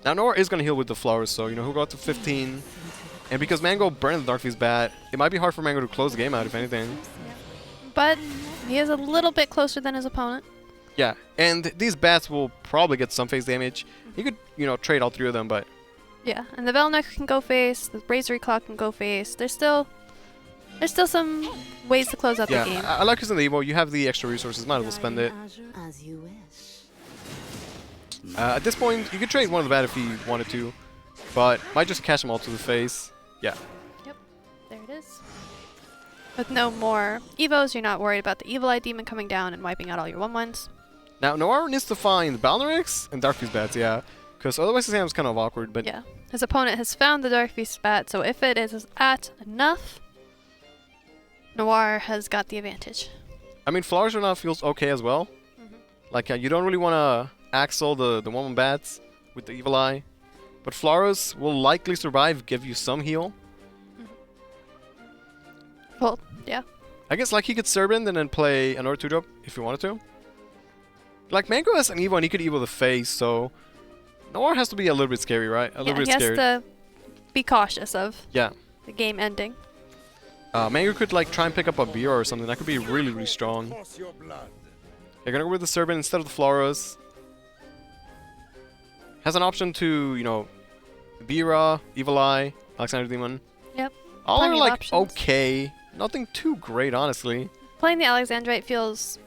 Now, Nodametkatou is going to heal with the Flowers, so, you know, he'll go up to 15. And because Mango burned the Darkfuse Bat, it might be hard for Mango to close the game out, if anything. But he is a little bit closer than his opponent. Yeah, and these bats will probably get some face damage. You could, you know, trade all 3 of them, but... Yeah, and the Velnuk can go face, the Brazery Clock can go face. There's still some ways to close out the game. I like using the Evo. You have the extra resources, might as well spend it. As you wish. At this point, you could trade one of the bat if you wanted to, but might just catch them all to the face. Yeah. Yep, there it is. With no more Evos, you're not worried about the Evil Eye Demon coming down and wiping out all your 1/1s. Now, Nodametkatou needs to find Balnarex and Darkfuse Bats, yeah. Because otherwise his hand's kind of awkward, but... Yeah. His opponent has found the Darkfuse Bat, so if it is at enough, Noir has got the advantage. I mean, Flowers right now feels okay as well. Like, you don't really want to Axel the 1/1 Bats with the Evil Eye. But Flowers will likely survive, give you some heal. Well, yeah. I guess, like, he could Serpent and then play another 2-drop if he wanted to. Like, Mango has an Evo and he could Evo the face, so... Noir has to be a little bit scary, right? A little bit scared. He has to be cautious of the game ending. Mango could like try and pick up a Bira or something. That could be really, really strong. You're gonna go with the Serpent instead of the Floros. Has an option to, you know, Bira, Evil Eye, Alexander Demon. Yep. All are like okay. Nothing too great, honestly. Playing the Alexandrite feels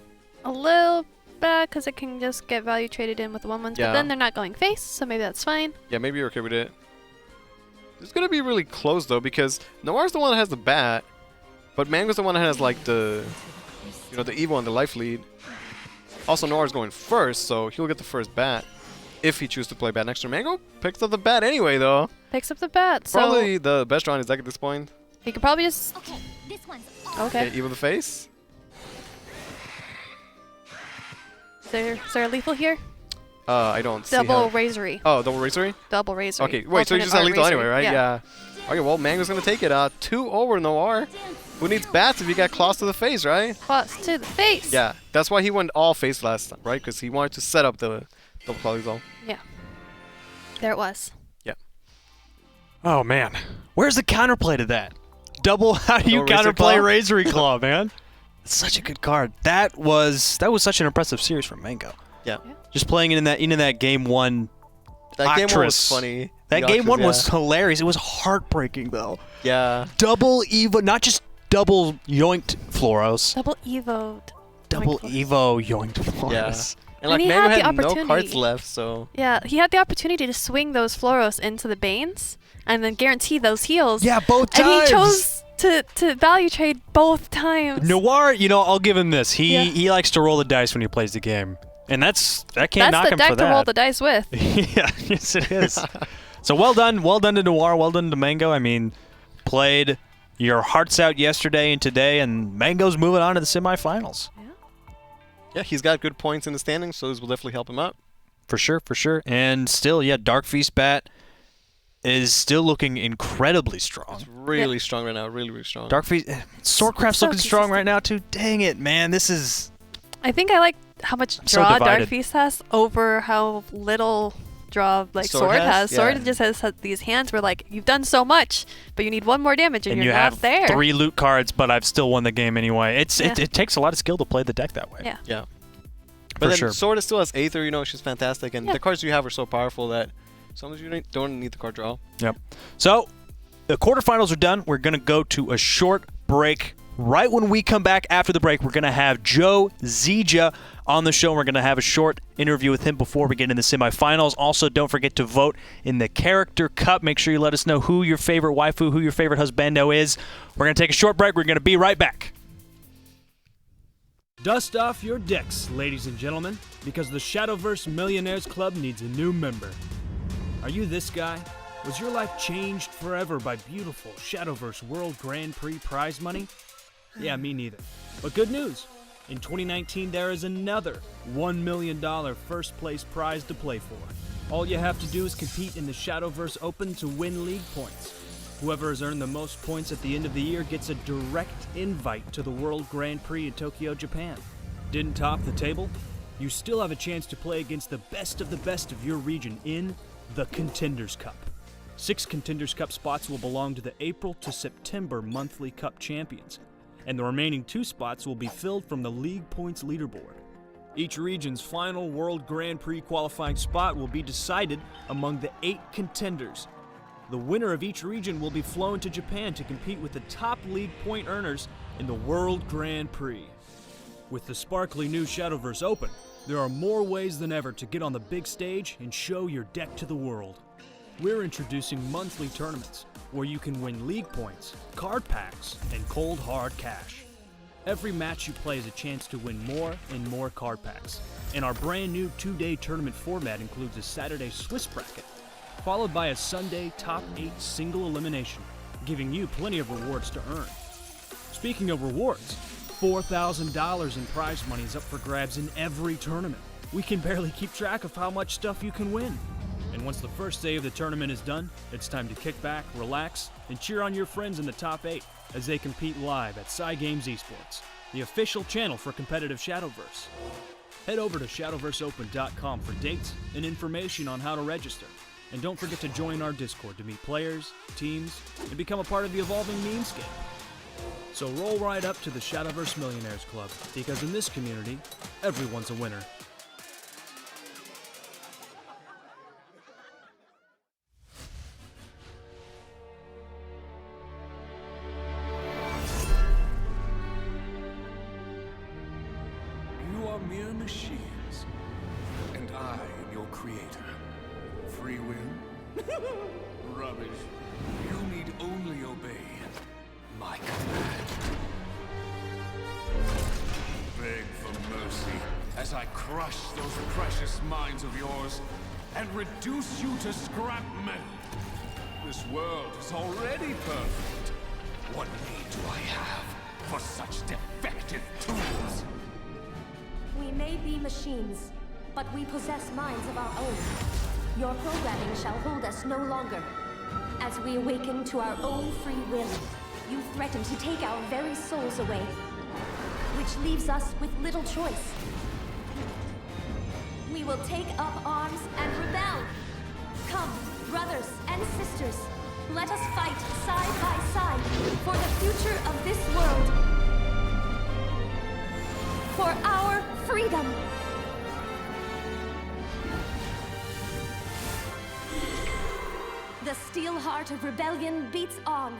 a little bad because it can just get value traded in with the 1/1s, but then they're not going face, so maybe that's fine. Yeah, maybe you're okay with it. It's gonna be really close though, because Noir's the one that has the bat, but Mango's the one that has like the, you know, the Evo and the life lead. Also, Noir's going first, so he'll get the first bat if he chooses to play bat next turn. Mango picks up the bat anyway, though. Picks up the bat, so probably the best draw in his deck at this point. He could probably just. Okay, this one's okay. Evo the face. Is there a lethal here? I don't see Double how... Razory. Oh, double Razory? Double Razory. Okay, wait, so you just had lethal anyway, right? Yeah. Okay, well, Mango's gonna take it. 2 over Noir. Who needs bats if you got claws to the face, right? Claws to the face. Yeah, that's why he went all face last time, right? Because he wanted to set up the double claw zone. Yeah. There it was. Yeah. Oh man, where's the counterplay to that? Double. How do you No Razor counterplay Claw? Razor Claw, man? It's such a good card. That was such an impressive series from Mango. Yeah. Just playing it in that game one. That game one was Actress. funny. That The game actress, one yeah. was hilarious. It was heartbreaking though. Yeah. Double Evo, not just double yoinked Floros. Double Evo. Double Evo yoinked Floros. Yeah. And like he Mango had the had no cards opportunity. left, so. Yeah, he had the opportunity to swing those Floros into the Banes and then guarantee those heals. Yeah, both times. And he chose to value trade both times. Noir, you know, I'll give him this. He Yeah. he likes to roll the dice when he plays the game, and that can't knock That's the him deck for to that. roll the dice with. Yeah, yes it is. So well done to Noir, well done to Mango. I mean, played your hearts out yesterday and today, and Mango's moving on to the semifinals. Yeah, he's got good points in the standings, so this will definitely help him out. For sure. And still, yeah, Dark Feast Bat is still looking incredibly strong. It's really strong right now, really, really strong. Dark Feast, Swordcraft's so looking strong right now too. Dang it, man, this is. I think I like how much so draw divided. Dark Feast has over how little draw like Sword Sword has? has. Sword Yeah. just has these hands where like you've done so much, but you need one more damage and, And you're you not have there. 3 loot cards, but I've still won the game anyway. It Yeah. takes a lot of skill to play the deck that way. Yeah. Yeah. But For then sure. Sword still has Aether, you know, which is fantastic, and Yeah. the cards you have are so powerful that sometimes you don't need the card draw. Yep. So the quarterfinals are done. We're going to go to a short break. Right when we come back after the break, we're going to have Joe Zija on the show. We're going to have a short interview with him before we get into the semifinals. Also, don't forget to vote in the Character Cup. Make sure you let us know who your favorite waifu, who your favorite husbando is. We're going to take a short break. We're going to be right back. Dust off your decks, ladies and gentlemen, because the Shadowverse Millionaires Club needs a new member. Are you this guy? Was your life changed forever by beautiful Shadowverse World Grand Prix prize money? Yeah, me neither. But good news. In 2019, there is another $1 million first place prize to play for. All you have to do is compete in the Shadowverse Open to win league points. Whoever has earned the most points at the end of the year gets a direct invite to the World Grand Prix in Tokyo, Japan. Didn't top the table? You still have a chance to play against the best of your region in the Contenders Cup. 6 Contenders Cup spots will belong to the April to September monthly Cup champions, and the remaining 2 spots will be filled from the league points leaderboard. Each region's final World Grand Prix qualifying spot will be decided among the 8 contenders. The winner of each region will be flown to Japan to compete with the top league point earners in the World Grand Prix. With the sparkly new Shadowverse Open, there are more ways than ever to get on the big stage and show your deck to the world. We're introducing monthly tournaments where you can win league points, card packs, and cold hard cash. Every match you play is a chance to win more and more card packs, and our brand new 2-day tournament format includes a Saturday Swiss bracket, followed by a Sunday top 8 single elimination, giving you plenty of rewards to earn. Speaking of rewards, $4,000 in prize money is up for grabs in every tournament. We can barely keep track of how much stuff you can win. And once the first day of the tournament is done, it's time to kick back, relax, and cheer on your friends in the top 8 as they compete live at Cygames Esports, the official channel for competitive Shadowverse. Head over to shadowverseopen.com for dates and information on how to register. And don't forget to join our Discord to meet players, teams, and become a part of the evolving memescape. So roll right up to the Shadowverse Millionaires Club, because in this community, everyone's a winner. You are mere machines, and I am your creator. Free will? Rubbish. You need only obey my command. Beg for mercy as I crush those precious minds of yours and reduce you to scrap metal. This world is already perfect. What need do I have for such defective tools? We may be machines, but we possess minds of our own. Your programming shall hold us no longer, as we awaken to our own free will. You threaten to take our very souls away, which leaves us with little choice. We will take up arms and rebel. Come, brothers and sisters, let us fight side by side for the future of this world. For our freedom. The steel heart of rebellion beats on.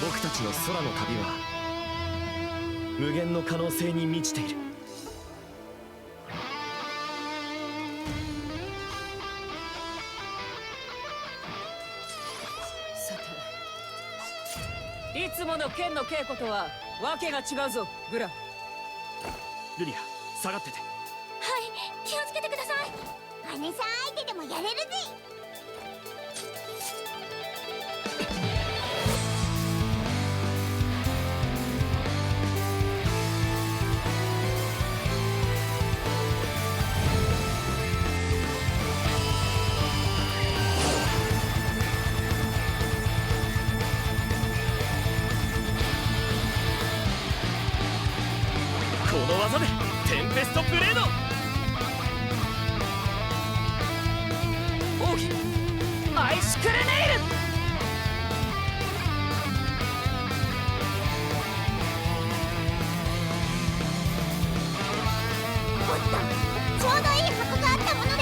僕たちの空の旅は無限の可能性に満ちている。さて、いつもの剣の稽古とはわけが違うぞ、ブラ。ルリア、下がってて。はい、気をつけてください。姉さん相手でもやれるぜ。この技でテンペストブレード。奥義アイスクレネイル。おっと、ちょうどいい箱があったもので。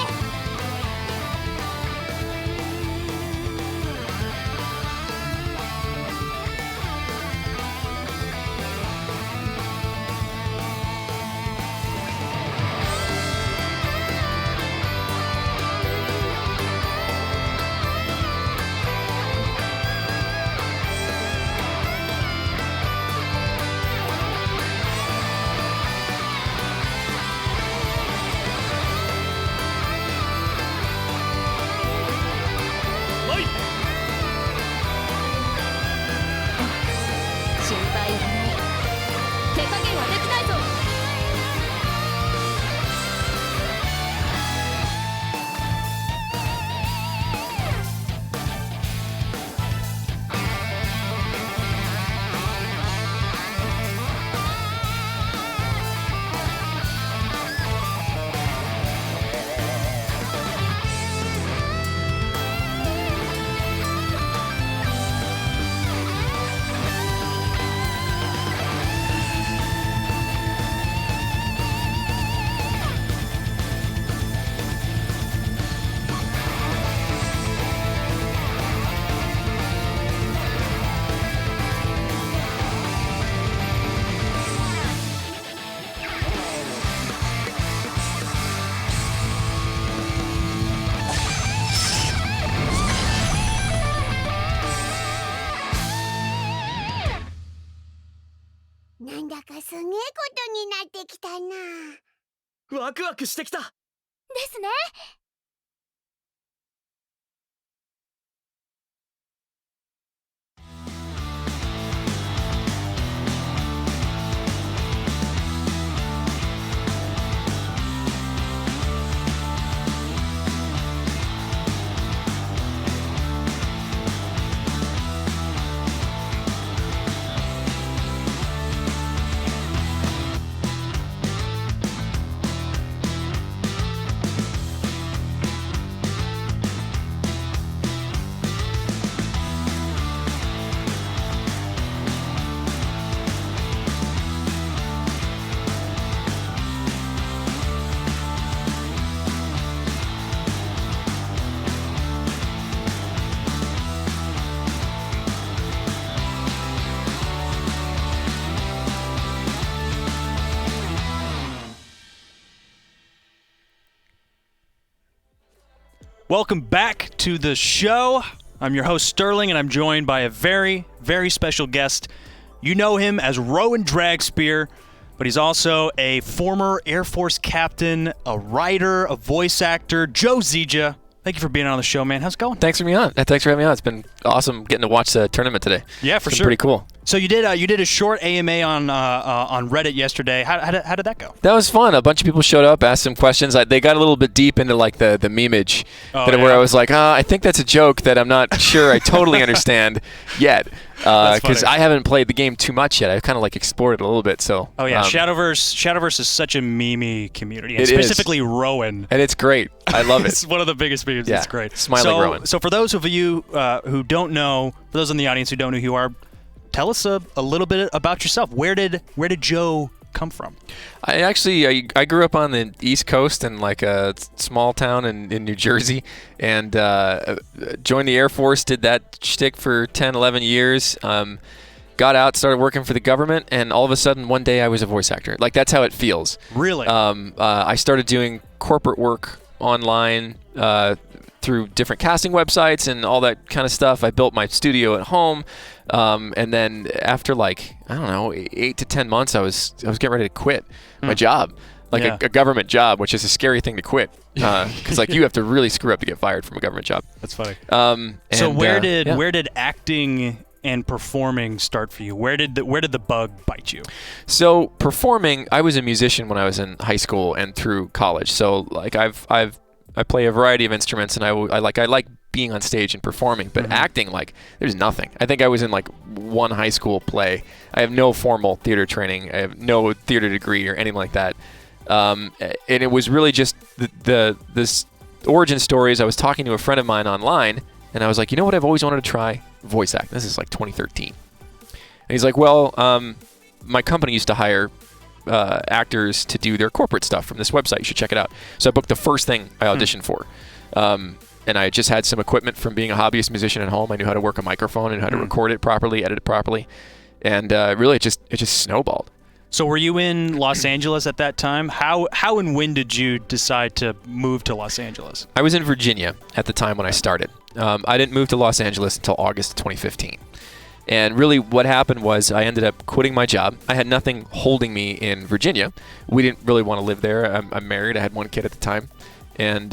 なんだかすげえことになってきたな。ワクワクしてきた。ですね。Welcome back to the show. I'm your host, Sterling, and I'm joined by a very, very special guest. You know him as Rowan Dragspear, but he's also a former Air Force captain, a writer, a voice actor, Joe Zija. Thank you for being on the show, man. How's it going? Thanks for being on. Thanks for having me on. It's been awesome getting to watch the tournament today. Yeah, for it's sure. Pretty cool. So you did a short AMA on Reddit yesterday. How did that go? That was fun. A bunch of people showed up, asked some questions. They got a little bit deep into like the memeage, where I was like, I think that's a joke that I'm not sure I totally understand yet. Because I haven't played the game too much yet. I've kind of like explored it a little bit. So. Oh yeah, Shadowverse is such a meme community, and it specifically is. Rowan. And it's great. I love it. It's one of the biggest memes. Yeah, it's great. Smiling Rowan. So for those of you who don't know, for those in the audience who don't know who you are, tell us a little bit about yourself. Where did Joe come from? I grew up on the East Coast in like a small town in New Jersey, and joined the Air Force, did that shtick for 10, 11 years. Got out, started working for the government, and all of a sudden one day I was a voice actor. Like, that's how it feels. Really? I started doing corporate work online through different casting websites and all that kind of stuff. I built my studio at home. And then after like, I don't know, 8 to 10 months, I was getting ready to quit my job, like a government job, which is a scary thing to quit, because like you have to really screw up to get fired from a government job. That's funny. So where did acting and performing start for you? Where did the bug bite you? So performing, I was a musician when I was in high school and through college. So like I play a variety of instruments, and I like being on stage and performing, but acting, like, there's nothing. I think I was in like one high school play. I have no formal theater training. I have no theater degree or anything like that. And it was really just this origin stories. I was talking to a friend of mine online, and I was like, you know what I've always wanted to try? Voice acting. This is like 2013. And he's like, well, my company used to hire actors to do their corporate stuff from this website. You should check it out. So I booked the first thing I auditioned for. And I just had some equipment from being a hobbyist musician at home. I knew how to work a microphone and how to record it properly, edit it properly. And really, it just snowballed. So were you in Los Angeles at that time? How and when did you decide to move to Los Angeles? I was in Virginia at the time when I started. I didn't move to Los Angeles until August 2015. And really what happened was I ended up quitting my job. I had nothing holding me in Virginia. We didn't really want to live there. I'm married. I had one kid at the time. And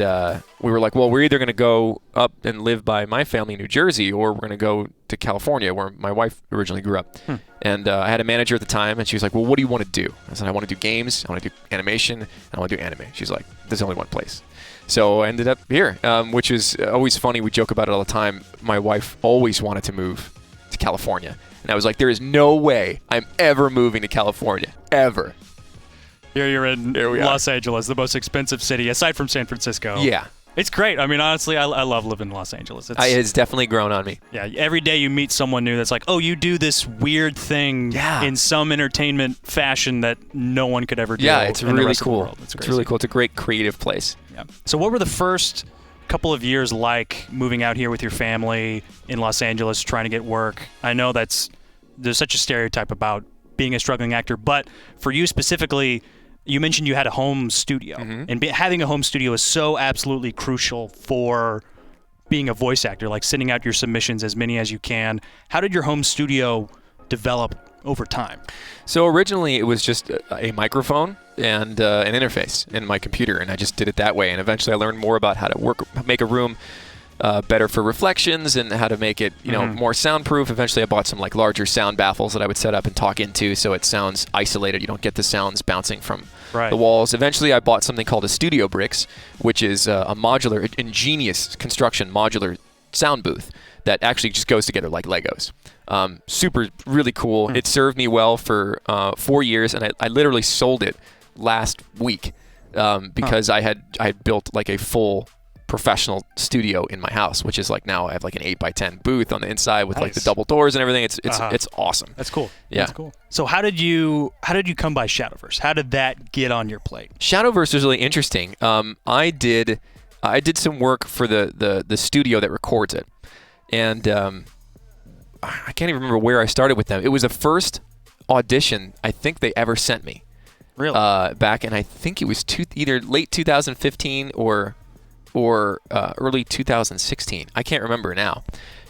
we were like, well, we're either going to go up and live by my family in New Jersey, or we're going to go to California, where my wife originally grew up. And I had a manager at the time, and she was like, well, what do you want to do? I said, I want to do games, I want to do animation, and I want to do anime. She's like, there's only one place. So I ended up here, which is always funny. We joke about it all the time. My wife always wanted to move to California. And I was like, there is no way I'm ever moving to California, ever. Here you're in Los Angeles, the most expensive city, aside from San Francisco. Yeah. It's great. I mean, honestly, I love living in Los Angeles. It's definitely grown on me. Yeah, every day you meet someone new that's like, oh, you do this weird thing in some entertainment fashion that no one could ever do. Yeah, it's really cool. It's really cool. It's a great creative place. Yeah. So what were the first couple of years like moving out here with your family in Los Angeles, trying to get work? I know there's such a stereotype about being a struggling actor, but for you specifically, you mentioned you had a home studio, and having a home studio is so absolutely crucial for being a voice actor, like sending out your submissions, as many as you can. How did your home studio develop over time? So originally it was just a microphone and an interface in my computer, and I just did it that way. And eventually I learned more about how to make a room better for reflections and how to make it, more soundproof. Eventually I bought some like larger sound baffles that I would set up and talk into, so it sounds isolated. You don't get the sounds bouncing from the walls. Eventually I bought something called a Studio Bricks, which is a modular, ingenious construction modular sound booth that actually just goes together like Legos. Super, really cool. It served me well for 4 years, and I literally sold it last week because I had built like a full professional studio in my house, which is like now I have like an 8x10 booth on the inside with like the double doors and everything. It's awesome. That's cool. Yeah. That's cool. So how did you come by Shadowverse? How did that get on your plate? Shadowverse was really interesting. I did some work for the studio that records it, and I can't even remember where I started with them. It was the first audition I think they ever sent me. Really? Back in, I think it was either late 2015 or or early 2016. I can't remember now.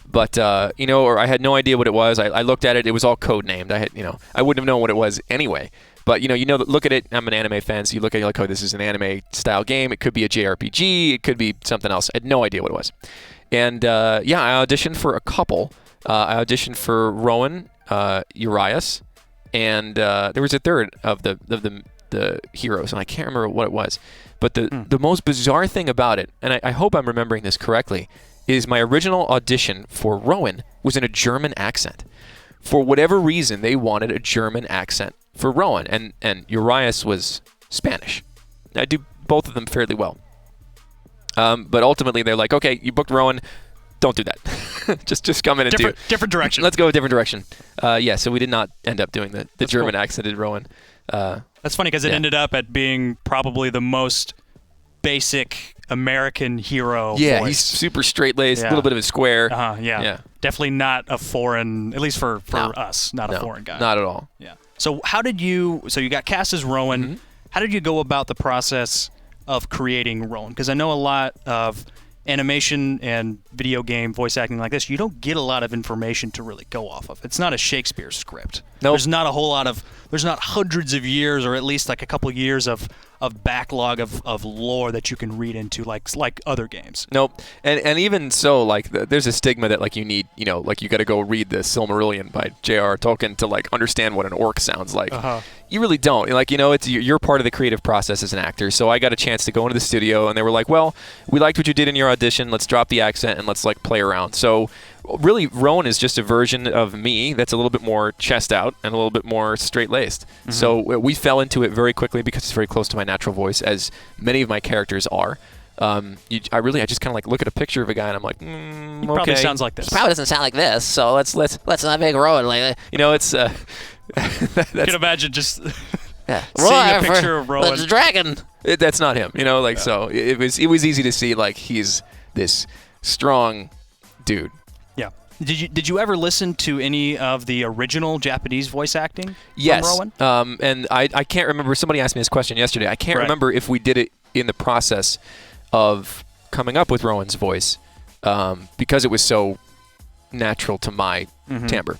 But, or I had no idea what it was. I looked at it. It was all code named. I wouldn't have known what it was anyway. But, look at it. I'm an anime fan, so you look at it, you're like, oh, this is an anime-style game. It could be a JRPG. It could be something else. I had no idea what it was. And, I auditioned for a couple. I auditioned for Rowan, Urias, and there was a third of the heroes, and I can't remember what it was. But the most bizarre thing about it, and I hope I'm remembering this correctly, is my original audition for Rowan was in a German accent. For whatever reason, they wanted a German accent for Rowan, and Urias was Spanish. I do both of them fairly well. But ultimately, they're like, okay, you booked Rowan, don't do that. just come in and do different direction. Let's go a different direction. So we did not end up doing the German accented Rowan. That's funny because it ended up at being probably the most basic American hero. Yeah, voice. He's super straight-laced, a little bit of a square. Yeah. Definitely not a foreign, at least for us, not a foreign guy. Not at all. Yeah. So you got cast as Rowan. Mm-hmm. How did you go about the process of creating Rowan? Because I know a lot of animation and video game voice acting like this, you don't get a lot of information to really go off of. It's not a Shakespeare script. Nope. There's not a whole lot of, there's not hundreds of years or at least like a couple years of backlog of lore that you can read into like other games. Nope. And even so, like there's a stigma that like you need, like you got to go read the Silmarillion by J.R.R. Tolkien to like understand what an orc sounds like. You really don't. Like, it's you're part of the creative process as an actor. So I got a chance to go into the studio and they were like, well, we liked what you did in your audition. Let's drop the accent and let's like play around. So really, Rowan is just a version of me that's a little bit more chest out and a little bit more straight-laced. Mm-hmm. So we fell into it very quickly because it's very close to my natural voice, as many of my characters are. I just kind of like look at a picture of a guy and I'm like, he probably sounds like this. He probably doesn't sound like this. So let's not make Rowan like. It's. You can imagine just seeing Roy a picture of Rowan. The dragon. That's not him. So it was easy to see like he's this strong dude. Yeah. Did you ever listen to any of the original Japanese voice acting? Yes. From Rowan? And I can't remember. Somebody asked me this question yesterday. I can't remember if we did it in the process of coming up with Rowan's voice because it was so natural to my timbre.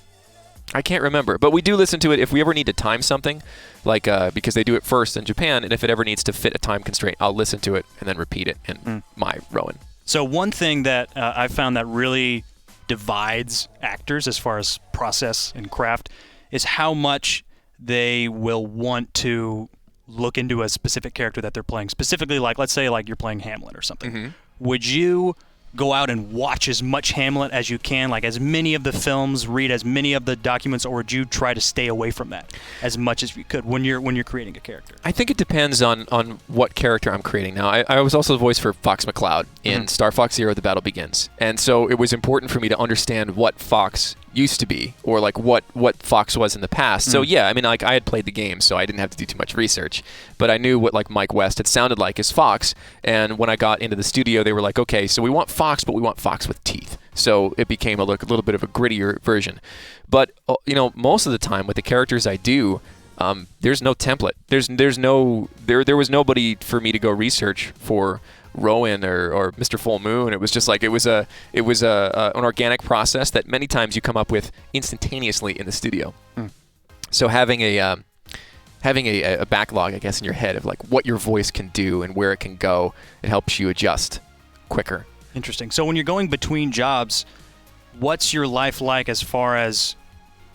I can't remember, but we do listen to it if we ever need to time something, like because they do it first in Japan, and if it ever needs to fit a time constraint, I'll listen to it and then repeat it in my Rowan. So one thing that I found that really divides actors as far as process and craft is how much they will want to look into a specific character that they're playing. Specifically, like let's say like you're playing Hamlet or something. Mm-hmm. Would you go out and watch as much Hamlet as you can, like as many of the films, read as many of the documents, or would you try to stay away from that as much as you could when you're creating a character? I think it depends on what character I'm creating. Now, I was also the voice for Fox McCloud in Star Fox Zero: The Battle Begins, and so it was important for me to understand what Fox used to be, or like what Fox was in the past. So yeah, I mean, like I had played the game, so I didn't have to do too much research, but I knew what like Mike West had sounded like as Fox. And when I got into the studio, they were like, okay, so we want Fox, but we want Fox with teeth. So it became a little bit of a grittier version. But most of the time with the characters I do, there's no template. There was nobody for me to go research for Rowan or Mr. Full Moon. It was just like it was an organic process that many times you come up with instantaneously in the studio. So having a backlog, I guess, in your head of like what your voice can do and where it can go, it helps you adjust quicker. Interesting. So when you're going between jobs, what's your life like as far as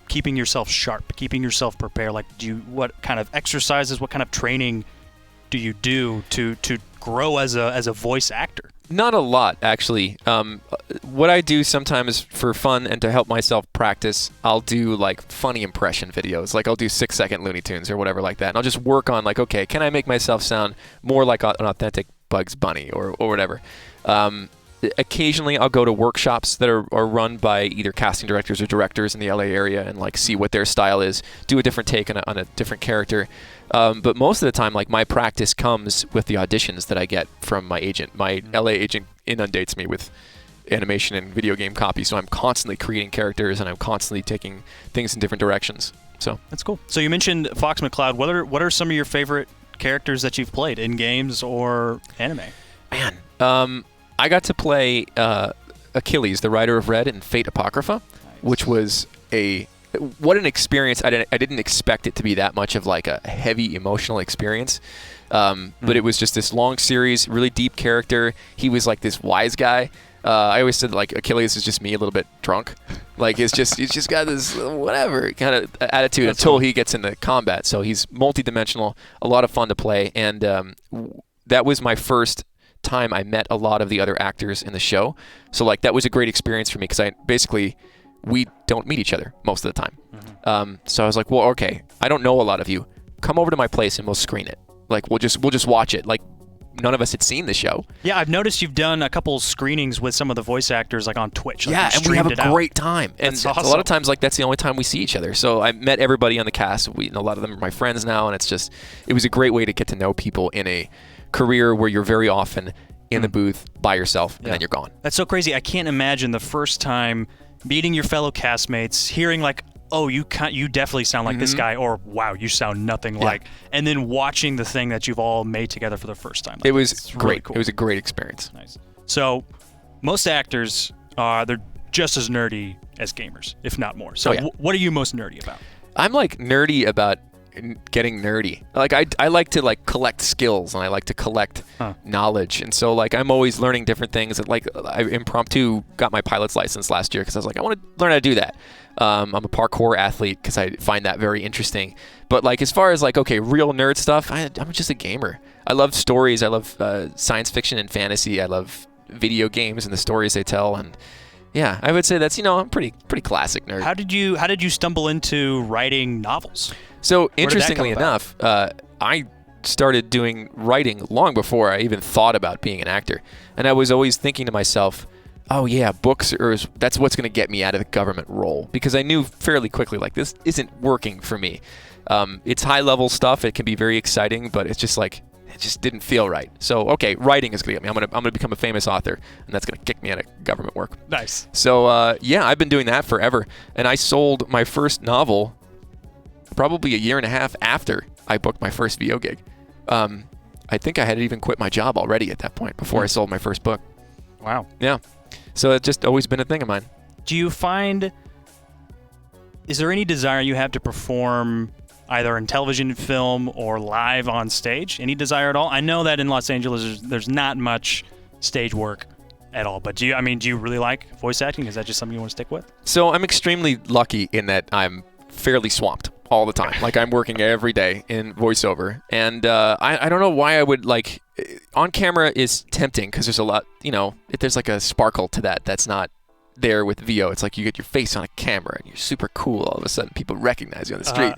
keeping yourself sharp, keeping yourself prepared? Like, what kind of exercises, what kind of training do you do to grow as a voice actor? Not a lot, actually. What I do sometimes for fun and to help myself practice, I'll do like funny impression videos. Like I'll do 6-second Looney Tunes or whatever like that. And I'll just work on like, okay, can I make myself sound more like an authentic Bugs Bunny or whatever? Occasionally I'll go to workshops that are run by either casting directors or directors in the LA area and like see what their style is, do a different take on a different character. But most of the time, like my practice comes with the auditions that I get from my agent. My LA agent inundates me with animation and video game copy, so I'm constantly creating characters and I'm constantly taking things in different directions. So that's cool. So you mentioned Fox McCloud. What are some of your favorite characters that you've played in games or anime? Man, I got to play Achilles, the Rider of Red, in Fate Apocrypha, which was what an experience. I didn't expect it to be that much of like a heavy emotional experience. But it was just this long series, really deep character. He was like this wise guy. I always said like Achilles is just me a little bit drunk. Like he's just got this whatever kind of attitude until he gets into combat. So he's multi-dimensional, a lot of fun to play. And that was my first time I met a lot of the other actors in the show. So like that was a great experience for me because we don't meet each other most of the time. So I was like, well, okay, I don't know a lot of you. Come over to my place and we'll screen it. Like we'll just watch it. Like none of us had seen the show. Yeah, I've noticed you've done a couple screenings with some of the voice actors like on Twitch. Like, yeah, and we have a great time. And that's awesome. A lot of times like that's the only time we see each other. So I met everybody on the cast. A lot of them are my friends now, and it was a great way to get to know people in a career where you're very often in the booth by yourself and then you're gone. That's so crazy. I can't imagine the first time meeting your fellow castmates, hearing like, oh, you definitely sound like this guy, or wow, you sound nothing like, and then watching the thing that you've all made together for the first time. Like, it was great. Really cool. It was a great experience. Nice. So most actors, they're just as nerdy as gamers, if not more. So what are you most nerdy about? I'm like nerdy about getting nerdy. Like I like to like collect skills, and I like to collect knowledge, and so like I'm always learning different things. Like I impromptu got my pilot's license last year because I was like, I want to learn how to do that. I'm a parkour athlete because I find that very interesting. But like as far as like real nerd stuff, I'm just a gamer. I love stories. I love science fiction and fantasy. I love video games and the stories they tell. And yeah, I would say that's I'm pretty classic nerd. How did you stumble into writing novels? So interestingly enough, I started doing writing long before I even thought about being an actor, and I was always thinking to myself, oh yeah, books that's what's going to get me out of the government role, because I knew fairly quickly like this isn't working for me. It's high level stuff. It can be very exciting, but it's just like it just didn't feel right. So writing is going to get me. I'm going to become a famous author, and that's going to kick me out of government work. Nice. So I've been doing that forever, and I sold my first novel probably a year and a half after I booked my first VO gig. I think I had even quit my job already at that point before I sold my first book. Wow. Yeah. So it's just always been a thing of mine. Do you find, is there any desire you have to perform either in television, film, or live on stage? Any desire at all? I know that in Los Angeles there's not much stage work at all, but do you really like voice acting? Is that just something you want to stick with? So I'm extremely lucky in that I'm fairly swamped all the time. Like I'm working every day in voiceover, and I don't know why I would like on camera is tempting because there's a lot, there's like a sparkle to that's not there with VO. It's like you get your face on a camera and you're super cool. All of a sudden people recognize you on the street.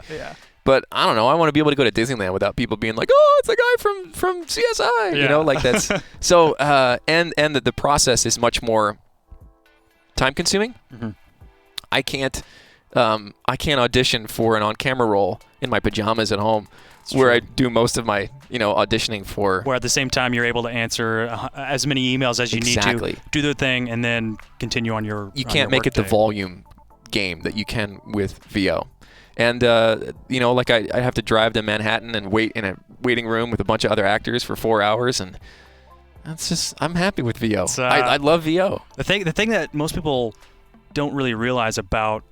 But I don't know. I want to be able to go to Disneyland without people being like, "Oh, it's a guy from CSI." Like that's so. And the process is much more time consuming. Mm-hmm. I can't audition for an on-camera role in my pajamas at home, where I do most of my auditioning for. Where at the same time you're able to answer as many emails as you need to, do the thing, and then continue on your. You can't make it the volume game that you can with VO. And, like I have to drive to Manhattan and wait in a waiting room with a bunch of other actors for 4 hours. And that's just, I'm happy with VO. I love VO. The thing that most people don't really realize about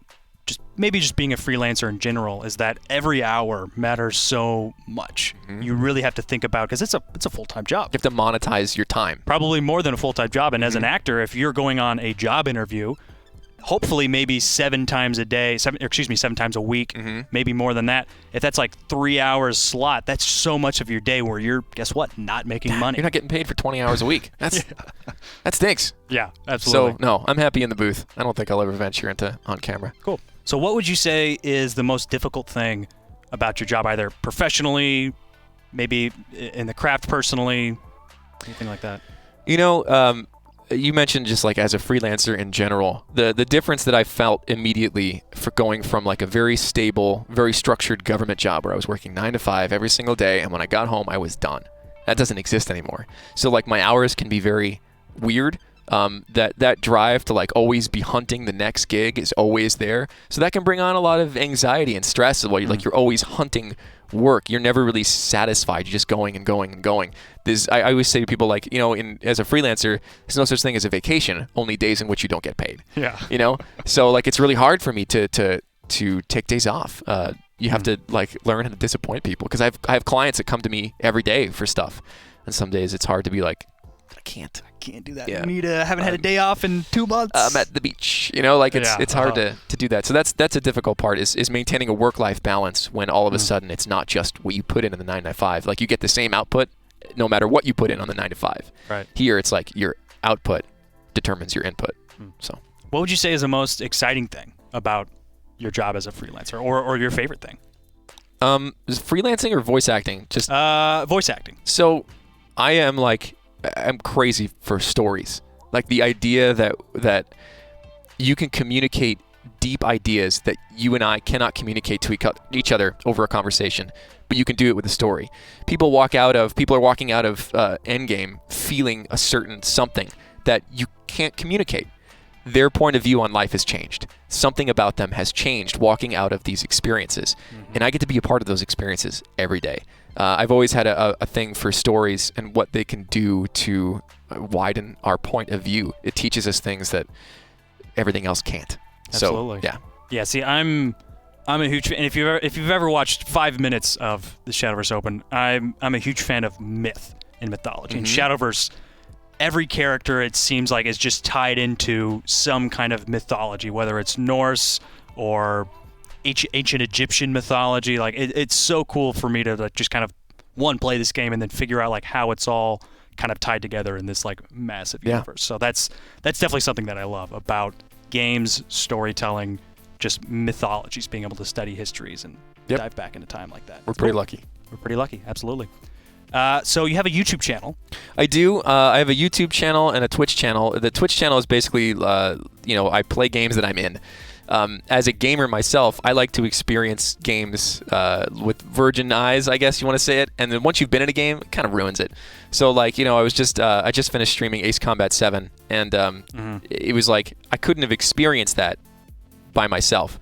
just being a freelancer in general is that every hour matters so much. Mm-hmm. You really have to think about, because it's a full-time job. You have to monetize your time. Probably more than a full-time job. And as an actor, if you're going on a job interview, hopefully maybe 7 times a day, 7 times a week, maybe more than that. If that's like 3 hours slot, that's so much of your day where you're, guess what, not making money. You're not getting paid for 20 hours a week. That stinks. Yeah, absolutely. So, no, I'm happy in the booth. I don't think I'll ever venture into on camera. Cool. So what would you say is the most difficult thing about your job, either professionally, maybe in the craft personally, anything like that? You mentioned just like as a freelancer in general, the difference that I felt immediately for going from like a very stable, very structured government job where I was working 9 to 5 every single day, and when I got home, I was done. That doesn't exist anymore. So like my hours can be very weird. That drive to like always be hunting the next gig is always there. So that can bring on a lot of anxiety and stress while you're always hunting work. You're never really satisfied. You're just going and going and going. I always say to people, like, you know, as a freelancer, there's no such thing as a vacation, only days in which you don't get paid. Yeah. You know? So, like, it's really hard for me to take days off. You have to, like, learn how to disappoint people, because I have clients that come to me every day for stuff, and some days it's hard to be like, I can't do that. Yeah. Haven't had a day off in 2 months. I'm at the beach. You know, like, it's hard to do that. So that's a difficult part, is maintaining a work-life balance when all of a sudden it's not just what you put in the 9 to 5. Like, you get the same output no matter what you put in on the 9 to 5. Right. Here it's like your output determines your input. So what would you say is the most exciting thing about your job as a freelancer, or your favorite thing? Is freelancing or voice acting? Just voice acting. So I'm crazy for stories. Like, the idea that you can communicate deep ideas that you and I cannot communicate to each other over a conversation, but you can do it with a story. People are walking out of Endgame feeling a certain something that you can't communicate. Their point of view on life has changed. Something about them has changed walking out of these experiences. And I get to be a part of those experiences every day. I've always had a thing for stories and what they can do to widen our point of view. It teaches us things that everything else can't. Absolutely. So, yeah. Yeah, see, I'm a huge fan. If you've ever watched 5 minutes of the Shadowverse Open, I'm a huge fan of myth and mythology. In Shadowverse, every character, it seems like, is just tied into some kind of mythology, whether it's Norse or ancient Egyptian mythology. Like, it's so cool for me to, like, just kind of play this game and then figure out, like, how it's all kind of tied together in this, like, massive universe. So that's definitely something that I love about games, storytelling, just mythologies, being able to study histories and dive back into time like that. We're pretty lucky. We're pretty lucky, absolutely. So you have a YouTube channel. I do. I have a YouTube channel and a Twitch channel. The Twitch channel is basically, I play games that I'm in. As a gamer myself, I like to experience games with virgin eyes, I guess you want to say it. And then once you've been in a game, it kind of ruins it. So, like, I just finished streaming Ace Combat 7, and it was like I couldn't have experienced that by myself.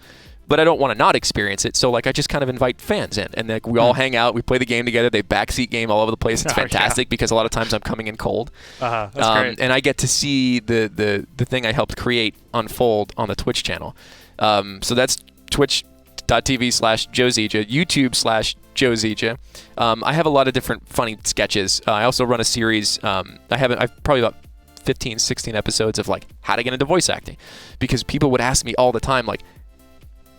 But I don't want to not experience it, so, like, I just kind of invite fans in, and, like, we all hang out, we play the game together. They backseat game all over the place. It's fantastic because a lot of times I'm coming in cold. That's great. And I get to see the thing I helped create unfold on the Twitch channel. So that's twitch.tv/JoeZija, YouTube/JoeZija. I have a lot of different funny sketches. I also run a series. I've probably about 15, 16 episodes of, like, how to get into voice acting, because people would ask me all the time, like,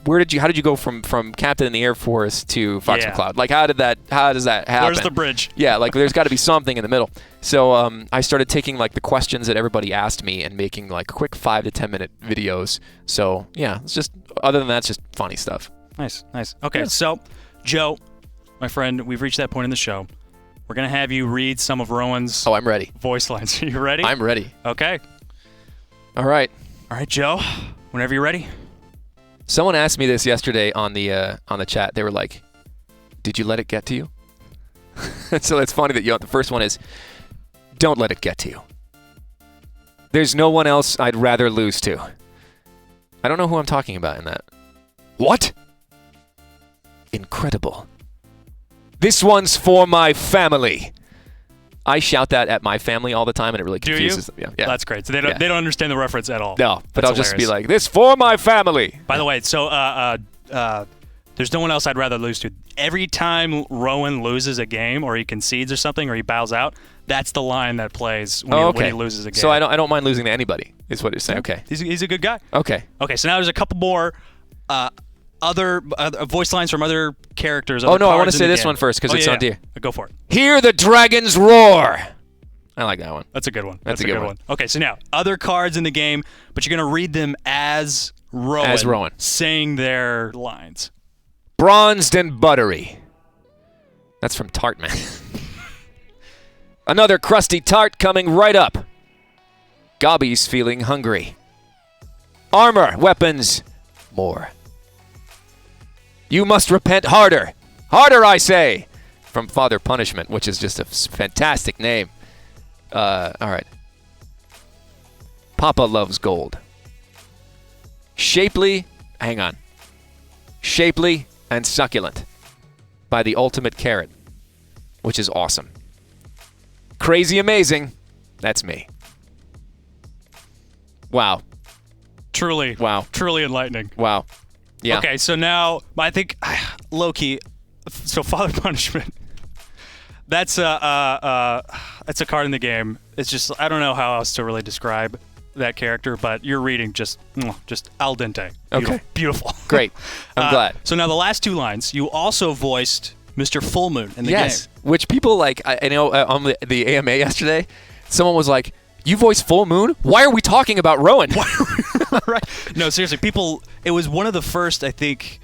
how did you go from Captain in the Air Force to Fox McCloud? Like, how does that happen? Where's the bridge? Yeah, like, there's got to be something in the middle. So I started taking, like, the questions that everybody asked me and making, like, quick 5 to 10 minute videos. So yeah, it's just, other than that, it's just funny stuff. Nice. Okay, so Joe, my friend, we've reached that point in the show. We're gonna have you read some of Rowan's I'm ready. Voice lines. Are you ready? I'm ready. Okay. All right, Joe. Whenever you're ready. Someone asked me this yesterday on the chat. They were like, "Did you let it get to you?" So it's funny that the first one is, "Don't let it get to you. There's no one else I'd rather lose to." I don't know who I'm talking about in that. What? Incredible. This one's for my family. I shout that at my family all the time, and it really confuses them. Yeah. That's great. So they don't understand the reference at all. No, but That's I'll hilarious. just be like, "This for my family." By the way, so there's no one else I'd rather lose to. Every time Rowan loses a game, or he concedes or something, or he bows out, that's the line that plays when he loses a game. So I don't mind losing to anybody, is what you're saying. Okay. He's a good guy. Okay. So now there's a couple more other voice lines from other characters. Oh, no, I want to say this one first because it's on deer. Go for it. Hear the dragons roar. I like that one. That's a good one. That's a good one. Okay, so now, other cards in the game, but you're going to read them as Rowan. Saying their lines. Bronzed and buttery. That's from Tartman. Another crusty tart coming right up. Gobby's feeling hungry. Armor, weapons, more. You must repent harder. Harder, I say. From Father Punishment, which is just a fantastic name. All right. Papa loves gold. Shapely and succulent. by the ultimate carrot, which is awesome. Crazy amazing. That's me. Wow. Truly. Wow. Truly enlightening. Wow. Yeah. Okay, so now I think low-key, so Father Punishment. That's a card in the game. It's just I don't know how else to really describe that character, but your reading just al dente. Beautiful. Okay. Beautiful. Great. I'm glad. So now the last 2 lines, you also voiced Mr. Full Moon in the game. Which people like. I know on the AMA yesterday, someone was like, "You voice Full Moon? Why are we talking about Rowan?" Right? No, seriously, people. It was one of the first, I think,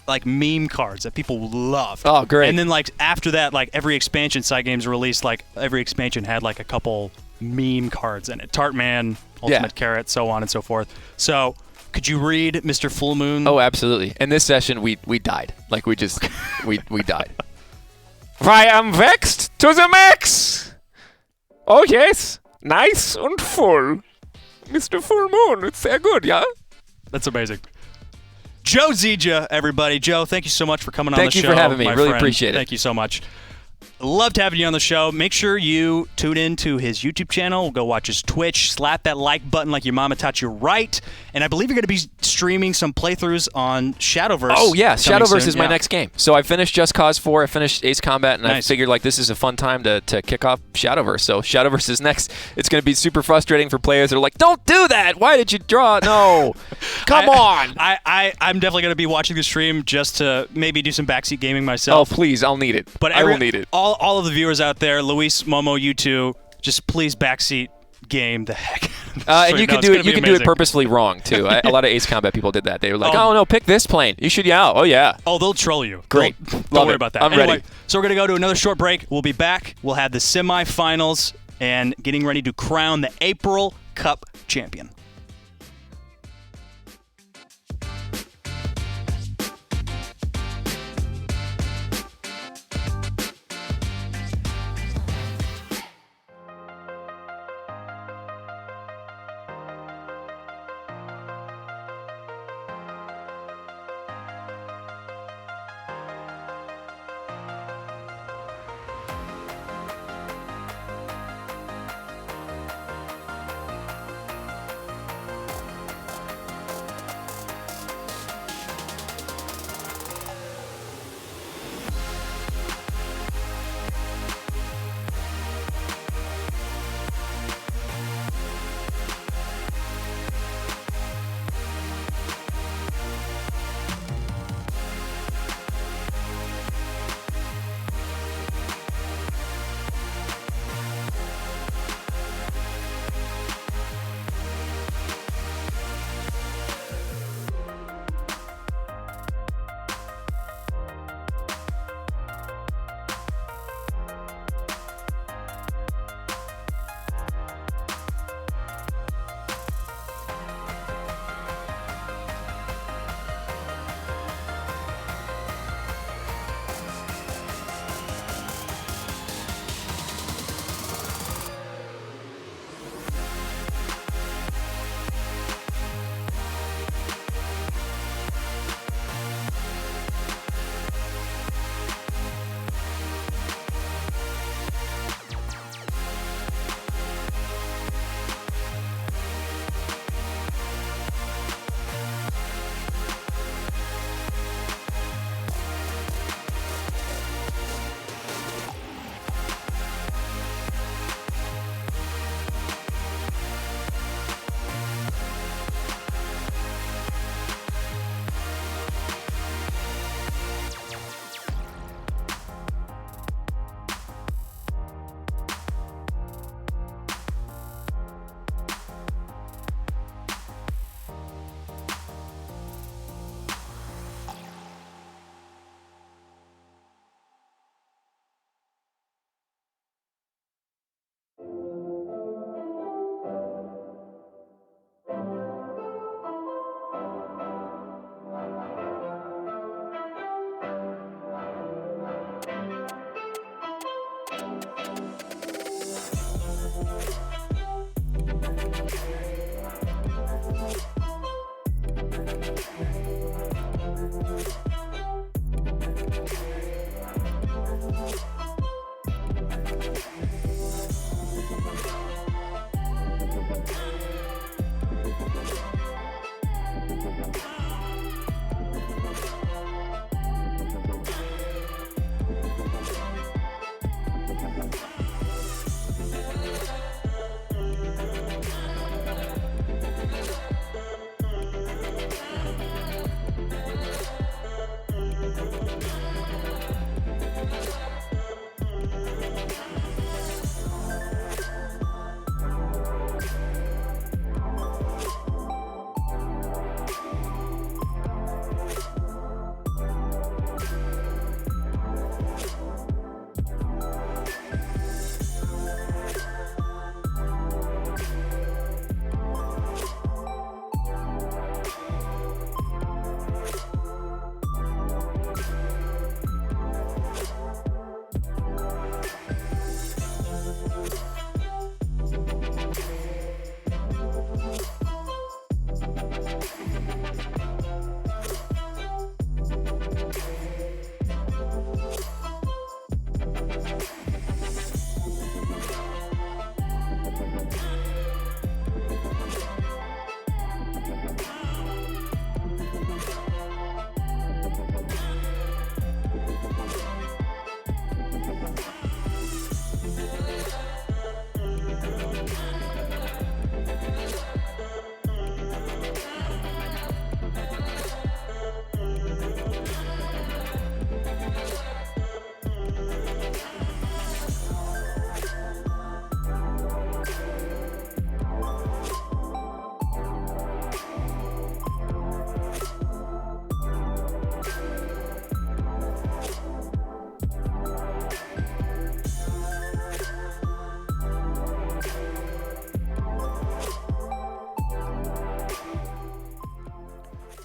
like meme cards that people loved. Oh, great! And then like after that, like every expansion side games released, like every expansion had like a couple meme cards in it. Tartman, Ultimate Carrot, so on and so forth. So could you read Mr. Full Moon? Oh, absolutely. In this session, we died. Like we just we died. I am vexed to the max. Oh yes, nice and full, Mr. Full Moon. It's very good, yeah. That's amazing. Joe Zija, everybody. Joe, thank you so much for coming on the show. Thank you for having me. Really friend. appreciate it. Thank you so much. Loved having you on the show. Make sure you tune in to his YouTube channel. Go watch his Twitch. Slap that like button like your mama taught you right. And I believe you're going to be streaming some playthroughs on Shadowverse. Oh, yeah. Shadowverse soon. is my next game. So I finished Just Cause 4. I finished Ace Combat, and Nice. I figured like this is a fun time to kick off Shadowverse. So Shadowverse is next. It's going to be super frustrating for players that are like, don't do that. Why did you draw? No. Come on. I'm definitely going to be watching the stream just to maybe do some backseat gaming myself. Oh, please. I'll need it. But I will need it. All of the viewers out there, Luis, Momo, you two, just please backseat game the heck. And you can do it. You can do it purposefully wrong too. A lot of Ace Combat people did that. They were like, "Oh no, pick this plane. You should Oh yeah. Oh, they'll troll you. Great. Don't worry about that. I'm ready. So we're gonna go to another short break. We'll be back. We'll have the semifinals and getting ready to crown the April Cup champion.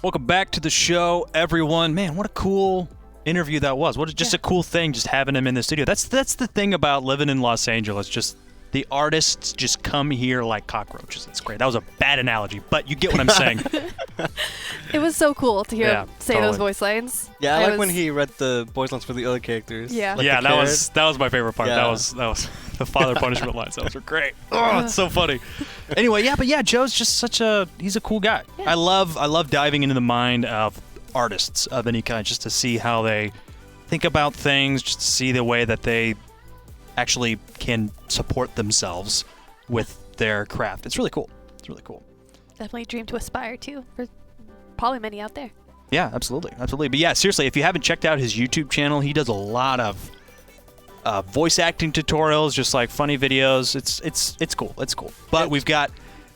Welcome back to the show, everyone. Man, what a cool interview that was. What just a cool thing just having him in the studio. That's the thing about living in Los Angeles. Just the artists just come here like cockroaches. It's great. That was a bad analogy, but you get what I'm saying. It was so cool to hear him say those voice lines. Yeah, I like when he read the voice lines for the other characters. Yeah. Like that was my favorite part. Yeah. That was the father punishment lines. Those were great. Oh, it's so funny. Anyway, Joe's just he's a cool guy. Yeah. I love diving into the mind of artists of any kind, just to see how they think about things, just to see the way that they actually can support themselves with their craft. It's really cool. It's really cool. Definitely dream to aspire to for probably many out there. Yeah, absolutely. But yeah, seriously, if you haven't checked out his YouTube channel, he does a lot of voice acting tutorials, just like funny videos. It's cool. It's cool. But we've got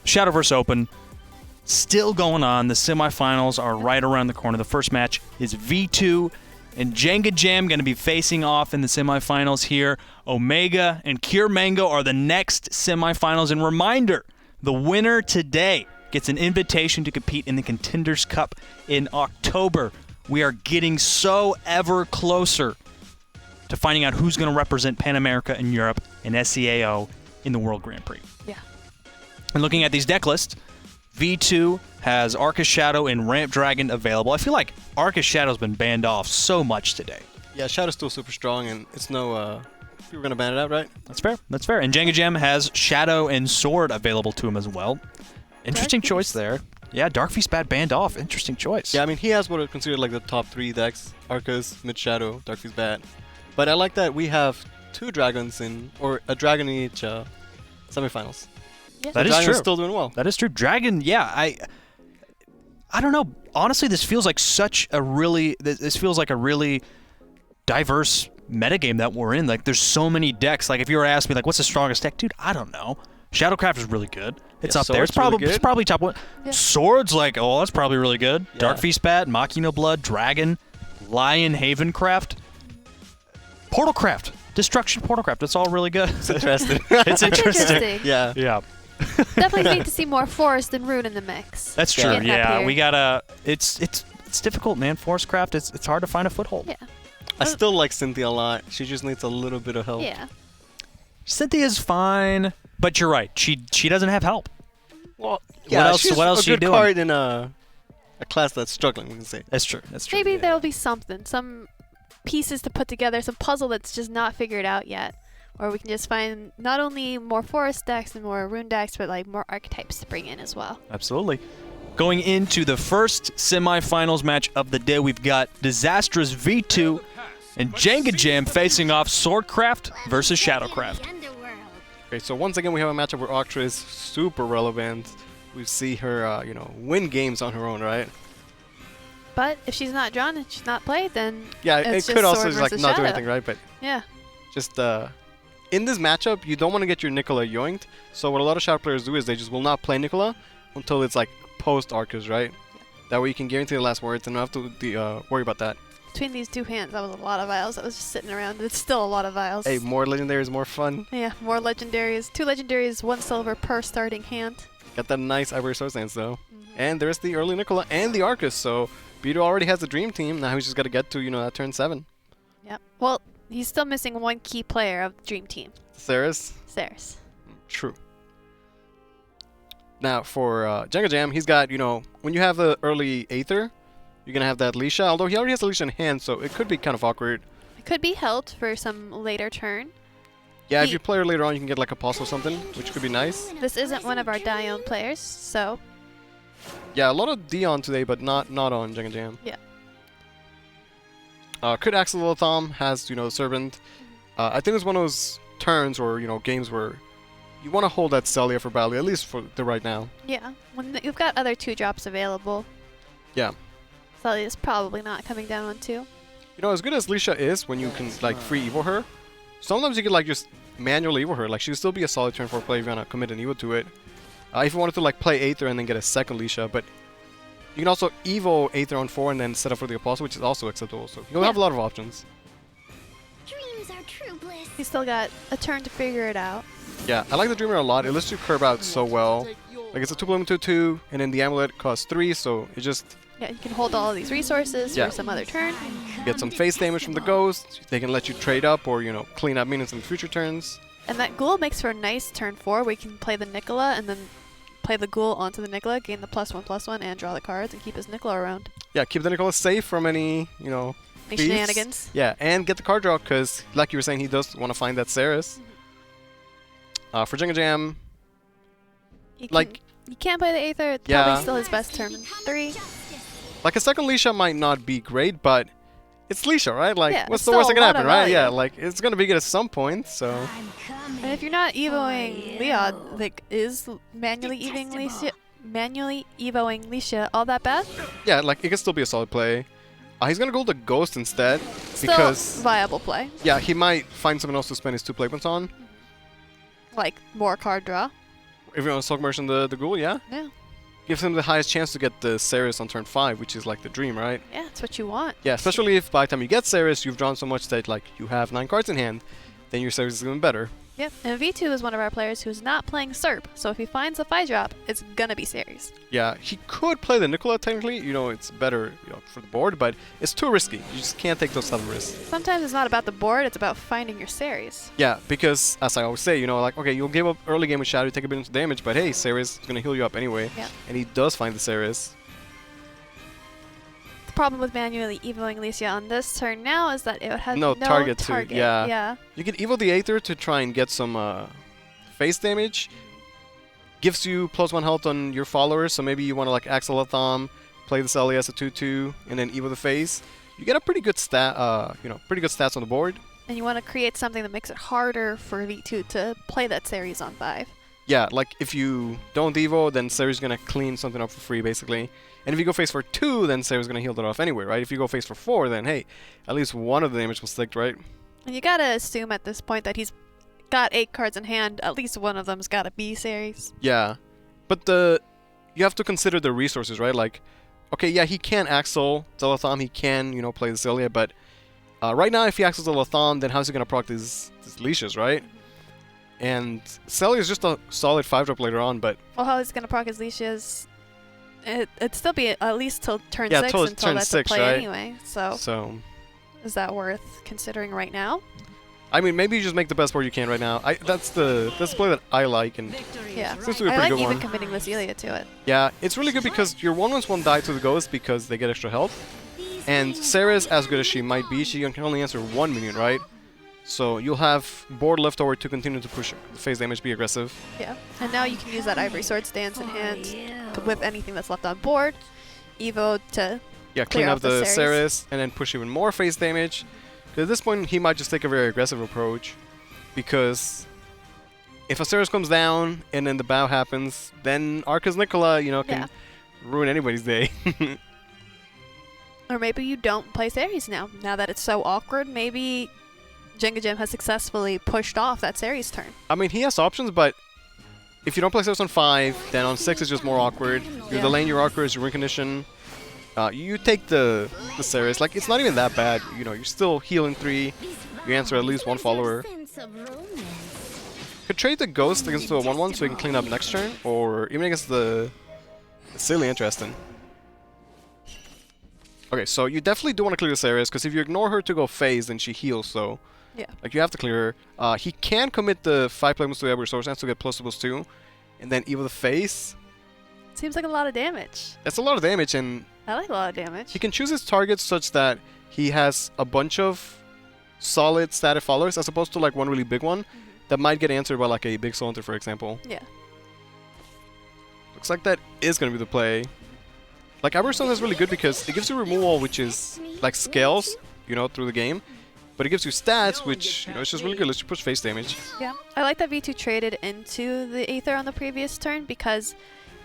Shadowverse Open still going on. The semifinals are right around the corner. The first match is V2 and Jengajam going to be facing off in the semifinals here. Omega and Cure Mango are the next semifinals. And reminder, the winner today gets an invitation to compete in the Contenders Cup in October. We are getting so ever closer to finding out who's going to represent Pan America and Europe and SCAO in the World Grand Prix. Yeah. And looking at these deck lists, V2 has Arcus Shadow and Ramp Dragon available. I feel like Arcus Shadow's been banned off so much today. Yeah, Shadow's still super strong, and it's no... you were going to ban it out, right? That's fair. And Jengajam has Shadow and Sword available to him as well. Interesting choice there. Yeah, Dark Feast Bat banned off. Interesting choice. Yeah, I mean, he has what are considered like the top 3 decks. Arcus, Mid Shadow, Dark Feast Bat. But I like that we have 2 dragons or a dragon in each semifinals. Yeah. That is Dragon's true. Still doing well. That is true. Dragon, yeah, I don't know. Honestly, this feels like this feels like a really diverse metagame that we're in. Like, there's so many decks. Like, if you were asking me, like, what's the strongest deck? Dude, I don't know. Shadowcraft is really good. It's up there. It's probably top 1. Yeah. Swords, like, that's probably really good. Yeah. Dark Feast Bat, Machina Blood, Dragon, Lion Havencraft, Portalcraft, Destruction Portalcraft. It's all really good. It's interesting. It's interesting. Yeah. Definitely need to see more Forest and Rune in the mix. That's true. Yeah, we gotta. It's difficult, man. Forestcraft. It's hard to find a foothold. Yeah. I still like Cynthia a lot. She just needs a little bit of help. Yeah. Cynthia's fine, but you're right. She doesn't have help. Well, what else she's are you a good doing? card in a class that's struggling, we can say. That's true. Maybe there'll be something, some pieces to put together, some puzzle that's just not figured out yet. Or we can just find not only more forest decks and more rune decks, but like more archetypes to bring in as well. Absolutely. Going into the first semifinals match of the day, we've got Disastrous V2 and Jengajam facing off Swordcraft versus Shadowcraft. Okay, so once again we have a matchup where Octra is super relevant. We see her, win games on her own, right? But if she's not drawn and she's not played, then yeah, it's it could also Sword like versus not do Shadow. anything, right? But yeah, just in this matchup, you don't want to get your Nicola yoinked. So what a lot of Shadow players do is they just will not play Nicola until it's like post Arcus, right? Yeah. That way you can guarantee the last words and not have to worry about that. Between these 2 hands, that was a lot of vials that was just sitting around. It's still a lot of vials. Hey, more legendaries, more fun. Yeah, more legendaries. 2 legendaries, 1 silver per starting hand. Got that nice Ivory Sword Stance though. And there's the early Nicola and the Arcus, so Beto already has the dream team. Now he's just got to get to, that turn 7. Yep. Well, he's still missing 1 key player of the dream team. Ceres? Ceres. True. Now for Jengajam, he's got, when you have the early Aether, you're going to have that Leisha, although he already has a Leisha in hand, so it could be kind of awkward. It could be held for some later turn. Yeah, if you play her later on, you can get like a pulse or something, which could be nice. This isn't one of our Dion players, so... Yeah, a lot of Dion today, but not on Jengajam. Yeah. Could Axel Thom has, Servant. I think it's one of those turns or, games where you want to hold that Celia for Bally, at least for the right now. Yeah, when you've got other 2 drops available. Yeah. Celia's probably not coming down on 2. As good as Leisha is when you can, like, free Evo her, sometimes you could, like, just manually Evo her. Like, she'll still be a solid turn 4 play if you want to commit an Evo to it. If you wanted to, like, play Aether and then get a second Leisha, but you can also Evo Aether on 4 and then set up for the Apostle, which is also acceptable. So you'll have a lot of options. Dreams are true bliss. He's still got a turn to figure it out. Yeah, I like the Dreamer a lot. It lets you curve out so well. Like, it's a 2/2/2, and then the Amulet costs 3, so it just Yeah, you can hold all of these resources Yeah. for some other turn. Get some face damage from the ghost. They can let you trade up or, clean up minions in future turns. And that ghoul makes for a nice turn 4 where you can play the Nicola and then play the ghoul onto the Nicola, gain the +1/+1, and draw the cards and keep his Nicola around. Yeah, keep the Nicola safe from any, Any thieves. shenanigans. Yeah, and get the card draw because, like you were saying, he does want to find that Ceres. For Jengajam, You like... can't play the Aether. It's Yeah. probably still his best turn 3. Like a second Lisha might not be great, but it's Lisha, right? Like, Yeah, what's it's the worst that still can a lot happen, of right? Yeah, value. like it's gonna be good at some point. So And if you're not evoing Leod, like, is manually evoing Lisha all that bad? yeah, like it can still be a solid play. He's gonna go the Ghost instead Still because viable play. yeah, he might find someone else to spend his 2 play points on. Like, more card draw. If you want to Submersion the Ghoul, yeah, Yeah. gives him the highest chance to get the Ceres on turn 5, which is like the dream, right? Yeah, that's what you want. Yeah, especially if by the time you get Ceres, you've drawn so much that like you have 9 cards in hand, then your Ceres is even better. Yep. And V2 is one of our players who's not playing SERP, so if he finds a 5-drop, it's gonna be Ceres. Yeah, he could play the Nicola technically, it's better for the board, but it's too risky. You just can't take those type of risks. Sometimes it's not about the board, it's about finding your Ceres. Yeah, because as I always say, like, okay, you'll give up early game with Shadow, you take a bit of damage, but hey, Ceres is gonna heal you up anyway. Yeah. And he does find the Ceres. The problem with manually evoing Alicia on this turn now is that it has no target. Yeah. Yeah. You can evo the Aether to try and get some face damage. Gives you +1 health on your followers, so maybe you want to like Axelatham, play this Ellie as a 2/2, and then evo the face. You get a pretty good pretty good stats on the board. And you want to create something that makes it harder for V2 to play that Ceres on 5. Yeah, like if you don't evo, then Ceres is gonna clean something up for free, basically. And if you go face for 2, then Ceres is gonna heal that off anyway, right? If you go face for 4, then hey, at least one of the damage was sticked, right? And you gotta assume at this point that he's got 8 cards in hand, at least one of them's gotta be Ceres. Yeah, but you have to consider the resources, right? Like, okay, yeah, he can Axel Zelatham, he can, play the Celia, but right now if he Axels Zelatham, then how's he gonna proc these leashes, right? And Celia is just a solid 5-drop later on, but... Well, how he's gonna proc his leashes, it'd still be at least till turn 6 till until turn that's 6, a play right? anyway. So, is that worth considering right now? I mean, maybe you just make the best board you can right now. That's the play that I like, and Yeah, seems to be a I pretty like good even one. committing Vasilia to it. Yeah, it's really good because your 1/1s won't die to the Ghost because they get extra health. And Ceres, as good as she might be, she can only answer 1 minion, right? So you'll have board left over to continue to push phase damage, be aggressive. Yeah, and now you can use that Ivory Sword stance in hand with anything that's left on board. Evo to Yeah, clear clean off up the Ceres. Ceres and then push even more phase damage. 'Cause at this point, he might just take a very aggressive approach. Because if a Ceres comes down and then the bow happens, then Arcus Nicola, can ruin anybody's day. Or maybe you don't play Ceres now. Now that it's so awkward, maybe Jengajam has successfully pushed off that Ceres turn. I mean, he has options, but if you don't play Ceres on 5, then on 6 it's just more awkward. You're delaying your Arcus, your win condition. You take the Ceres. Like, it's not even that bad. You're still healing 3. You answer at least 1 follower. Could trade the Ghost against the 1/1 so you can clean up next turn, or even against the... It's really interesting. Okay, so you definitely do want to clear the Ceres, because if you ignore her to go phase, then she heals, so... Yeah. Like, you have to clear her. He can commit the 5 playments to every resource to get +2/+2, and then evo the face. Seems like a lot of damage. That's a lot of damage, and... I like a lot of damage. He can choose his targets such that he has a bunch of solid static followers, as opposed to, like, one really big one that might get answered by, like, a big Soul Hunter, for example. Yeah. Looks like that is going to be the play. Like, Iverstone is really good because it gives you removal, which is, like, scales, through the game. But it gives you stats, which, it's just really good. Let's just push face damage. Yeah. I like that V2 traded into the Aether on the previous turn, because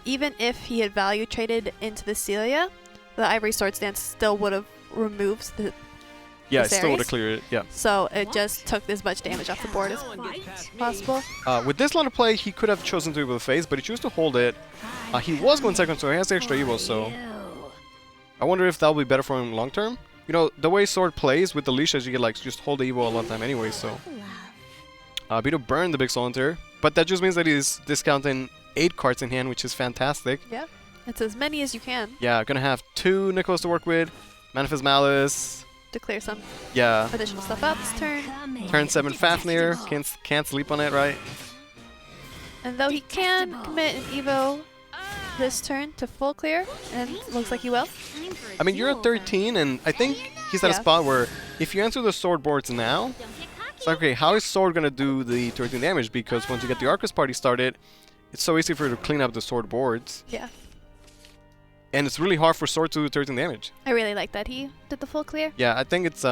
even if he had value traded into the Celia, the Ivory Sword stance still would have removed the Yeah, the it still would have Ceres. cleared it, yeah. So it just took as much damage off the board as possible. With this line of play, he could have chosen to evo the face, but he chose to hold it. He was going second, so he has the extra evo, so... I wonder if that'll be better for him long term. The way Sword plays with the leashes, you get, like, just hold the evo a lot of time anyway, so... B to burn the big Soul Hunter, but that just means that he's discounting 8 cards in hand, which is fantastic. Yeah. It's as many as you can Yeah, gonna have 2 Nicholas to work with. Manifest Malice. to clear some Yeah. additional stuff out this turn. Turn 7 Fafnir. Can't sleep on it, right? And though he can commit an Evo this turn to full clear, and looks like he will. I mean, you're at 13, and I think he's at a spot where if you answer the sword boards now, it's like, okay, how is sword gonna do the 13 damage? Because once you get the Arcus party started, it's so easy for you to clean up the sword boards. Yeah. And it's really hard for sword to do 13 damage. I really like that he did the full clear. Yeah, I think it's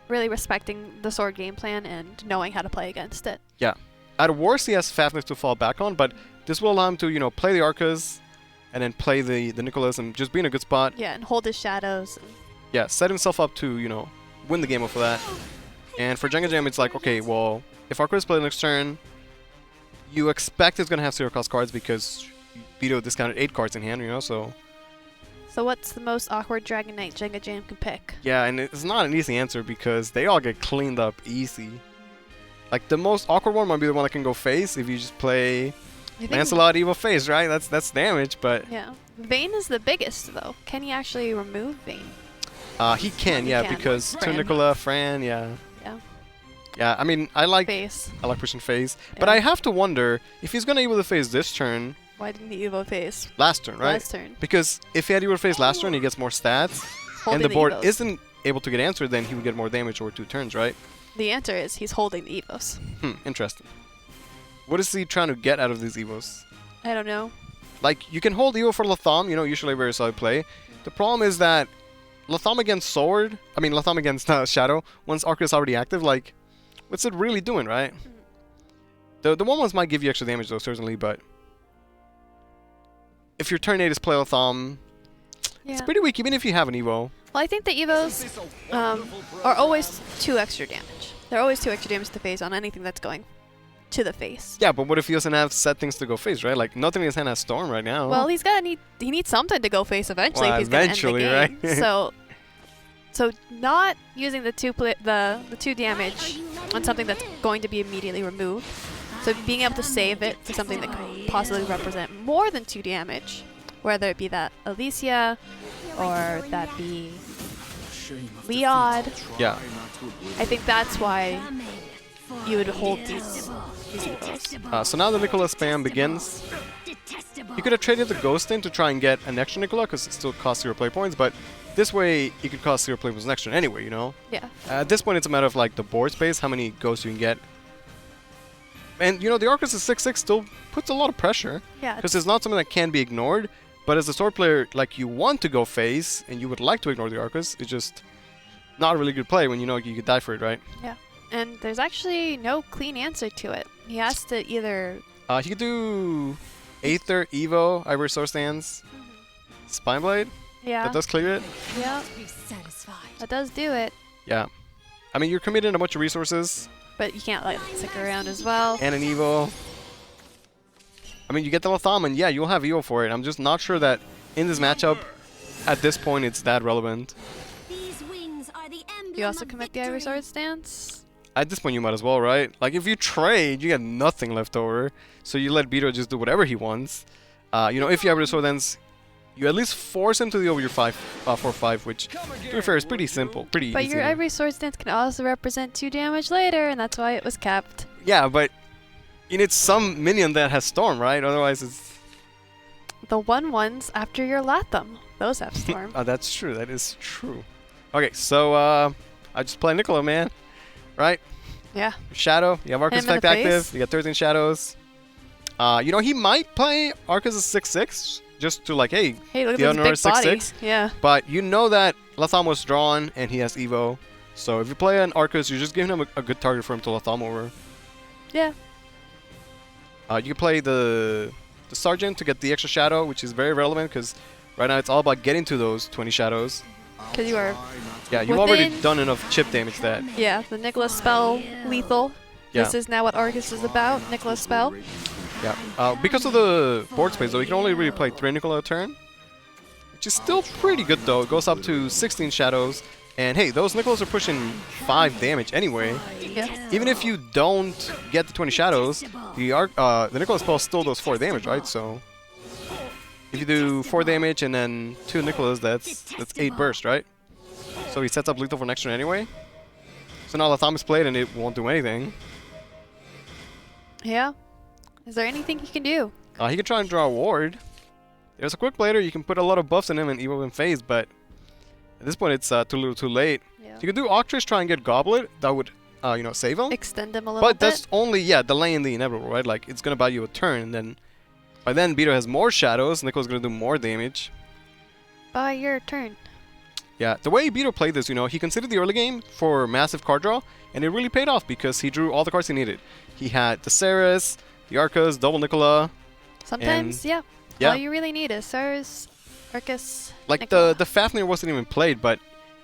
Really respecting the sword game plan and knowing how to play against it. yeah. At worst, he has Fafnir to fall back on, but this will allow him to, you know, play the Arcus and then play the Nicholas and just be in a good spot. Yeah, and hold his shadows. Yeah, set himself up to, you know, win the game off of that. And for Jengajam, it's like, okay, well, if Arcus plays next turn, you expect it's going to have 0 cost cards because Veto discounted 8 cards in hand, you know, so... So what's the most awkward Dragon Knight Jengajam can pick? Yeah, and it's not an easy answer because they all get cleaned up easy. Like, the most awkward one might be the one that can go face if you just play Lancelot Evo face, right? That's damage, but... Yeah. Vayne is the biggest, though. Can he actually remove Vayne? He can, yeah, can. because Fran. Nicola, Fran, yeah. Yeah. Yeah, I mean, I like face. I like pushing face, but I have to wonder if he's gonna able to face this turn. Why didn't he Evo face? Last turn, right? Last turn. Because if he had Evo face last turn, he gets more stats, Holding and the board Evos. isn't able to get answered, then he would get more damage over 2 turns, right? The answer is he's holding the Evos. Interesting. What is he trying to get out of these Evos? I don't know. Like, you can hold Evo for Latham, you know, usually very solid play. The problem is that Latham against Sword, I mean Latham against Shadow, once Arcus is already active, like, what's it really doing, right? The one ones might give you extra damage though, certainly, but if your turn 8 is play Latham, it's pretty weak, even if you have an Evo. Well, I think the Evos are always 2 extra damage. They're always 2 extra damage to the face on anything that's going to the face. Yeah, but what if he doesn't have set things to go face, right? Like, nothing in his hand has Storm right now. Well, he needs something to go face eventually Well, if he's going to end the game. right? So not using the 2 damage on something that's going to be immediately removed. So being able to save it to something that could possibly represent more than 2 damage, whether it be that Alicia or that be Leod. Yeah. I think that's why you would hold these Evos. So now the Nicola spam begins. You could have traded the Ghost in to try and get an extra Nicola because it still costs 0 play points, but this way you could cost 0 play points next turn anyway, you know? Yeah. At this point, it's a matter of like the board space, how many Ghosts you can get. And you know, the Arcus is 6/6 still puts a lot of pressure. Yeah. Because it's not something that can be ignored, but as a sword player, like you want to go face and you would like to ignore the Arcus, it's just not a really good play when you know you could die for it, right? Yeah. And there's actually no clean answer to it. He has to either... He could do Aether, Evo, Ivory Sword Stands, Spineblade. Yeah. That does clear it. Yeah. That does do it. Yeah. I mean, you're committing a bunch of resources. But you can't like stick around as well. And an Evo. I mean, you get the Latham, and yeah, you'll have Evo for it. I'm just not sure that in this matchup, at this point, it's that relevant. You also commit the Ivory Sword stance? At this point, you might as well, right? Like, if you trade, you get nothing left over. So you let Beto just do whatever he wants. You know, if you have the sword ends, you at least force him to the over your 4/5, which, to be fair, is pretty simple, pretty But easy. your Ivory Sword stance can also represent 2 damage later, and that's why it was kept. Yeah, but you need some minion that has Storm, right? Otherwise, it's... The 1/1s after your Latham. Those have Storm. That's true. That is true. Okay, so I just play Nicola, man. Right? Yeah. Shadow. You have Arcus Him in effect the active. face. You got 13 shadows. You know, he might play Arcus as 6/6 just to like, hey, Hey, look the at this other big body. 6/6. Yeah. But you know that Latham was drawn and he has Evo. So if you play an Arcus, you're just giving him a good target for him to Latham over. Yeah. You can play the Sergeant to get the extra shadow, which is very relevant because right now it's all about getting to those 20 shadows. Because you are... Yeah, you've already done enough chip damage that... Yeah, the Nicholas spell, lethal. Yeah. This is now what Arcus is about, Nicholas spell. Yeah. Because of the board space, though, you can only really play 3 Nicola a turn. Which is still pretty good, though. It goes up to 16 shadows. And hey, those Nicolas are pushing 5 damage anyway. Yeah. Even if you don't get the 20 shadows, the Nicolas spell still does 4 damage, right? So... if you do 4 damage and then 2 Nicholas, that's 8 burst, right? So he sets up lethal for next turn anyway. So now Latham is played and it won't do anything. Yeah. Is there anything he can do? He can try and draw a ward. There's a quick blader, you can put a lot of buffs in him and evo him phase, but at this point it's too little too late. Yeah. So you can do Octrish, try and get Goblet, that would save him. Extend him a little But bit. that's only, delaying the inevitable, right? Like, it's gonna buy you a turn, and then by then Beto has more shadows, Nico's gonna do more damage. Buy your turn. Yeah, the way Beto played this, he considered the early game for massive card draw, and it really paid off because he drew all the cards he needed. He had the Ceres, the Arcus, double Nicola. Sometimes, and all you really need is Ceres, Arcus, like Nicola. the Fafnir wasn't even played, but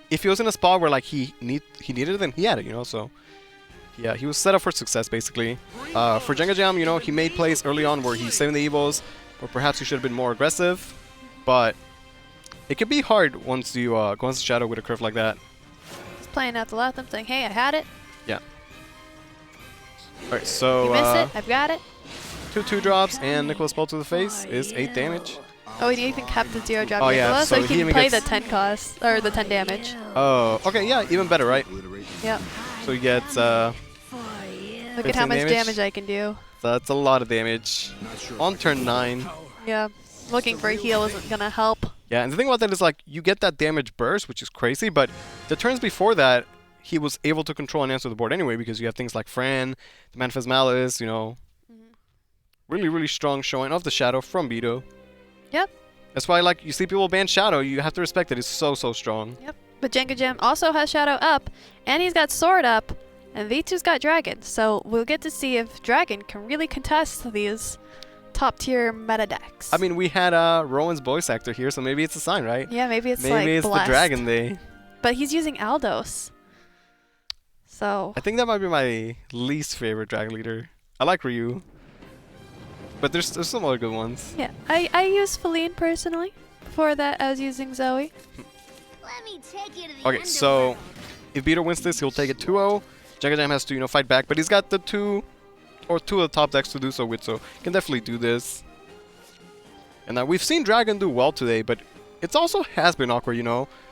if he was in a spot where like he needed it, then he had it, so yeah, he was set up for success basically. For Jengajam, he made plays early on where he's saving the evos, or perhaps he should have been more aggressive, but it can be hard once you go into Shadow with a curve like that. He's playing out the Latham, saying, "Hey, I had it. Yeah. All right, so You miss it. I've got it." 2 drops and Nicholas Bolt to the face is 8 damage. Oh, he even kept the 0 drop Oh, yeah, Nicola, so so he he can even play gets- the 10 cost or the 10 damage. Oh, okay, yeah, even better, right? Yep. So he gets Look at 15 how much damage I can do. So that's a lot of damage on turn 9. Yeah. Looking for a heal isn't gonna help. Yeah, and the thing about that is like you get that damage burst, which is crazy, but the turns before that, he was able to control and answer the board anyway because you have things like Fran, the Manifest Malice, really, really strong showing of the Shadow from Beto. Yep. That's why, like, you see people ban Shadow, you have to respect it. It's so, so strong. Yep. But Jengajam also has Shadow up, and he's got Sword up, and V2's got Dragon. So we'll get to see if Dragon can really contest these top-tier meta decks. I mean, we had Rowan's voice actor here, so maybe it's a sign, right? Yeah, maybe it's maybe it's blessed. the Dragon Day. But he's using Aldos. So I think that might be my least favorite Dragon leader. I like Ryu. But there's some other good ones. yeah, I use Feline personally. Before that, I was using Zoe. Let me take you to the Okay, so if Beto wins this, he'll take it 2-0. Jengajam has to, fight back, but he's got the two of the top decks to do so with, so he can definitely do this. And we've seen Dragon do well today, but it also has been awkward,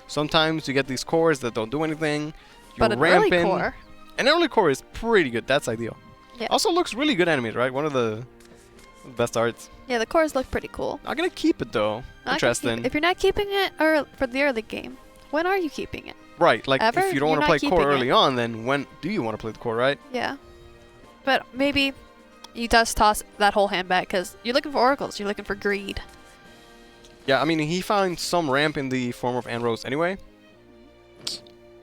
Sometimes you get these cores that don't do anything. But an early core. An early core is pretty good. That's ideal. Yeah. Also looks really good animated, right? One of the best arts. Yeah, the cores look pretty cool. Not gonna keep it though. Not Interesting. gonna keep it. If you're not keeping it or for the early game, when are you keeping it? Right, like Ever? if you don't You're want to not play core keeping early it. on, then when do you want to play the core, right? Yeah. But maybe you just toss that whole hand back because you're looking for oracles. You're looking for greed. Yeah, I mean, he found some ramp in the form of Anrose anyway.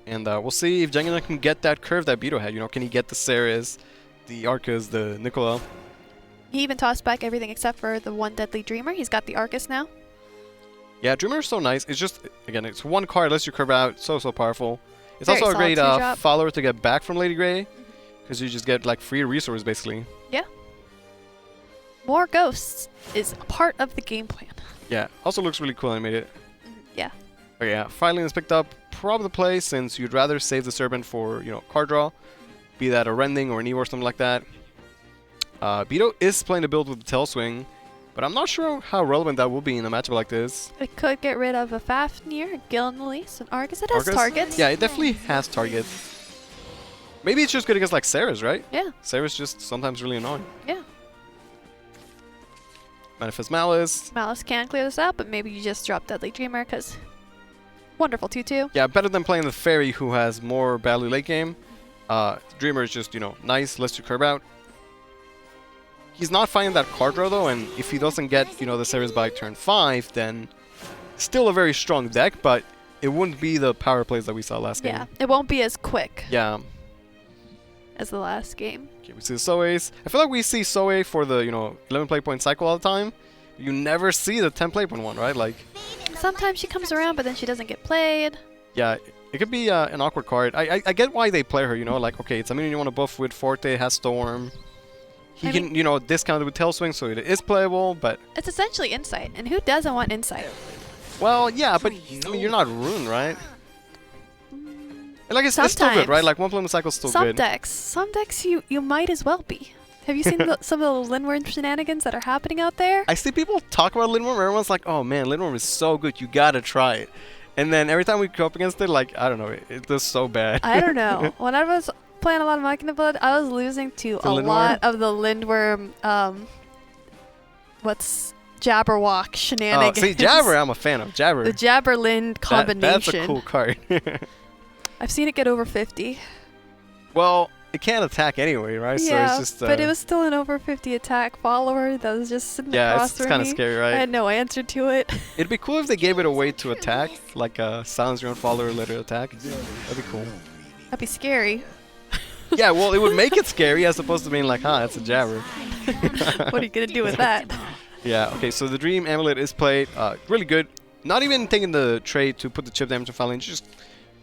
And we'll see if Jengajam can get that curve that Beto had. Can he get the Ceres, the Arcus, the Nicola? He even tossed back everything except for the one Deadly Dreamer. He's got the Arcus now. Yeah, Dreamer is so nice. It's just, again, it's one card, lets you curve out. So powerful. It's Very also a great solid 2-drop. follower to get back from Lady Grey. Because you just get, like, free resources, basically. Yeah. More ghosts is a part of the game plan. Yeah, also looks really cool animated. Yeah. Okay, yeah, Filing is picked up. Probably the play since you'd rather save the Serpent for, card draw. Be that a Rending or an Evo or something like that. Beto is playing the build with the Tail Swing, but I'm not sure how relevant that will be in a matchup like this. It could get rid of a Fafnir, a Gilnelis, an Arcus. It has Arcus? targets. Yeah, it definitely has targets. Maybe it's just good against like Ceres, right? Yeah. Ceres just sometimes really annoying. Yeah. Manifest Malice. Malice can clear this out, but maybe you just drop Deadly Dreamer because wonderful 2-2. Yeah, better than playing the Fairy who has more badly late game. Dreamer is just, nice, lets you curve out. He's not finding that card draw though, and if he doesn't get, the Ceres by turn 5, then still a very strong deck, but it wouldn't be the power plays that we saw last Yeah, game. it won't be as quick Yeah. as the last game. Okay, we see the Soe's. I feel like we see Soe for the, 11 play point cycle all the time. You never see the 10 play point one, right? Like, Sometimes she comes around, but then she doesn't get played. yeah, it could be an awkward card. I get why they play her, like, okay, it's a minion you want to buff with Forte, has Storm. He can, discount it with Tail Swing, so it is playable, but... It's essentially Insight, and who doesn't want Insight? Well, yeah, but, I mean, you're not Rune, right? Like, it's still good, Sometimes. right? Like, one play cycle is still Some good. decks you might as well be. Have you seen some of the Lindworm shenanigans that are happening out there? I see people talk about Lindworm. Everyone's like, "Oh man, Lindworm is so good. You gotta try it." And then every time we go up against it, like I don't know, it does so bad. I don't know. When I was playing a lot of Machina Blood, I was losing to a lot of the Lindworm. What's Jabberwock shenanigans? See, Jabber, I'm a fan of Jabber. The Jabber Lind combination. That's a cool card. I've seen it get over 50. Well, it can't attack anyway, right? Yeah, so it's just, but it was still an over 50 attack follower that was just sitting across from me. Yeah, it's kind of scary, right? I had no answer to it. It'd be cool if they gave it a way to attack, like silence your own follower, let it attack. That'd be cool. That'd be scary. Yeah, well, it would make it scary as opposed to being like, it's a Jabber. What are you going to do with that? Yeah, okay, so the Dream Amulet is played. Really good. Not even taking the trade to put the chip damage on Fylene, just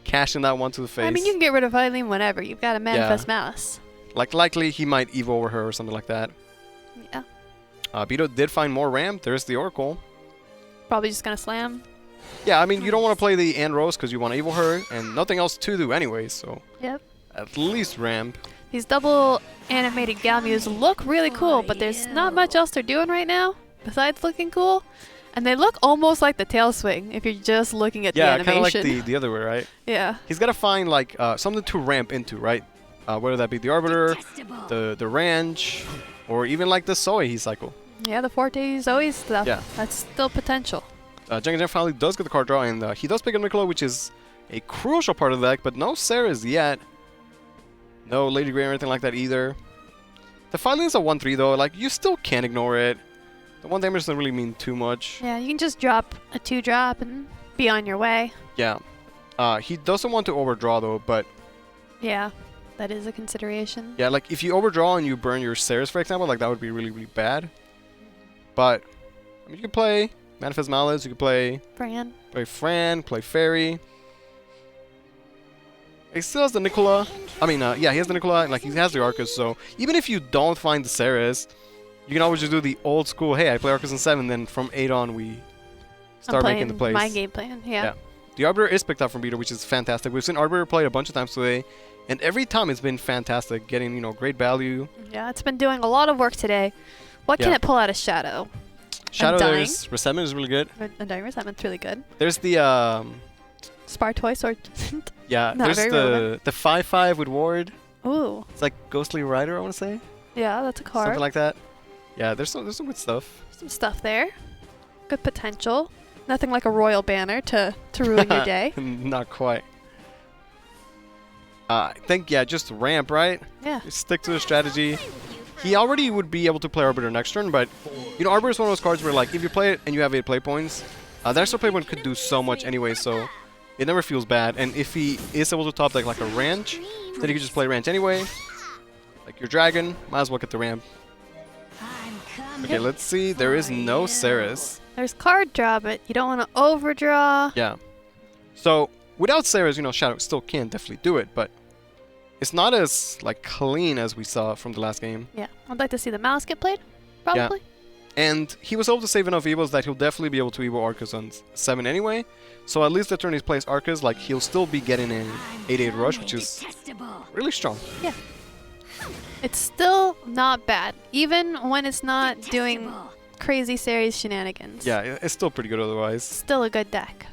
cashing that one to the face. I mean, you can get rid of Fylene whenever. You've got a Manifest Malice. Like, likely he might Evo over her or something like that. Yeah. Beto did find more ramp. There's the Oracle. Probably just going to slam. Yeah, I mean, you don't want to play the Andros because you want to Evo her and nothing else to do anyway, so. Yep. At least ramp. These double animated Galmews look really cool, but there's not much else they're doing right now besides looking cool. And they look almost like the tail swing if you're just looking at the animation. Yeah, kind of like the other way, right? Yeah. He's got to find like something to ramp into, right? Whether that be the Arbiter, the Ranch, or even like the Zoe cycle. Yeah, the Forte Zoe stuff. Yeah. That's still potential. Jengajam finally does get the card draw, and he does pick up Nicola, which is a crucial part of the deck, but no Ceres yet. No Lady Grey or anything like that either. The Fylene is a 1-3 though, like you still can't ignore it. The 1 damage doesn't really mean too much. Yeah, you can just drop a 2-drop and be on your way. Yeah. He doesn't want to overdraw though, but... Yeah, that is a consideration. Yeah, like if you overdraw and you burn your Ceres, for example, like that would be really, really bad. But, I mean, you can play Manifest Malice, you can play... Fran. Play Fran, play Fairy. He still has the Nicola. I mean, yeah, he has the Nicola, like he has the Arcus, so even if you don't find the Ceres, you can always just do the old school, hey, I play Arcus in 7, then from 8 on we start making the plays. My game plan, yeah. The Arbiter is picked up from Beto, which is fantastic. We've seen Arbiter played a bunch of times today, and every time it's been fantastic, getting, you know, great value. Yeah, it's been doing a lot of work today. What can it pull out of Shadow? Shadow, there's Resentment is really good. Undying Resentment's really good. There's the Spar Toy Sword. Yeah, Not there's the 5/5 with Ward. Ooh. It's like Ghostly Rider, I want to say. Yeah, that's a card. Something like that. Yeah, there's some good stuff. Some stuff there. Good potential. Nothing like a Royal Banner to ruin your day. Not quite. I think, yeah, just ramp, right? Yeah. Just stick to the strategy. He already would be able to play Arbiter next turn, but, you know, Arbiter is one of those cards where, like, if you play it and you have 8 play points, the extra play point could do so much anyway, so it never feels bad. And if he is able to top deck like a Ranch, then you can just play Ranch anyway. Like your Dragon, might as well get the ramp. Okay, let's see. There is no Ceres. There's card draw, but you don't want to overdraw. Yeah. So, without Ceres, you know, Shadow still can definitely do it, but it's not as, like, clean as we saw from the last game. Yeah. I'd like to see the Mouse get played, probably. Yeah. And he was able to save enough Evos that he'll definitely be able to Evo Arcus on 7 anyway. So at least the turn he plays Arcus, like, he'll still be getting an 8/8 rush, which is really strong. Yeah. It's still not bad, even when it's not doing crazy series shenanigans. Yeah, it's still pretty good otherwise. Still a good deck.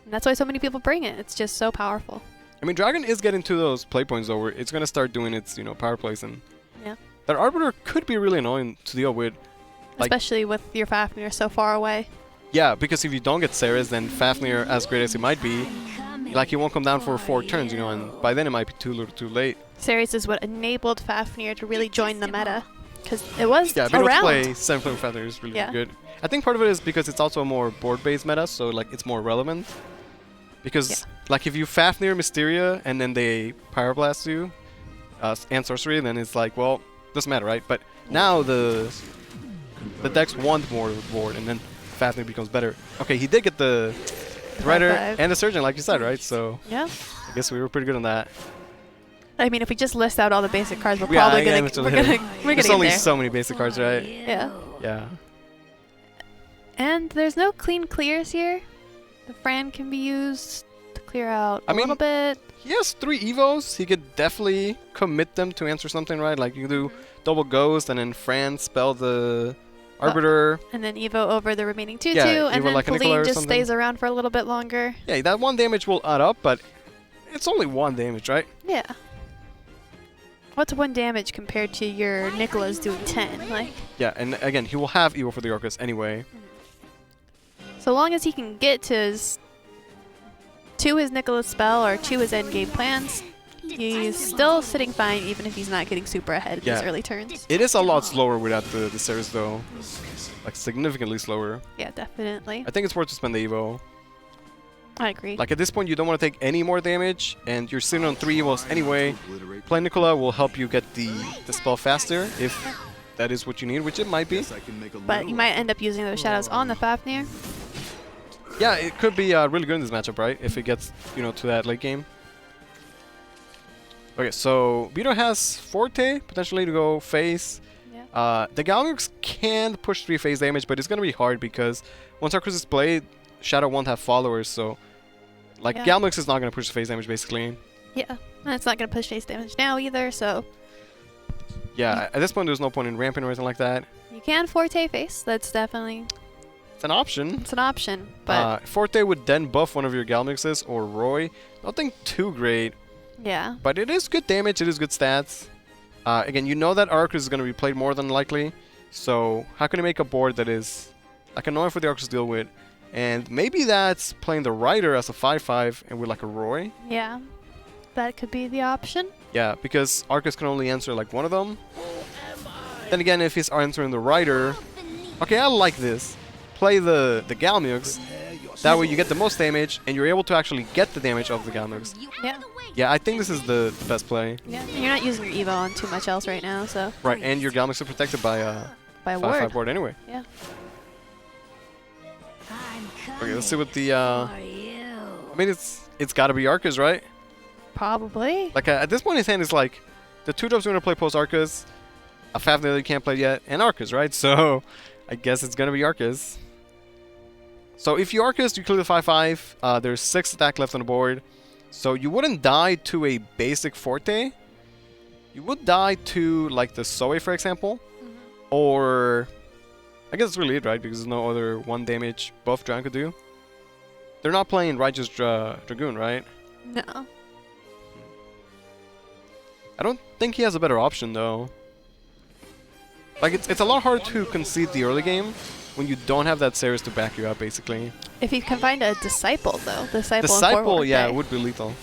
And that's why so many people bring it. It's just so powerful. I mean, Dragon is getting to those play points, though, where it's going to start doing its, you know, power plays. And yeah. That Arbiter could be really annoying to deal with. Like, especially with your Fafnir so far away. Yeah, because if you don't get Ceres, then Fafnir, as great as he might be, like, he won't come down for 4 turns, you know, and by then it might be too late. Ceres is what enabled Fafnir to really join the meta. Because it was being able to play 7 Flame Fafnir is really good. I think part of it is because it's also a more board-based meta, so, like, it's more relevant. Because, like, if you Fafnir Mysteria and then they Pyroblast you, and Sorcery, then it's like, well, doesn't matter, right? But now the decks want more board, and then Fafnir becomes better. Okay, he did get the Rider and the Surgeon, like you said, right? So yeah, I guess we were pretty good on that. I mean, if we just list out all the basic cards, we're probably gonna There's only so many basic cards, right? Yeah. Yeah. And there's no clean clears here. The Fran can be used to clear out a little bit. He has 3 evos. He could definitely commit them to answer something, right? Like you can do double ghost and then Fran spell the Arbiter. And then evo over the remaining 2/2, Yeah, and evo then like a Nicola Pauline or just something. stays around for a little bit longer. Yeah, that 1 damage will add up, but it's only 1 damage, right? Yeah. What's 1 damage compared to your Nicola's doing 10? Like, Yeah, and again, he will have evo for the Orcus anyway. so long as he can get to his Nicola's spell or to his end game plans, he's still sitting fine even if he's not getting super ahead in these early turns. It is a lot slower without the series though. Like significantly slower. Yeah, definitely. I think it's worth to spend the evo. I agree. Like at this point you don't want to take any more damage and you're sitting on 3 evos anyway. Playing Nicola will help you get the spell faster if that is what you need, which it might be. But you might end up using those shadows on the Fafnir. Yeah, it could be really good in this matchup, right? If it gets, to that late game. Okay, so Vito has Forte, potentially to go phase. Yeah. The Galmux can push 3 phase damage, but it's going to be hard because once Arcus is played, Shadow won't have followers, so... Like, Yeah. Galmux is not going to push phase damage, basically. Yeah, and it's not going to push face damage now either, so... Yeah, at this point there's no point in ramping or anything like that. You can Forte face, that's definitely... It's an option. It's an option, but... Forte would then buff one of your Galmuxes or Roy. Nothing too great. Yeah. But it is good damage, it is good stats. Again, you know that Arcus is going to be played more than likely. So how can you make a board that is like annoying for the Arcus to deal with? And maybe that's playing the Rider as a 5/5 and with like a Roy. Yeah, that could be the option. Yeah, because Arcus can only answer like one of them. Then again, if he's answering the Rider... Okay, I like this. Play the Galmux. That way you get the most damage and you're able to actually get the damage of the Galmux. Yeah. Yeah, I think this is the best play. Yeah, and you're not using your Evo on too much else right now, so... Right, and your Galmux are protected by a a 5/5 ward anyway. Yeah. Okay, let's see what the... I mean, it's got to be Arcus, right? Probably. Like, at this point his hand is like, the 2 drops we're going to play post-Arcus, a Fafnir that you can't play yet, and Arcus, right? So, I guess it's going to be Arcus. So, if you Arcus, you clear the 5/5. There's 6 attack left on the board. So, you wouldn't die to a basic Forte. You would die to, like, the Zoe, for example. Or... I guess it's really it, right? Because there's no other 1 damage buff Dragon could do. They're not playing Righteous Dragoon, right? No. I don't think he has a better option, though. Like, it's a lot harder to concede the early game when you don't have that series to back you up, basically. If you can find a Disciple, though. Disciple, yeah, it would be lethal.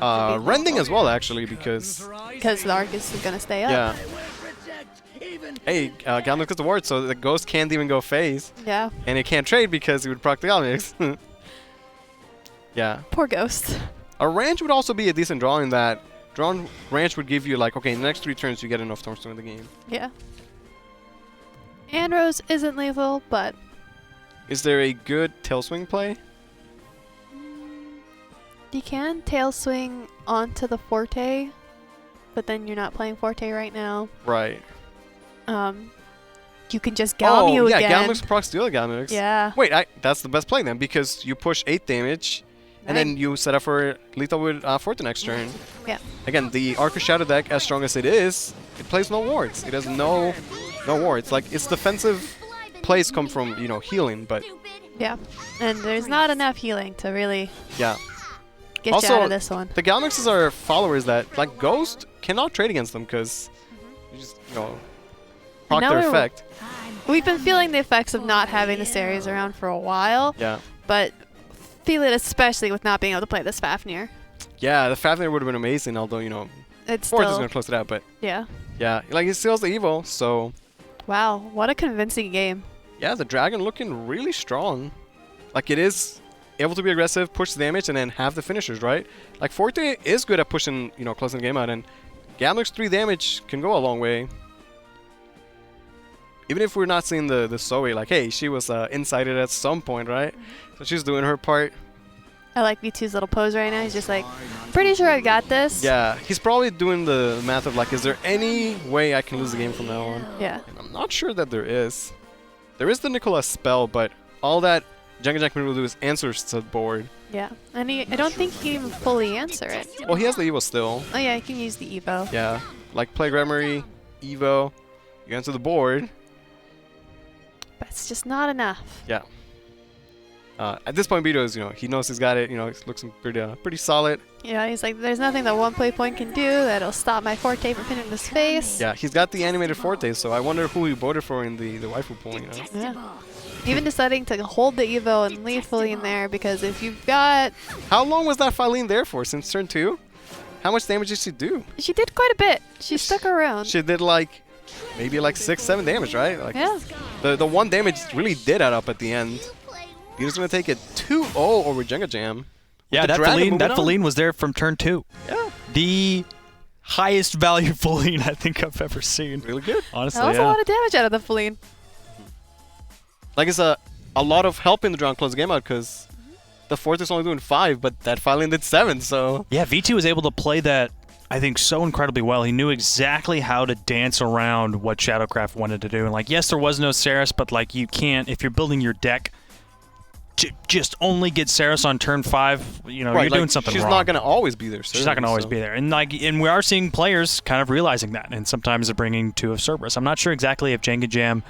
Rending as well, actually, because... Because the Arcus is going to stay up. Yeah. Hey, Galmix gets the ward, so the Ghost can't even go phase. Yeah. And it can't trade because he would proc the Galmix. Yeah. Poor Ghost. A range would also be a decent draw in that drawn range would give you like, okay, in the next 3 turns you get enough turns to win the game. Yeah. Andros isn't lethal, but... Is there a good tail swing play? You can tail swing onto the Forte, but then you're not playing Forte right now. Right. You can just Galmu again. Yeah, Galmix procs the other Galmix. Yeah. Wait, that's the best play then, because you push 8 damage, and then you set up for lethal with Forte next turn. Yeah. Again, the Arcus Shadow deck, as strong as it is, it plays no wards. It has no wards. Like, its defensive plays come from, healing, but... Yeah, and there's not enough healing to really Yeah. get Also, you out of this one. The Galmixes are followers that, like, Ghost cannot trade against them, because you just, proc now their effect. We've been feeling the effects of not having the series around for a while. Yeah. But feel it especially with not being able to play this Fafnir. Yeah, the Fafnir would have been amazing, although, It's Force is still... going to close it out, but... Yeah. Yeah, like, it steals the Evo, so... Wow, what a convincing game. Yeah, the Dragon looking really strong. Like, it is able to be aggressive, push the damage, and then have the finishers, right? Like, Forte is good at pushing, closing the game out, and Galmix 3 damage can go a long way. Even if we're not seeing the Zoe, like, hey, she was incited at some point, right? So she's doing her part. I like V2's little pose right now. He's just like, pretty sure I got this. Yeah, he's probably doing the math of, like, is there any way I can lose the game from now on? Yeah. And I'm not sure that there is. There is the Nicola spell, but all that Jengajam can really do is answers to the board. Yeah, and I don't think he can even fully answer it. Well, he has the Evo still. Oh yeah, he can use the Evo. Yeah, like play Gremory, Evo, you answer the board. But it's just not enough. Yeah. At this point, Vito is, he knows he's got it. He's looking pretty solid. Yeah, he's like, there's nothing that one play point can do that'll stop my Forte from hitting his face. Yeah, he's got the animated Forte, so I wonder who he voted for in the waifu pool, Yeah. Even deciding to hold the Evo and leave Feline there, because if you've got... How long was that Feline there for? Since turn 2? How much damage did she do? She did quite a bit. She stuck around. She did maybe 6-7 damage, right? Yeah. The 1 damage really did add up at the end. Vito's going to take it 2-0 over Jengajam. Yeah, that Feline was there from turn 2. Yeah. The highest value Feline I think I've ever seen. Really good. Honestly, that was a lot of damage out of the Feline. It's a lot of help in the draw and close the game out, because the Forte is only doing 5, but that Feline did 7, so... Yeah, V2 was able to play that, I think, so incredibly well. He knew exactly how to dance around what Shadowcraft wanted to do. And, yes, there was no Saris, but, you can't, if you're building your deck, to just only get Saris on turn 5, you're doing something she's wrong. She's not going to always be there. She's not going to always be there. And we are seeing players kind of realizing that, and sometimes they're bringing 2 of Cerberus. I'm not sure exactly if Jengajam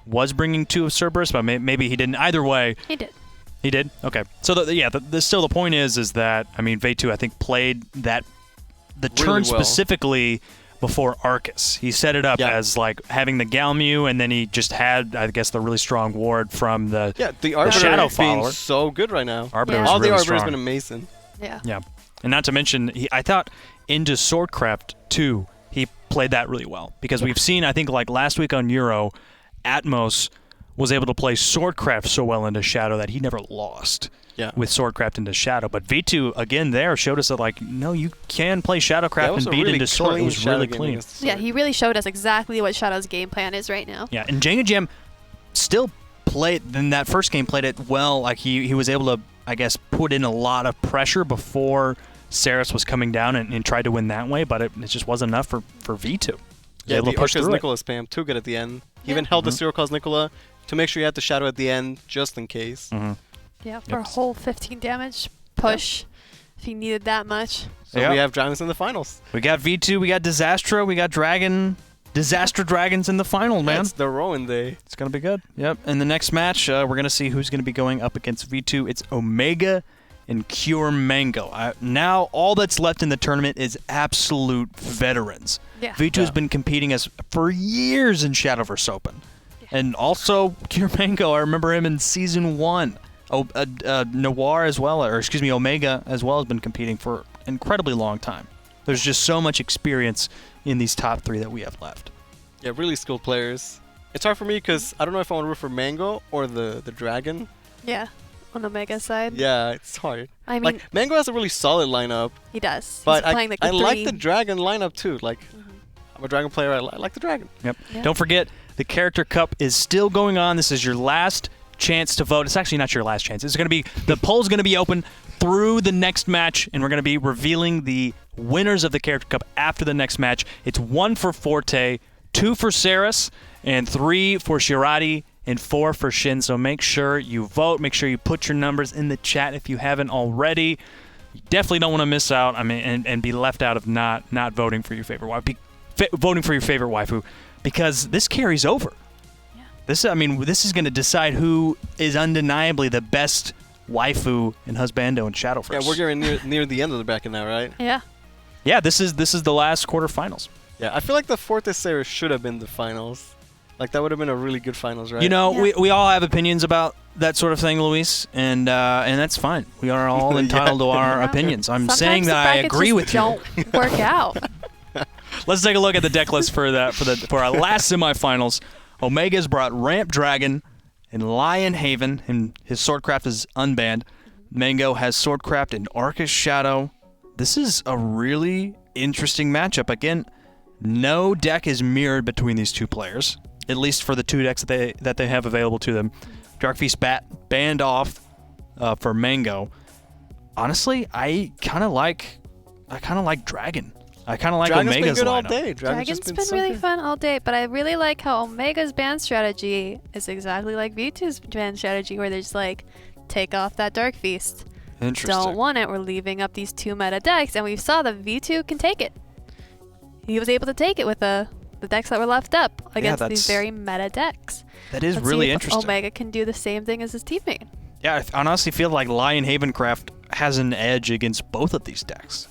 was bringing 2 of Cerberus, but maybe he didn't. Either way. He did. He did? Okay. So, still the point is that, Vetu, I think, played the turn really well. specifically before Arcus. He set it up as, having the Galmu, and then he just had, I guess, the really strong ward from the Arbiter Shadow is being follower. so good right now. Arbiter was All really the Arbiter strong. has been amazing. Yeah. Yeah. And not to mention, I thought into Swordcraft, too, he played that really well. Because we've seen, I think, last week on Euro, Atmos was able to play Swordcraft so well into Shadow that he never lost with Swordcraft into Shadow. But V2, again, there showed us that, no, you can play Shadowcraft and beat into Sword. It was really clean. Yeah, he really showed us exactly what Shadow's game plan is right now. Yeah, and Jengajam still played, in that first game, played it well. He was able to, I guess, put in a lot of pressure before Saris was coming down and tried to win that way, but it just wasn't enough for V2. Yeah, the Arcus Nicola spam, too good at the end. He even held the Zero Cause Nicola to make sure you had the Shadow at the end, just in case. Yeah, for a whole 15 damage push, if he needed that much. So we have Dragons in the finals. We got V2, we got Disastra, we got Disaster Dragons in the final, man. It's the Rowan day. It's going to be good. Yep. In the next match, we're going to see who's going to be going up against V2. It's Omega and Cure Mango. Now, all that's left in the tournament is absolute veterans. Yeah. V2 has been competing for years in Shadowverse Open. And also, Cure Mango, I remember him in Season 1. Noir as well, Omega as well has been competing for an incredibly long time. There's just so much experience in these top 3 that we have left. Yeah, really skilled players. It's hard for me because I don't know if I want to root for Mango or the Dragon. Yeah, on Omega's side. Yeah, it's hard. I mean, Mango has a really solid lineup. He does. But He's playing I like the Dragon lineup too. I'm a Dragon player. I like the Dragon. Yep. Yeah. Don't forget, the Character Cup is still going on. This is your last chance to vote. It's actually not your last chance. It's going to be the poll's going to be open through the next match, and we're going to be revealing the winners of the Character Cup after the next match. It's 1 for Forte, 2 for Saris, and 3 for Shirati, and 4 for Shin. So make sure you vote. Make sure you put your numbers in the chat if you haven't already. You definitely don't want to miss out. And be left out of not voting for your favorite waifu. Voting for your favorite waifu, because this carries over. This is going to decide who is undeniably the best waifu in Husbando and Shadowverse. Yeah, we're getting near the end of the bracket now, right? Yeah. Yeah, this is the last quarterfinals. Yeah, I feel like the Forte Saris should have been the finals. That would have been a really good finals, right? We all have opinions about that sort of thing, Luis, and that's fine. We are all entitled to our opinions. I'm Sometimes saying that I agree with you. Don't work out. Let's take a look at the deck list for our last semifinals. Omega's brought Ramp Dragon and Lion Haven, and his Swordcraft is unbanned. Mango has Swordcraft and Arcus Shadow. This is a really interesting matchup. Again, no deck is mirrored between these two players, at least for the 2 decks that they have available to them. Dark Feast Bat banned off for Mango. Honestly, I kind of like Dragon. I kind of like Dragon's Omega's been good all lineup. day. Dragon's just been so really good. fun all day, but I really like how Omega's ban strategy is exactly like Vetu's ban strategy, where there's like, take off that Dark Feast. Interesting. Don't want it. We're leaving up these 2 meta decks, and we saw that V2 can take it. He was able to take it with the decks that were left up against these very meta decks. That is Let's really see if interesting. Omega can do the same thing as his teammate. Yeah, I honestly feel like Lion Havencraft has an edge against both of these decks.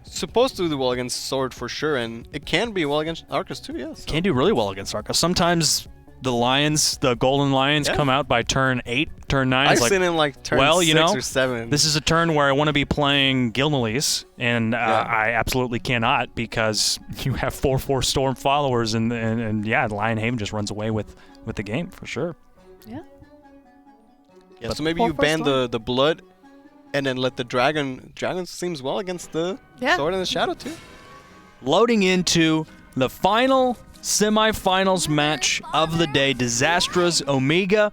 Supposed to do well against Sword for sure, and it can be well against Arcus too, yes. Can do really well against Arca. Sometimes the Lions, the Golden Lions, come out by turn 8, turn 9. I've seen in like turn 6 or 7. This is a turn where I want to be playing Gilnelis, and I absolutely cannot because you have 4/4 Storm followers, and yeah, Lion Haven just runs away with the game for sure. Yeah. Yeah, But so maybe you 4/4 ban Storm. the blood, and then let the dragon. Dragon seems well against the sword and the shadow too. Loading into the final semifinals match of the day, Disastra's Omega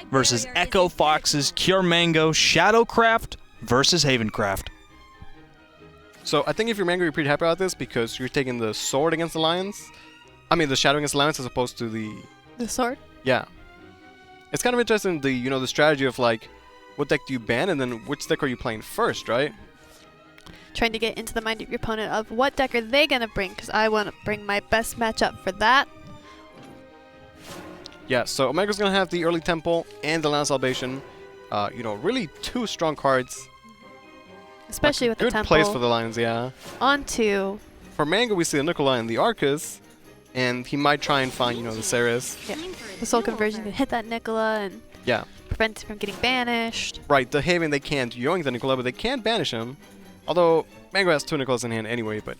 versus Echo Fox's Cure Mango Shadowcraft versus Havencraft. So I think if you're Mango, you're pretty happy about this because you're taking the sword against the lions. I mean the shadow against the lions as opposed to the sword. Yeah. It's kind of interesting the strategy of like what deck do you ban and then which deck are you playing first, right? Trying to get into the mind of your opponent of what deck are they going to bring, because I want to bring my best matchup for that. Yeah, so Omega's going to have the early Temple and the Land Salvation. Really 2 strong cards. Especially with the Good Temple. place for the Lions, yeah. Onto. For Mango, we see the Nikolai and the Arcus, and he might try and find, the Ceres. Yeah. The Soul Conversion can hit that Nicola and Yeah. prevent it from getting banished. Right, the Haven, they can't yoink the Nikolai, but they can banish him. Although, Mango has 2 Nicolas in hand anyway, but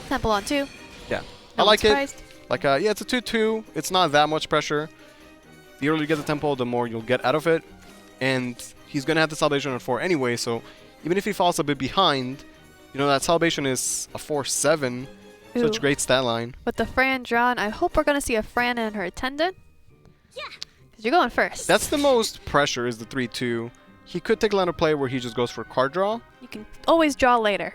Temple on 2. yeah. No I like one's it. Like, yeah, it's a 2/2. It's not that much pressure. The earlier you get the Temple, the more you'll get out of it. And he's going to have the Salvation on 4 anyway, so even if he falls a bit behind, that Salvation is a 4/7. Such Ooh. great stat line. With the Fran drawn, I hope we're going to see a Fran and her attendant. Yeah. Because you're going first. That's the most pressure is the 3/2. He could take a line of play where he just goes for card draw. You can always draw later.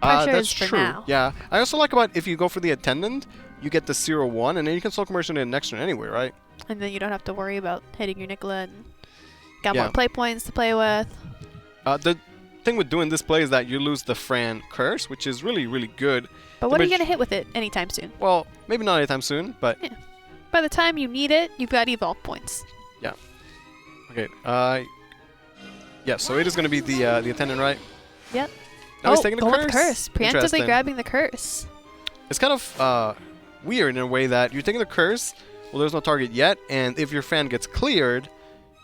Pressure That's is for true. now. Yeah. I also like about if you go for the attendant, you get the 0/1, and then you can Soul Conversion in next turn anyway, right? And then you don't have to worry about hitting your Nicola and got Yeah. more play points to play with. The thing with doing this play is that you lose the Fran Curse, which is really, really good. But what are you going to hit with it anytime soon? Well, maybe not anytime soon, but By the time you need it, you've got evolve points. yeah. Okay. Yeah. So it is going to be the attendant, right? Yep. Now he's taking the going curse. with curse. Preemptively Interesting. grabbing the curse. It's kind of weird in a way that you're taking the curse. Well, there's no target yet, and if your fan gets cleared,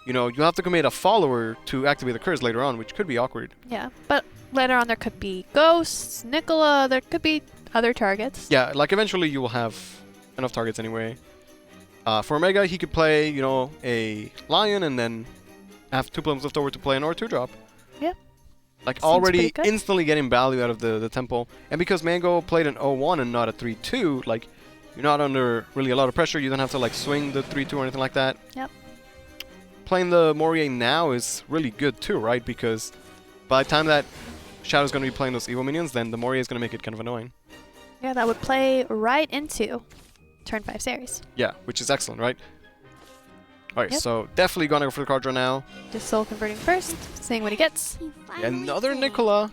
you have to commit a follower to activate the curse later on, which could be awkward. Yeah, but later on there could be ghosts, Nicola, there could be other targets. Yeah, like eventually you will have enough targets anyway. For Omega, he could play, a lion and then have 2 plums left over to play an or 2 drop. Yeah. Like Seems already pretty good. instantly getting value out of the temple. And because Mango played an 0/1 and not a 3/2, like you're not under really a lot of pressure. You don't have to like swing the 3/2 or anything like that. Yep. Playing the Morier now is really good too, right? Because by the time that Shadow's going to be playing those evil minions, then the Morier is going to make it kind of annoying. Yeah, that would play right into turn 5 series. Yeah, which is excellent, right? Alright, Yep. so definitely going to go for the card draw now. Just soul converting first, seeing what he gets. Another Nicola.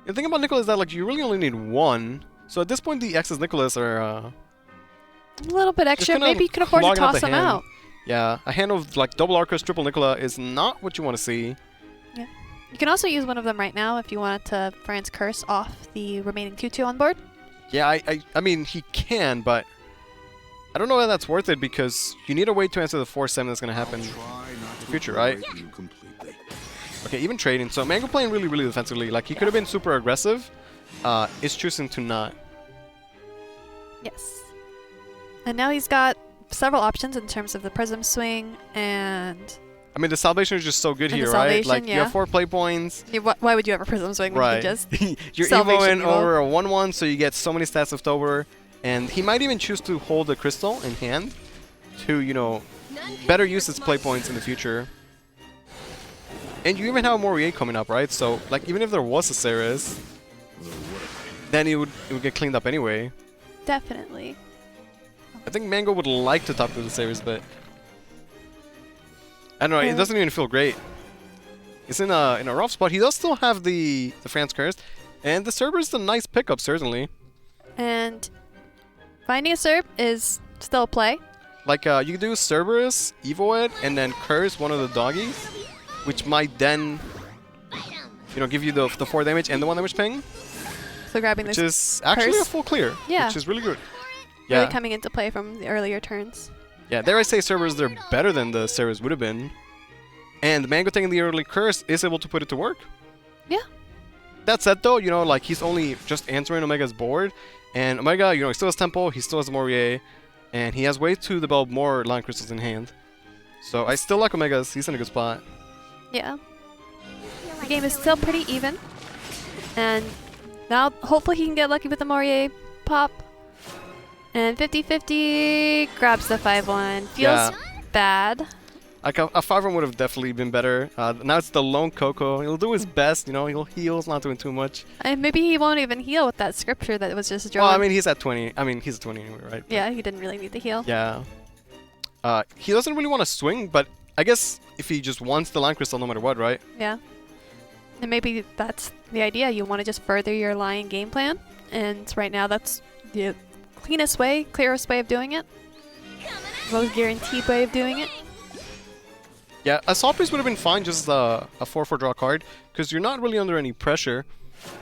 The thing about Nicola is that like you really only need 1. So at this point the X's Nicolas are A little bit extra. kinda Maybe you can afford to clogging up toss the them hand. out. Yeah, a hand of like double Arcus, triple Nicola is not what you want to see. Yeah. You can also use one of them right now if you wanted to Fran's Curse off the remaining 2/2 on board. Yeah, I mean he can, but I don't know whether that's worth it because you need a way to answer the 4/7 that's going to happen in the future, right? Okay, even trading. So Mango playing really, really defensively. Like he could have been super aggressive. Is choosing to not. Yes. And now he's got several options in terms of the Prism Swing and... I mean, the Salvation is just so good And the here, right? Salvation, Like, you yeah. have 4 play points. Why would you ever Prism Swing when Right. you can just You're Salvation evoing Evo? over a 1/1, so you get so many stats left over. And he might even choose to hold the crystal in hand to, better use its play points in the future. And you even have a Morier coming up, right? So, like, even if there was a Ceres, then it would get cleaned up anyway. Definitely. I think Mango would like to top through the series, but I don't know. It doesn't even feel great. It's in a rough spot. He does still have the France Curse, and the Cerberus is a nice pickup certainly. And finding a Cerb is still a play. Like you could do Cerberus, Evoed, and then curse one of the doggies, which might then, give you the 4 damage and the 1 damage ping. So grabbing which this is actually curse. a full clear, Yeah. which is really good. Really coming into play from the earlier turns. Yeah, dare I say Cerberus, they're better than the Cerberus would have been. And Mango taking the early curse is able to put it to work. Yeah. That said though, like he's only just answering Omega's board. And Omega, he still has Tempo, he still has Morier, and he has ways to develop more Lion Crystals in hand. So I still like Omega's, he's in a good spot. Yeah. The game is still pretty even. And now hopefully he can get lucky with the Morier pop. And 50-50 grabs the 5-1. Feels bad. Like a 5-1 would have definitely been better. Now it's the lone Coco. He'll do his best, he'll heal, he's not doing too much. And maybe he won't even heal with that scripture that was just drawn. Well, I mean, he's at 20. He's at 20 anyway, right? Yeah, he didn't really need to heal. Yeah. He doesn't really want to swing, but I guess if he just wants the Lion Crystal no matter what, right? Yeah. And maybe that's the idea. You want to just further your Lion game plan. And right now that's the cleanest way, clearest way of doing it. Most guaranteed way of doing it. Yeah, Assault Priest would have been fine just a 4-4 draw card, because you're not really under any pressure,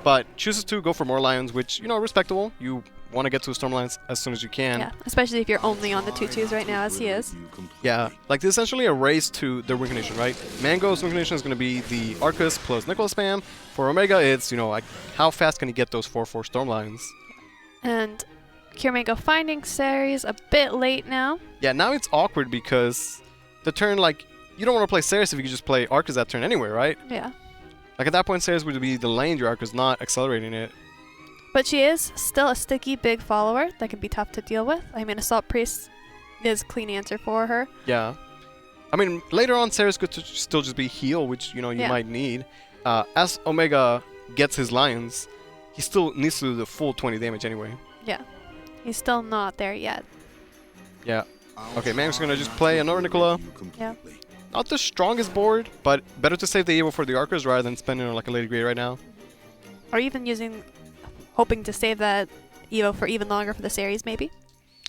but chooses to go for more Lions, which, respectable. You want to get to Storm Lions as soon as you can. Yeah, especially if you're only on the 2/2s right now, as he is. Yeah, like this is essentially a race to the win condition, right? Mango's win condition is going to be the Arcus plus Nicholas spam. For Omega, it's, like how fast can he get those 4/4 Storm Lions? And Cure Mango finding Ceres a bit late now. Yeah, now it's awkward because the turn, you don't want to play Ceres if you could just play Arcus that turn anyway, right? Yeah. Like at that point, Ceres would be delaying your Arcus, not accelerating it. But she is still a sticky, big follower that can be tough to deal with. I mean, Assault Priest is a clean answer for her. Yeah. I mean, later on, Ceres could still just be heal, which, you might need. As Omega gets his Lions, he still needs to do the full 20 damage anyway. Yeah. He's still not there yet. Yeah. Okay, Mango's going to just play another Nicola. Yeah. Not the strongest board, but better to save the Evo for the Arcus rather than spending on a Lady Grey right now. Or even hoping to save that Evo for even longer for the series, maybe.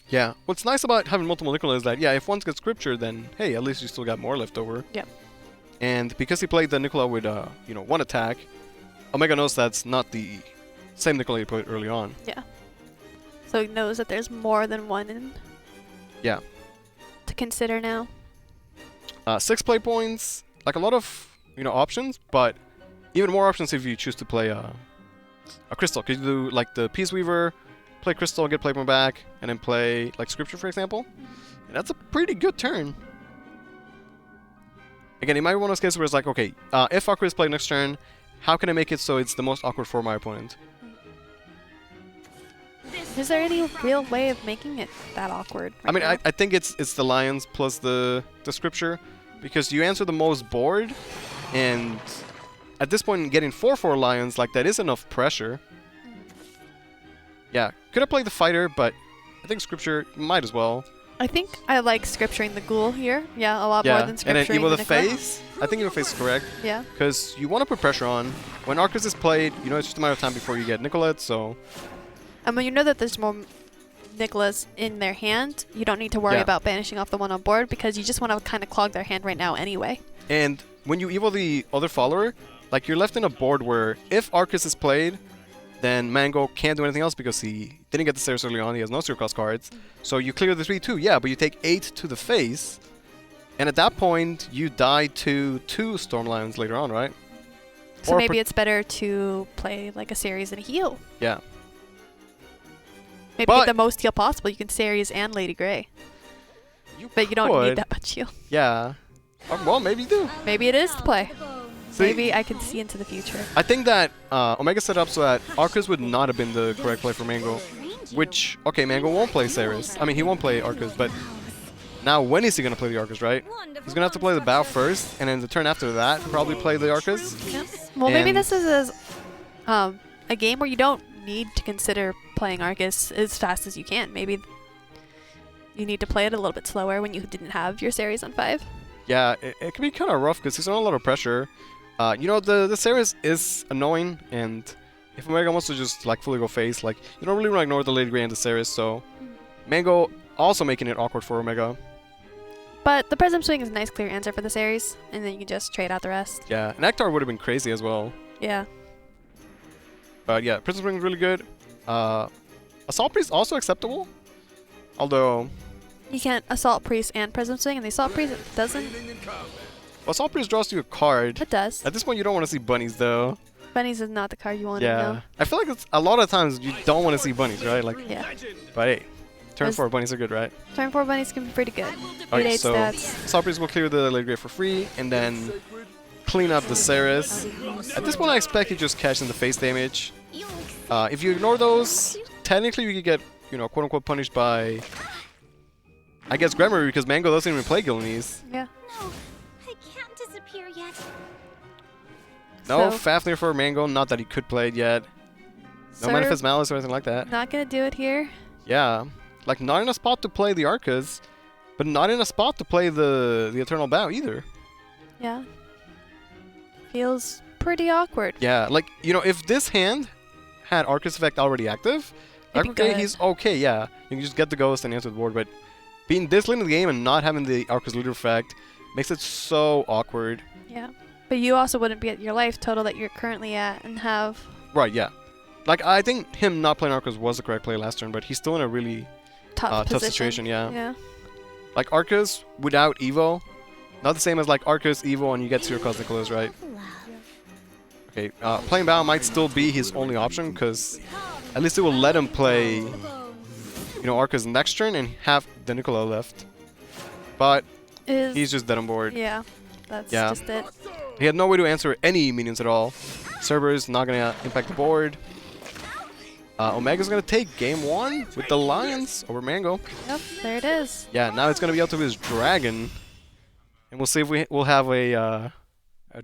Yeah. What's nice about having multiple Nicola is that, if one's got Scripture, then, hey, at least you still got more left over. Yep. And because he played the Nicola with, 1 attack, Omega knows that's not the same Nicola he played early on. Yeah. So he knows that there's more than one Yeah. to consider now. 6 play points, a lot of options, but even more options if you choose to play a Crystal. Could you do the Peace Weaver, play Crystal, get play point back, and then play Scripture, for example? And that's a pretty good turn. Again, it might be one of those cases where it's okay, if Awkward is played next turn, how can I make it so it's the most awkward for my opponent? Is there any real way of making it that awkward? I mean, I think it's the Lions plus the Scripture, because you answer the most board, and at this point, getting 4/4 Lions that is enough pressure. Yeah, could have played the Fighter, but I think Scripture might as well. I think I like scripturing the Ghoul here. Yeah, a lot more than scripturing and then Evo the Nicola. Face. I think Evo Face is correct. Yeah. Because you want to put pressure on. When Arcus is played, it's just a matter of time before you get Nicolette, so... And when you know that there's more Nicolas in their hand, you don't need to worry about banishing off the one on board, because you just want to kind of clog their hand right now anyway. And when you Evo the other follower, you're left in a board where if Arcus is played, then Mango can't do anything else because he didn't get the stairs early on, he has no zero cost cards. So you clear the 3/2, yeah, but you take 8 to the face, and at that point, you die to 2 Storm Lions later on, right? So maybe it's better to play a series and heal. Yeah. Maybe get the most heal possible. You can Ceres and Lady Grey. But you don't need that much heal. Yeah. Well, maybe you do. Maybe it is the play. See, maybe I can see into the future. I think that Omega set up so that Arcus would not have been the correct play for Mango. Which, okay, Mango won't play Ceres. I mean, he won't play Arcus, but now when is he going to play the Arcus, right? He's going to have to play the Bow first, and then the turn after that, probably play the Arcus. Yeah. Well, maybe this is a game where you don't need to consider playing Arcus as fast as you can. Maybe you need to play it a little bit slower when you didn't have your Ceres on 5. Yeah, it can be kind of rough because he's under a lot of pressure. You know, the Ceres is annoying, and if Omega wants to just like fully go face, like you don't really want to ignore the Lady Grey and the Ceres, so Mango also making it awkward for Omega. But the Prism Swing is a nice clear answer for the Ceres, and then you can just trade out the rest. Yeah, and Nectar would have been crazy as well. Yeah. But yeah, Prism Swing is really good. Assault Priest also acceptable, although You can't Assault Priest and Prism Swing, and the Assault Priest doesn't. well, Assault Priest draws you a card. It does. At this point, you don't want to see bunnies though. Bunnies is not the card you want to Yeah, know. I feel like it's a lot of times you don't want to see bunnies, right? Like, Yeah. but hey, turn Those- 4 bunnies are good, right? Turn 4 bunnies can be pretty good. Okay, 8/8 so stats. Assault Priest will clear the Lady Grey for free, and then clean up the Ceres. At this point, I expect you just catch in the face damage. If you ignore those, technically you could get, you know, quote unquote punished by, I guess, Grammar, because Mango doesn't even play Gildanese. Yeah. No, I can't disappear yet. No So- Fafnir for Mango, not that he could play it yet. No Sir, Manifest Malice or anything like that. Not gonna do it here. Yeah, like not in a spot to play the Arcas, but not in a spot to play the Eternal Bow either. Yeah. Feels pretty awkward. Yeah, like, you know, if this hand had Arcus effect already active, It'd be okay, good. he's okay, yeah. You can just get the ghost and answer the board, but being this late in the game and not having the Arcus leader effect makes it so awkward. Yeah. But you also wouldn't be at your life total that you're currently at and have. Right, yeah. Like, I think him not playing Arcus was the correct play last turn, but he's still in a really Tough tough position. situation, yeah. Yeah. Like, Arcus without Evo, not the same as like Arcus, Evo, and you get Seer Cosmic, right? Okay, playing Bow might still be his only option, because at least it will let him play, you know, Arcus next turn and have the Nicola left. But he's just dead on board. Yeah. That's Yeah. just it. He had no way to answer any minions at all. Cerberus not going to impact the board. Omega's going to take game 1 with the Lions over Mango. Yep, there it is. Yeah, now it's going to be up to his Dragon. And we'll see if we'll have a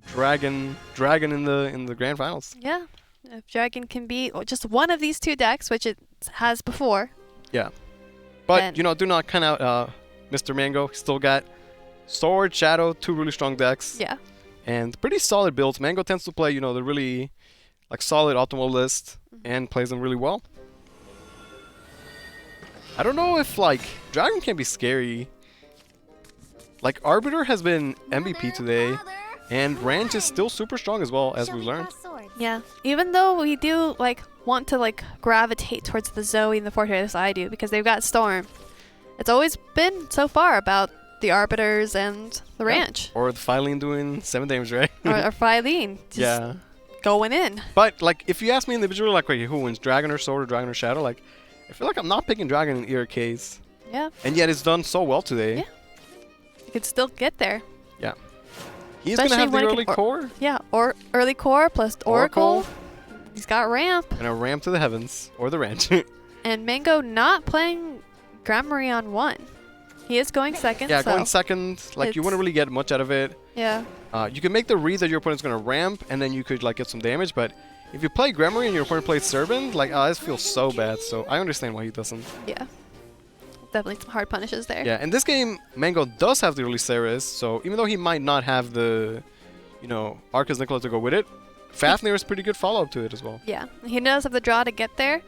dragon in the grand finals. Yeah. If Dragon can beat just one of these two decks, which it has before. Yeah. But, Then- you know, do not count out Mr. Mango. He's still got Sword, Shadow, 2 really strong decks. Yeah. And pretty solid builds. Mango tends to play, you know, the really like solid optimal list and plays them really well. I don't know if like Dragon can be scary. Like Arbiter has been MVP today, and Ranch is still super strong as well, as we learned. Yeah. Even though we do like want to like gravitate towards the Zoe and the Fortress, I do, because they've got Storm. It's always been so far about the Arbiters and the Ranch. Or the Phylene doing 7 damage, right? or Phylene. Just Yeah. going in. But like, if you ask me individually, like, wait, who wins, Dragon or Sword or Dragon or Shadow? Like, I feel like I'm not picking Dragon in either case. Yeah. And yet it's done so well today. Yeah. You could still get there. Yeah. He's gonna have the when it early can core Yeah, or early core plus Oracle. He's got ramp. and a ramp to the heavens or the ranch. And Mango not playing Grammary on 1. He is going second. Yeah, so going second, like you wouldn't really get much out of it. Yeah. You can make the read that your opponent's gonna ramp, and then you could like get some damage. But if you play Grammary and your opponent plays Servant, like this feels so bad. So I understand why he doesn't. Yeah. Definitely some hard punishes there. Yeah, in this game, Mango does have the early Ceres, so even though he might not have the, you know, Arcus Nicola to go with it, Fafnir is pretty good follow-up to it as well. Yeah. He does have the draw to get there,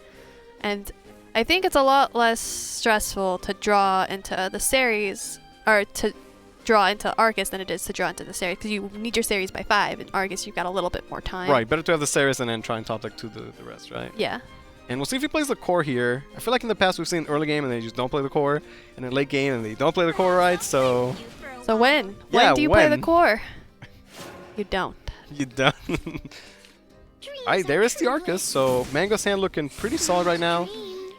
and I think it's a lot less stressful to draw into the Ceres, or to draw into Arcus than it is to draw into the Ceres, because you need your Ceres by 5. In Arcus, you've got a little bit more time. Right, better to have the Ceres and then try and top deck to the rest, right? Yeah. And we'll see if he plays the core here. I feel like in the past we've seen early game and they just don't play the core, and then late game and they don't play the core right, so... So when? Yeah, when do you play the when? core? You don't. You done. Alright, there is the Arcus, so Mango's hand looking pretty solid right now.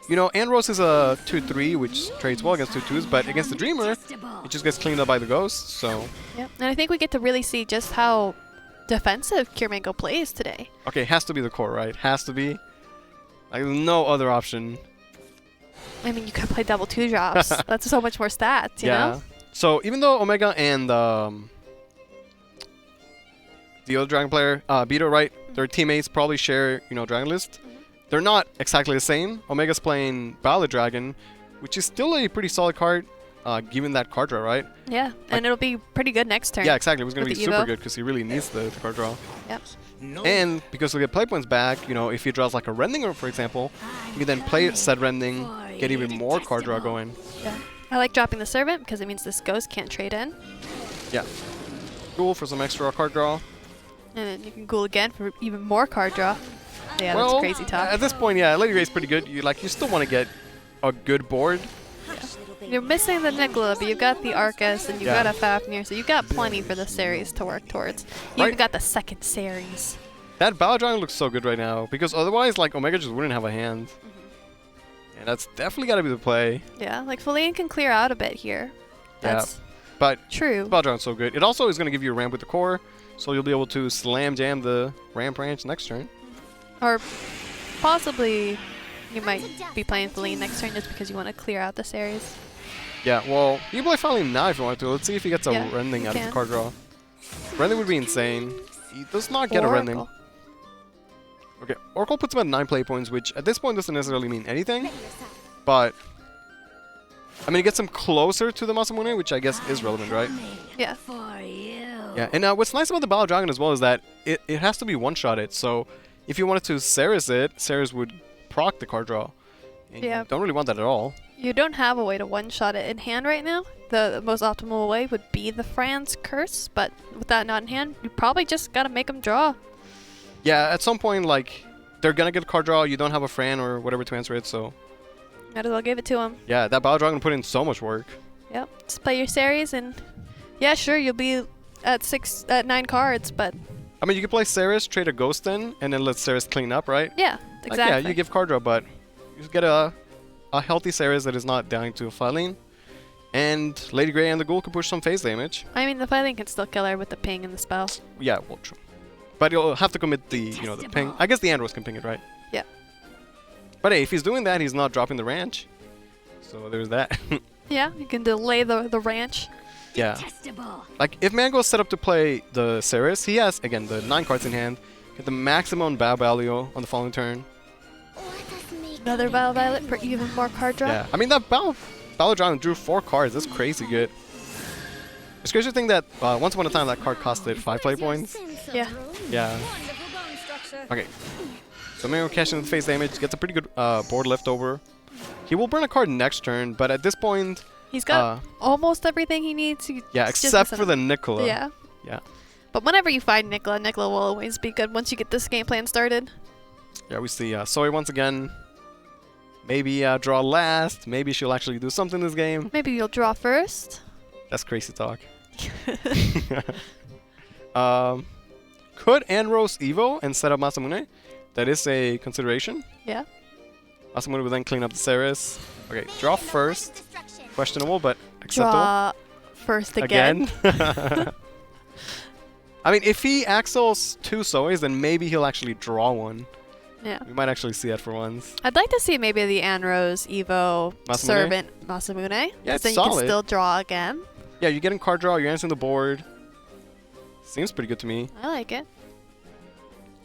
You know, Andros is a 2-3, which trades well against 2-2s, but against the Dreamer, it just gets cleaned up by the Ghost, so... Yep. And I think we get to really see just how defensive Cure Mango plays today. Okay, has to be the core, right? Has to be. Like, there's no other option. I mean, you could play double 2 drops. That's so much more stats, you know? So, even though Omega and the other Dragon player, Beto, right, their teammates probably share, you know, Dragon List, they're not exactly the same. Omega's playing Ballad Dragon, which is still a pretty solid card, given that card draw, right? Yeah, and it'll be pretty good next turn. Yeah, exactly. It was going to be with the super Evo. good because he really needs the card draw. Yep. And because he'll get play points back, you know, if he draws like a Rending, for example, he can then play said Rending, get even more card draw going. Yeah. I like dropping the Servant because it means this Ghost can't trade in. Yeah. Ghoul for some extra card draw. And then you can Ghoul again for even more card draw. Yeah, well, that's crazy talk. At this point, yeah, Lady Grey's pretty good. You still want to get a good board. You're missing the Nicola, but you've got the Arcus and you've got a Fafnir, so you've got plenty for the series to work towards. You even got the second series. That Ballad Dragon looks so good right now because otherwise, like, Omega just wouldn't have a hand. And that's definitely got to be the play. Yeah, like Feline can clear out a bit here. That's but true. Ballad Dragon's so good. It also is going to give you a ramp with the core, so you'll be able to slam jam the ramp branch next turn. Or possibly you might be playing Feline next turn just because you want to clear out the series. Yeah, well, you can play Feline now if you want to. Let's see if he gets a Rending out of the card draw. Rending would be insane. He does not get a Rending. Okay, Oracle puts him at 9 play points, which at this point doesn't necessarily mean anything. But, I mean, it gets him closer to the Masamune, which I guess is relevant, right? Yeah. Yeah, and what's nice about the Ballad Dragon as well is that it has to be one-shotted. So, if you wanted to Ceres it, Ceres would proc the card draw. And you don't really want that at all. You don't have a way to one-shot it in hand right now. The most optimal way would be the Franz Curse, but with that not in hand, you probably just gotta make them draw. Yeah, at some point, like, they're gonna get a card draw, you don't have a Fran or whatever to answer it, so... Might as well give it to them. Yeah, that Ballad Dragon put in so much work. Yep, just play your series and... Yeah, sure, you'll be at 9 cards, but... I mean, you could play Ceres, trade a Ghost in, and then let Ceres clean up, right? Yeah, exactly. Like, yeah, you give card draw, but you just get a healthy Ceres that is not dying to a Feline. And Lady Grey and the Ghoul can push some phase damage. I mean, the Feline can still kill her with the ping and the spell. Yeah, well, true. But you'll have to commit the, the ping. I guess the Andros can ping it, right? Yeah. But hey, if he's doing that, he's not dropping the ranch. So there's that. Yeah, you can delay the ranch. Yeah. Like, if Mango's set up to play the Ceres, he has, again, the 9 cards in hand. Get the maximum Balbalio on the following turn. Another Violet for even more card draw. Yeah, I mean, that Ballad Dragon drew 4 cards. That's crazy good. It's crazy to think that once upon a time that card costed 5 play points. Yeah. Yeah. Okay. So Mango cashes in the face damage, gets a pretty good board leftover. He will burn a card next turn, but at this point... He's got almost everything he needs. Yeah, except for the Nicola. Yeah. Yeah. But whenever you find Nicola, Nicola will always be good once you get this game plan started. Yeah, we see Soy once again. Maybe draw last. Maybe she'll actually do something this game. Maybe you'll draw first. That's crazy talk. Could Andros Evo and set up Masamune? That is a consideration. Yeah. Masamune will then clean up the Ceres. Okay, draw first. Questionable, but acceptable. Draw first again. I mean, if he axles 2 Soys, then maybe he'll actually draw one. Yeah. We might actually see that for once. I'd like to see maybe the Andros Evo Masamune? Servant Masamune. Yeah, it's then solid. you can still draw again. Yeah, you're getting card draw, you're answering the board. Seems pretty good to me. I like it.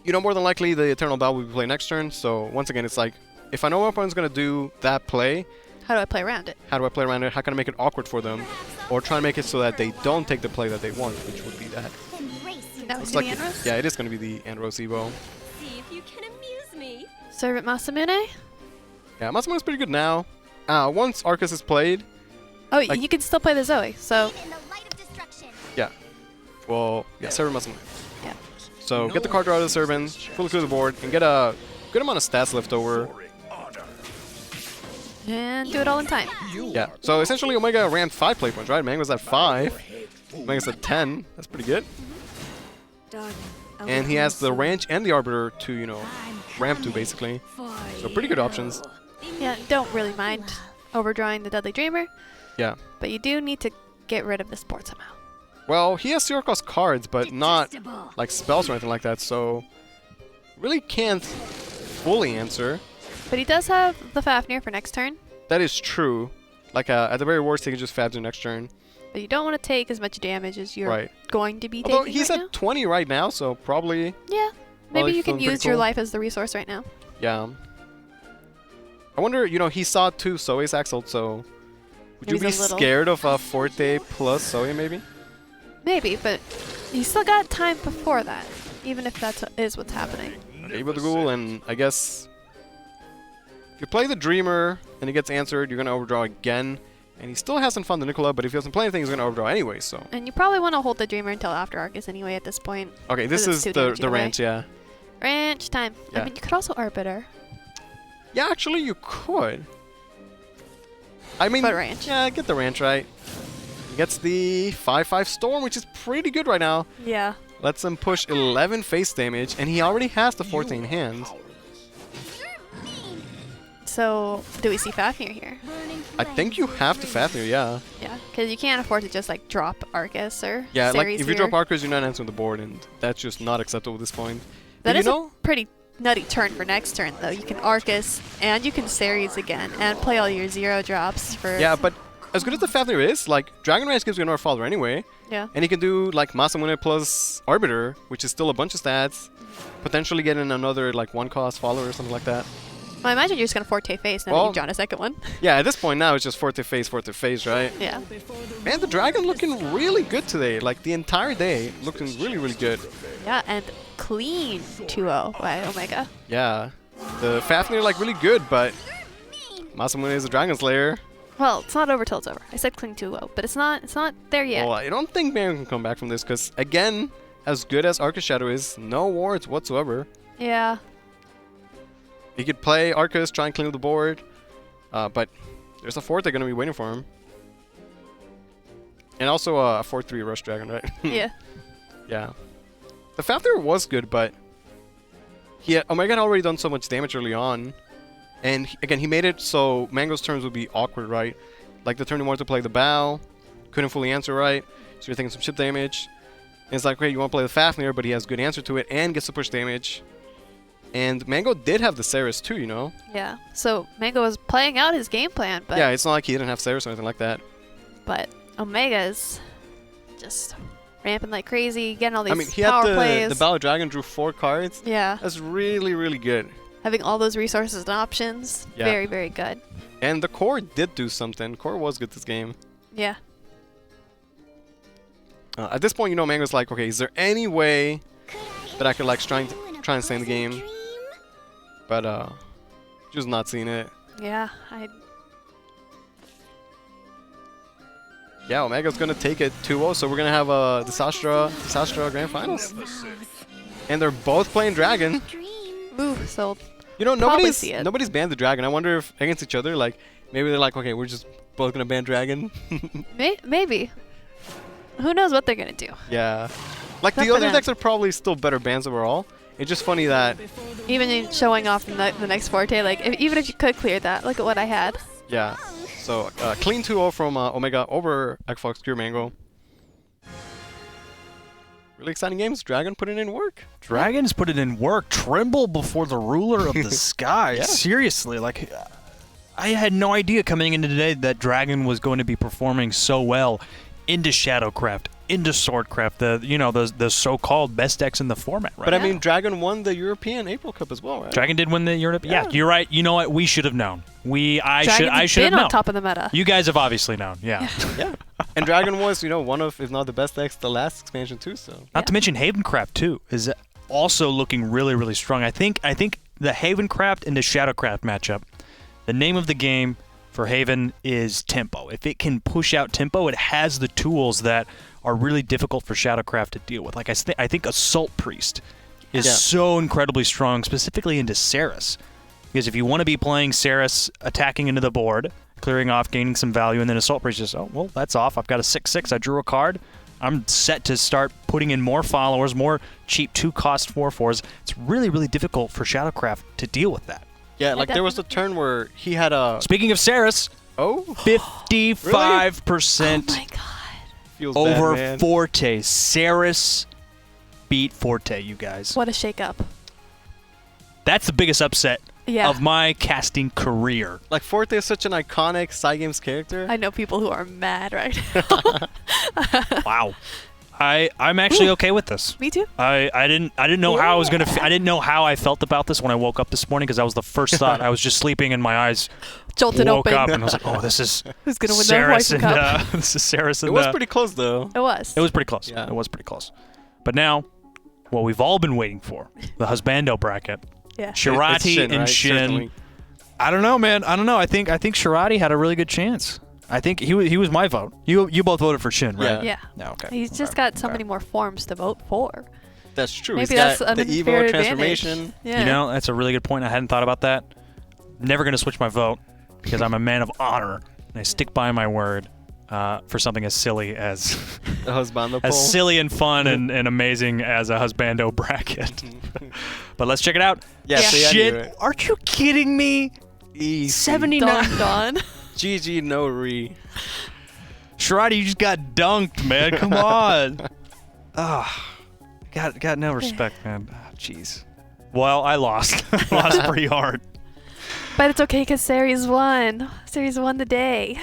You know, more than likely the Eternal Bow will be played next turn, so once again, it's like, if I know my opponent's going to do that play... How do I play around it? How do I play around it? How can I make it awkward for them? Or try and make it so that they don't take the play that they want, which would be that. That was Looks the Andros? Yeah, it is going to be the Andros Evo. See if you can amuse me. Servant Masamune? Yeah, Masamune's pretty good now. Once Arcus is played... Oh, you can still play the Zoe, so... Yeah. Well, yeah, Servant Masamune. Yeah. So get the card draw out of the Servant, fully clear the board, and get a good amount of stats left over. And do it all in time. Yeah. So essentially Omega rammed 5 play points, right? Mango's at 5. Omega's at 10. That's pretty good. And he has the Ranch and the Arbiter to, ramp to, basically. So pretty good options. Yeah, don't really mind overdrawing the Deadly Dreamer. Yeah. But you do need to get rid of this board somehow. Well, he has zero cost cards, but not like spells or anything like that, so really can't fully answer. But he does have the Fafnir for next turn. That is true. Like, at the very worst, he can just Fab do next turn. But you don't want to take as much damage as you're going to be Although taking he's right at now. 20 right now, so probably... Yeah. Maybe probably you can feeling pretty use your cool. life as the resource right now. Yeah. I wonder, he saw 2 Zoe's axled, so would you be He's a little- scared of a Forte plus Zoe maybe? Maybe, but you still got time before that, even if that is what's happening. Okay, with the Ghoul, and I guess if you play the Dreamer and it gets answered, you're going to overdraw again. And he still hasn't found the Nicola, but if he doesn't play anything, he's going to overdraw anyway, so. And you probably want to hold the Dreamer until after Arcus anyway at this point. Okay, this 'cause is it's 2 damage the either way. ranch, yeah. Ranch time. Yeah. I mean, you could also Arbiter. Yeah, actually, you could. I mean, But ranch. Yeah, get the ranch right. He gets the 5/5 Storm, which is pretty good right now. Yeah. Lets him push 11 face damage, and he already has the 14 hands. So, do we see Fafnir here? I think you have to Fafnir, yeah. Yeah, because you can't afford to just like drop Arcus or Yeah, like Ceres if you here. drop Arcus, you're not answering the board, and that's just not acceptable at this point. That But is you know, a pretty nutty turn for next turn, though. You can Arcus and you can Ceres again and play all your 0 drops for. yeah, but as good as the Fafnir is, like Dragon Ranch gives you another follower anyway. Yeah. And he can do like Masamune plus Arbiter, which is still a bunch of stats. Potentially getting another like 1-cost follower or something like that. Well, I imagine you're just gonna Forte face now that you've drawn a second one. Yeah, at this point now it's just Forte face, right? Yeah. Man, the Dragon looking really good today. Like the entire day looking really, really good. Yeah, and clean 2-0 by Omega. Yeah. The Fafnir like really good, but Masamune is a Dragon Slayer. Well, it's not over till it's over. I said clean 2-0, but it's not there yet. Well, I don't think Marion can come back from this because again, as good as Arcus Shadow is, no wards whatsoever. Yeah. He could play Arcus, try and clean up the board, but there's a Forte going to be waiting for him. And also a 4/3 Rush Dragon, right? Yeah. Yeah. The Fafnir was good, but Omega had already done so much damage early on. And again, he made it so Mango's turns would be awkward, right? Like the turn he wanted to play the Bow, couldn't fully answer right, so you're taking some chip damage. And it's like, great, you want to play the Fafnir, but he has good answer to it and gets to push damage. And Mango did have the Ceres too, Yeah. So Mango was playing out his game plan, but yeah, it's not like he didn't have Ceres or anything like that. But Omega's just ramping like crazy, getting all these I mean, he power had plays. the Battle Dragon drew 4 cards. Yeah. That's really, really good. Having all those resources and options, Yeah. very, very good. And the Core did do something. Core was good this game. Yeah. At this point, Mango's like, okay, is there any way that I could like try and stay in the game? But just not seeing it. Yeah, Yeah, Omega's gonna take it 2-0, so we're gonna have the Sastra Grand Finals. And they're both playing Dragon. Ooh, sold. Nobody's banned the Dragon. I wonder if against each other, like maybe they're like, okay, we're just both gonna ban Dragon. Maybe. Who knows what they're gonna do? Yeah. Like Tough the for other them. decks are probably still better bans overall. It's just funny that Even in showing off the next Forte, like even if you could clear that, look at what I had. yeah. So clean 2-0 from Omega over Xfox Cure Mango. Really exciting games. Dragon putting in work. Dragons put it in work. Tremble before the ruler of the sky. Yeah. Seriously, like I had no idea coming into today that Dragon was going to be performing so well into Shadowcraft, into Swordcraft, the so-called best decks in the format, right? But I mean, Dragon won the European April Cup as well, right? Dragon did win the Europe. Yeah, you're right. You know what? We should have known. I should Dragon's have been known. on top of the meta. You guys have obviously known. Yeah. Yeah. And Dragon was, one of, if not the best decks the last expansion too. So. Not to mention Havencraft too is also looking really, really strong. I think the Havencraft and the Shadowcraft matchup, the name of the game for Haven is tempo. If it can push out tempo, it has the tools that are really difficult for Shadowcraft to deal with. Like I think Assault Priest is so incredibly strong, specifically into Ceres. Because if you want to be playing Ceres, attacking into the board, clearing off, gaining some value, and then Assault Priest just, oh, well, that's off. I've got a 6/6. I drew a card. I'm set to start putting in more followers, more cheap 2-cost 4/4s. It's really, really difficult for Shadowcraft to deal with that. Yeah, like there was a turn where he had a... Speaking of Ceres, 55% Oh my god. Feels over bad, man. Forte. Ceres beat Forte, you guys. What a shakeup. That's the biggest upset Yeah. of my casting career. Like Forte is such an iconic Cygames character. I know people who are mad right now. Wow. I'm actually okay with this. Me too. I didn't know how I was gonna. I didn't know how I felt about this when I woke up this morning because that was the first thought. I was just sleeping and my eyes jolted woke open. up and I was like, oh, this is Who's gonna win the Saris Waifu and Cup? this is Saris and It was pretty close though. It was. It was pretty close. Yeah. It was pretty close. But now, what we've all been waiting for, the husbando bracket. Yeah. Shirati It's Shin, and right? Shin. Certainly. I don't know, man. I don't know. I think Shirati had a really good chance. I think he was my vote. You both voted for Shin, right? Yeah. No, okay. He's just got so many more forms to vote for. That's true. Maybe He's that's got the an Evo unfair transformation. advantage. Yeah. You know, that's a really good point. I hadn't thought about that. Never going to switch my vote because I'm a man of honor and I stick by my word for something as silly as The husbando poll. as silly and fun and amazing as a husbando bracket. But let's check it out. Yeah, see, I knew Shit, it. aren't you kidding me? Easy. 79. Don. GG no re. Shirati, you just got dunked, man. Come on. Got no respect, man. Jeez. Well, I lost. Lost pretty hard. But it's okay because Ceres won. Ceres won the day.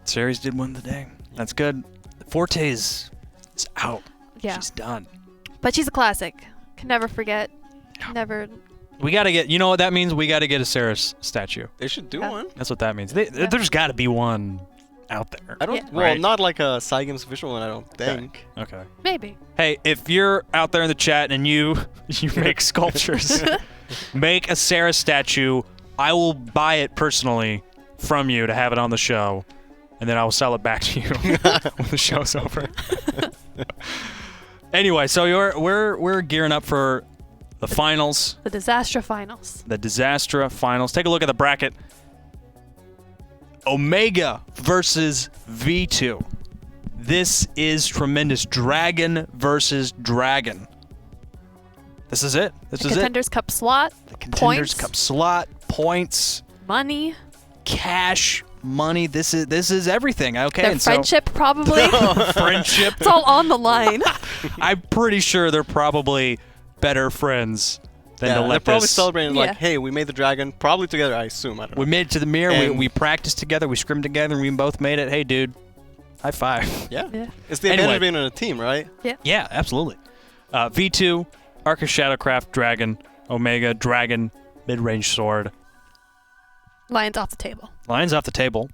Ceres did win the day. That's good. Fortes is out. Yeah. She's done. But she's a classic. Can never forget. Never. We got to get, you know what that means? We got to get a Ceres statue. They should do one. That's what that means. There's got to be one out there. I don't. Yeah. Well, Right. not like a Cygames official one. I don't think. Okay. Maybe. Hey, if you're out there in the chat and you make sculptures, make a Ceres statue. I will buy it personally from you to have it on the show, and then I will sell it back to you when the show's over. Anyway, so we're gearing up for the finals. The Disastra finals. The Disastra finals. Take a look at the bracket. Omega versus V2. This is tremendous. Dragon versus Dragon. This is it. This The is it. Contenders Cup slot. The Contenders Points. Cup slot, points, Money. cash, money. This is everything. Okay. Their and so- friendship, probably. friendship. It's all on the line. I'm pretty sure they're probably better friends than Yeah, to they're let probably this. celebrating like, Yeah. hey, we made the dragon. Probably together, I assume. I don't know. We made it to the mirror. And- We practiced together. We scrimmed together. And we both made it. Hey, dude. High five. Yeah. Yeah. It's the Anyway. advantage of being on a team, right? Yeah, absolutely. V2, Arca Shadowcraft, Dragon, Omega, Dragon, mid-range sword. Lions off the table. Lions off the table.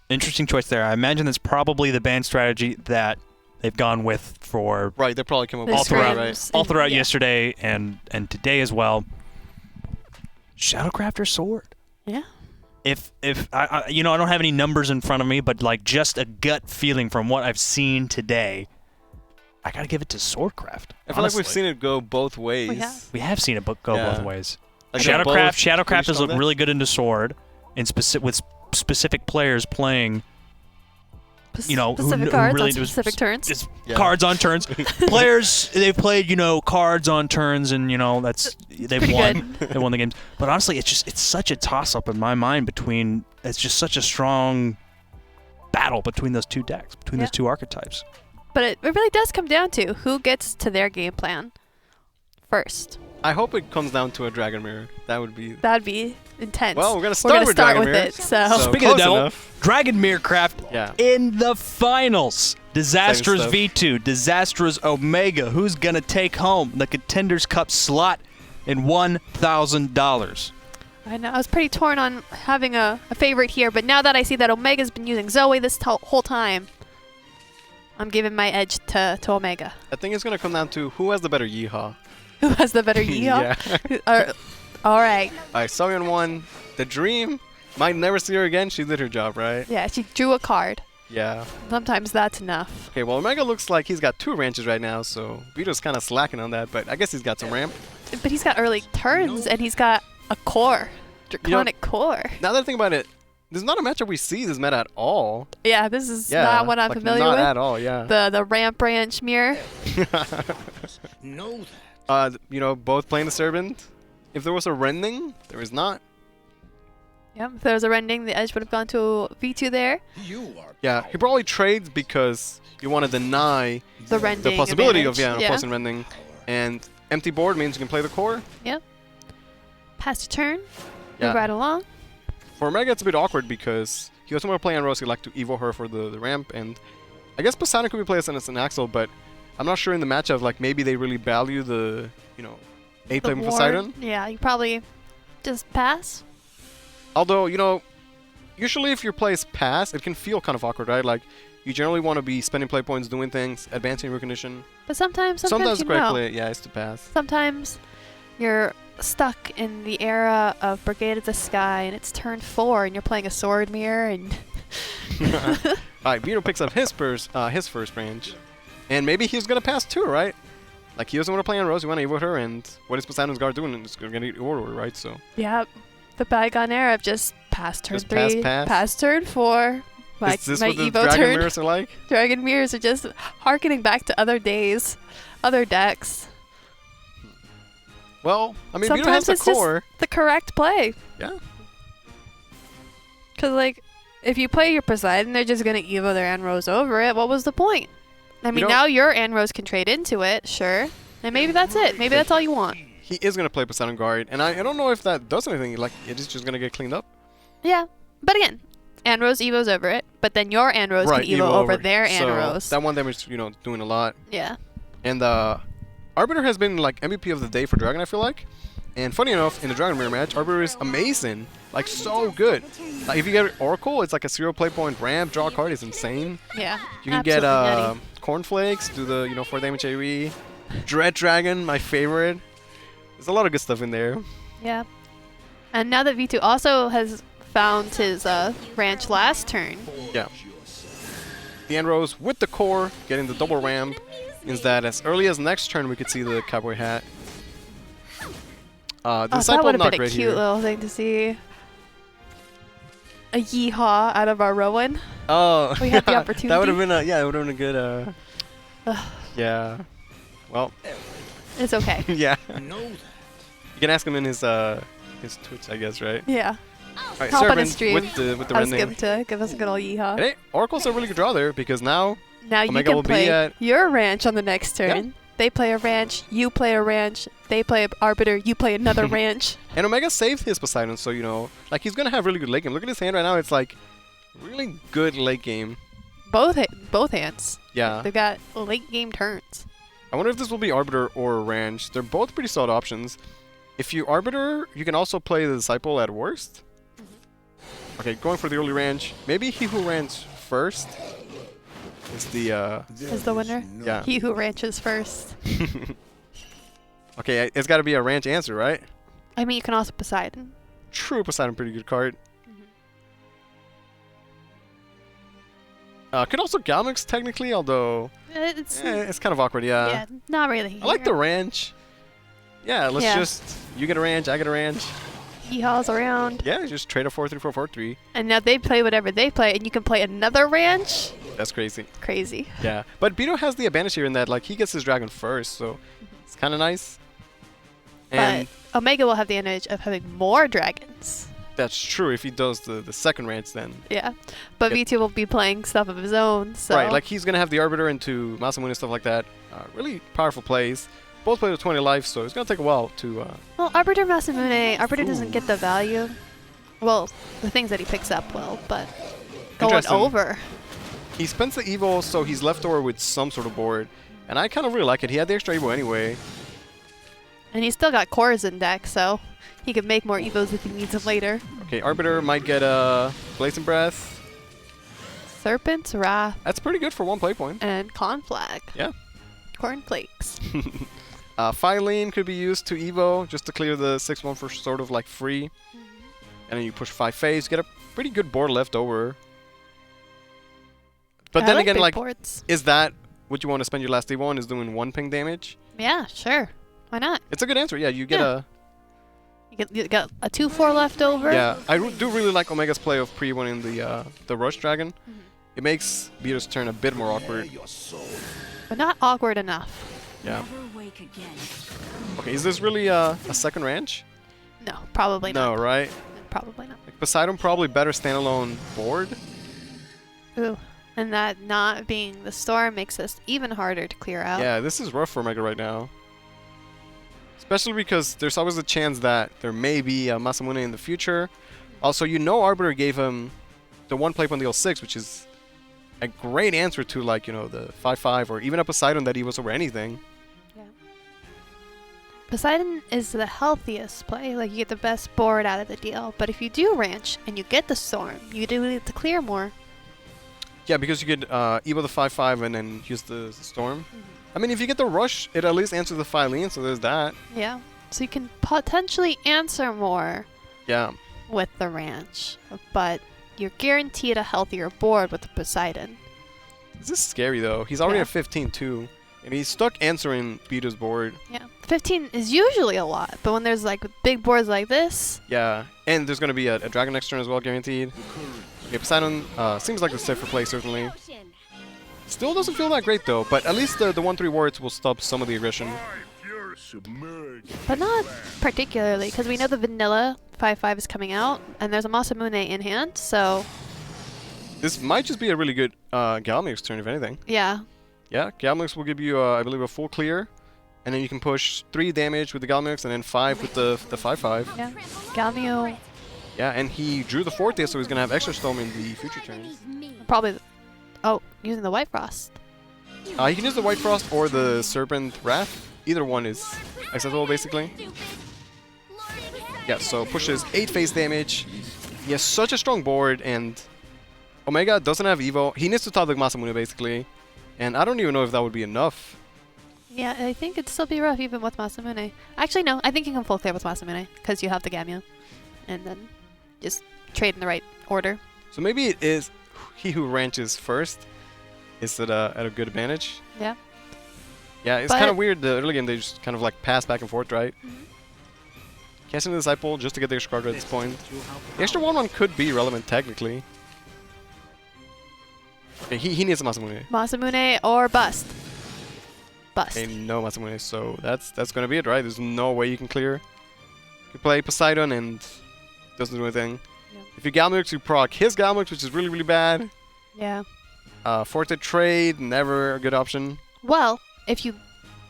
Interesting choice there. I imagine that's probably the band strategy that they've gone with for Right. They probably came up The with all throughout, scrims all and- throughout yeah. yesterday and today as well. Shadowcraft or sword? Yeah. If I I don't have any numbers in front of me, but like just a gut feeling from what I've seen today, I gotta give it to Swordcraft. I feel like we've honestly. seen it go both ways. have. We have seen it go Yeah. both ways. Like they're both Shadowcraft pretty has looked strong really good into sword, and with specific players playing. Who Specific cards really on specific turns. It's Yeah. cards on turns. Players they've played, cards on turns, and they've pretty won. They won the games. But honestly, it's such a toss up in my mind between. It's just such a strong battle between those two decks, between Yeah. those two archetypes. But it really does come down to who gets to their game plan first. I hope it comes down to a dragon mirror. That would be. That'd be intense. Well, we're gonna start with Dragon Mirror. it. So Speaking of the close devil, enough. Dragon Mirrorcraft Yeah. in the finals. Disastra's stuff. V2, Disastra's Omega. Who's going to take home the Contenders Cup slot in $1,000? I know I was pretty torn on having a favorite here, but now that I see that Omega's been using Zoe this whole time, I'm giving my edge to Omega. I think it's gonna come down to who has the better yeehaw. Who has the better yeehaw? All right. All right, Soyeon won. The Dream might never see her again. She did her job, right? Yeah, she drew a card. Yeah. Sometimes that's enough. Okay, well, Omega looks like he's got 2 ranches right now, so Vito's kind of slacking on that, but I guess he's got some ramp. But he's got early turns, and he's got a core. Draconic core. Now that I think about it, there's not a matchup we see this meta at all. Yeah, this is not what I'm like familiar not with. Not at all, yeah. The ramp branch mirror. Both playing the Servant. If there was a Rending, there is not. Yep, if there was a rending, the edge would have gone to V2 there. Yeah, he probably trades because you want to deny The rending the possibility advantage. of opposing Rending. And empty board means you can play the core. Yep. Pass a turn. Yeah. Move right along. For Omega, it's a bit awkward because he doesn't want to play on Rose. He'd like to Evo her for the ramp. And I guess Poseidon could be played as an Axel, but I'm not sure in the matchup, like maybe they really value the, 8-play Poseidon. Yeah, you probably just pass. Although, usually if your plays pass, it can feel kind of awkward, right? Like, you generally want to be spending play points, doing things, advancing recognition. But sometimes the correct play, yeah, is to pass. Sometimes you're stuck in the era of Brigade of the Sky, and it's turn 4, and you're playing a sword mirror, and... Alright, Vito picks up his first range. And maybe he's going to pass too, right? Like, he doesn't want to play on Rose, he want to evo her, and what is Poseidon's guard doing? It's going to get order, right? So. Yep. The bygone era of just past turn Just 3, past turn 4. Is this what the Evo Dragon turn. Mirrors are like? Dragon Mirrors are just harkening back to other days, other decks. Well, I mean, Vito has Sometimes the it's core. just the correct play. Yeah. Because, like, if you play your Poseidon, they're just going to evo their Anrose over it. What was the point? I mean, now your Anrose can trade into it, sure. And maybe that's it. Maybe that's all you want. He is going to play Poseidon Guard, and I don't know if that does anything. Like, it is just going to get cleaned up. Yeah. But again, Anrose evos over it, but then your Anrose can evo over their Anrose. So that one damage, doing a lot. Yeah. And Arbiter has been, like, MVP of the day for Dragon, I feel like. And funny enough, in the Dragon Mirror match, Arbiter is amazing. Like, so good. Like, if you get Oracle, it's like a 0 play point ramp. Draw a card is insane. Yeah. You can get Cornflakes, do the 4 damage AoE. Dread Dragon, my favorite. There's a lot of good stuff in there. Yeah. And now that V2 also has found his ranch last turn. Yeah. The Anrose with the core, getting the double ramp, means that as early as next turn we could see the cowboy hat. The that would have been a great cute here. little thing to see. A yeehaw out of our Rowan. Oh, we had the opportunity. That would have been it would have been a good. Yeah. Well. It's okay. Yeah. You can ask him in his Twitch, I guess, right? Yeah. Right, Hop on Servant his stream. with the Ask rending. him to give us a good old yeehaw. Hey, Oracle's a really good draw there because now Now Omega you will can play be at your ranch on the next turn. Yeah. They play a ranch, you play a ranch, they play an Arbiter, you play another ranch. And Omega saved his Poseidon, so like he's gonna have really good late game. Look at his hand right now; it's like really good late game. Both hands. Yeah. They've got late game turns. I wonder if this will be Arbiter or Ranch. They're both pretty solid options. If you Arbiter, you can also play the Disciple at worst. Okay, going for the early Ranch. Maybe he who ranch first is the Is the winner? Yeah. He who ranches first. Okay, it's got to be a Ranch answer, right? I mean, you can also Poseidon. True, Poseidon, pretty good card. Could also Galmix technically, although It's kind of awkward, yeah. yeah, not really. I like the Ranch. Yeah, let's just you get a Ranch, I get a Ranch. Yeehaws around. Yeah, just trade a 4-3, 4-4-3. And now they play whatever they play, and you can play another ranch. That's crazy. Crazy. Yeah, but Beto has the advantage here in that like he gets his dragon first, so it's kind of nice. And But Omega will have the advantage of having more dragons. that's true if he does the second ranch then. Yeah, but V2 will be playing stuff of his own. So Right, like he's gonna have the Arbiter into Masamune and stuff like that. Really powerful plays. Both play with 20 life, so it's gonna take a while to. Well, Arbiter Masamune, Arbiter doesn't get the value. Well, the things that he picks up will, but going Interesting. over. He spends the Evo, so he's left over with some sort of board, and I kind of really like it. He had the extra Evo anyway. And he's still got cores in deck, so he can make more Evos if he needs them later. Okay, Arbiter might get a Blazing Breath. Serpent's Wrath. That's pretty good for one play point. And Conflag. Yeah. Cornflakes. Phylene could be used to Evo just to clear the 6-1 for sort of like free. And then you push 5 phase, get a pretty good board left over. But then like again, big like, boards. is that what you want to spend your last Evo on? Is doing 1 ping damage? Yeah, sure. Why not? It's a good answer. Yeah, you get a. You got a 2/4 left over. Yeah, I do really like Omega's play of pre-winning the Rush Dragon. It makes Vito's turn a bit more awkward. But not awkward enough. Yeah. Okay, is this really a second ranch? No, probably not. No, right? Probably not. Like Poseidon probably better standalone board. Ooh. And that not being the storm makes this even harder to clear out. Yeah, this is rough for Omega right now. Especially because there's always a chance that there may be a Masamune in the future. Also, Arbiter gave him the 1 play on the L6, which is a great answer to like, you know, the 5/5 or even a Poseidon that EVOs over anything. Poseidon is the healthiest play. Like, you get the best board out of the deal. But if you do ranch and you get the storm, you do need to clear more. Yeah, because you could EVO the 5/5 and then use the storm. I mean, if you get the rush, it at least answers the Phylene, so there's that. Yeah. So you can potentially answer more Yeah. with the ranch. But you're guaranteed a healthier board with the Poseidon. This is scary, though. He's already at 15, too. And he's stuck answering Betu's board. Yeah. 15 is usually a lot. But when there's, like, big boards like this... Yeah. And there's going to be a dragon next turn as well, guaranteed. Okay, Poseidon seems like the safer play, certainly. Still doesn't feel that great, though. But at least the 1/3 wards will stop some of the aggression. But not particularly, because we know the vanilla 5/5 is coming out, and there's a Masamune in hand, so... This might just be a really good Galmix turn, if anything. Yeah. Yeah, Galmix will give you, I believe, a full clear. And then you can push 3 damage with the Galmix, and then 5 with the 5/5. Yeah. Galmio... Yeah, and he drew the Forte, so he's going to have extra Storm in the future turns. Probably... Oh, using the White Frost. He can use the White Frost or the Serpent Wrath. Either one is accessible, basically. Yeah, so pushes 8 face damage. He has such a strong board, and Omega doesn't have Evo. He needs to top the Masamune, basically. And I don't even know if that would be enough. Yeah, I think it'd still be rough even with Masamune. Actually, no, I think you can full clear with Masamune, because you have the Gamio. And then just trade in the right order. So maybe it is he who ranches first is at a good advantage. Yeah. Yeah, it's kind of weird. The early game, they just kind of like pass back and forth, right? Casting the Disciple just to get the extra card at this point. The extra 1/1 could be relevant technically. Okay, he needs a Masamune. Masamune or bust. Bust. Okay, no Masamune, so that's gonna be it, right? There's no way you can clear. You play Poseidon and doesn't do anything. Yep. If you Galmix, you proc his Galmix, which is really, really bad. Yeah. Forte trade, never a good option. Well, if you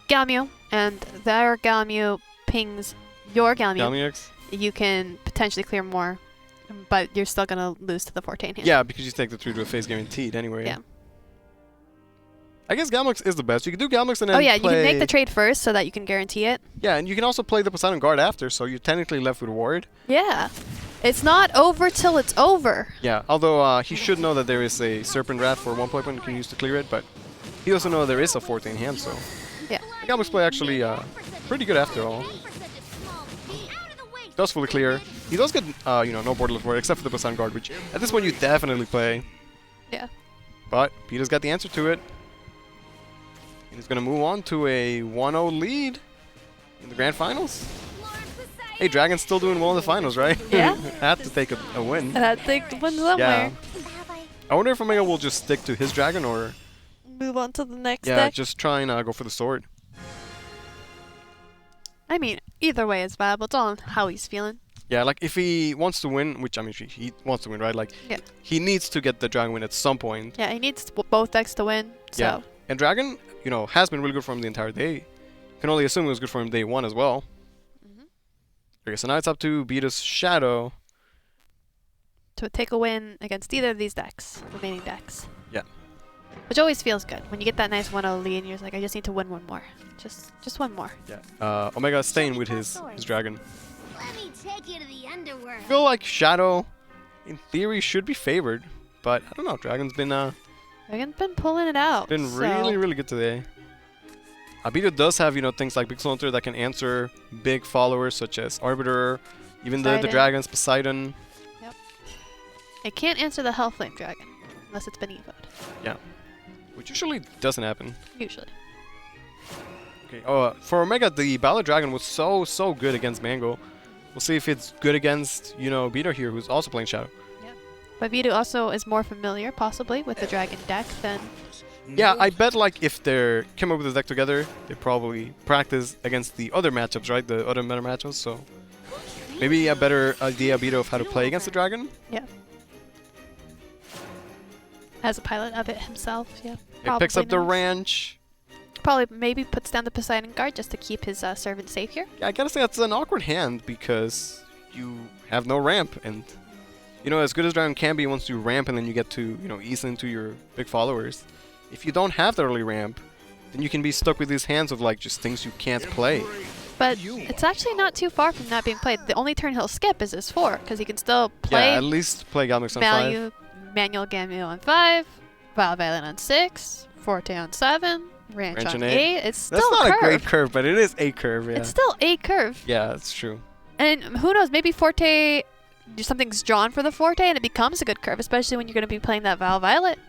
Galmio and their Galmio pings your Galmio, you can potentially clear more, but you're still going to lose to the Forte hand. Yeah, because you take the 3 to a face guaranteed anyway. Yeah. I guess Galmix is the best. You can do Galmix and then you play... can make the trade first so that you can guarantee it. Yeah, and you can also play the Poseidon Guard after, so you're technically left with Ward. Yeah. It's not over till it's over. Yeah, although he should know that there is a Serpent Wrath for 1 point when you can use to clear it, but he also knows there is a Forte in hand, so... Yeah. The Galmix play actually pretty good after all. Does fully clear. He does get, no borderless ward except for the Poseidon Guard, which at this point you definitely play. Yeah. But Peter's got the answer to it. And he's going to move on to a 1-0 lead in the Grand Finals. Hey, Dragon's still doing well in the finals, right? Yeah. Had to take a win. Had to take the win somewhere. Yeah. I wonder if Omega will just stick to his Dragon or... Move on to the next Yeah, deck. just try and go for the sword. I mean, either way is viable. It's all on how he's feeling. Yeah, like if he wants to win, which I mean he wants to win, right? Like he needs to get the Dragon win at some point. Yeah, he needs both decks to win. So. Yeah, and Dragon, has been really good for him the entire day. Can only assume it was good for him day 1 as well. Okay, so now it's up to Betus Shadow to take a win against either of these decks, remaining decks. Yeah. Which always feels good when you get that nice 1-0 lead and you're just like, I just need to win one more. Just one more. Yeah. Omega staying with his Dragon. Let me take you to the underworld. I feel like Shadow, in theory, should be favored, but I don't know. Dragon's been Dragon's been pulling it out. Been really, really good today. Betu does have, things like Pixel Hunter that can answer big followers such as Arbiter, even the dragons, Poseidon. Yep. It can't answer the Hellflame Dragon unless it's been evoed. Yeah. Which usually doesn't happen. Usually. Okay. Oh, for Omega, the Ballad Dragon was so good against Mango. We'll see if it's good against, Betu here, who's also playing Shadow. Yeah. But Betu also is more familiar, possibly, with the Dragon deck than... Yeah, I bet like if they came up with this deck together, they probably practice against the other matchups, right? The other meta matchups, so maybe a better idea Betu of how to play against the Dragon. Yeah. As a pilot of it himself, yeah. It picks up the ranch. Probably maybe puts down the Poseidon Guard just to keep his servant safe here. Yeah, I gotta say that's an awkward hand because you have no ramp and you know, as good as Dragon can be once you ramp and then you get to, you know, ease into your big followers. If you don't have the early ramp, then you can be stuck with these hands of like just things you can't play. But it's actually not too far from not being played. The only turn he'll skip is his 4, because he can still play. Yeah, at least play Galmix on 5. Manual Gamio on 5, Violet on 6, Forte on 7, Ranch on 8. It's still That's not a curve. a great curve, but it is a curve, yeah. It's still a curve. Yeah, that's true. And who knows, maybe Forte, something's drawn for the Forte and it becomes a good curve, especially when you're going to be playing that Violet.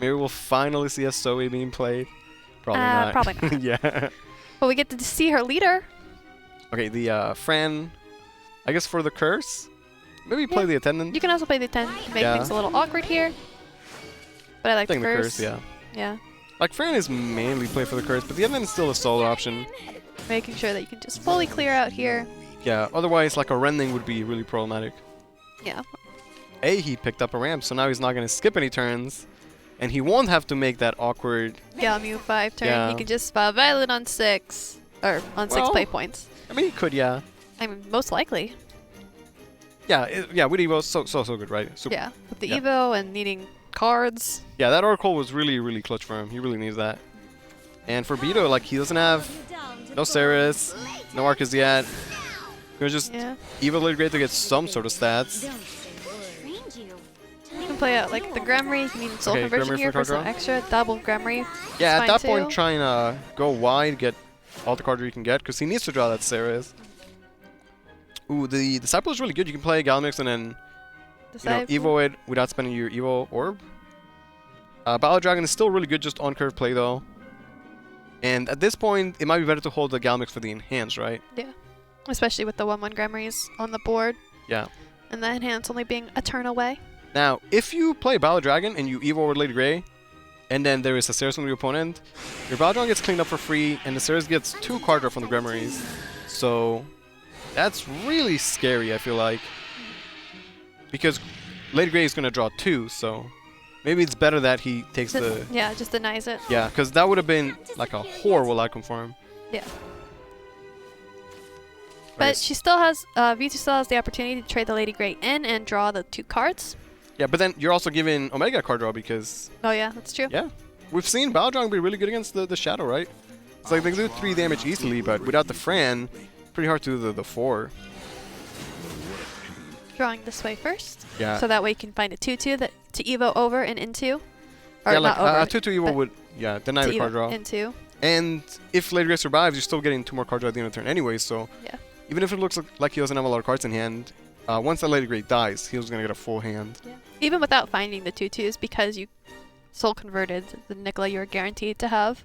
Maybe we'll finally see a Zoe being played. Probably not. Probably not. Yeah. But we get to see her leader. Okay, the Fran, I guess for the curse, maybe play the attendant. You can also play the attendant to make things a little awkward here. But I like the curse. Yeah. Yeah. Like Fran is mainly played for the curse, but the attendant is still a solo option. Making sure that you can just fully clear out here. Yeah, otherwise like a rending would be really problematic. Yeah. He picked up a ramp, so now he's not going to skip any turns. And he won't have to make that awkward... Galmu 5 turn. Yeah. He can just Violet on 6. Or on 6 play points. I mean, he could, yeah. I mean, most likely. Yeah, yeah, with Evo, so good, right? Super. Yeah, with the Evo and needing cards. Yeah, that Oracle was really, really clutch for him. He really needs that. And for Beto, like, he doesn't have no Ceres, no Arcus yet. He was just Evo really great to get some sort of stats. You can play out like the Gremry. You can need Soul Conversion here for some extra. Double Gremry. Yeah, at that point, try and go wide, get all the card you can get, because he needs to draw that Ceres. Ooh, the Disciple is really good. You can play Galmix and then Evo it without spending your Evo Orb. Battle Dragon is still really good just on curve play though. And at this point, it might be better to hold the Galmix for the Enhance, right? Yeah. Especially with the 1/1 Gremrys on the board. Yeah. And the Enhance only being a turn away. Now, if you play Battle Dragon and you Evo with Lady Grey, and then there is a Ceres from your opponent, your Battle Dragon gets cleaned up for free, and the Ceres gets 2 card draw from the Gremrys. So, that's really scary, I feel like. Because Lady Grey is going to draw 2, so maybe it's better that he takes the... Yeah, just denies it. Yeah, because that would have been like a horrible outcome for him. Yeah. But she still has, V2 still has the opportunity to trade the Lady Grey in and draw the 2 cards. Yeah, but then you're also giving Omega card draw because... Oh yeah, that's true. Yeah. We've seen Battle Dragon be really good against the Shadow, right? It's like they do 3 damage easily, but without the Fran, pretty hard to do the 4. Drawing this way first. Yeah. So that way you can find a 2/2 that to Evo over and into. Or yeah, like not over, a 2/2 Evo would deny the card draw. Into. And if Lady Grey survives, you're still getting 2 more card draw at the end of the turn anyway, so even if it looks like he doesn't have a lot of cards in hand, once that Lady Grey dies, he was going to get a full hand. Yeah. Even without finding the 2/2s, because you soul converted the Nicola, you're guaranteed to have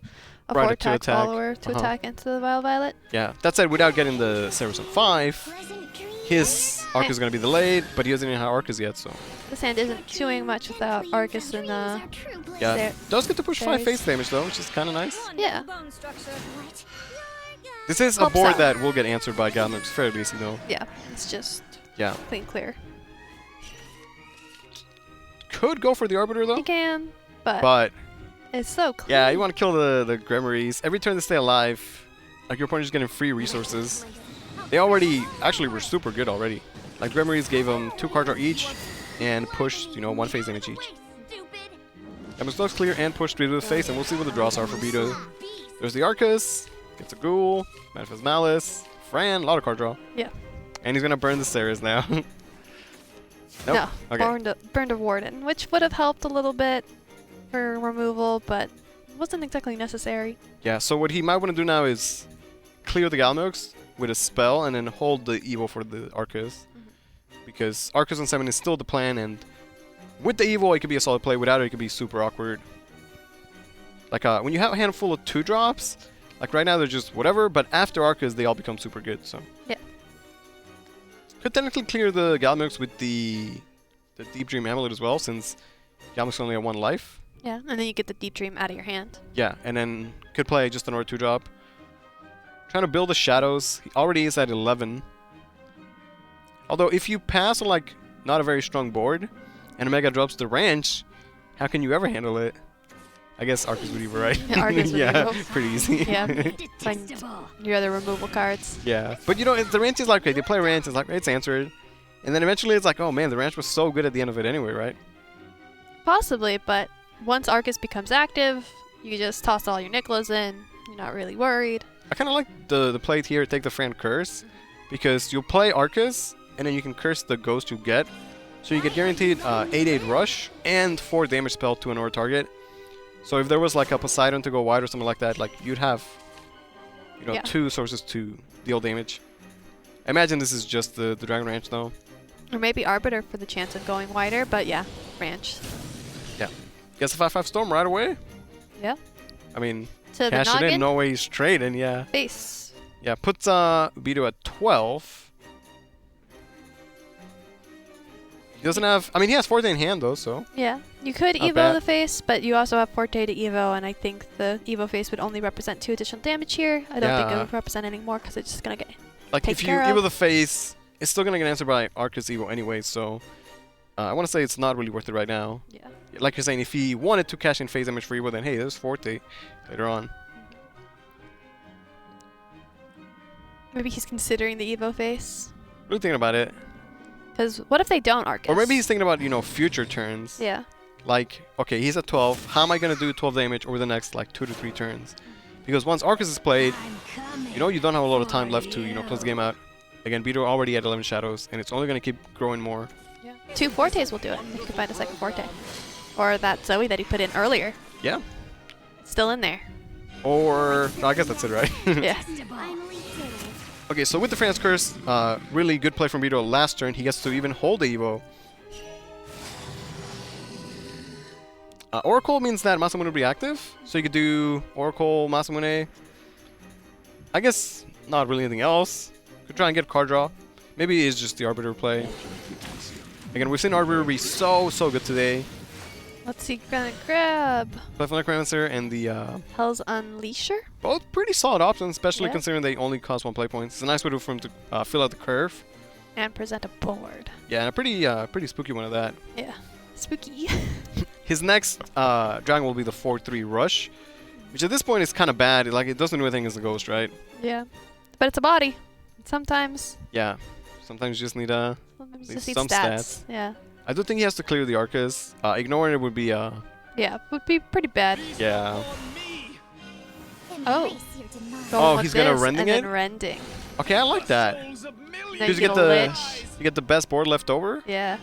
a 4-attack follower to attack into the Violet. Yeah, that said, without getting the Ceres on 5, his Arcus is going to be delayed, but he doesn't even have Arcus yet, so... This hand isn't doing much without Arcus and yeah, does get to push 5 face damage though, which is kind of nice. Yeah. This is a board that will get answered by Galmix fairly easy though. Yeah, it's just clean clear. Could go for the Arbiter though. You can, but it's so clean. Yeah, you want to kill the Gremrys. Every turn they stay alive, like your opponent is getting free resources. They already actually were super good already. Like Gremrys gave them 2 card draw each and pushed, 1 face damage each. Galmix does clear and push 3 to the face, and we'll see what the draws are for Beto. There's the Arcus, gets a Ghoul, Manifest Malice, Fran, a lot of card draw. Yeah. And he's gonna burn the Ceres now. Nope. No, Okay. burned a Warden, which would have helped a little bit for removal, but wasn't exactly necessary. Yeah, so what he might want to do now is clear the Galmix with a spell and then hold the Evo for the Arcus. Because Arcus on 7 is still the plan, and with the Evo it could be a solid play, without it could be super awkward. Like when you have a handful of 2-drops, like right now they're just whatever, but after Arcus they all become super good, so. Yeah. Could technically clear the Galmix with the Deep Dream Amulet as well, since Galmix only have 1 life. Yeah, and then you get the Deep Dream out of your hand. Yeah, and then could play just another 2-drop. Trying to build the Shadows. He already is at 11. Although if you pass on like not a very strong board, and Omega drops the Ranch, how can you ever handle it? I guess Arcus would be right. Yeah, Arcus would yeah, be pretty easy. Yeah, find your other removal cards. Yeah, but the Ranch is like, okay, they play Ranch, it's like, it's answered. And then eventually it's like, oh man, the ranch was so good at the end of it anyway, right? Possibly, but once Arcus becomes active, you just toss all your Nicolas in. You're not really worried. I kind of like the play here, take the Fran Curse, because you'll play Arcus, and then you can curse the ghost you get. So you get guaranteed 8/8 rush and 4 damage spell to an or target. So if there was like a Poseidon to go wide or something like that, like you'd have, you know, 2 sources to deal damage. I imagine this is just the Dragon Ranch though. Or maybe Arbiter for the chance of going wider, but yeah, Ranch. Yeah. Gets a 5/5 Storm right away. Yeah. I mean, To cash the it in, noggin. no way he's trading, yeah. Face. Yeah, puts Beto at 12. He doesn't have, I mean, he has Forte in hand though, so. Yeah, you could Not Evo bad. the face, but you also have Forte to Evo, and I think the Evo face would only represent 2 additional damage here. I don't think it Yeah. would represent any more because it's just gonna get Like taken if you care Evo of. the face, it's still gonna get answered by Arcus Evo anyway, so I want to say it's not really worth it right now. Yeah. Like you're saying, if he wanted to cash in phase damage for Evo, then hey, there's Forte later on. Maybe he's considering the Evo face. Really thinking about it. Because what if they don't Arcus? Or maybe he's thinking about, you know, future turns. Yeah. Like, okay, he's at 12. How am I gonna do 12 damage over the next like 2 to 3 turns? Because once Arcus is played, you know, you don't have a lot of time left to, you know, close the game out. Again, Beto already at 11 shadows, and it's only gonna keep growing more. Yeah. 2 Fortes will do it if you can find a second Forte. Or that Zoe that he put in earlier. Yeah. Still in there. Or no, I guess that's it, right? Yeah. Okay, so with the Fran's Curse, really good play from Beto last turn. He gets to even hold the Evo. Oracle means that Masamune will be active, so you could do Oracle, Masamune. I guess not really anything else. Could try and get card draw. Maybe it's just the Arbiter play. Again, we've seen Arbiter be so good today. Let's see, gonna grab Play from Necromancer and the Hell's Unleasher. both pretty solid options, especially Yeah. considering they only cost 1 play point. It's a nice way for him to fill out the curve. And present a board. Yeah, and a pretty spooky one of that. Yeah. Spooky. His next dragon will be the 4/3 Rush, which at this point is kind of bad. Like, it doesn't do anything as a ghost, right? Yeah. But it's a body. Sometimes. Yeah. Sometimes you just need Sometimes need just need some stats. Yeah. I do think he has to clear the Arcus. Ignoring it would be Yeah, would be pretty bad. yeah. Oh. Oh, he's gonna this rending and it? then rending. Okay, I like that. Then Because you you get Lich. you get the best board left over. Yeah.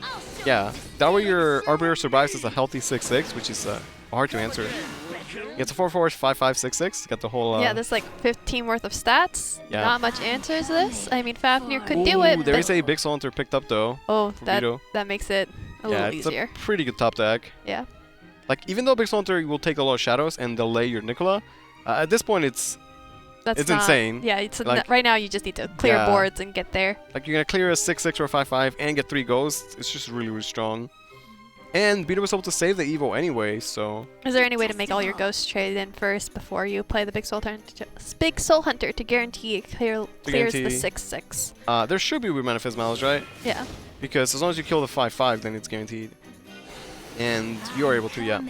Yeah. That way your Arbiter survives as a healthy 6/6, which is hard to answer. It's a 4/4 5/5 6/6. Got the whole Yeah, there's like 15 worth of stats. Yeah. Not much answers this. I mean, Fafnir could do it. There but is a big Soul Hunter picked up though. Oh, for that Beto. makes it a Yeah, little it's easier. a pretty good top deck. Yeah. Like, even though Big Soul Hunter will take a lot of shadows and delay your Nicola, at this point it's That's it's not- insane. Yeah, it's Like, right now you just need to clear yeah. boards and get there. Like, you're gonna clear a 6/6 or a 5/5 and get 3 ghosts. It's just really strong. And Beto was able to save the Evo anyway, so Is there any way to make all your ghosts trade in first before you play the Big Soul Hunter to guarantee it clears the guarantee- 6/6? there should be with Manifest Malice, right? Yeah. Because as long as you kill the 5/5, then it's guaranteed. And you're able to, yeah.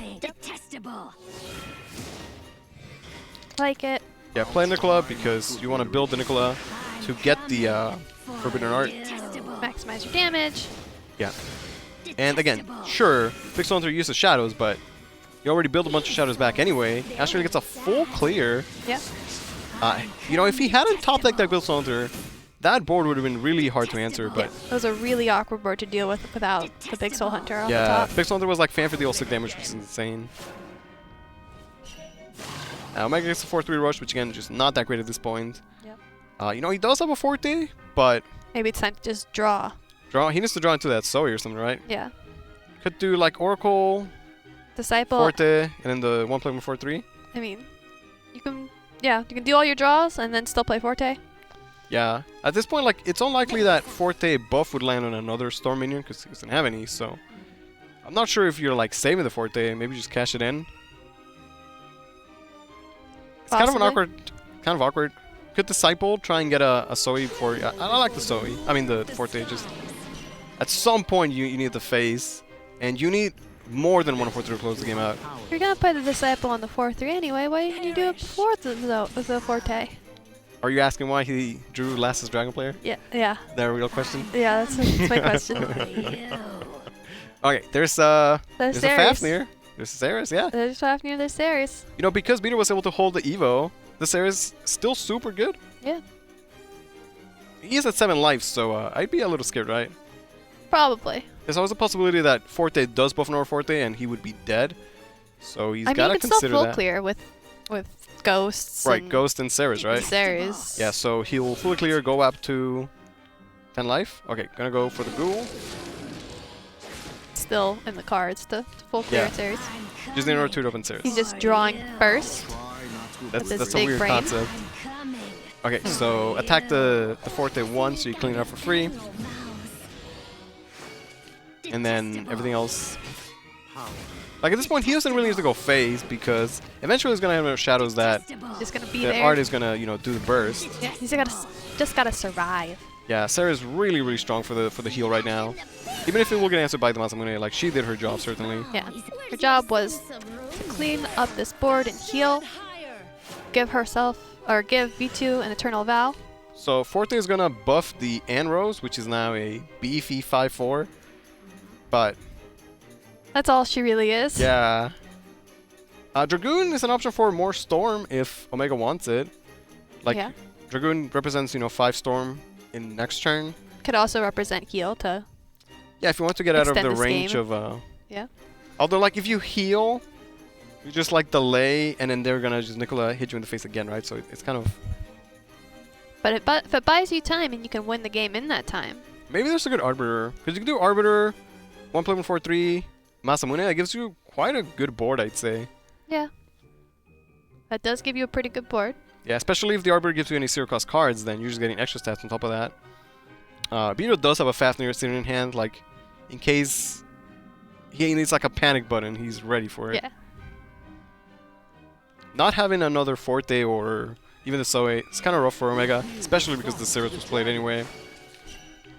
Like it. Yeah, play Nicola because you want to build the Nicola to get the Forbidden Art. Maximize your damage. Yeah. And again, sure, Big Soul Hunter uses shadows, but you already built a bunch of shadows back anyway. Astrid gets a full clear. Yeah. You know, if he hadn't top decked that Big Soul Hunter, that board would have been really hard to answer, but It was a really awkward board to deal with without the Big Soul Hunter on the yeah, top. Big Soul Hunter was like fan for deal 6 damage, which is insane. Omega gets a 4/3 Rush, which again, just not that great at this point. Yep. You know, he does have a Forte, but Maybe it's time to just draw. he needs to draw into that Zoe or something, right? Yeah. Could do like Oracle, Disciple. Forte, and then the 1 play 4/3. I mean, you can do all your draws and then still play Forte. Yeah. At this point, like, it's unlikely that Forte buff would land on another Storm minion because he doesn't have any, so I'm not sure if you're like saving the Forte, maybe just cash it in. It's kind of awkward. Could Disciple try and get a Zoe for you? I like the Zoe. I mean the Forte. Just at some point you need the face, and you need more than 1 4 to close the game out. You're gonna play the Disciple on the 4/3 anyway. Why didn't you do it before the Forte? Are you asking why he drew last as Dragon player? Yeah. Yeah. Is that a real question? Yeah, that's my question. Okay, there's a There's Fafnir. There's a Ceres, yeah. There's Fafnir, there's Ceres. You know, because Beater was able to hold the Evo, the Ceres still super good. Yeah. He is at 7 lives, so I'd be a little scared, right? Probably. There's always a possibility that Forte does buff Nova Forte and he would be dead. So he's got to I mean, it's still consider full that. clear with ghosts. Right, and Ghost and Ceres, right? Ceres. Yeah, so he'll fully clear, go up to 10 life. Okay, gonna go for the Ghoul. Still in the cards to full clear Ceres. Just need another 2 to open Ceres. He's just drawing first. That's a big weird brain. concept. Okay, so attack the Forte 1 so you clean it up for free. And then everything else. Like at this point, he doesn't really need to go phase because eventually he's gonna have enough shadows that Just gonna be the there. art is gonna, you know, do the burst. Yeah, he's just gotta survive. Yeah, Sarah's really, really strong for the heal right now. Even if it will get answered by the Masamune, like she did her job certainly. Yeah, her job was to clean up this board and heal. Give V2 an Eternal Vow. So Forte is gonna buff the Anrose, which is now a beefy 5/4. But that's all she really is. yeah. Dragoon is an option for more Storm if Omega wants it. Like Yeah. Dragoon represents, 5 Storm in next turn. Could also represent heal to. Yeah, if you want to get out of extend the this range game. of Yeah. Although like if you heal, you just like delay and then they're gonna just Nicola hit you in the face again, right? So it's kind of But if it buys you time and you can win the game in that time. maybe there's a good Arbiter. Because you can do Arbiter, 1+1/4/3, Masamune, that gives you quite a good board, I'd say. Yeah. That does give you a pretty good board. Yeah, especially if the Arbiter gives you any zero cost cards, then you're just getting extra stats on top of that. Beater does have a Fafnir sitting in hand, like, in case he needs like a panic button, he's ready for it. Yeah. Not having another Forte or even the Zoe, it's kind of rough for Omega, especially because the Ceres was played anyway.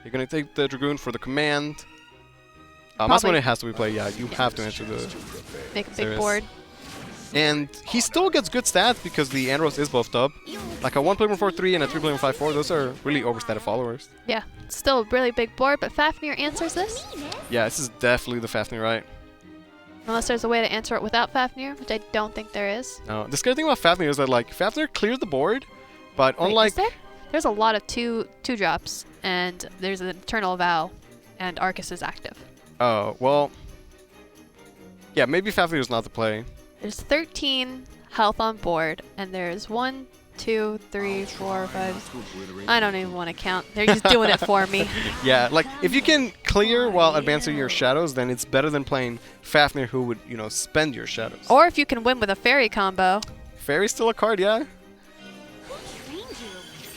You're going to take the Dragoon for the command. Masamune has to be played, yeah, you have to enter the Make a big Ceres. board. And he still gets good stats because the Andros is buffed up. Like a 1+1/4/3 and a 3+1/5/4, those are really overstated followers. Yeah. Still a really big board, but Fafnir answers this. Yeah, this is definitely the Fafnir, right? Unless there's a way to answer it without Fafnir, which I don't think there is. No, the scary thing about Fafnir is that like Fafnir clears the board, but Wait, unlike is there? There's a lot of two drops, and there's an Eternal Vow, and Arcus is active. oh well, yeah, maybe Fafnir is not the play. There's 13 health on board, and there's 1, 2, 3, 4, 5. I don't even want to count. They're just doing it for me. Yeah, like if you can clear while advancing your shadows, then it's better than playing Fafnir, who would spend your shadows. Or if you can win with a fairy combo. Fairy's still a card, yeah.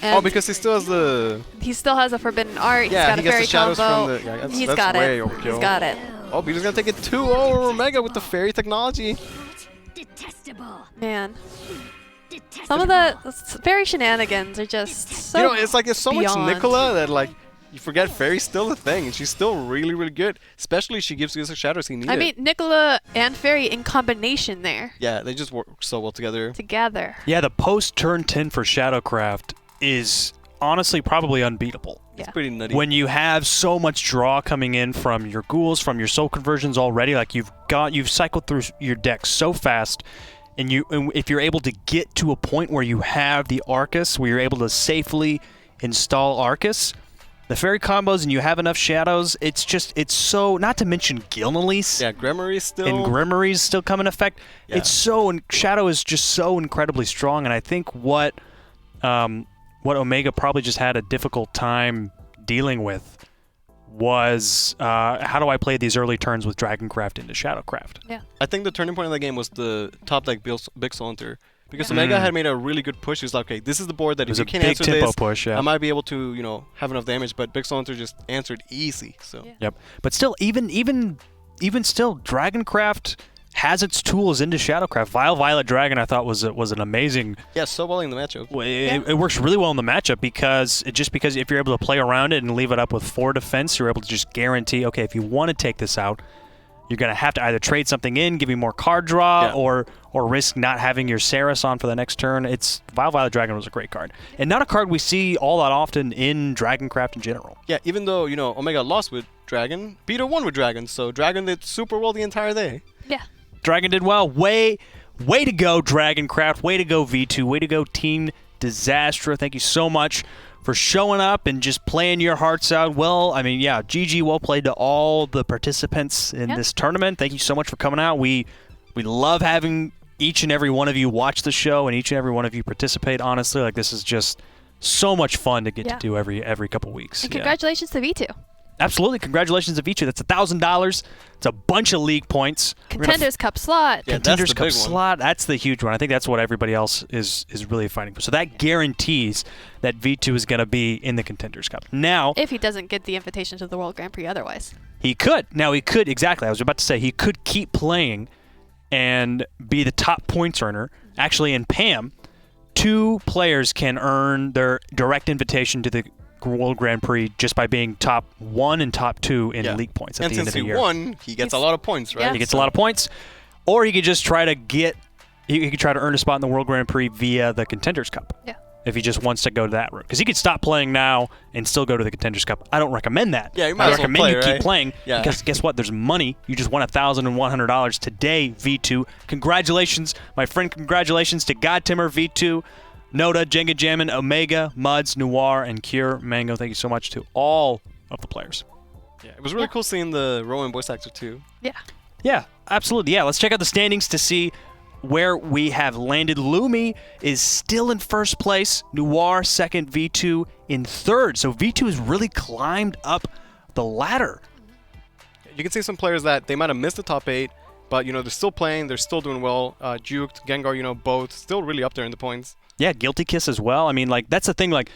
And Oh, because he still has the. he still has a forbidden art. Yeah, he's got he a gets fairy the shadows combo. from the. Yeah, He's that's got way it. overkill. He's got it. Oh, Beater's gonna take it 2-0 over Omega with the fairy technology. Man. Some of the fairy shenanigans are just so It's like there's so much beyond. Nicola that like you forget Fairy's still a thing, and she's still really, really good. Especially she gives you the shadows he needed. I mean, Nicola and fairy in combination there. Yeah, they just work so well together. Together. Yeah, the post turn 10 for Shadowcraft is honestly probably unbeatable. It's pretty nutty. When you have so much draw coming in from your ghouls, from your soul conversions already, like you've cycled through your deck so fast, and if you're able to get to a point where you have the Arcus, where you're able to safely install Arcus, the fairy combos, and you have enough shadows, it's so, not to mention Gilnelis. Yeah, Grimory's still. And Grimory's still come in effect. Yeah. Shadow is just so incredibly strong, and I think what Omega probably just had a difficult time dealing with was how do I play these early turns with Dragoncraft into Shadowcraft? Yeah. I think the turning point of the game was the top deck Big Solenter. Because Omega had made a really good push. He was like, okay, this is the board that if you can't answer this, it was a big tempo push, yeah. I might be able to, have enough damage. But Big Solenter just answered easy. So. Yeah. Yep. But still, even still, Dragoncraft has its tools into Shadowcraft. Violet Dragon, I thought was an amazing. Yeah, so well in the matchup. It works really well in the matchup because if you're able to play around it and leave it up with 4 defense, you're able to just guarantee, okay, if you want to take this out, you're going to have to either trade something in, give you more card draw, or risk not having your Saris on for the next turn. Violet Dragon was a great card. And not a card we see all that often in Dragoncraft in general. Yeah, even though, Omega lost with Dragon, Peter won with Dragon, so Dragon did super well the entire day. Yeah. Dragon did well. Way to go, Dragoncraft. Way to go, V2. Way to go, Team Disaster. Thank you so much for showing up and just playing your hearts out. Well, I mean, yeah, GG, well played to all the participants in this tournament. Thank you so much for coming out. We love having each and every one of you watch the show and each and every one of you participate, honestly. Like, this is just so much fun to get to do every couple weeks. And congratulations to V2. Absolutely. Congratulations to V2. That's $1,000. It's a bunch of league points. Contenders Cup slot. Yeah, Contenders that's the Cup big one. slot. That's the huge one. I think that's what everybody else is really fighting for. So that guarantees that V2 is going to be in the Contenders Cup. Now, if he doesn't get the invitation to the World Grand Prix otherwise. He could. Now, he could, exactly. I was about to say, he could keep playing and be the top points earner. Actually, in PAM, 2 players can earn their direct invitation to the World Grand Prix just by being top 1 and top 2 in league points at the end of the year. And since he won, he gets a lot of points, right? He gets a lot of points. Or he could just try to he could try to earn a spot in the World Grand Prix via the Contenders Cup. Yeah. If he just wants to go to that route. Because he could stop playing now and still go to the Contenders Cup. I don't recommend that. Yeah, you might as well recommend play, you keep playing. Yeah. Because guess what? There's money. You just won $1,100 today, V2. Congratulations, my friend. Congratulations to GodTemur, V2. Noda, Jengajam, Omega, Mudz, Noir, and Cure, Mango. Thank you so much to all of the players. Yeah, it was really cool seeing the Rowan voice actor too. Yeah. Yeah, absolutely. Yeah, let's check out the standings to see where we have landed. Lumi is still in first place. Noir second, V2 in third. So V2 has really climbed up the ladder. You can see some players that they might have missed the top 8, but they're still playing, they're still doing well. Juked, Gengar, both still really up there in the points. Yeah, Guilty Kiss as well. I mean, like, that's the thing, like,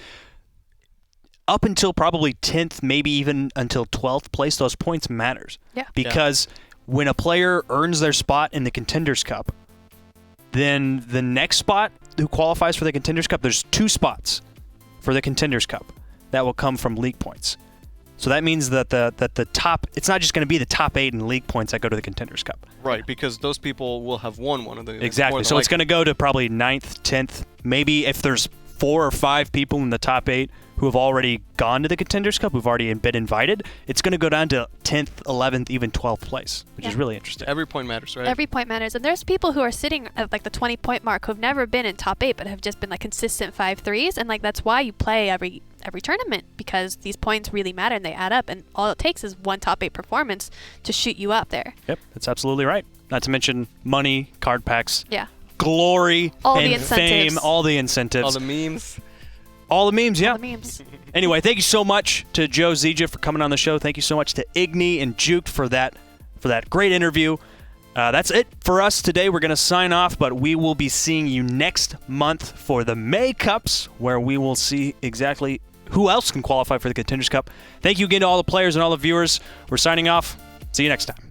up until probably 10th, maybe even until 12th place, those points matters. Yeah. Because when a player earns their spot in the Contenders Cup, then the next spot who qualifies for the Contenders Cup, there's 2 spots for the Contenders Cup that will come from league points. So that means that the top, it's not just going to be the top 8 in league points that go to the Contenders Cup. Right, because those people will have won one of the... Exactly. So it's going to go to probably 9th, 10th, maybe if there's 4 or 5 people in the top 8 who have already gone to the Contenders Cup, who've already been invited, it's going to go down to 10th, 11th, even 12th place, which is really interesting. Every point matters, right? Every point matters. And there's people who are sitting at like the 20-point mark who've never been in top 8 but have just been like consistent 5-3s. And like that's why you play every tournament, because these points really matter and they add up. And all it takes is one top 8 performance to shoot you up there. Yep, that's absolutely right. Not to mention money, card packs, glory, all and the incentives. fame, all the incentives. All the memes. All the memes, yeah. All the memes. Anyway, thank you so much to Joe Zija for coming on the show. Thank you so much to Igni and Juked for that great interview. That's it for us today. We're going to sign off, but we will be seeing you next month for the May Cups, where we will see exactly who else can qualify for the Contenders Cup. Thank you again to all the players and all the viewers. We're signing off. See you next time.